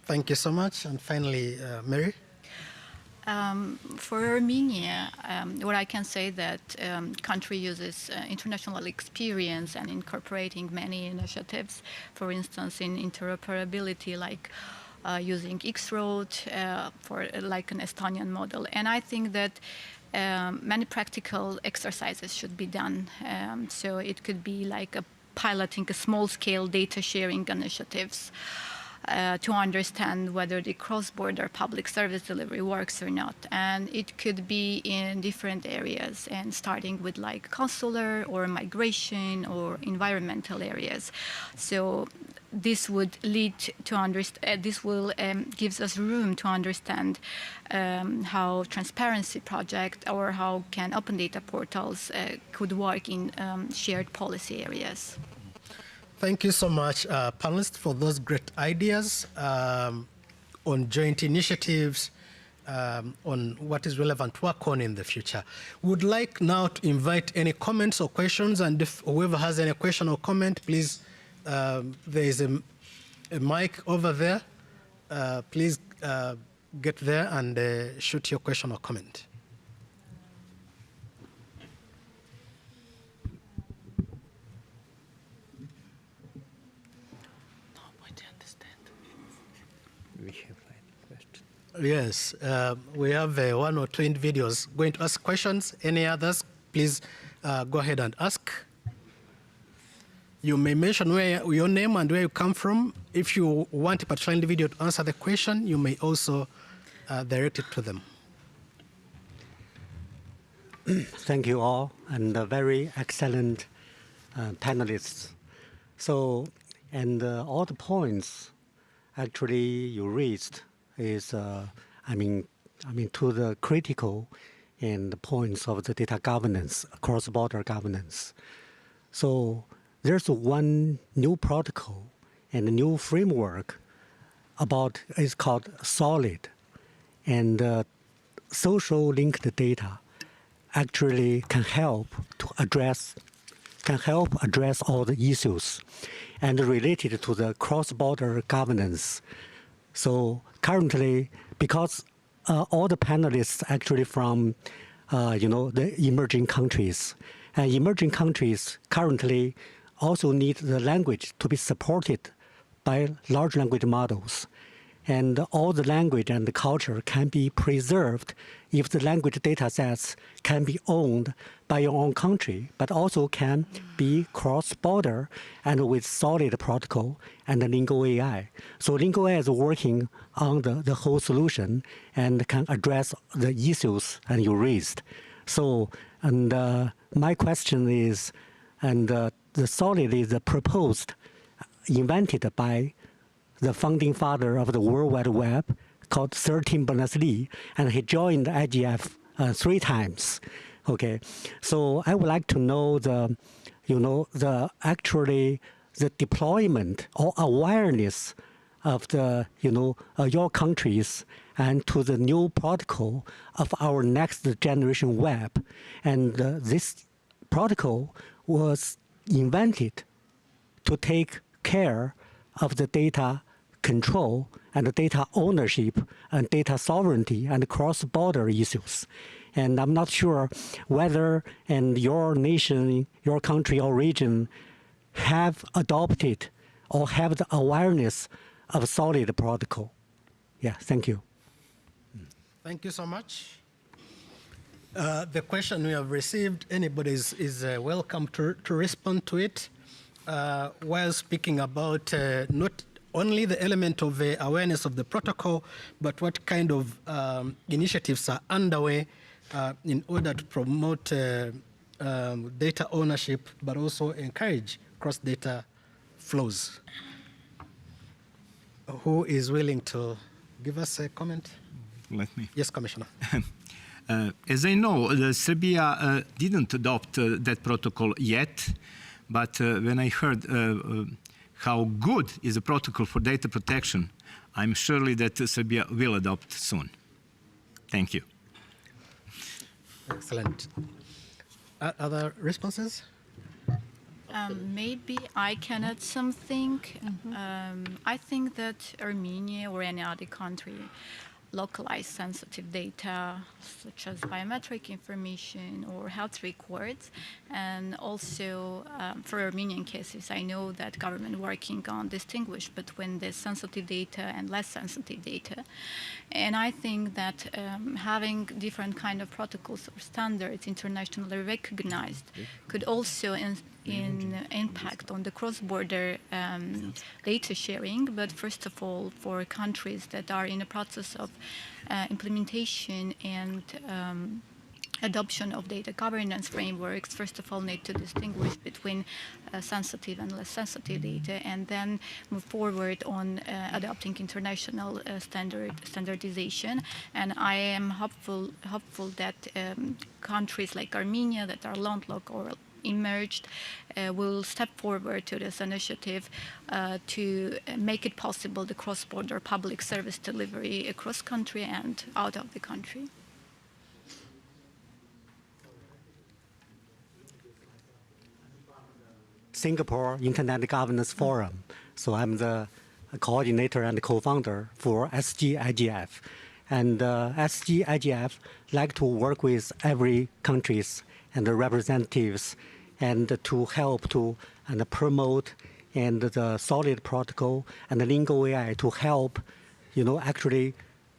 [SPEAKER 5] Thank you so much. And finally, Mary?
[SPEAKER 12] For Armenia, what I can say that country uses international experience and incorporating many initiatives, for instance, in interoperability, like using X-Road for like an Estonian model. And I think that many practical exercises should be done. So it could be like piloting a small-scale data sharing initiatives to understand whether the cross-border public service delivery works or not. And it could be in different areas, and starting with like consular or migration or environmental areas. So this would lead to this will gives us room to understand how transparency project or how can open data portals could work in shared policy areas.
[SPEAKER 5] Thank you so much, panelists, for those great ideas on joint initiatives, on what is relevant to work on in the future. Would like now to invite any comments or questions, and if whoever has any question or comment, please, there is a mic over there. Please get there and shoot your question or comment. Yes, we have 1 or 2 individuals going to ask questions. Any others, please go ahead and ask. You may mention your name and where you come from. If you want a particular individual to answer the question, you may also direct it to them.
[SPEAKER 14] Thank you all, and very excellent panelists. So, and all the points actually you raised is, I mean, to the critical and the points of the data governance, cross-border governance. So there's one new protocol and a new framework about, it's called SOLID. And social linked data actually can help address all the issues and related to the cross-border governance. So currently, because all the panelists actually from, the emerging countries, and emerging countries currently also need the language to be supported by large language models. And all the language and the culture can be preserved if the language data sets can be owned by your own country, but also can be cross-border and with solid protocol and the Lingo AI. So Lingo AI is working on the whole solution and can address the issues that you raised. So, and my question is, and the solid is proposed, invented by the founding father of the World Wide Web, called Sir Tim Berners-Lee, and he joined IGF 3 times Okay, so I would like to know the, the deployment or awareness of the, your countries and to the new protocol of our next generation web. And this protocol was invented to take care of the data control and the data ownership and data sovereignty and cross-border issues. And I'm not sure whether in your nation, your country or region have adopted or have the awareness of solid protocol. Yeah, thank you.
[SPEAKER 5] Thank you so much. The question we have received, anybody is welcome to respond to it. While speaking about not only the element of awareness of the protocol, but what kind of initiatives are underway in order to promote data ownership, but also encourage cross-data flows. Who is willing to give us a comment?
[SPEAKER 1] Let me.
[SPEAKER 5] Yes, Commissioner.
[SPEAKER 1] As I know, Serbia didn't adopt that protocol yet, but when I heard how good is the protocol for data protection, I'm surely that Serbia will adopt soon. Thank you.
[SPEAKER 5] Excellent. Other responses?
[SPEAKER 12] Maybe I can add something. I think that Armenia or any other country localize sensitive data such as biometric information or health records. And also for Armenian cases, I know that government working on distinguish between the sensitive data and less sensitive data. And I think that having different kind of protocols or standards internationally recognized could also impact on the cross-border data sharing, but first of all, for countries that are in a process of implementation and adoption of data governance frameworks, first of all, need to distinguish between sensitive and less sensitive data, and then move forward on adopting international standardization. And I am hopeful that countries like Armenia that are landlocked or emerged will step forward to this initiative to make it possible the cross-border public service delivery across country and out of the country.
[SPEAKER 14] Singapore Internet Governance Forum. So I'm the coordinator and co-founder for SG-IGF. And SG-IGF like to work with every countries and the representatives and to help to and promote and the solid protocol and the Lingo AI to help, actually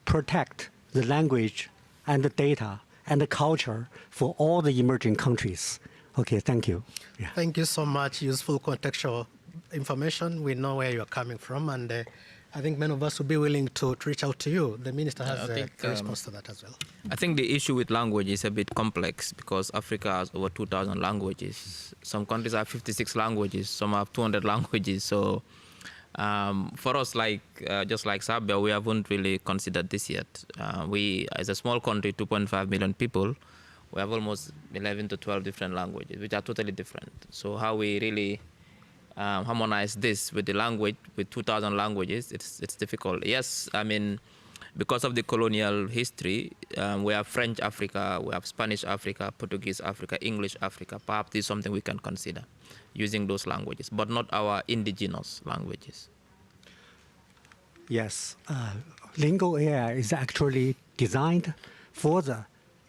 [SPEAKER 14] protect the language and the data and the culture for all the emerging countries. Okay, thank you. Yeah.
[SPEAKER 5] Thank you so much. Useful contextual information. We know where you're coming from, and I think many of us will be willing to reach out to you. The Minister has a response to that as well.
[SPEAKER 23] I think the issue with language is a bit complex because Africa has over 2,000 languages. Some countries have 56 languages, some have 200 languages. So for us, just like Serbia, we haven't really considered this yet. We, as a small country, 2.5 million people, we have almost 11 to 12 different languages, which are totally different. So how we really harmonize this with the language, with 2,000 languages, it's difficult. Yes, I mean, because of the colonial history, we have French Africa, we have Spanish Africa, Portuguese Africa, English Africa. Perhaps this is something we can consider, using those languages, but not our indigenous languages.
[SPEAKER 14] Yes, Lingo AI is actually designed for the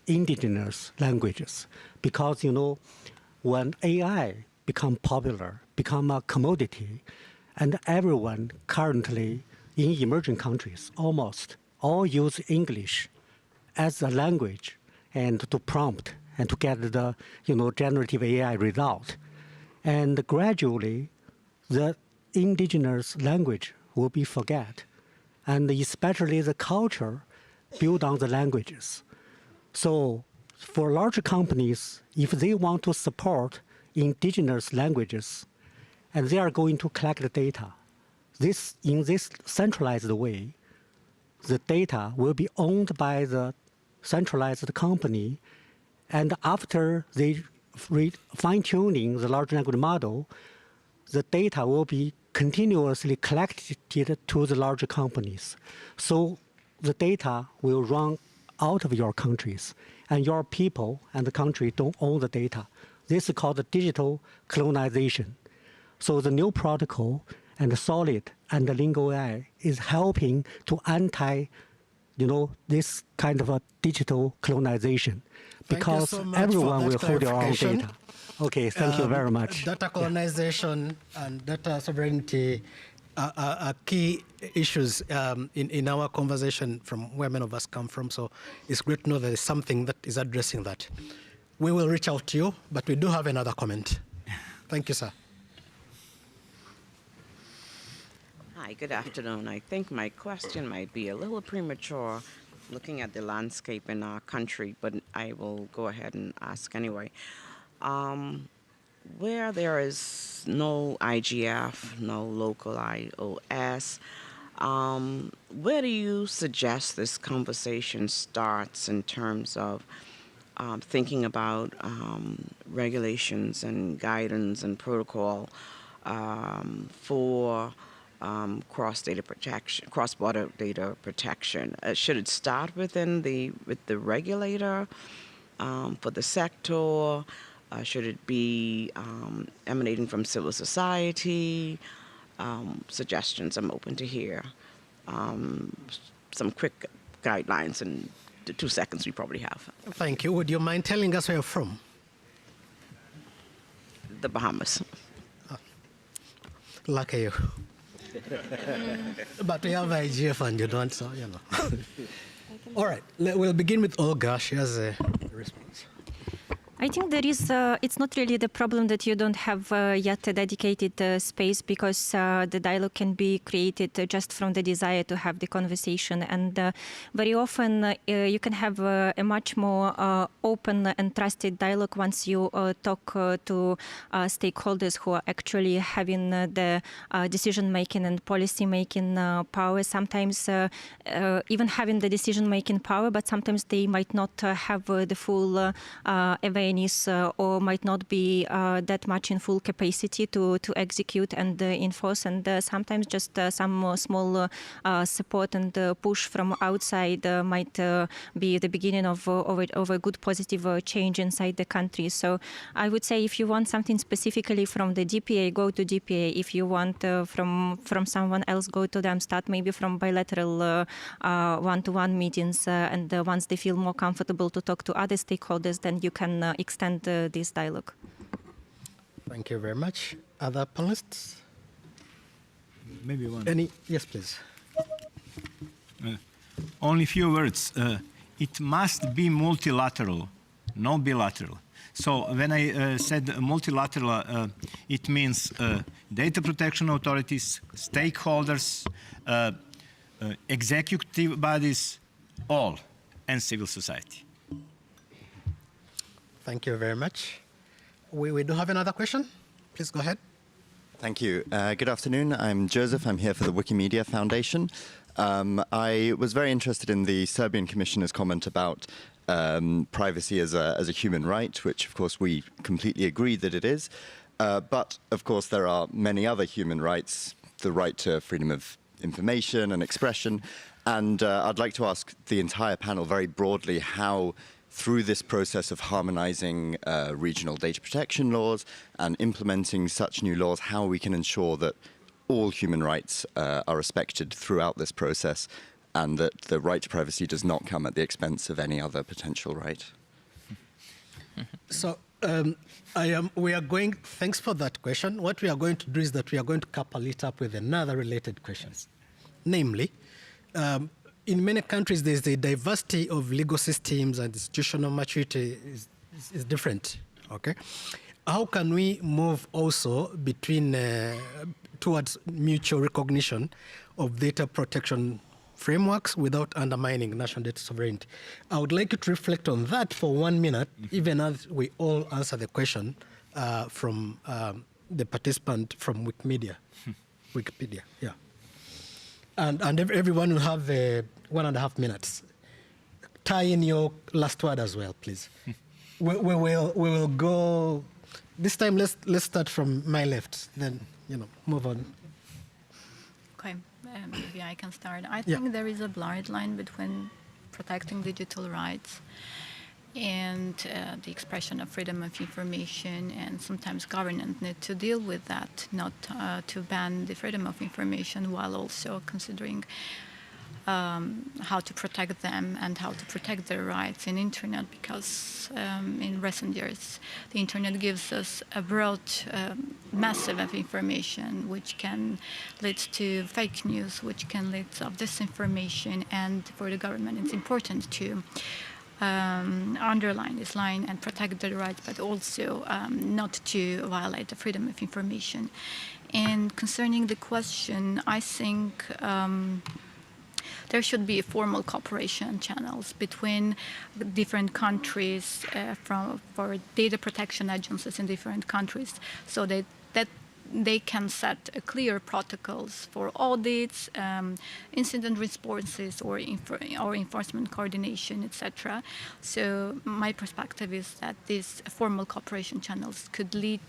[SPEAKER 14] indigenous languages because, when AI become popular, become a commodity, and everyone currently in emerging countries almost all use English as a language and to prompt and to get the generative AI result. And gradually, the indigenous language will be forget, and especially the culture built on the languages. So for large companies, if they want to support indigenous languages, and they are going to collect the data, in this centralized way, the data will be owned by the centralized company, And after they fine-tuning the large language model, the data will be continuously collected to the larger companies. So the data will run out of your countries, and your people and the country don't own the data. This is called the digital colonization. So the new protocol and the Solid and the Lingo AI is helping to this kind of a digital colonization, because
[SPEAKER 5] so much
[SPEAKER 14] everyone
[SPEAKER 5] for
[SPEAKER 14] will
[SPEAKER 5] that
[SPEAKER 14] hold their own
[SPEAKER 5] clarification.
[SPEAKER 14] data. Okay, thank you very much.
[SPEAKER 5] Data colonization and data sovereignty are key issues in our conversation from where many of us come from. So it's great to know there is something that is addressing that. We will reach out to you, but we do have another comment. Thank you, sir.
[SPEAKER 17] Hi, good afternoon. I think my question might be a little premature looking at the landscape in our country, but I will go ahead and ask anyway. Where there is no IGF, no local iOS, where do you suggest this conversation starts in terms of thinking about regulations and guidance and protocol for cross-border data protection? Should it start with the regulator for the sector? Should it be emanating from civil society? Suggestions I'm open to hear. Some quick guidelines in the 2 seconds we probably have.
[SPEAKER 5] Thank you. Would you mind telling us where you're from?
[SPEAKER 17] The Bahamas.
[SPEAKER 5] Lucky you. But we have IGF and you don't, so you know. All right, we'll begin with Olga. She has a response.
[SPEAKER 6] I think there is, it's not really the problem that you don't have yet a dedicated space, because the dialogue can be created just from the desire to have the conversation. And very often you can have a much more open and trusted dialogue once you talk to stakeholders who are actually having the decision-making and policy-making power. Sometimes even having the decision-making power, but sometimes they might not have the full awareness or might not be that much in full capacity to execute and enforce. And sometimes just some small support and push from outside might be the beginning of a good positive change inside the country. So I would say if you want something specifically from the DPA, go to DPA. If you want from someone else, go to them. Start maybe from bilateral one-to-one meetings. And once they feel more comfortable to talk to other stakeholders, then you can extend this dialogue.
[SPEAKER 5] Thank you very much. Other panelists?
[SPEAKER 1] Maybe one.
[SPEAKER 5] Any? Yes, please.
[SPEAKER 1] Only few words. It must be multilateral, no bilateral. So when I said multilateral, it means data protection authorities, stakeholders, executive bodies, all, and civil society.
[SPEAKER 5] Thank you very much. We do have another question. Please go ahead.
[SPEAKER 19] Thank you. Good afternoon. I'm Joseph. I'm here for the Wikimedia Foundation. I was very interested in the Serbian Commissioner's comment about privacy as a human right, which of course we completely agree that it is. But of course there are many other human rights, the right to freedom of information and expression. And I'd like to ask the entire panel very broadly how, through this process of harmonizing regional data protection laws and implementing such new laws, how we can ensure that all human rights are respected throughout this process, and that the right to privacy does not come at the expense of any other potential right.
[SPEAKER 5] So we are going, thanks for that question. What we are going to do is that we are going to couple it up with another related questions. Namely, in many countries, there's a diversity of legal systems and institutional maturity is different, okay? How can we move also between towards mutual recognition of data protection frameworks without undermining national data sovereignty? I would like you to reflect on that for 1 minute, even as we all answer the question from the participant from Wikimedia. Wikipedia, yeah. And everyone will have 1.5 minutes. Tie in your last word as well, please. we will go. This time, let's start from my left. Then move on.
[SPEAKER 12] Okay, maybe I can start. I think there is a blurred line between protecting digital rights and the expression of freedom of information, and sometimes governments need to deal with that, not to ban the freedom of information while also considering how to protect them and how to protect their rights in internet, because in recent years the internet gives us a broad massive of information which can lead to fake news, which can lead to disinformation, and for the government it's important to underline this line and protect their rights, but also not to violate the freedom of information. And concerning the question, I think there should be formal cooperation channels between different countries for data protection agencies in different countries, so that they can set clear protocols for audits, incident responses, or enforcement coordination, etc. So my perspective is that these formal cooperation channels could lead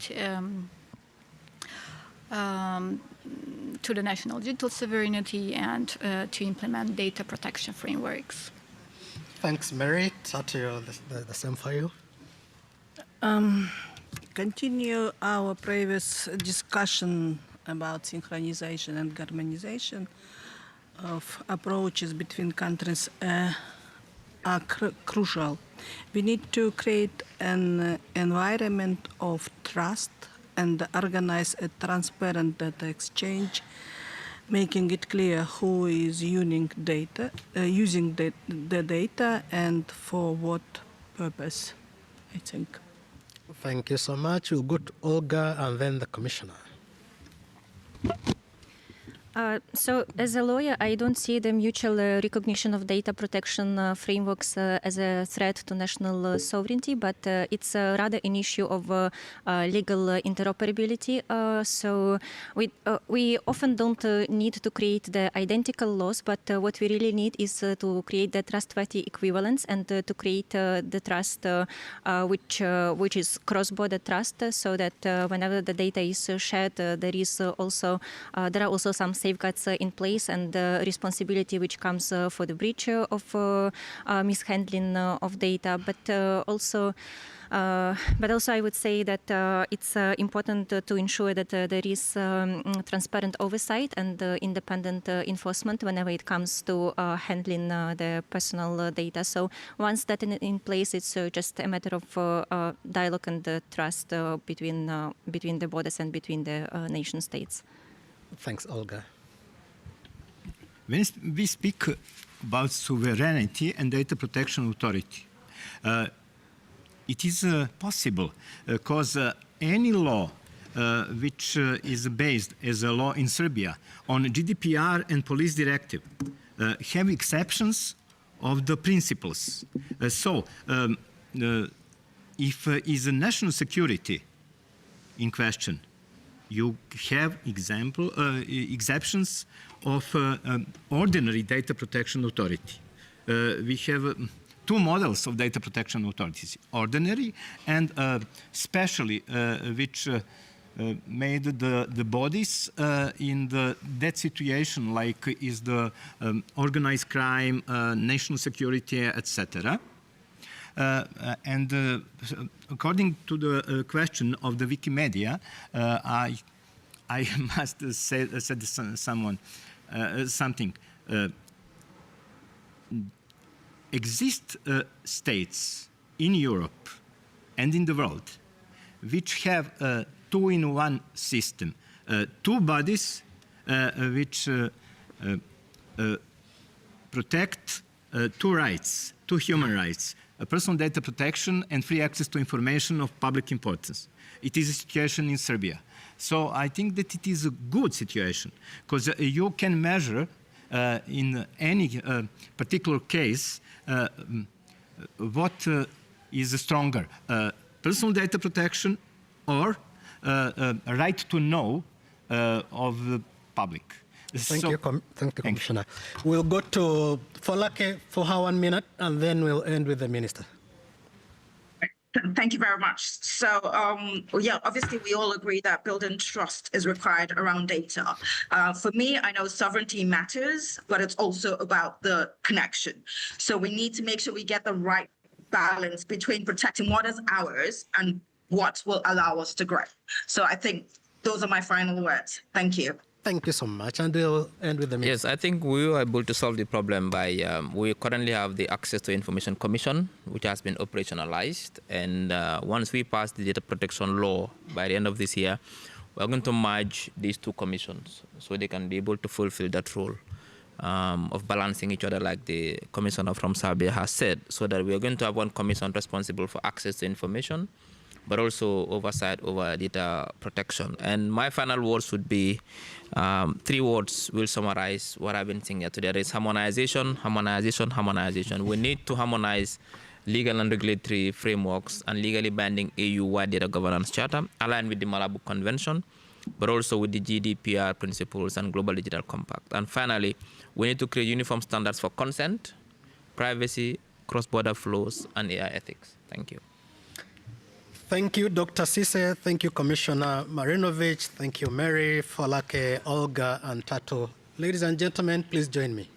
[SPEAKER 12] to the national digital sovereignty and to implement data protection frameworks.
[SPEAKER 5] Thanks, Mary. Satya, the same for you.
[SPEAKER 11] Continue our previous discussion about synchronization and harmonization of approaches between countries are crucial. We need to create an environment of trust and organize a transparent data exchange, making it clear who is using the data and for what purpose, I think.
[SPEAKER 5] Thank you so much. We'll go to Olga and then the Commissioner.
[SPEAKER 6] So as a lawyer, I don't see the mutual recognition of data protection frameworks as a threat to national sovereignty, but it's rather an issue of legal interoperability. So we often don't need to create the identical laws, but what we really need is to create the trustworthy equivalence and to create the trust which is cross-border trust, so that whenever the data is shared, there are also some safeguards in place, and responsibility which comes for the breach of mishandling of data. But also I would say that it's important to ensure that there is transparent oversight and independent enforcement whenever it comes to handling the personal data. So once that in place, it's just a matter of dialogue and trust between the borders and between the nation states.
[SPEAKER 5] Thanks, Olga.
[SPEAKER 1] When we speak about sovereignty and data protection authority, it is possible because any law which is based as a law in Serbia on GDPR and police directive have exceptions of the principles. If is a national security in question, you have exceptions of ordinary data protection authority. We have two models of data protection authorities: ordinary and specially, which made the bodies in that situation, like is the organized crime, national security, etc. And according to the question of the Wikimedia, I must say something. Exist states in Europe and in the world which have a two-in-one system, two bodies which protect two rights, two human rights: personal data protection and free access to information of public importance. It is a situation in Serbia. So I think that it is a good situation, because you can measure in any particular case what is stronger, personal data protection or right to know of the public.
[SPEAKER 5] Thank you, Commissioner. We'll go to Folake for her 1 minute, and then we'll end with the Minister.
[SPEAKER 2] Thank you very much. So, yeah, obviously we all agree that building trust is required around data. For me, I know sovereignty matters, but it's also about the connection. So we need to make sure we get the right balance between protecting what is ours and what will allow us to grow. So I think those are my final words. Thank you.
[SPEAKER 5] Thank you so much. And we'll end with the
[SPEAKER 23] Yes, I think we were able to solve the problem by, we currently have the Access to Information Commission, which has been operationalized. And once we pass the data protection law by the end of this year, we're going to merge these two commissions so they can be able to fulfill that role of balancing each other, like the commissioner from Serbia has said, so that we are going to have one commission responsible for access to information, but also oversight over data protection. And my final words would be 3 words will summarize what I've been saying here today. There is harmonization, harmonization, harmonization. We need to harmonize legal and regulatory frameworks and legally binding EU-wide data governance charter aligned with the Malabo Convention, but also with the GDPR principles and Global Digital Compact. And finally, we need to create uniform standards for consent, privacy, cross-border flows, and AI ethics. Thank you.
[SPEAKER 5] Thank you, Dr. Sise. Thank you, Commissioner Marinovich. Thank you, Mary, Folake, Olga, and Tato. Ladies and gentlemen, please join me.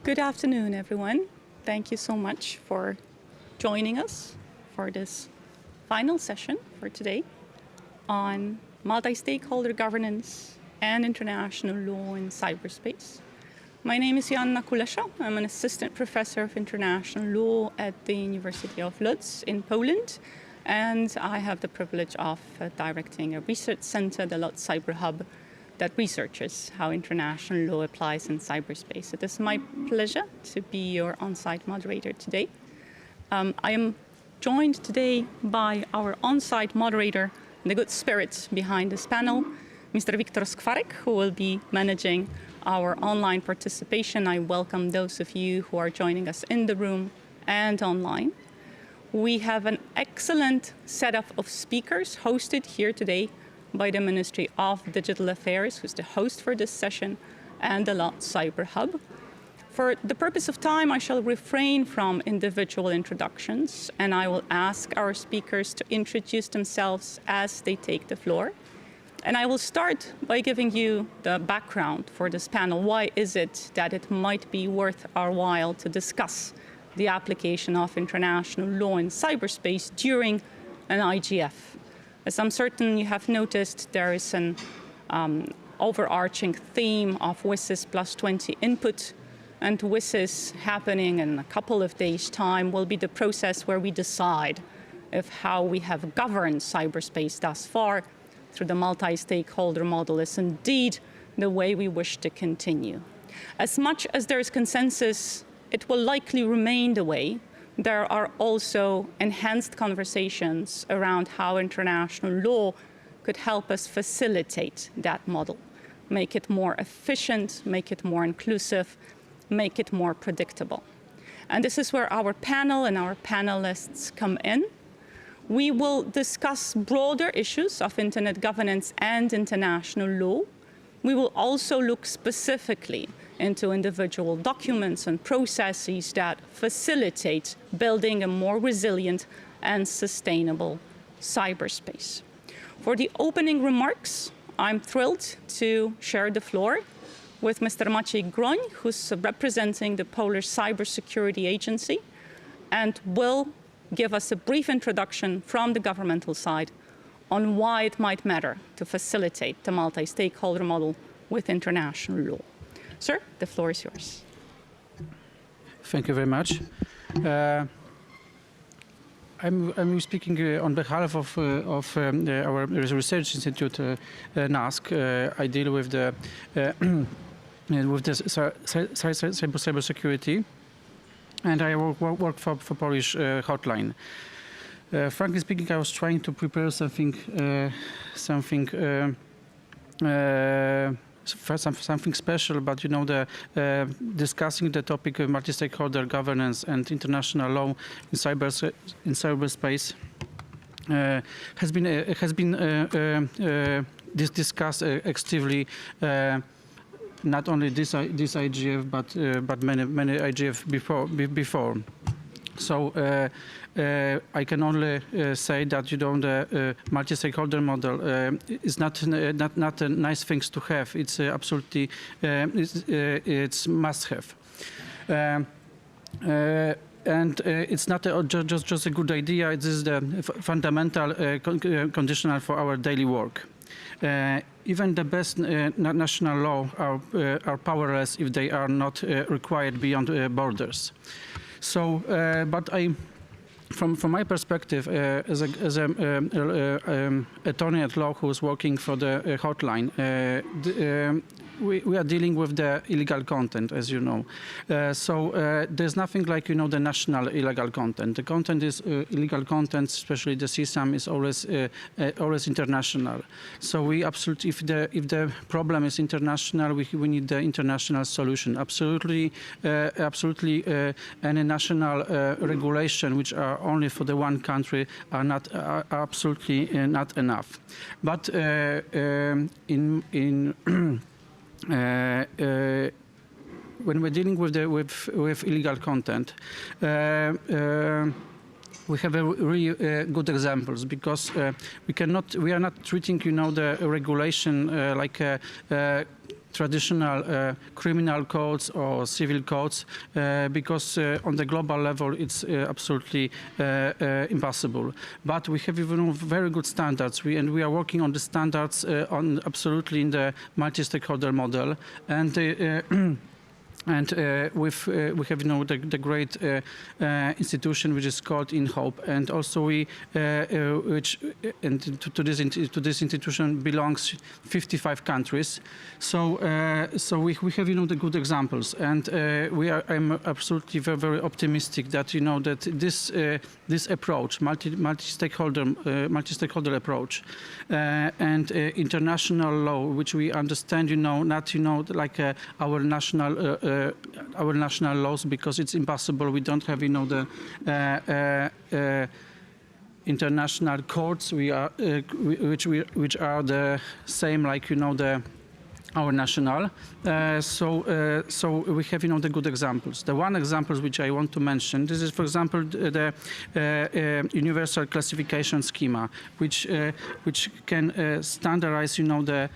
[SPEAKER 15] Good afternoon, everyone. Thank you so much for joining us for this final session for today on multi-stakeholder governance and international law in cyberspace. My name is Joanna Kulesza. I'm an assistant professor of international law at the University of Lodz in Poland, and I have the privilege of directing a research center, the Lodz Cyber Hub, that researches how international law applies in cyberspace. It is my pleasure to be your on-site moderator today. I am joined today by our on-site moderator, the good spirit behind this panel, Mr. Wiktor Skwarek, who will be managing our online participation. I welcome those of you who are joining us in the room and online. We have an excellent setup of speakers hosted here today by the Ministry of Digital Affairs, who's the host for this session, and the Lodz Cyber Hub. For the purpose of time, I shall refrain from individual introductions, and I will ask our speakers to introduce themselves as they take the floor. And I will start by giving you the background for this panel. Why is it that it might be worth our while to discuss the application of international law in cyberspace during an IGF? As I'm certain you have noticed, there is an overarching theme of WSIS plus 20 input, and WSIS happening in a couple of days' time will be the process where we decide if how we have governed cyberspace thus far through the multi-stakeholder model is indeed the way we wish to continue. As much as there is consensus, it will likely remain the way. There are also enhanced conversations around how international law could help us facilitate that model, make it more efficient, make it more inclusive, make it more predictable. And this is where our panel and our panelists come in. We will discuss broader issues of internet governance and international law. We will also look specifically into individual documents and processes that facilitate building a more resilient and sustainable cyberspace. For the opening remarks, I'm thrilled to share the floor with Mr. Maciej Groń, who's representing the Polish Cybersecurity Agency, and will give us a brief introduction from the governmental side on why it might matter to facilitate the multi-stakeholder model with international law. Sir, the floor is yours.
[SPEAKER 16] Thank you very much. I'm speaking on behalf of our research institute, NASK. I deal with the cybersecurity, and I work for Polish hotline. Frankly speaking, I was trying to prepare something special, but you know, discussing the topic of multi-stakeholder governance and international law in cyberspace has been discussed extensively. Not only this IGF, but many IGF before. So I can only say that the multi-stakeholder model is not a nice thing to have. It's absolutely it's must-have. And it's not just a good idea. It is the fundamental conditional for our daily work. Even the best national law are powerless if they are not required beyond borders. So, but from my perspective, as an attorney at law who is working for the hotline, we are dealing with the illegal content, as you know. So there's nothing like, the national illegal content. The content is illegal content, especially the CSAM, is always international. So we absolutely, if the problem is international, we need the international solution. Absolutely, any national regulation which are only for the one country are absolutely not enough. But when we're dealing with illegal content, we have really good examples, because we are not treating the regulation like traditional criminal codes or civil codes, because on the global level it's absolutely impossible. But we have even very good standards, and we are working on the standards on absolutely in the multi-stakeholder model, and we have the great institution which is called InHope, and also we to this institution belongs 55 countries. So we have the good examples, and I'm absolutely very optimistic that that this approach, multi-stakeholder approach, and international law, which we understand, not like our national laws, because it's impossible. We don't have the international courts. Which are the same like our national. So we have the good examples. The one example which I want to mention, this is, for example, the universal classification schema, which can standardize the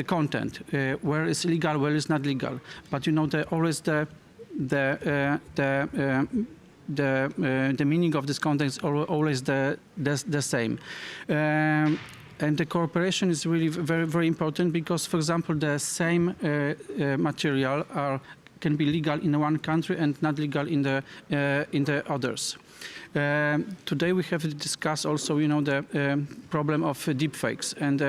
[SPEAKER 16] content, where is legal, where is not legal. But always the meaning of this content is always the same. And the cooperation is really very, very important, because, for example, the same material can be legal in one country and not legal in the others. Today we have discussed also, the problem of deepfakes and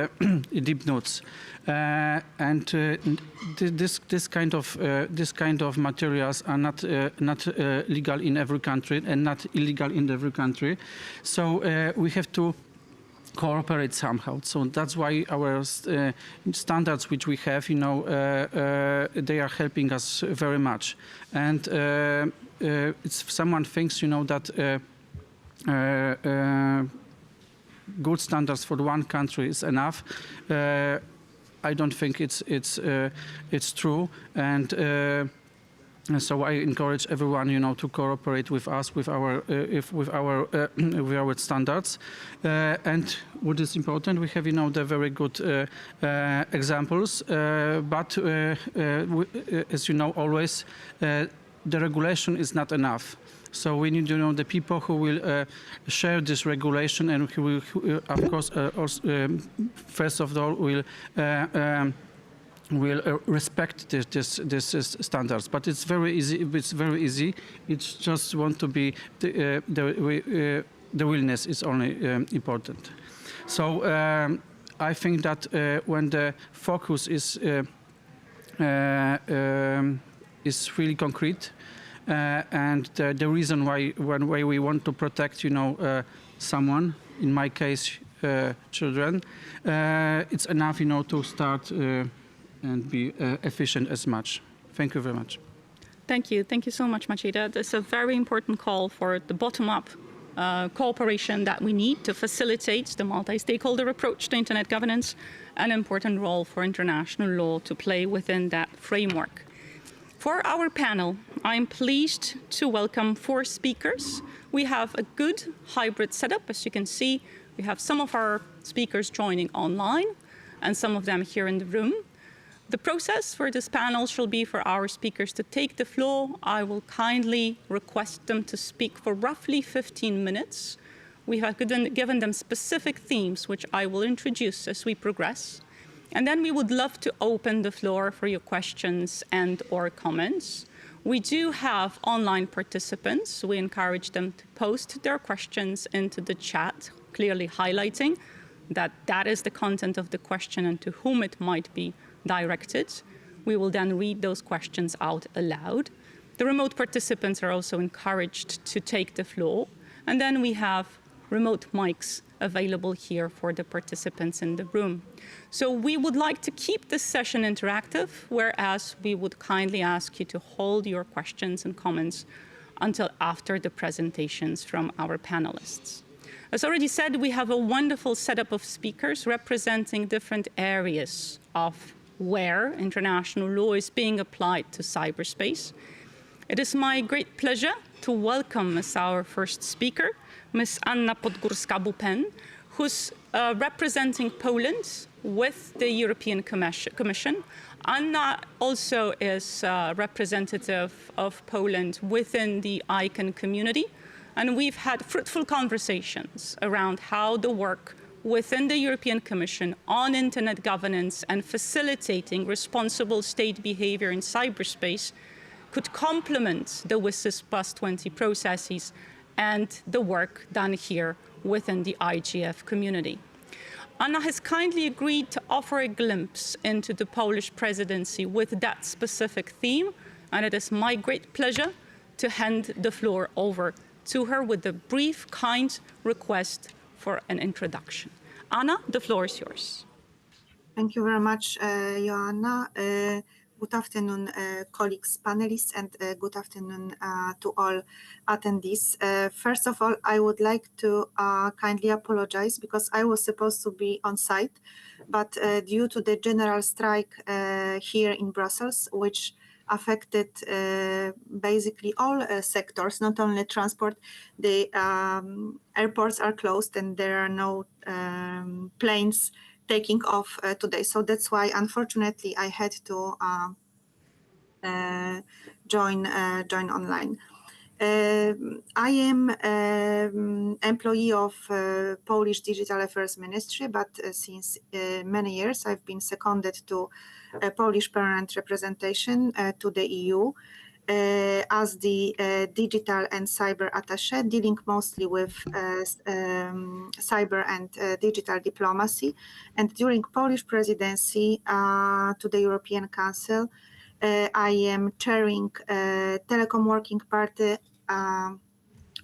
[SPEAKER 16] deep notes, and this kind of materials are not legal in every country and not illegal in every country. So we have to cooperate somehow. So that's why our standards, which we have, they are helping us very much. And if someone thinks, that good standards for one country is enough, I don't think it's true. And so I encourage everyone, to cooperate with us, with our standards. And what is important, we have, the very good examples. But as you know, always the regulation is not enough. So we need the people who will share this regulation, and who will, of course, also, first of all, will respect this standards. But it's very easy. It's just want to be the willingness is only important. So I think that when the focus is really concrete, and the reason why we want to protect, someone, in my case, children, it's enough, to start and be efficient as much. Thank you very much.
[SPEAKER 15] Thank you. Thank you so much, Maciej. That's a very important call for the bottom-up cooperation that we need to facilitate the multi-stakeholder approach to internet governance, an important role for international law to play within that framework. For our panel, I'm pleased to welcome 4 speakers. We have a good hybrid setup. As you can see, we have some of our speakers joining online and some of them here in the room. The process for this panel shall be for our speakers to take the floor. I will kindly request them to speak for roughly 15 minutes. We have given them specific themes, which I will introduce as we progress. And then we would love to open the floor for your questions and/or comments. We do have online participants. We encourage them to post their questions into the chat, clearly highlighting that that is the content of the question and to whom it might be directed. We will then read those questions out aloud. The remote participants are also encouraged to take the floor. And then we have remote mics available here for the participants in the room. So we would like to keep this session interactive, whereas we would kindly ask you to hold your questions and comments until after the presentations from our panelists. As already said, we have a wonderful setup of speakers representing different areas of where international law is being applied to cyberspace. It is my great pleasure to welcome as our first speaker, Ms. Anna Podgórska-Bupen, who's representing Poland with the European Commission. Anna also is representative of Poland within the ICANN community, and we've had fruitful conversations around how the work within the European Commission on internet governance and facilitating responsible state behavior in cyberspace could complement the WSIS plus 20 processes and the work done here within the IGF community. Anna has kindly agreed to offer a glimpse into the Polish presidency with that specific theme, and it is my great pleasure to hand the floor over to her with a brief, kind request for an introduction. Anna, the floor is yours.
[SPEAKER 13] Thank you very much, Joanna. Good afternoon, colleagues, panelists, and good afternoon to all attendees. First of all, I would like to kindly apologize because I was supposed to be on site, but due to the general strike here in Brussels, which affected basically all sectors, not only transport, the airports are closed and there are no planes taking off today. So that's why, unfortunately, I had to join online. I am employee of Polish Digital Affairs Ministry, but since many years I've been seconded to Polish permanent representation to the EU as the digital and cyber attaché, dealing mostly with cyber and digital diplomacy. And during Polish presidency to the European Council, I am chairing Telecom Working Party,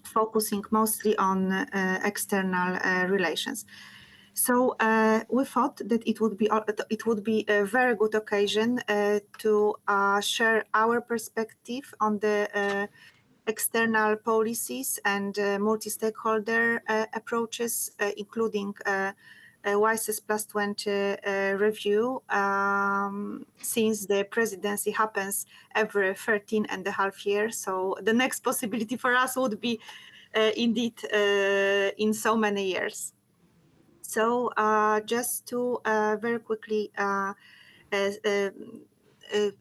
[SPEAKER 13] focusing mostly on external relations. So we thought that it would be a very good occasion to share our perspective on the external policies and multi-stakeholder approaches, including WSIS plus 20 review, since the presidency happens every 13 and a half years. So the next possibility for us would be indeed in so many years. So just to very quickly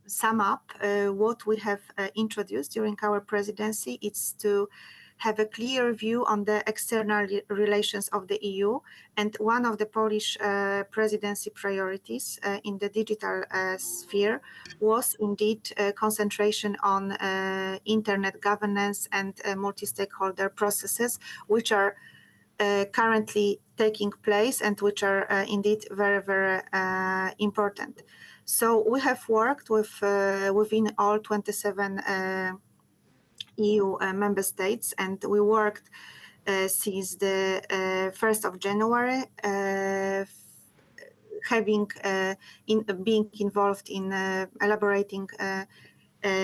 [SPEAKER 13] sum up what we have introduced during our presidency, it's to have a clear view on the external relations of the EU. And one of the Polish presidency priorities in the digital sphere was indeed concentration on internet governance and multi-stakeholder processes, which are currently taking place and which are indeed very, very important. So we have worked with within all 27 EU member states, and we worked since the 1st of January, being involved in elaborating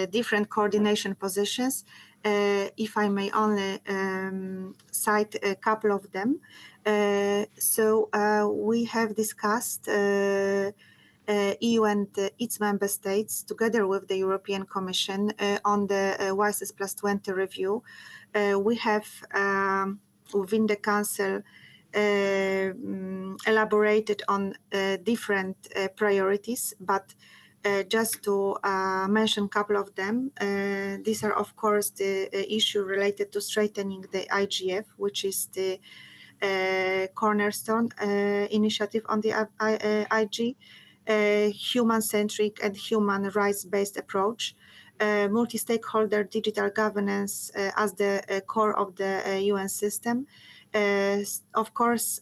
[SPEAKER 13] different coordination positions. If I may only cite a couple of them. So we have discussed EU and its member states together with the European Commission on the WSIS plus 20 review. We have within the Council elaborated on different priorities, but just to mention a couple of them, these are of course the issue related to strengthening the IGF, which is the cornerstone initiative on the IG, human-centric and human rights-based approach, multi-stakeholder digital governance as the core of the UN system, of course,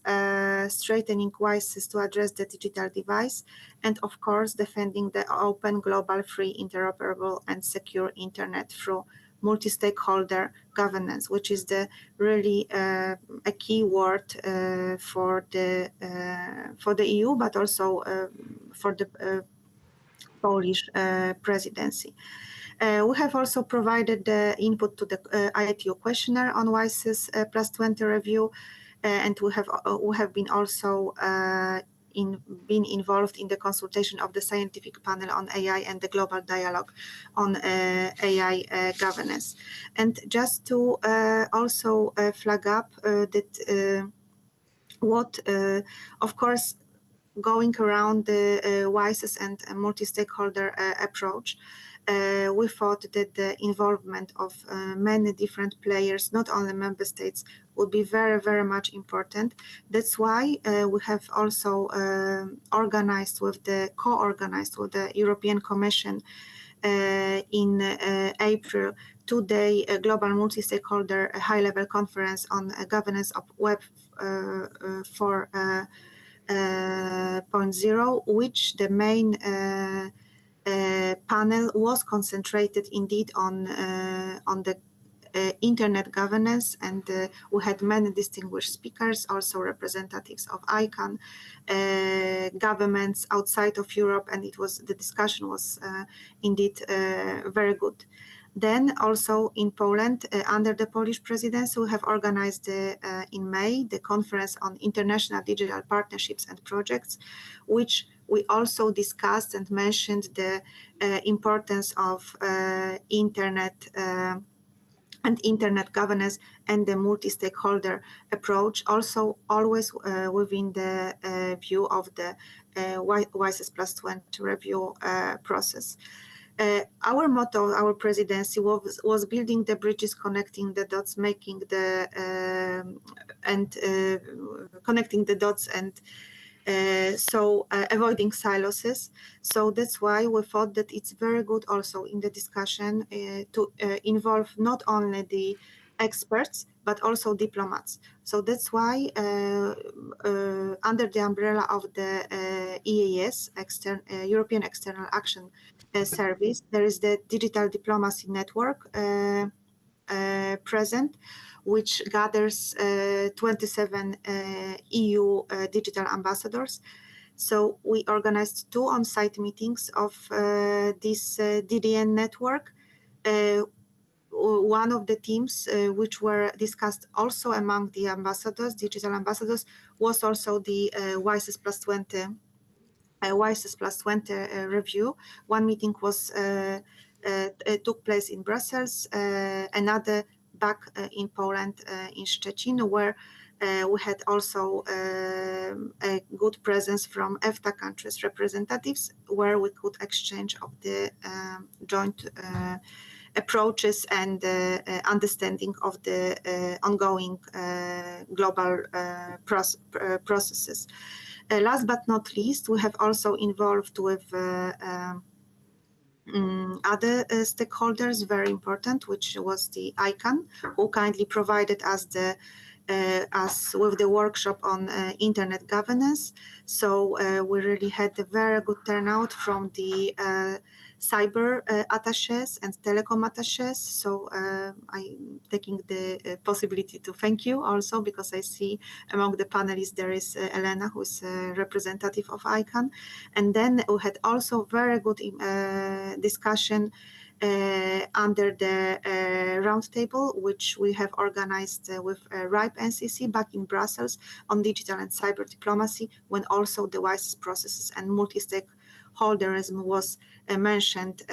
[SPEAKER 13] strengthening WSIS to address the digital device, and of course, defending the open, global, free, interoperable, and secure internet through multi-stakeholder governance, which is the really a key word for the EU, but also for the Polish presidency. We have also provided the input to the ITU questionnaire on WSIS plus 20 review, and we have been also been involved in the consultation of the scientific panel on AI and the global dialogue on AI governance. And just to also flag up that what, of course, going around the WISES and multi-stakeholder approach, we thought that the involvement of many different players, not only member states, would be very, very much important. That's why we have also co-organized with the European Commission in April, two-day global multi-stakeholder high-level conference on governance of Web 4.0, which the main panel was concentrated indeed on the internet governance, and we had many distinguished speakers, also representatives of ICANN, governments outside of Europe, and the discussion was indeed very good. Then also in Poland, under the Polish presidency, we have organized in May the conference on international digital partnerships and projects, which we also discussed and mentioned the importance of internet and internet governance and the multi-stakeholder approach, also always within the view of the WISES Plus 20 review process. Our motto, our presidency was building the bridges, connecting the dots, making the connecting the dots, and avoiding silos. So that's why we thought that it's very good also in the discussion to involve not only the experts, but also diplomats. So that's why under the umbrella of the EAS, European External Action Service, there is the Digital Diplomacy Network present, which gathers 27 EU digital ambassadors. So we organized 2 on-site meetings of this DDN network. One of the themes which were discussed also among the ambassadors, digital ambassadors, was also the WISES Plus 20 review. One meeting took place in Brussels, another back in Poland, in Szczecin, where we had also a good presence from EFTA countries representatives, where we could exchange of the joint approaches and understanding of the ongoing global processes. Last but not least, we have also involved with other stakeholders, very important, which was the ICANN, who kindly provided us with the workshop on internet governance. So we really had a very good turnout from the cyber attaches and telecom attaches. So I'm taking the possibility to thank you also, because I see among the panelists there is Elena, who is a representative of ICANN. And then we had also very good discussion under the roundtable, which we have organized with RIPE NCC back in Brussels on digital and cyber diplomacy, when also the WISES processes and multi-stakeholderism was mentioned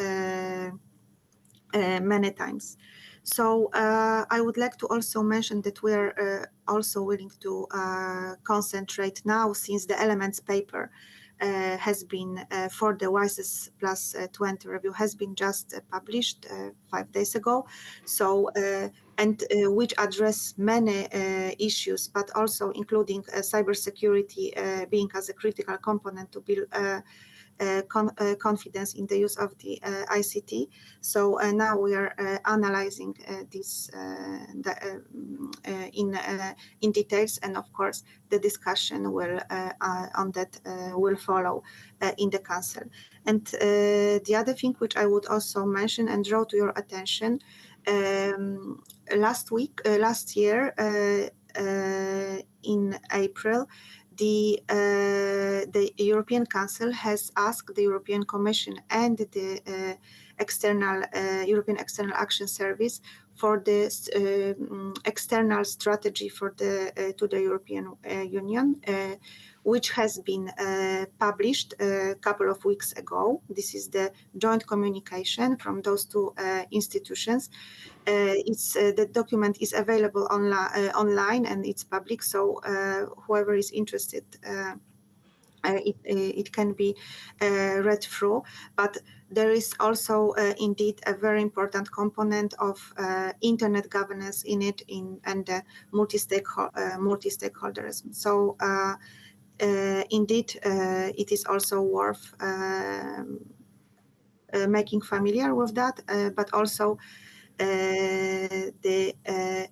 [SPEAKER 13] many times. So I would like to also mention that we are also willing to concentrate now, since the elements paper has been for the WISES Plus 20 review has been just published 5 days ago. So which address many issues, but also including cybersecurity being as a critical component to build confidence in the use of the ICT. So now we are analyzing this in details, and of course the discussion will on that will follow in the Council. And the other thing which I would also mention and draw to your attention, last year in April, the European Council has asked the European Commission and the European External Action Service for this external strategy for to the European Union, which has been published a couple of weeks ago. This is the joint communication from those 2 institutions. The document is available online and it's public, so whoever is interested it can be read through, but there is also indeed a very important component of internet governance in it, and multi-stakeholderism. So indeed, it is also worth making familiar with that, but also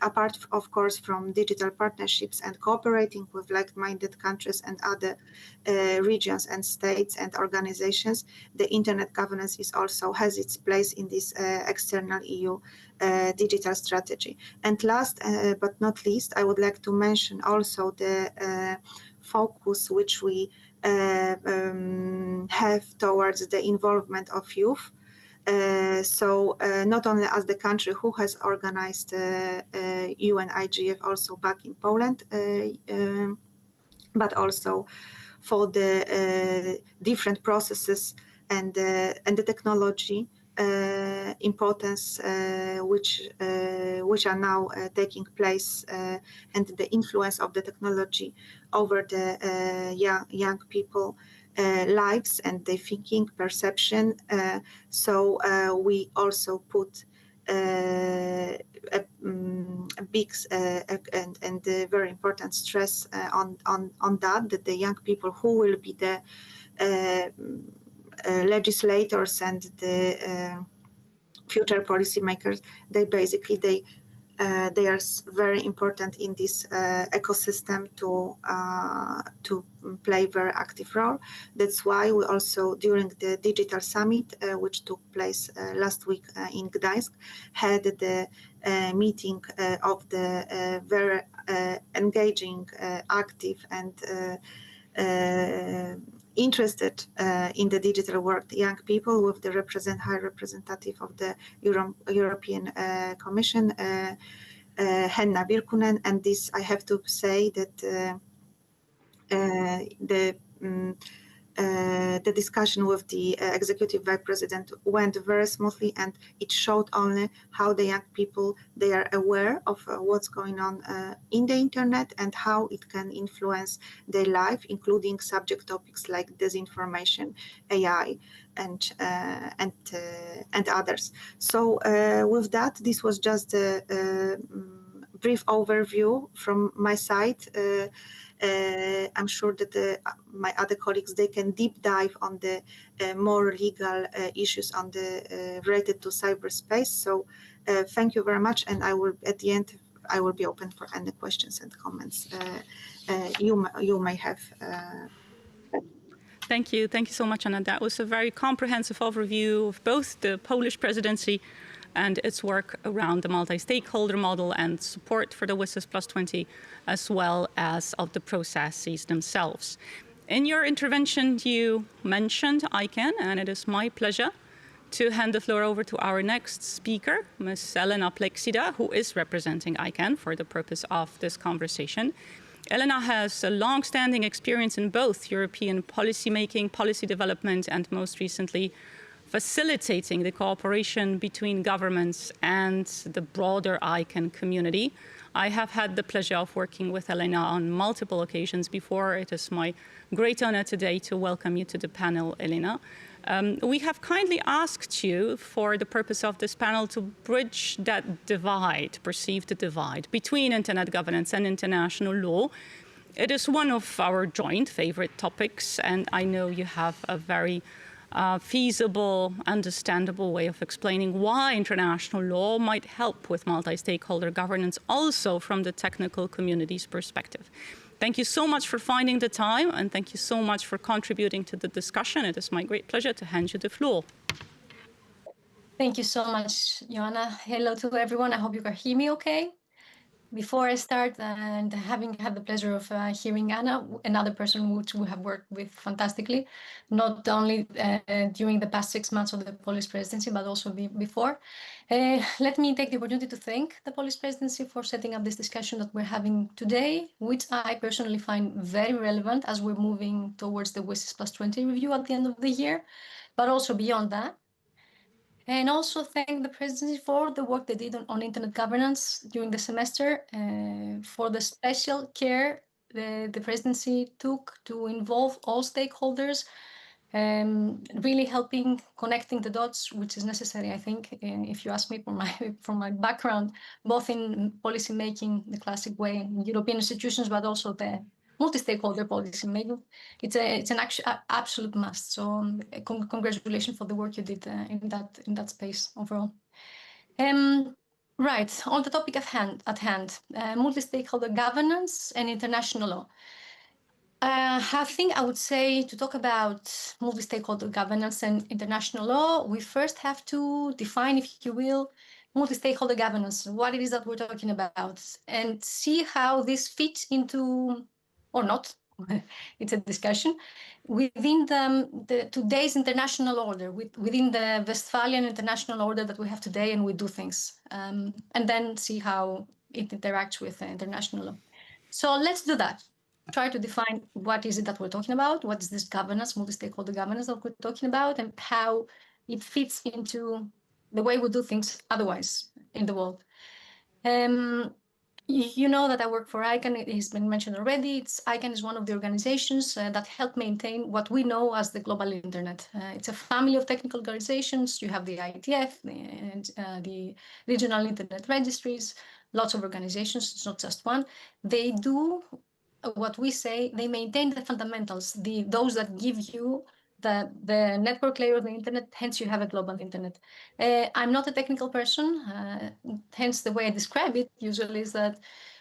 [SPEAKER 13] apart, of course, from digital partnerships and cooperating with like-minded countries and other regions and states and organizations, the internet governance has its place in this external EU digital strategy. And last but not least, I would like to mention also the focus which we have towards the involvement of youth. So not only as the country who has organized UN IGF also back in Poland, but also for the different processes and the technology importance which are now taking place, and the influence of the technology over the young people lives and their thinking, perception. So we also put a big and very important stress on that the young people who will be the legislators and the future policymakers, they are very important in this ecosystem to play a very active role. That's why we also, during the digital summit, which took place last week in Gdańsk, had the meeting of the very engaging, active, and interested in the digital world young people with the high representative of the European Commission, Henna Virkkunen. And this, I have to say that the discussion with the executive vice president went very smoothly, and it showed only how the young people, they are aware of what's going on in the internet and how it can influence their life, including subject topics like disinformation, AI, and others. So with that, this was just a brief overview from my side. I'm sure that my other colleagues, they can deep dive on the more legal issues on the related to cyberspace. So thank you very much, and I will, at the end, I will be open for any questions and comments you may have.
[SPEAKER 15] Thank you so much, Anna. That was a very comprehensive overview of both the Polish presidency and its work around the multi-stakeholder model and support for the WSIS Plus 20, as well as of the processes themselves. In your intervention, you mentioned ICANN, and it is my pleasure to hand the floor over to our next speaker, Ms. Elena Plexida, who is representing ICANN for the purpose of this conversation. Elena has a long-standing experience in both European policymaking, policy development, and most recently, facilitating the cooperation between governments and the broader ICANN community. I have had the pleasure of working with Elena on multiple occasions before. It is my great honor today to welcome you to the panel, Elena. We have kindly asked you, for the purpose of this panel, to bridge that divide, perceived divide, between internet governance and international law. It is one of our joint favorite topics, and I know you have a very feasible, understandable way of explaining why international law might help with multi-stakeholder governance, also from the technical community's perspective. Thank you so much for finding the time, and thank you so much for contributing to the discussion. It is my great pleasure to hand you the floor.
[SPEAKER 3] Thank you so much, Joanna. Hello to everyone. I hope you can hear me okay. Before I start, and having had the pleasure of hearing Anna, another person which we have worked with fantastically, not only during the past 6 months of the Polish presidency, but also before. Let me take the opportunity to thank the Polish presidency for setting up this discussion that we're having today, which I personally find very relevant as we're moving towards the WSIS Plus 20 review at the end of the year, but also beyond that. And also thank the presidency for the work they did on internet governance during the semester, for the special care the presidency took to involve all stakeholders, really helping connecting the dots, which is necessary, I think, if you ask me from my background, both in policy making, the classic way in European institutions, but also the multi-stakeholder policy making. It's an absolute must. So congratulations for the work you did in that space overall. Right, on the topic at hand, multi-stakeholder governance and international law. I think I would say to talk about multi-stakeholder governance and international law, we first have to define, if you will, multi-stakeholder governance, what it is that we're talking about, and see how this fits into, or not, it's a discussion, within the today's international order, within the Westphalian international order that we have today, and we do things, and then see how it interacts with international law. So let's do that. Try to define what is it that we're talking about, what is this governance, multi-stakeholder governance that we're talking about, and how it fits into the way we do things otherwise in the world. You know that I work for ICANN, it has been mentioned already. ICANN is one of the organizations that help maintain what we know as the global internet. It's a family of technical organizations. You have the IGF, and the regional internet registries, lots of organizations, it's not just one. They do what we say, they maintain the fundamentals, those that give you the network layer of the internet, hence you have a global internet. I'm not a technical person, hence the way I describe it usually is that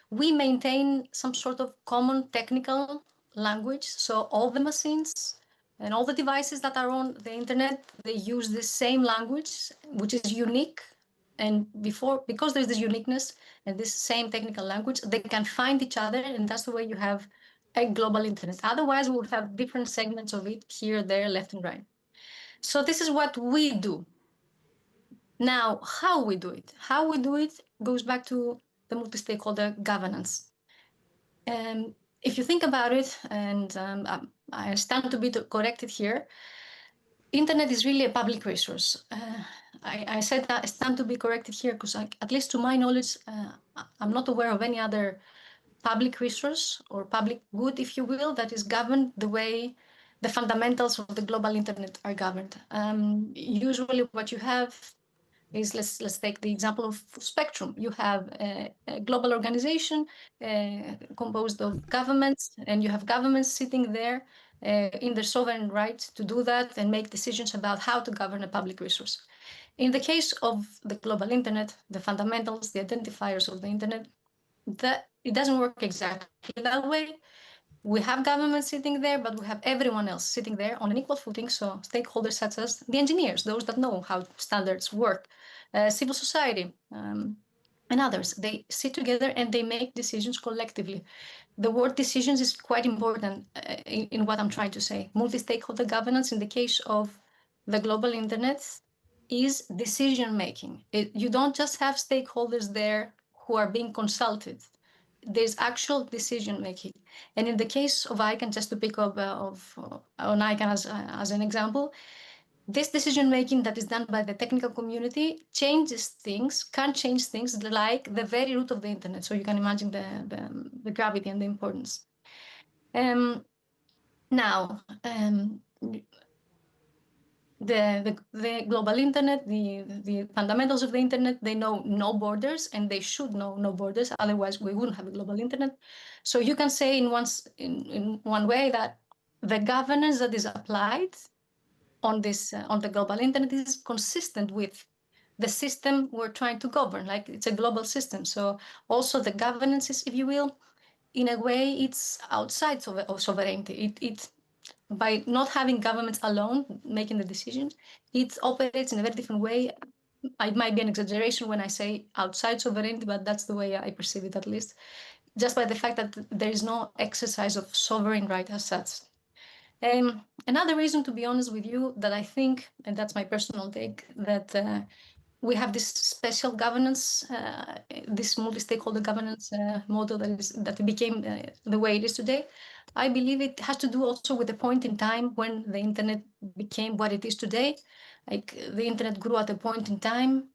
[SPEAKER 3] we maintain some sort of common technical language. So all the machines and all the devices that are on the internet, they use the same language, which is unique. And because there's this uniqueness and this same technical language, they can find each other, and that's the way you have a global internet. Otherwise, we would have different segments of it here, there, left, and right. So this is what we do. Now, how we do it? How we do it goes back to the multi-stakeholder governance. If you think about it, and I stand to be corrected here, internet is really a public resource. I said that I stand to be corrected here because, at least to my knowledge, I'm not aware of any other public resource or public good, if you will, that is governed the way the fundamentals of the global internet are governed. Usually what you have is, let's take the example of spectrum. You have a global organization composed of governments, and you have governments sitting there in their sovereign right to do that and make decisions about how to govern a public resource. In the case of the global internet, the fundamentals, the identifiers of the internet, that it doesn't work exactly that way. We have government sitting there, but we have everyone else sitting there on an equal footing. So stakeholders such as the engineers, those that know how standards work, civil society, and others, they sit together and they make decisions collectively. The word decisions is quite important in what I'm trying to say. Multi-stakeholder governance in the case of the global internet is decision making. You don't just have stakeholders there who are being consulted. There's actual decision making. And in the case of ICANN, just to pick up on ICANN as an example, this decision making that is done by the technical community changes things, can change things like the very root of the internet. So you can imagine the gravity and the importance. Now, the global internet, the fundamentals of the internet, they know no borders, and they should know no borders. Otherwise, we wouldn't have a global internet. So you can say in one way that the governance that is applied on the global internet is consistent with the system we're trying to govern. Like, it's a global system. So also the governance is, if you will, in a way, it's outside of sovereignty. It by not having governments alone making the decisions, it operates in a very different way. It might be an exaggeration when I say outside sovereignty, but that's the way I perceive it, at least, just by the fact that there is no exercise of sovereign right as such. Another reason, to be honest with you, that I think, and that's my personal take, that we have this special governance, this multi-stakeholder governance model that became the way it is today. I believe it has to do also with the point in time when the internet became what it is today. Like, the internet grew at a point in time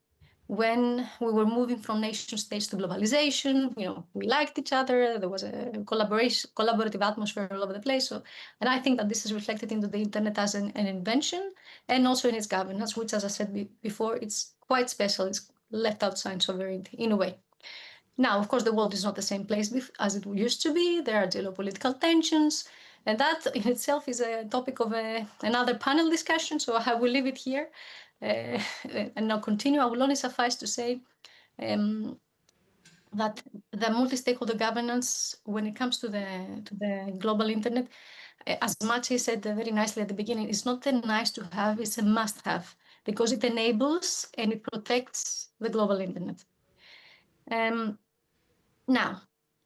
[SPEAKER 3] when we were moving from nation states to globalization, we liked each other. There was a collaborative atmosphere all over the place. And I think that this is reflected into the internet as an invention and also in its governance, which, as I said before, it's quite special. It's left outside sovereignty in a way. Now, of course, the world is not the same place as it used to be. There are geopolitical tensions, and that in itself is a topic of another panel discussion. So I will leave it here and now continue. I will only suffice to say that the multi-stakeholder governance, when it comes to the global internet, as Maciej said very nicely at the beginning, it's not a nice to have, it's a must have, because it enables and it protects the global internet. Now,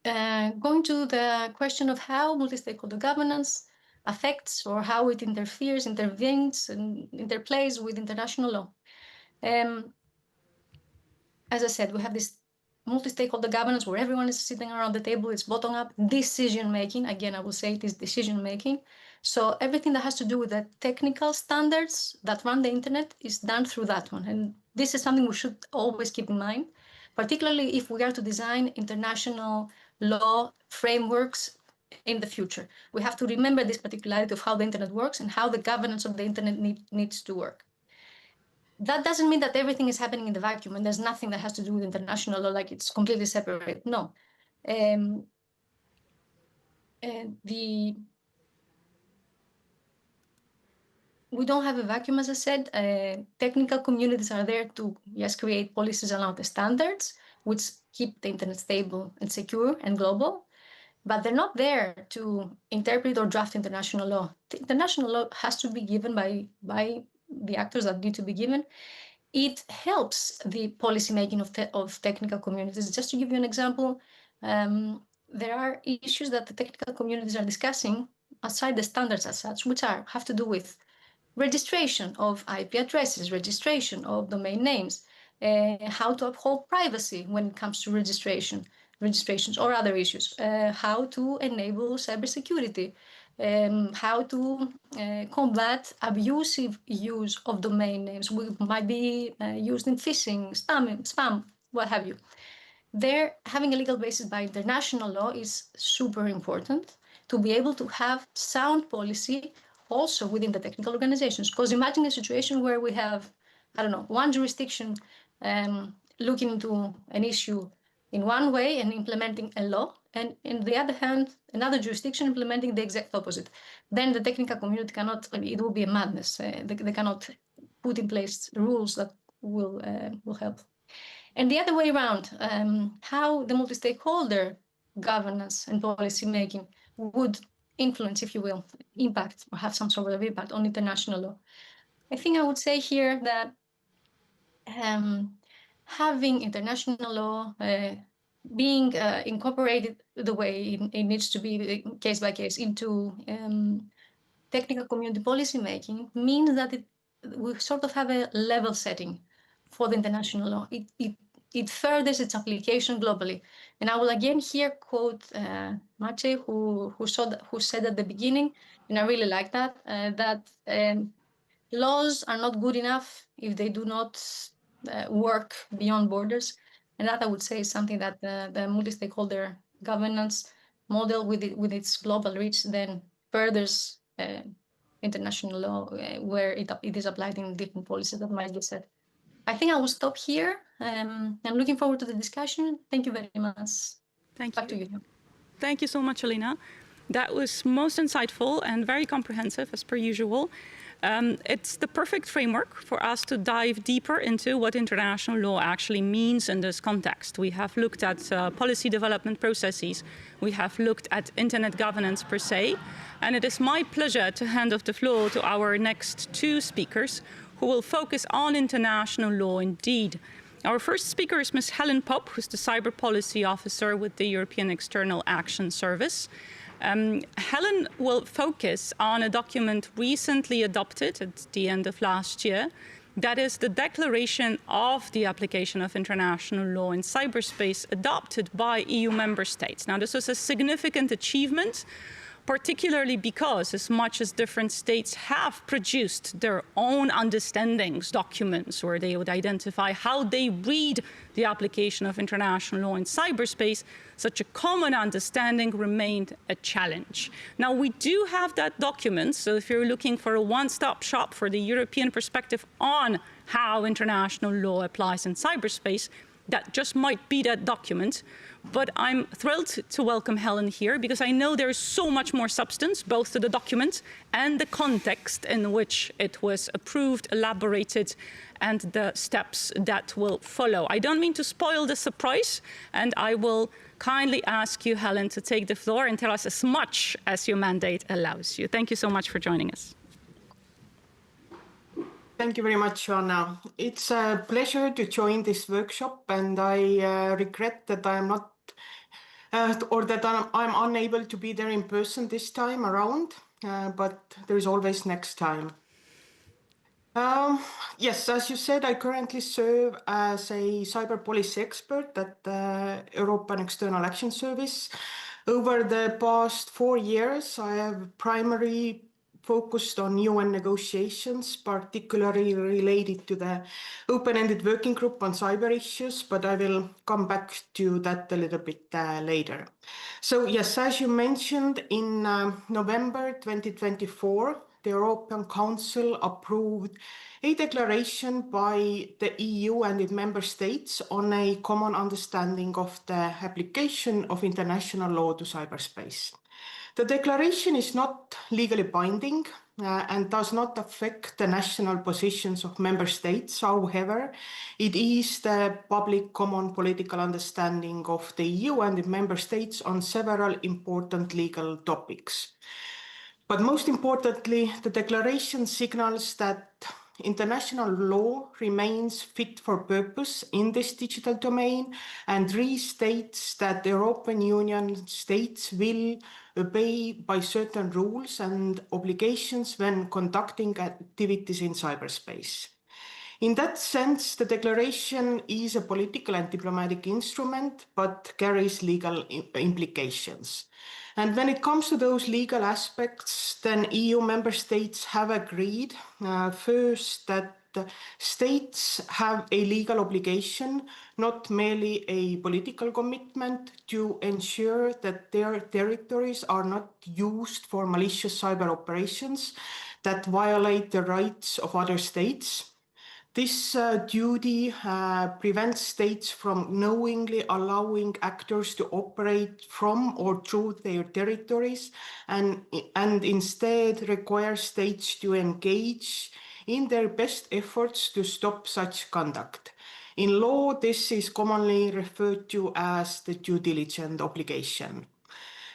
[SPEAKER 3] going to the question of how multi-stakeholder governance affects or how it interferes, intervenes, and interplays with international law. As I said, we have this multi-stakeholder governance where everyone is sitting around the table. It's bottom-up decision-making. Again, I will say it is decision-making. So everything that has to do with the technical standards that run the internet is done through that one. And this is something we should always keep in mind, particularly if we are to design international law frameworks in the future. We have to remember this particularity of how the internet works and how the governance of the internet needs to work. That doesn't mean that everything is happening in the vacuum and there's nothing that has to do with international law, like it's completely separate. No. We don't have a vacuum, as I said. Technical communities are there to, yes, create policies around the standards, which keep the internet stable and secure and global, but they're not there to interpret or draft international law. The international law has to be given by the actors that need to be given. It helps the policy making of technical communities. Just to give you an example, there are issues that the technical communities are discussing outside the standards as such, which have to do with registration of IP addresses, registration of domain names, how to uphold privacy when it comes to registrations or other issues, how to enable cybersecurity, how to combat abusive use of domain names, which might be used in phishing, spam, what have you. There, having a legal basis by international law is super important to be able to have sound policy also within the technical organizations. Because imagine a situation where we have, I don't know, one jurisdiction looking into an issue in one way and implementing a law, and on the other hand, another jurisdiction implementing the exact opposite. Then the technical community cannot, it will be a madness. They cannot put in place rules that will help. And the other way around, how the multi-stakeholder governance and policy making would influence, if you will, impact or have some sort of impact on international law. I think I would say here that having international law being incorporated the way it needs to be case by case into technical community policy making means that we sort of have a level setting for the international law. It furthers its application globally. And I will again here quote Maciej, who said at the beginning, and I really like that, that laws are not good enough if they do not work beyond borders. And that I would say is something that the multi-stakeholder governance model with its global reach then furthers international law where it is applied in different policies that might be said. I think I will stop here. I'm looking forward to the discussion. Thank you very much.
[SPEAKER 15] Thank
[SPEAKER 3] Back to you.
[SPEAKER 15] Thank you so much, Alina. That was most insightful and very comprehensive, as per usual. It's the perfect framework for us to dive deeper into what international law actually means in this context. We have looked at policy development processes. We have looked at internet governance per se. And it is my pleasure to hand off the floor to our next two speakers, who will focus on international law indeed. Our first speaker is Ms. Helen Popp, who's the Cyber Policy Officer with the European External Action Service. Helen will focus on a document recently adopted at the end of last year. That is the Declaration of the Application of International Law in Cyberspace adopted by EU member states. Now, this was a significant achievement, particularly because as much as different states have produced their own understandings documents where they would identify how they read the application of international law in cyberspace, such a common understanding remained a challenge. Now, we do have that document, so if you're looking for a one-stop shop for the European perspective on how international law applies in cyberspace, that just might be that document. But I'm thrilled to welcome Helen here because I know there is so much more substance, both to the document and the context in which it was approved, elaborated, and the steps that will follow. I don't mean to spoil the surprise, and I will kindly ask you, Helen, to take the floor and tell us as much as your mandate allows you. Thank you so much for joining us.
[SPEAKER 4] Thank you very much, Joanna. It's a pleasure to join this workshop, and I regret that I am not, or that I'm unable to be there in person this time around, but there is always next time. Yes, as you said, I currently serve as a cyber policy expert at the European External Action Service. Over the past 4 years, I have primarily focused on UN negotiations, particularly related to the open-ended working group on cyber issues, but I will come back to that a little bit later. So yes, as you mentioned, in November 2024, the European Council approved a declaration by the EU and its member states on a common understanding of the application of international law to cyberspace. The declaration is not legally binding and does not affect the national positions of member states. However, it is the public common political understanding of the EU and the member states on several important legal topics. But most importantly, the declaration signals that international law remains fit for purpose in this digital domain and restates that the European Union states will obey by certain rules and obligations when conducting activities in cyberspace. In that sense, the declaration is a political and diplomatic instrument, but carries legal implications. And when it comes to those legal aspects, then EU member states have agreed first that states have a legal obligation, not merely a political commitment, to ensure that their territories are not used for malicious cyber operations that violate the rights of other states. This duty prevents states from knowingly allowing actors to operate from or through their territories and instead requires states to engage in their best efforts to stop such conduct. In law, this is commonly referred to as the due diligence obligation.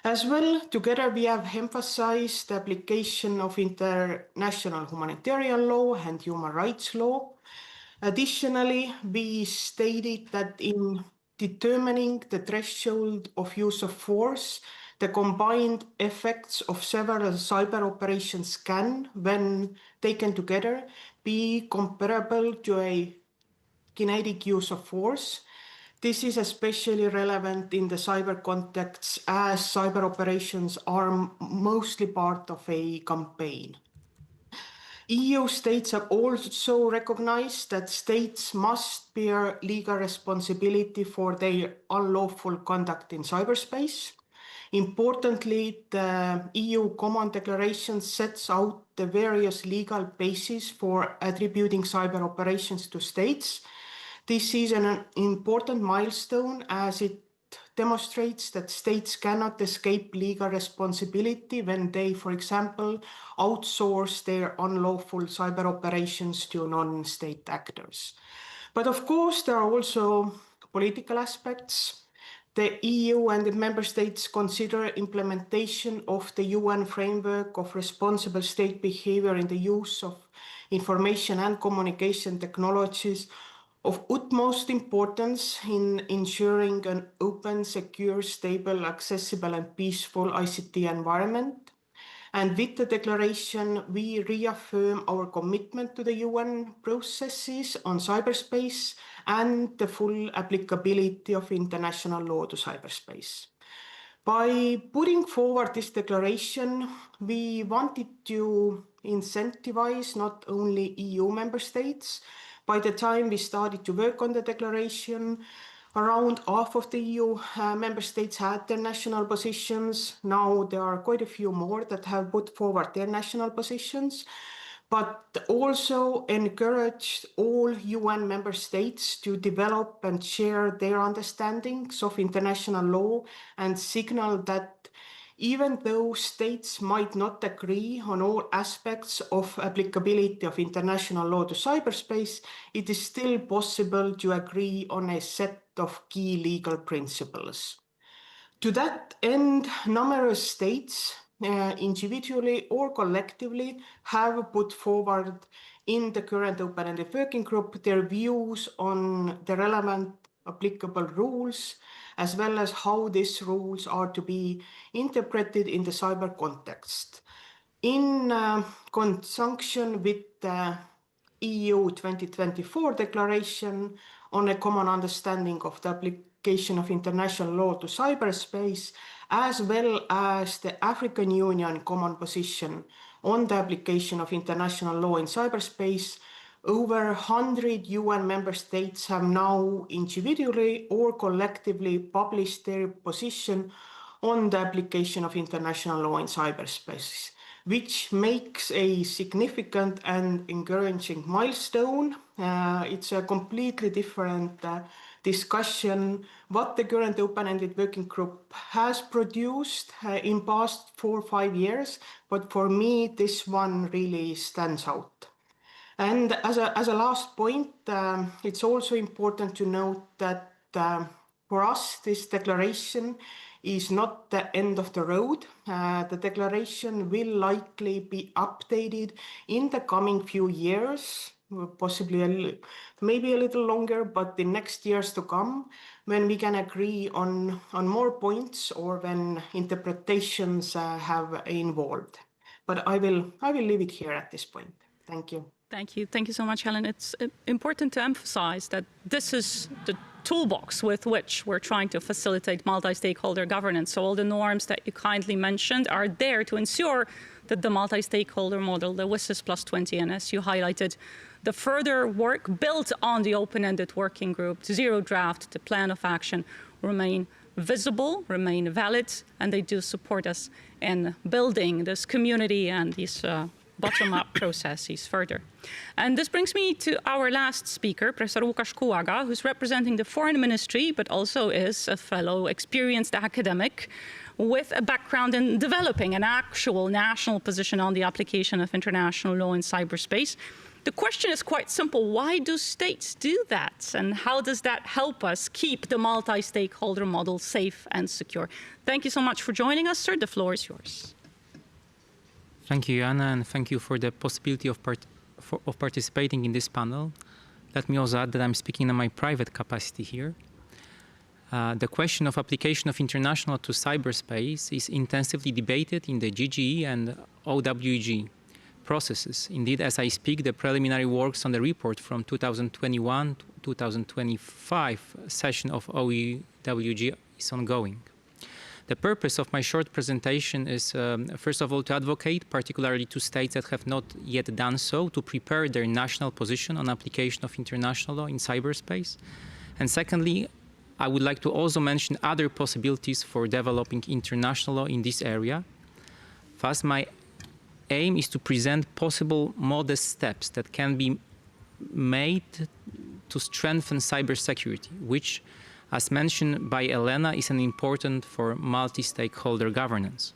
[SPEAKER 4] As well, together we have emphasized the application of international humanitarian law and human rights law. Additionally, we stated that in determining the threshold of use of force, the combined effects of several cyber operations can, when taken together, be comparable to a kinetic use of force. This is especially relevant in the cyber context as cyber operations are mostly part of a campaign. EU states have also recognized that states must bear legal responsibility for their unlawful conduct in cyberspace. Importantly, the EU Common Declaration sets out the various legal bases for attributing cyber operations to states. This is an important milestone as it demonstrates that states cannot escape legal responsibility when they, for example, outsource their unlawful cyber operations to non-state actors. But of course, there are also political aspects. The EU and the member states consider implementation of the UN framework of responsible state behavior in the use of information and communication technologies of utmost importance in ensuring an open, secure, stable, accessible, and peaceful ICT environment. And with the declaration, we reaffirm our commitment to the UN processes on cyberspace and the full applicability of international law to cyberspace. By putting forward this declaration, we wanted to incentivize not only EU member states. By the time we started to work on the declaration, around half of the EU member states had their national positions. Now there are quite a few more that have put forward their national positions, but also encouraged all UN member states to develop and share their understandings of international law and signal that even though states might not agree on all aspects of applicability of international law to cyberspace, it is still possible to agree on a set of key legal principles. To that end, numerous states, individually or collectively, have put forward in the current open-ended working group their views on the relevant applicable rules, as well as how these rules are to be interpreted in the cyber context. In conjunction with the EU 2024 declaration on a common understanding of the application of international law to cyberspace, as well as the African Union common position on the application of international law in cyberspace, over 100 UN member states have now individually or collectively published their position on the application of international law in cyberspace, which makes a significant and encouraging milestone. It's a completely different discussion what the current open-ended working group has produced in past 4 or 5 years, but for me this one really stands out. And as a last point, it's also important to note that for us, this declaration is not the end of the road. The declaration will likely be updated in the coming few years, possibly maybe a little longer, but the next years to come, when we can agree on more points or when interpretations have involved. But I will leave it here at this point. Thank you.
[SPEAKER 15] Thank you. Thank you so much, Helen. It's important to emphasize that this is the toolbox with which we're trying to facilitate multi-stakeholder governance. So all the norms that you kindly mentioned are there to ensure that the multi-stakeholder model, the WSIS plus 20, and as you highlighted, the further work built on the open-ended working group, zero draft, the plan of action, remain visible, remain valid, and they do support us in building this community and these bottom-up processes further. And this brings me to our last speaker, Professor Łukasz Kułaga, who's representing the Foreign Ministry, but also is a fellow experienced academic with a background in developing an actual national position on the application of international law in cyberspace. The question is quite simple. Why do states do that? And how does that help us keep the multi-stakeholder model safe and secure? Thank you so much for joining us, sir. The floor is yours.
[SPEAKER 18] Thank you, Joanna, and thank you for the possibility of participating in this panel. Let me also add that I'm speaking in my private capacity here. The question of application of international to cyberspace is intensively debated in the GGE and OWG processes. Indeed, as I speak, the preliminary works on the report from 2021-2025 session of OWG is ongoing. The purpose of my short presentation is, first of all, to advocate, particularly to states that have not yet done so, to prepare their national position on application of international law in cyberspace. And secondly, I would like to also mention other possibilities for developing international law in this area. Thus, my aim is to present possible modest steps that can be made to strengthen cybersecurity, which, as mentioned by Elena, is an important for multi-stakeholder governance.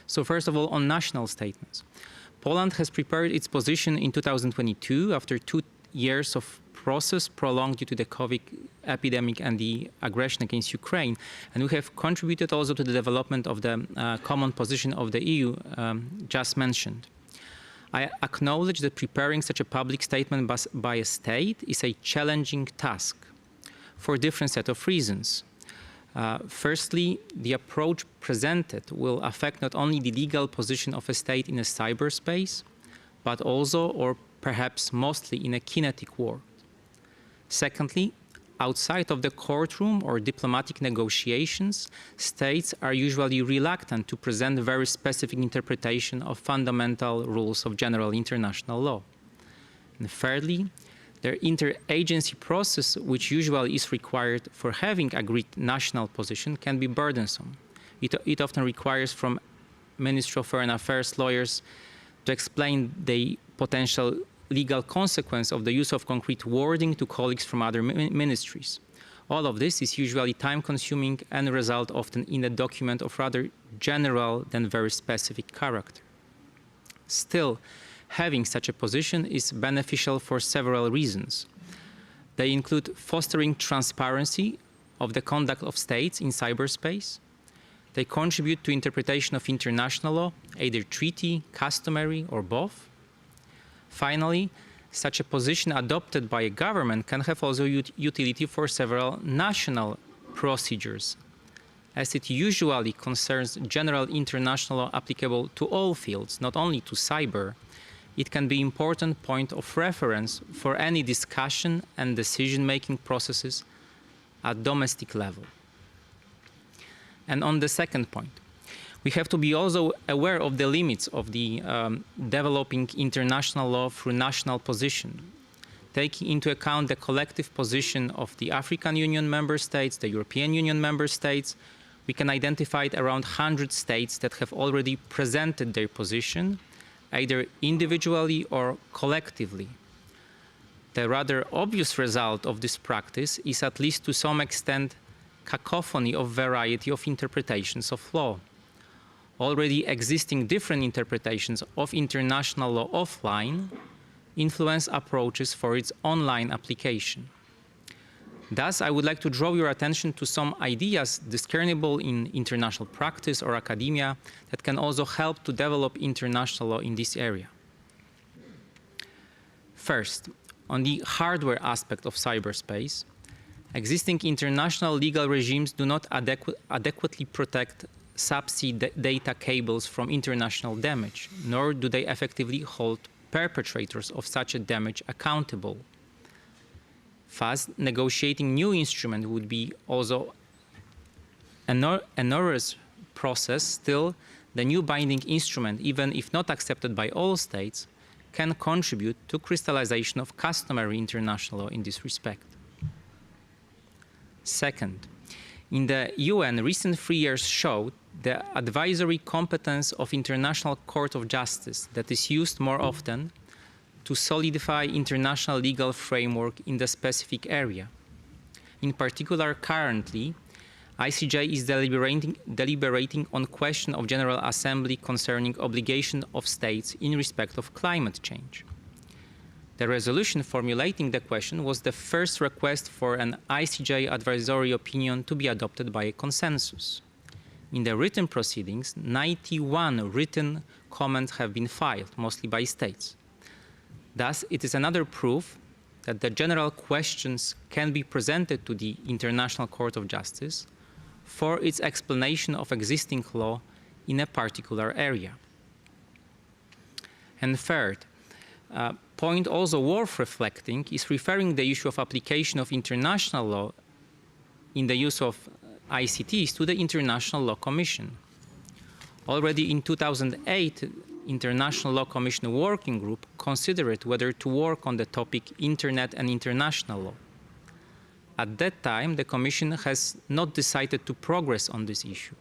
[SPEAKER 18] So first of all, on national statements. Poland has prepared its position in 2022 after 2 years of process prolonged due to the COVID epidemic and the aggression against Ukraine. And we have contributed also to the development of the common position of the EU just mentioned. I acknowledge that preparing such a public statement by a state is a challenging task for a different set of reasons. Firstly, the approach presented will affect not only the legal position of a state in a cyberspace, but also, or perhaps mostly, in a kinetic world. Secondly, outside of the courtroom or diplomatic negotiations, states are usually reluctant to present very specific interpretation of fundamental rules of general international law. And thirdly, their interagency process, which usually is required for having agreed national position, can be burdensome. It often requires from Ministry of Foreign Affairs lawyers to explain the potential legal consequence of the use of concrete wording to colleagues from other ministries. All of this is usually time-consuming and result often in a document of rather general than very specific character. Still, having such a position is beneficial for several reasons. They include fostering transparency of the conduct of states in cyberspace. They contribute to interpretation of international law, either treaty, customary, or both. Finally, such a position adopted by a government can have also utility for several national procedures, as it usually concerns general international law applicable to all fields, not only to cyber. It can be an important point of reference for any discussion and decision-making processes at domestic level. And on the second point, we have to be also aware of the limits of the developing international law through national position, taking into account the collective position of the African Union member states, the European Union member states. We can identify around 100 states that have already presented their position, either individually or collectively. The rather obvious result of this practice is, at least to some extent, cacophony of variety of interpretations of law. Already existing different interpretations of international law offline influence approaches for its online application. Thus, I would like to draw your attention to some ideas discernible in international practice or academia that can also help to develop international law in this area. First, on the hardware aspect of cyberspace, existing international legal regimes do not adequately protect subsea data cables from international damage, nor do they effectively hold perpetrators of such a damage accountable. Thus, negotiating new instrument would be also an onerous process. Still, the new binding instrument, even if not accepted by all states, can contribute to crystallization of customary international law in this respect. Second, in the UN, recent 3 years showed the advisory competence of International Court of Justice that is used more often to solidify international legal framework in the specific area. In particular, currently, ICJ is deliberating on question of General Assembly concerning obligation of states in respect of climate change. The resolution formulating the question was the first request for an ICJ advisory opinion to be adopted by a consensus. In the written proceedings, 91 written comments have been filed, mostly by states. Thus, it is another proof that the general questions can be presented to the International Court of Justice for its explanation of existing law in a particular area. And third, point also worth reflecting is referring the issue of application of international law in the use of ICTs to the International Law Commission. Already in 2008, International Law Commission Working Group considered whether to work on the topic Internet and International Law. At that time, the Commission has not decided to progress on this issue.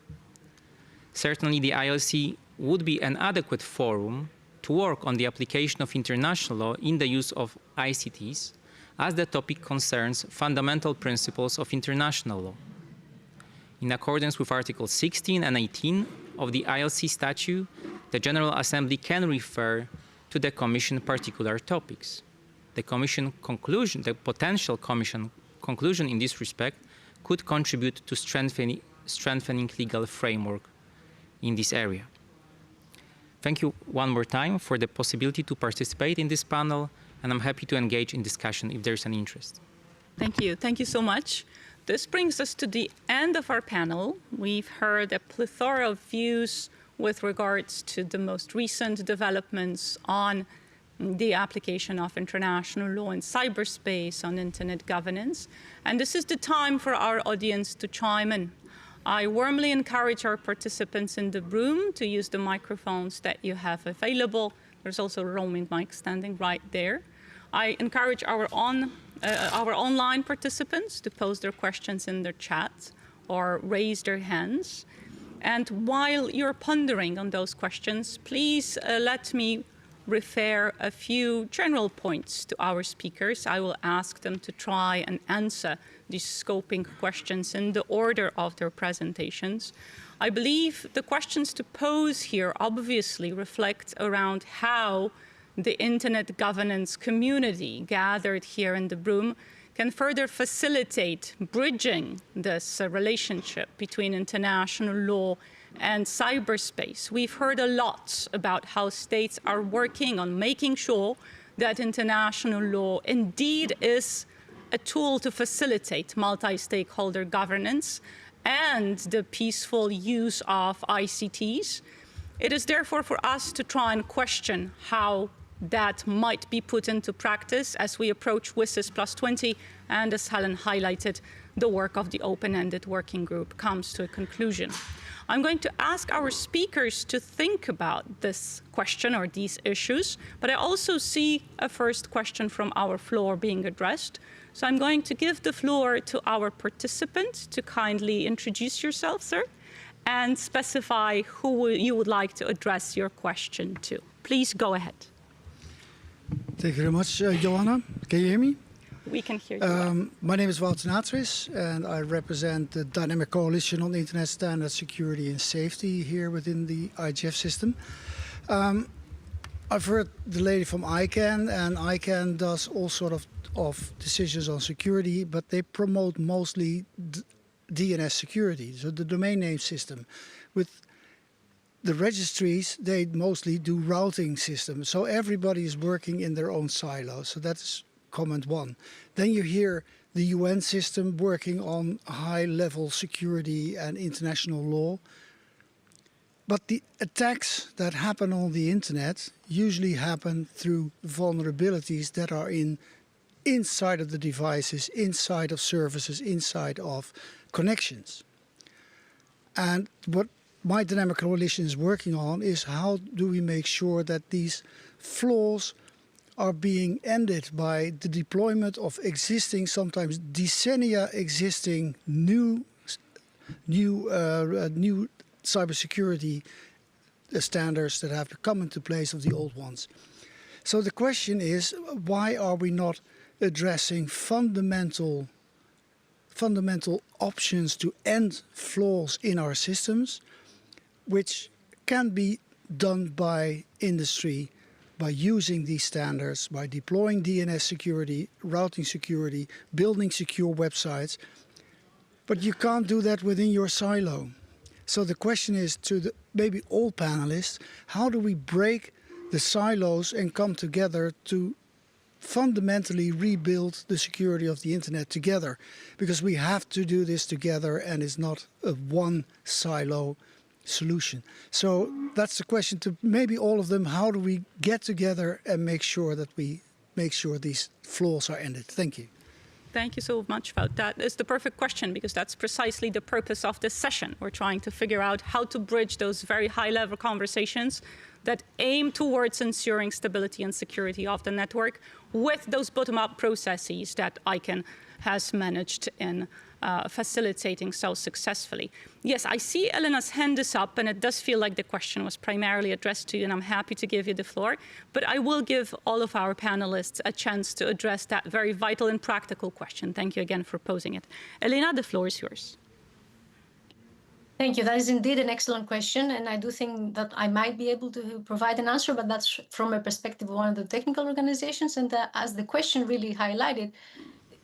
[SPEAKER 18] Certainly, the ILC would be an adequate forum to work on the application of international law in the use of ICTs, as the topic concerns fundamental principles of international law. In accordance with Articles 16 and 18 of the ILC statute, the General Assembly can refer to the Commission particular topics. The Commission conclusion, the potential Commission conclusion in this respect, could contribute to strengthening legal framework in this area. Thank you one more time for the possibility to participate in this panel, and I'm happy to engage in discussion if there's an interest.
[SPEAKER 15] Thank you. Thank you so much. This brings us to the end of our panel. We've heard a plethora of views with regards to the most recent developments on the application of international law in cyberspace on internet governance. And this is the time for our audience to chime in. I warmly encourage our participants in the room to use the microphones that you have available. There's also a roaming mic standing right there. I encourage our online participants to post their questions in the chat or raise their hands. And while you're pondering on those questions, please let me refer a few general points to our speakers. I will ask them to try and answer these scoping questions in the order of their presentations. I believe the questions to pose here obviously reflect around how the internet governance community gathered here in the room can further facilitate bridging this relationship between international law and cyberspace. We've heard a lot about how states are working on making sure that international law indeed is a tool to facilitate multi-stakeholder governance and the peaceful use of ICTs. It is therefore for us to try and question how that might be put into practice as we approach WSIS +20, and as Helen highlighted, the work of the open-ended working group comes to a conclusion. I'm going to ask our speakers to think about this question or these issues, but I also see a first question from our floor being addressed. So I'm going to give the floor to our participant to kindly introduce yourself, sir, and specify who you would like to address your question to. Please go ahead.
[SPEAKER 20] Thank you very much, Joanna. Can you hear me?
[SPEAKER 15] We can hear you.
[SPEAKER 20] My name is Wouter Natris, and I represent the Dynamic Coalition on Internet Standards, Security and Safety here within the IGF system. I've heard the lady from ICANN, and ICANN does all sort of decisions on security, but they promote mostly DNS security, so the domain name system. With the registries, they mostly do routing systems, so everybody is working in their own silo. So that's comment one. Then you hear the UN system working on high-level security and international law. But the attacks that happen on the internet usually happen through vulnerabilities that are inside of the devices, inside of services, inside of connections. And what my Dynamic Coalition is working on is how do we make sure that these flaws are being ended by the deployment of existing, sometimes decennia existing new cybersecurity standards that have come into place of the old ones. So the question is, why are we not addressing fundamental options to end flaws in our systems, which can be done by industry, by using these standards, by deploying DNS security, routing security, building secure websites. But you can't do that within your silo. So the question is to maybe all panelists, how do we break the silos and come together to fundamentally rebuild the security of the internet together? Because we have to do this together, and it's not a one silo solution. So that's the question to maybe all of them. How do we get together and make sure that we make sure these flaws are ended? Thank you.
[SPEAKER 15] Thank you so much about that. It's the perfect question, because that's precisely the purpose of this session. We're trying to figure out how to bridge those very high-level conversations that aim towards ensuring stability and security of the network with those bottom-up processes that ICANN has managed in facilitating so successfully. Yes, I see Elena's hand is up, and it does feel like the question was primarily addressed to you, and I'm happy to give you the floor. But I will give all of our panelists a chance to address that very vital and practical question. Thank you again for posing it. Elena, the floor is yours.
[SPEAKER 3] Thank you. That is indeed an excellent question, and I do think that I might be able to provide an answer, but that's from a perspective of one of the technical organizations. And as the question really highlighted,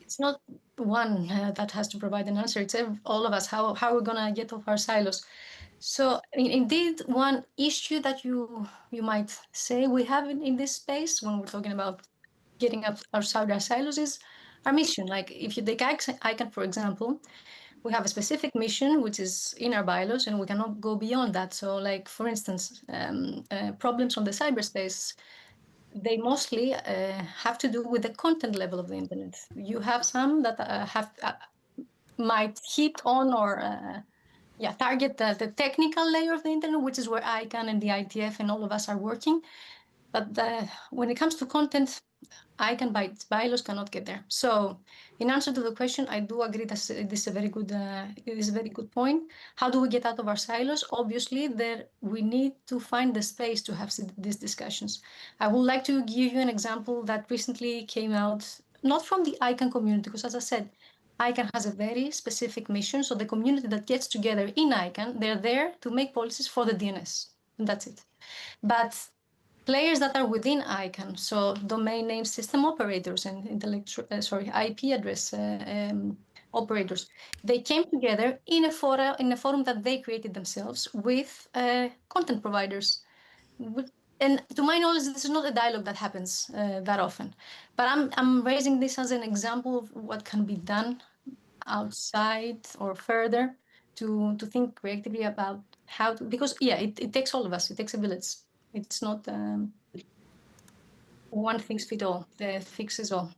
[SPEAKER 3] it's not one that has to provide an answer. It's all of us, how we're going to get off our silos. So indeed, one issue that you might say we have in this space when we're talking about getting up our silos is our mission. Like if you take ICANN, for example, we have a specific mission, which is in our bylaws, and we cannot go beyond that. So like, for instance, problems on the cyberspace, they mostly have to do with the content level of the internet. You have some that might hit on or target the technical layer of the internet, which is where ICANN and the ITF and all of us are working. But when it comes to content, ICANN by its bylaws cannot get there. So, in answer to the question, I do agree that this is a very good point. How do we get out of our silos? Obviously, we need to find the space to have these discussions. I would like to give you an example that recently came out, not from the ICANN community, because as I said, ICANN has a very specific mission. So the community that gets together in ICANN, they're there to make policies for the DNS, and that's it. But players that are within ICANN, so domain name system operators and IP address operators, they came together in a forum that they created themselves with content providers. And to my knowledge, this is not a dialogue that happens that often. But I'm raising this as an example of what can be done outside or further to think creatively about how to, because it takes all of us, it takes a village. It's not one fix fit all, the fixes all.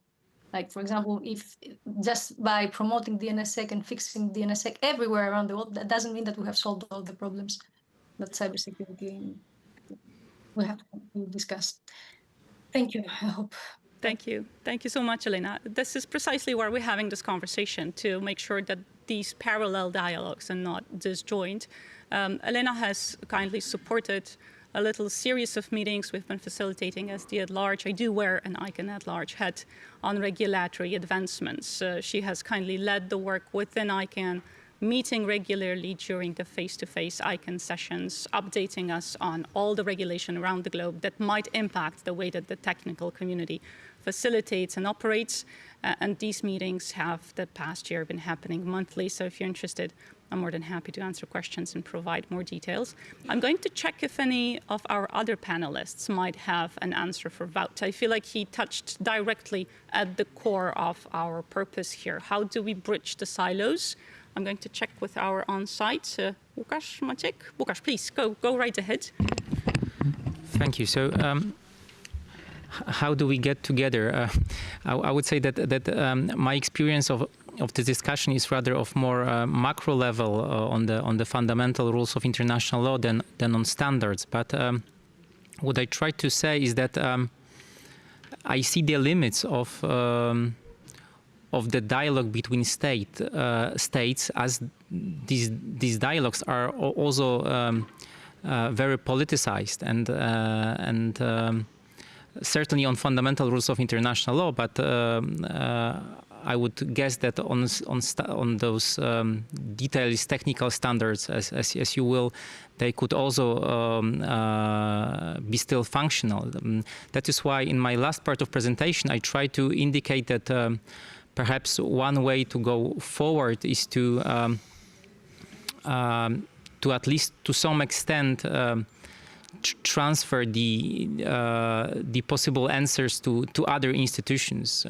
[SPEAKER 3] Like, for example, if just by promoting DNSSEC and fixing DNSSEC everywhere around the world, that doesn't mean that we have solved all the problems that cybersecurity we have to discuss. Thank you, I hope.
[SPEAKER 15] Thank you. Thank you so much, Elena. This is precisely why we're having this conversation, to make sure that these parallel dialogues are not disjoint. Elena has kindly supported a little series of meetings we've been facilitating as the at-large. I do wear an ICANN at-large hat on regulatory advancements. She has kindly led the work within ICANN, meeting regularly during the face-to-face ICANN sessions, updating us on all the regulation around the globe that might impact the way that the technical community facilitates and operates. And these meetings have the past year been happening monthly. So if you're interested, I'm more than happy to answer questions and provide more details. I'm going to check if any of our other panelists might have an answer for Wout. I feel like he touched directly at the core of our purpose here. How do we bridge the silos? I'm going to check with our on-site, Łukasz, Maciek. Łukasz, please, go right ahead.
[SPEAKER 18] Thank you. So, how do we get together? I would say that my experience of the discussion is rather of more macro level on the fundamental rules of international law than on standards. But what I try to say is that I see the limits of the dialogue between states, as these dialogues are also very politicized and certainly on fundamental rules of international law, but I would guess that on those detailed technical standards, as you will, they could also be still functional. That is why in my last part of presentation, I tried to indicate that perhaps one way to go forward is to at least to some extent transfer the possible answers to other institutions,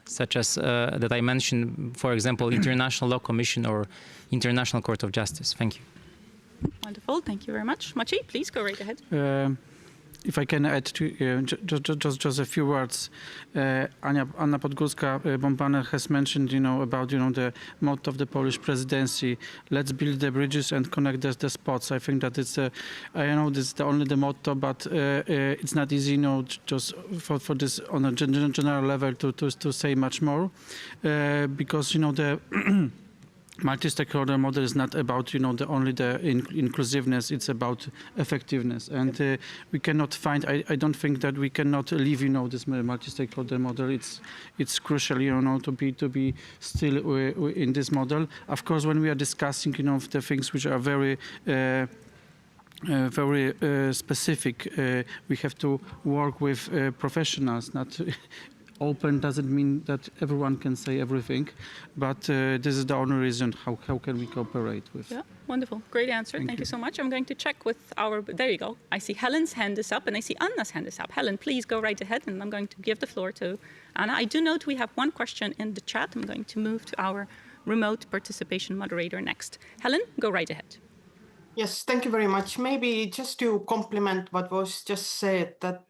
[SPEAKER 18] such as that I mentioned, for example, International Law Commission or International Court of Justice. Thank you.
[SPEAKER 15] Wonderful. Thank you very much. Maciej, please go right ahead.
[SPEAKER 16] If I can add to just a few words, Anna Podgórska-Bompanel has mentioned, about the motto of the Polish presidency: "Let's build the bridges and connect the spots." I think that it's I know this is only the motto, but it's not easy, just for this on a general level to say much more, because the multi-stakeholder model is not about only the inclusiveness, it's about effectiveness, and we cannot find, I don't think that we cannot leave this multi-stakeholder model. It's crucial to be still in this model. Of course, when we are discussing the things which are very specific, we have to work with professionals. Not open doesn't mean that everyone can say everything, but this is the only reason how can we cooperate with.
[SPEAKER 15] Yeah, wonderful. Great answer. Thank you so much. I'm going to check with there you go. I see Helen's hand is up and I see Anna's hand is up. Helen, please go right ahead, and I'm going to give the floor to Anna. I do note we have one question in the chat. I'm going to move to our remote participation moderator next. Helen, go right ahead.
[SPEAKER 4] Yes, thank you very much. Maybe just to complement what was just said, that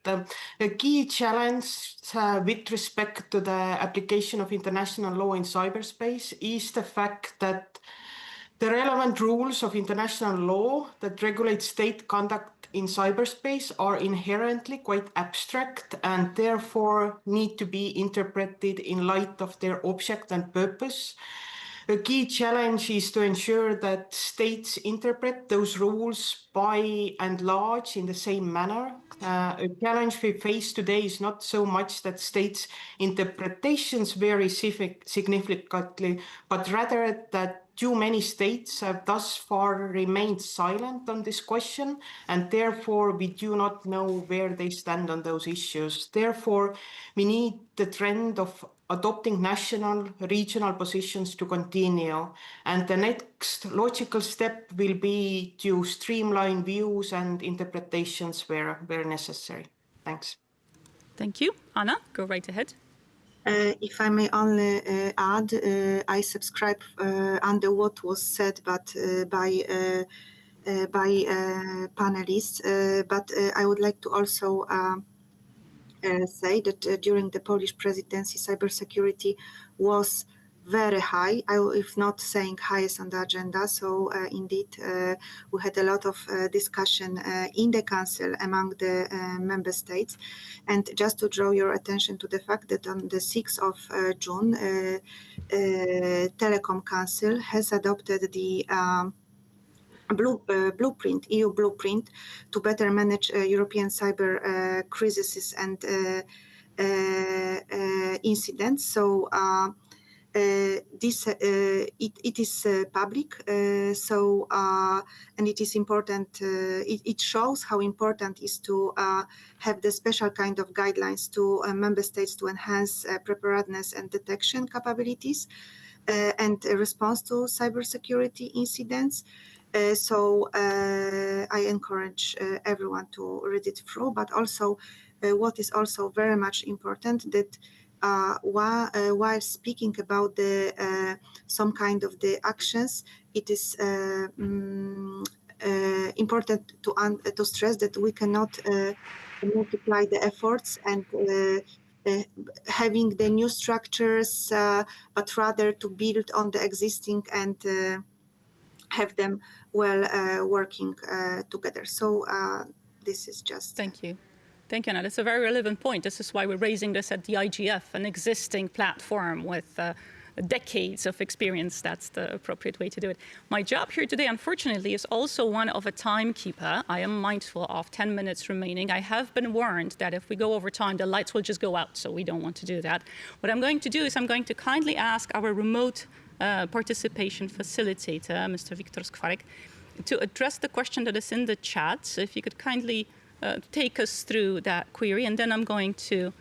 [SPEAKER 4] a key challenge with respect to the application of international law in cyberspace is the fact that the relevant rules of international law that regulate state conduct in cyberspace are inherently quite abstract and therefore need to be interpreted in light of their object and purpose. A key challenge is to ensure that states interpret those rules by and large in the same manner. A challenge we face today is not so much that states' interpretations vary significantly, but rather that too many states have thus far remained silent on this question, and therefore we do not know where they stand on those issues. Therefore, we need the trend of adopting national, regional positions to continue. And the next logical step will be to streamline views and interpretations where necessary. Thanks.
[SPEAKER 15] Thank you. Anna, go right ahead.
[SPEAKER 13] If I may only add, I subscribe under what was said by panelists, but I would like to also say that during the Polish presidency, cybersecurity was very high, if not saying highest on the agenda. So indeed, we had a lot of discussion in the Council among the member states. And just to draw your attention to the fact that on the 6th of June, Telecom Council has adopted the blueprint, EU blueprint, to better manage European cyber crises and incidents. So it is public. And it is important. It shows how important is to have the special kind of guidelines to member states to enhance preparedness and detection capabilities and response to cybersecurity incidents. So I encourage everyone to read it through, but also what is also very much important that while speaking about the some kind of the actions, it is important to stress that we cannot multiply the efforts and having the new structures, but rather to build on the existing and have them well working together. So this is just...
[SPEAKER 15] Thank you. Thank you, Anna. That's a very relevant point. This is why we're raising this at the IGF, an existing platform with decades of experience. That's the appropriate way to do it. My job here today, unfortunately, is also one of a timekeeper. I am mindful of 10 minutes remaining. I have been warned that if we go over time, the lights will just go out, so we don't want to do that. What I'm going to do is I'm going to kindly ask our remote participation facilitator, Mr. Viktor Skwarek, to address the question that is in the chat. So if you could kindly take us through that query, and then I'm going to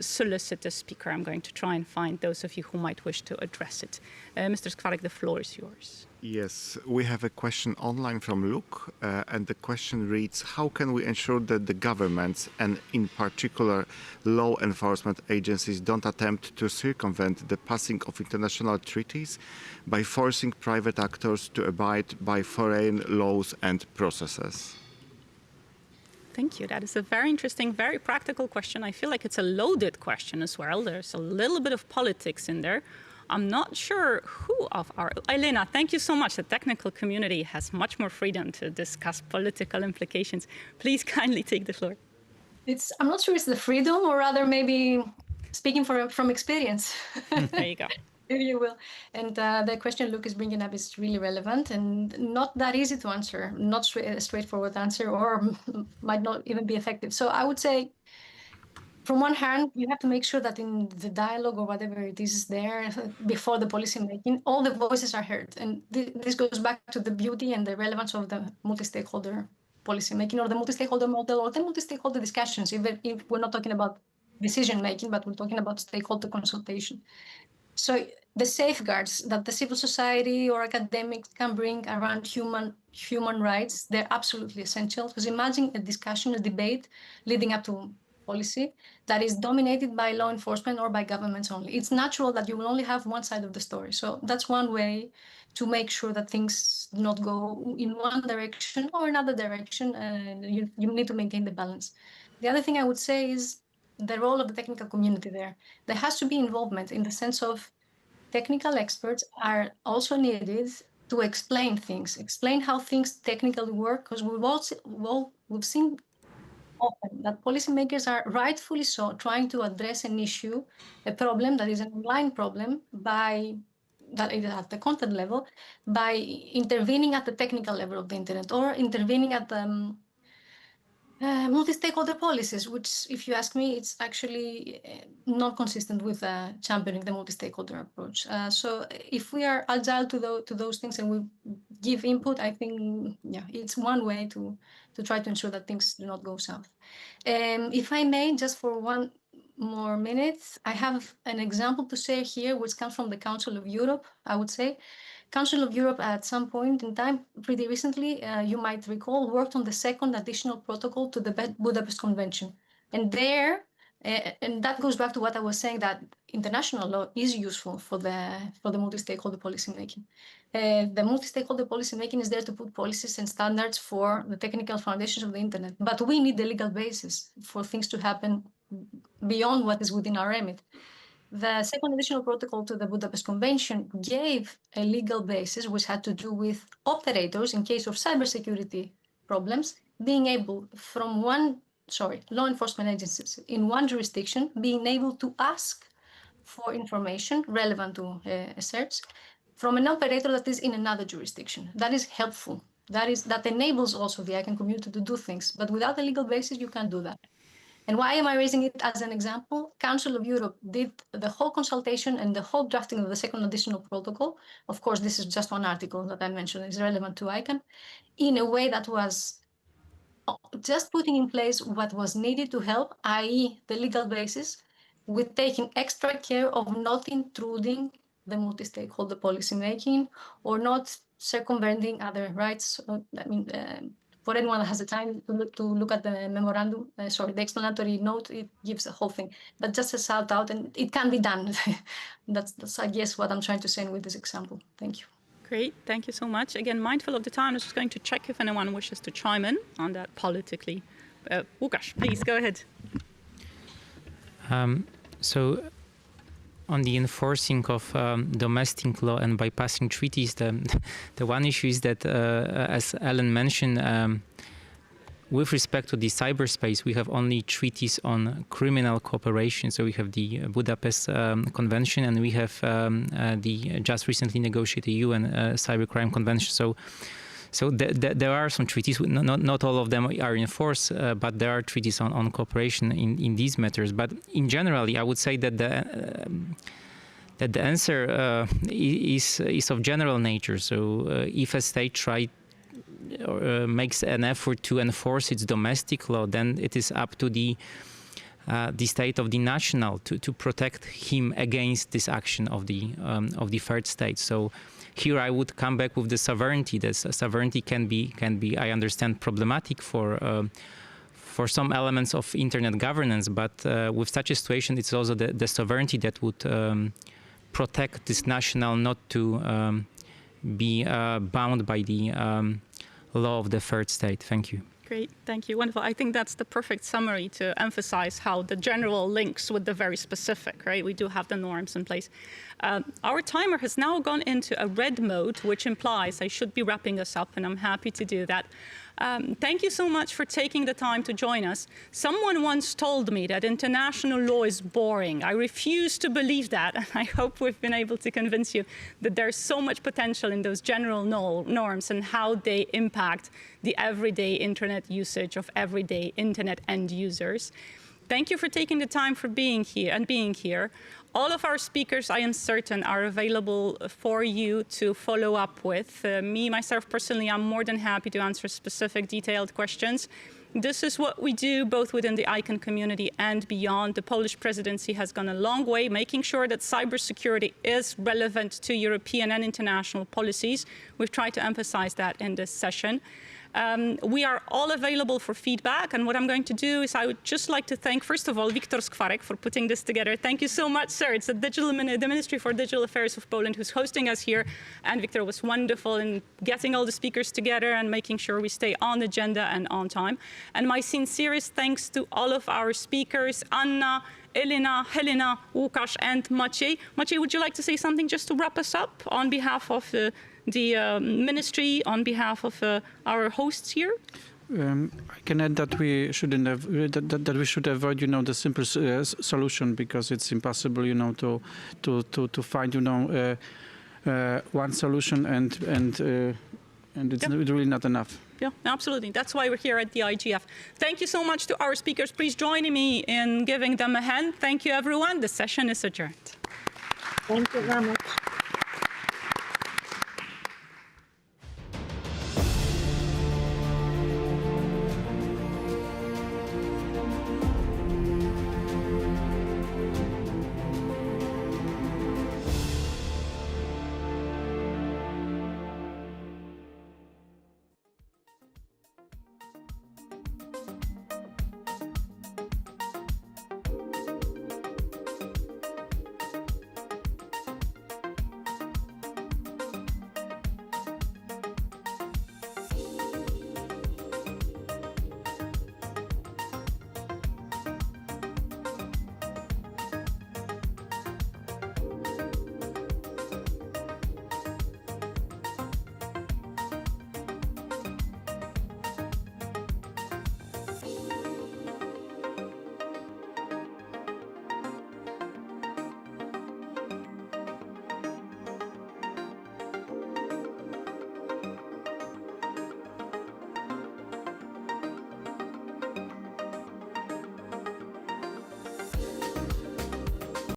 [SPEAKER 15] solicit the speaker. I'm going to try and find those of you who might wish to address it. Mr. Skwarek, the floor is yours.
[SPEAKER 8] Yes, we have a question online from Luke, and the question reads, how can we ensure that the governments, and in particular law enforcement agencies, don't attempt to circumvent the passing of international treaties by forcing private actors to abide by foreign laws and processes?
[SPEAKER 15] Thank you. That is a very interesting, very practical question. I feel like it's a loaded question as well. There's a little bit of politics in there. I'm not sure who of our... Elena, thank you so much. The technical community has much more freedom to discuss political implications. Please kindly take the floor.
[SPEAKER 3] I'm not sure it's the freedom, or rather maybe speaking from experience.
[SPEAKER 15] There you go.
[SPEAKER 3] If you will. And the question Luke is bringing up is really relevant and not that easy to answer, not a straightforward answer, or might not even be effective. So I would say, from one hand, you have to make sure that in the dialogue or whatever it is there before the policy making, all the voices are heard. And this goes back to the beauty and the relevance of the multi-stakeholder policy making, or the multi-stakeholder model, or the multi-stakeholder discussions, even if we're not talking about decision making, but we're talking about stakeholder consultation. So the safeguards that the civil society or academics can bring around human rights, they're absolutely essential. Because imagine a discussion, a debate leading up to policy that is dominated by law enforcement or by governments only. It's natural that you will only have one side of the story. So that's one way to make sure that things things do not go in one direction or another direction. You need to maintain the balance. The other thing I would say is the role of the technical community there. There has to be involvement in the sense of technical experts are also needed to explain things, explain how things technically work, because we've seen often that policymakers are rightfully so trying to address an issue, a problem that is an online problem that is at the content level, by intervening at the technical level of the internet or intervening at the multi-stakeholder policies, which, if you ask me, it's actually not consistent with championing the multi-stakeholder approach. So if we are agile to those things and we give input, I think, yeah, it's one way to try to ensure that things do not go south. If I may, just for one more minute, I have an example to share here, which comes from the Council of Europe, I would say. Council of Europe at some point in time, pretty recently, you might recall, worked on the second additional protocol to the Budapest Convention. And there, and that goes back to what I was saying, that international law is useful for the multi-stakeholder policymaking. The multi-stakeholder policymaking is there to put policies and standards for the technical foundations of the internet. But we need the legal basis for things to happen beyond what is within our remit. The second additional protocol to the Budapest Convention gave a legal basis which had to do with operators, in case of cybersecurity problems, being able from law enforcement agencies in one jurisdiction, being able to ask for information relevant to a search from an operator that is in another jurisdiction. That is helpful. That enables also the ICANN community to do things. But without a legal basis, you can't do that. And why am I raising it as an example? Council of Europe did the whole consultation and the whole drafting of the second additional protocol. Of course, this is just one article that I mentioned is relevant to ICANN, in a way that was just putting in place what was needed to help, i.e. the legal basis, with taking extra care of not intruding the multi-stakeholder policymaking or not circumventing other rights. I mean, for anyone that has the time to look at the memorandum, the explanatory note, it gives the whole thing. But just a shout out, and it can be done. That's, I guess, what I'm trying to say with this example. Thank you.
[SPEAKER 15] Great, thank you so much. Again, mindful of the time, I was just going to check if anyone wishes to chime in on that politically. Łukasz, please go ahead.
[SPEAKER 18] So, on the enforcing of domestic law and bypassing treaties, the one issue is that, as Ellen mentioned, with respect to the cyberspace, we have only treaties on criminal cooperation. So we have the Budapest Convention, and we have the just recently negotiated UN Cybercrime Convention. So there are some treaties. Not all of them are in force, but there are treaties on cooperation in these matters. But in general, I would say that the answer is of general nature. So if a state makes an effort to enforce its domestic law, then it is up to the state of the national to protect him against this action of the third state. So here I would come back with the sovereignty. The sovereignty can be, I understand, problematic for some elements of internet governance, but with such a situation, it's also the sovereignty that would protect this national not to be bound by the law of the third state. Thank you.
[SPEAKER 15] Great, thank you. Wonderful. I think that's the perfect summary to emphasize how the general links with the very specific, right? We do have the norms in place. Our timer has now gone into a red mode, which implies I should be wrapping us up, and I'm happy to do that. Thank you so much for taking the time to join us. Someone once told me that international law is boring. I refuse to believe that, and I hope we've been able to convince you that there's so much potential in those general norms and how they impact the everyday internet usage of everyday internet end users. Thank you for taking the time for being here. All of our speakers, I am certain, are available for you to follow up with. Myself personally, I'm more than happy to answer specific detailed questions. This is what we do both within the ICANN community and beyond. The Polish presidency has gone a long way, making sure that cybersecurity is relevant to European and international policies. We've tried to emphasize that in this session. We are all available for feedback, and what I'm going to do is I would just like to thank, first of all, Viktor Skwarek for putting this together. Thank you so much, sir. It's the Ministry for Digital Affairs of Poland who's hosting us here, and Viktor was wonderful in getting all the speakers together and making sure we stay on agenda and on time. And my sincerest thanks to all of our speakers, Anna, Elena, Helena, Łukasz, and Maciej. Maciej, would you like to say something just to wrap us up on behalf of the ministry, on behalf of our hosts here?
[SPEAKER 16] I can add that we shouldn't have that we should avoid, the simple solution, because it's impossible, to find, one solution, and it's really not enough.
[SPEAKER 15] Yeah, absolutely. That's why we're here at the IGF. Thank you so much to our speakers. Please join me in giving them a hand. Thank you, everyone. The session is adjourned.
[SPEAKER 13] Thank you very much.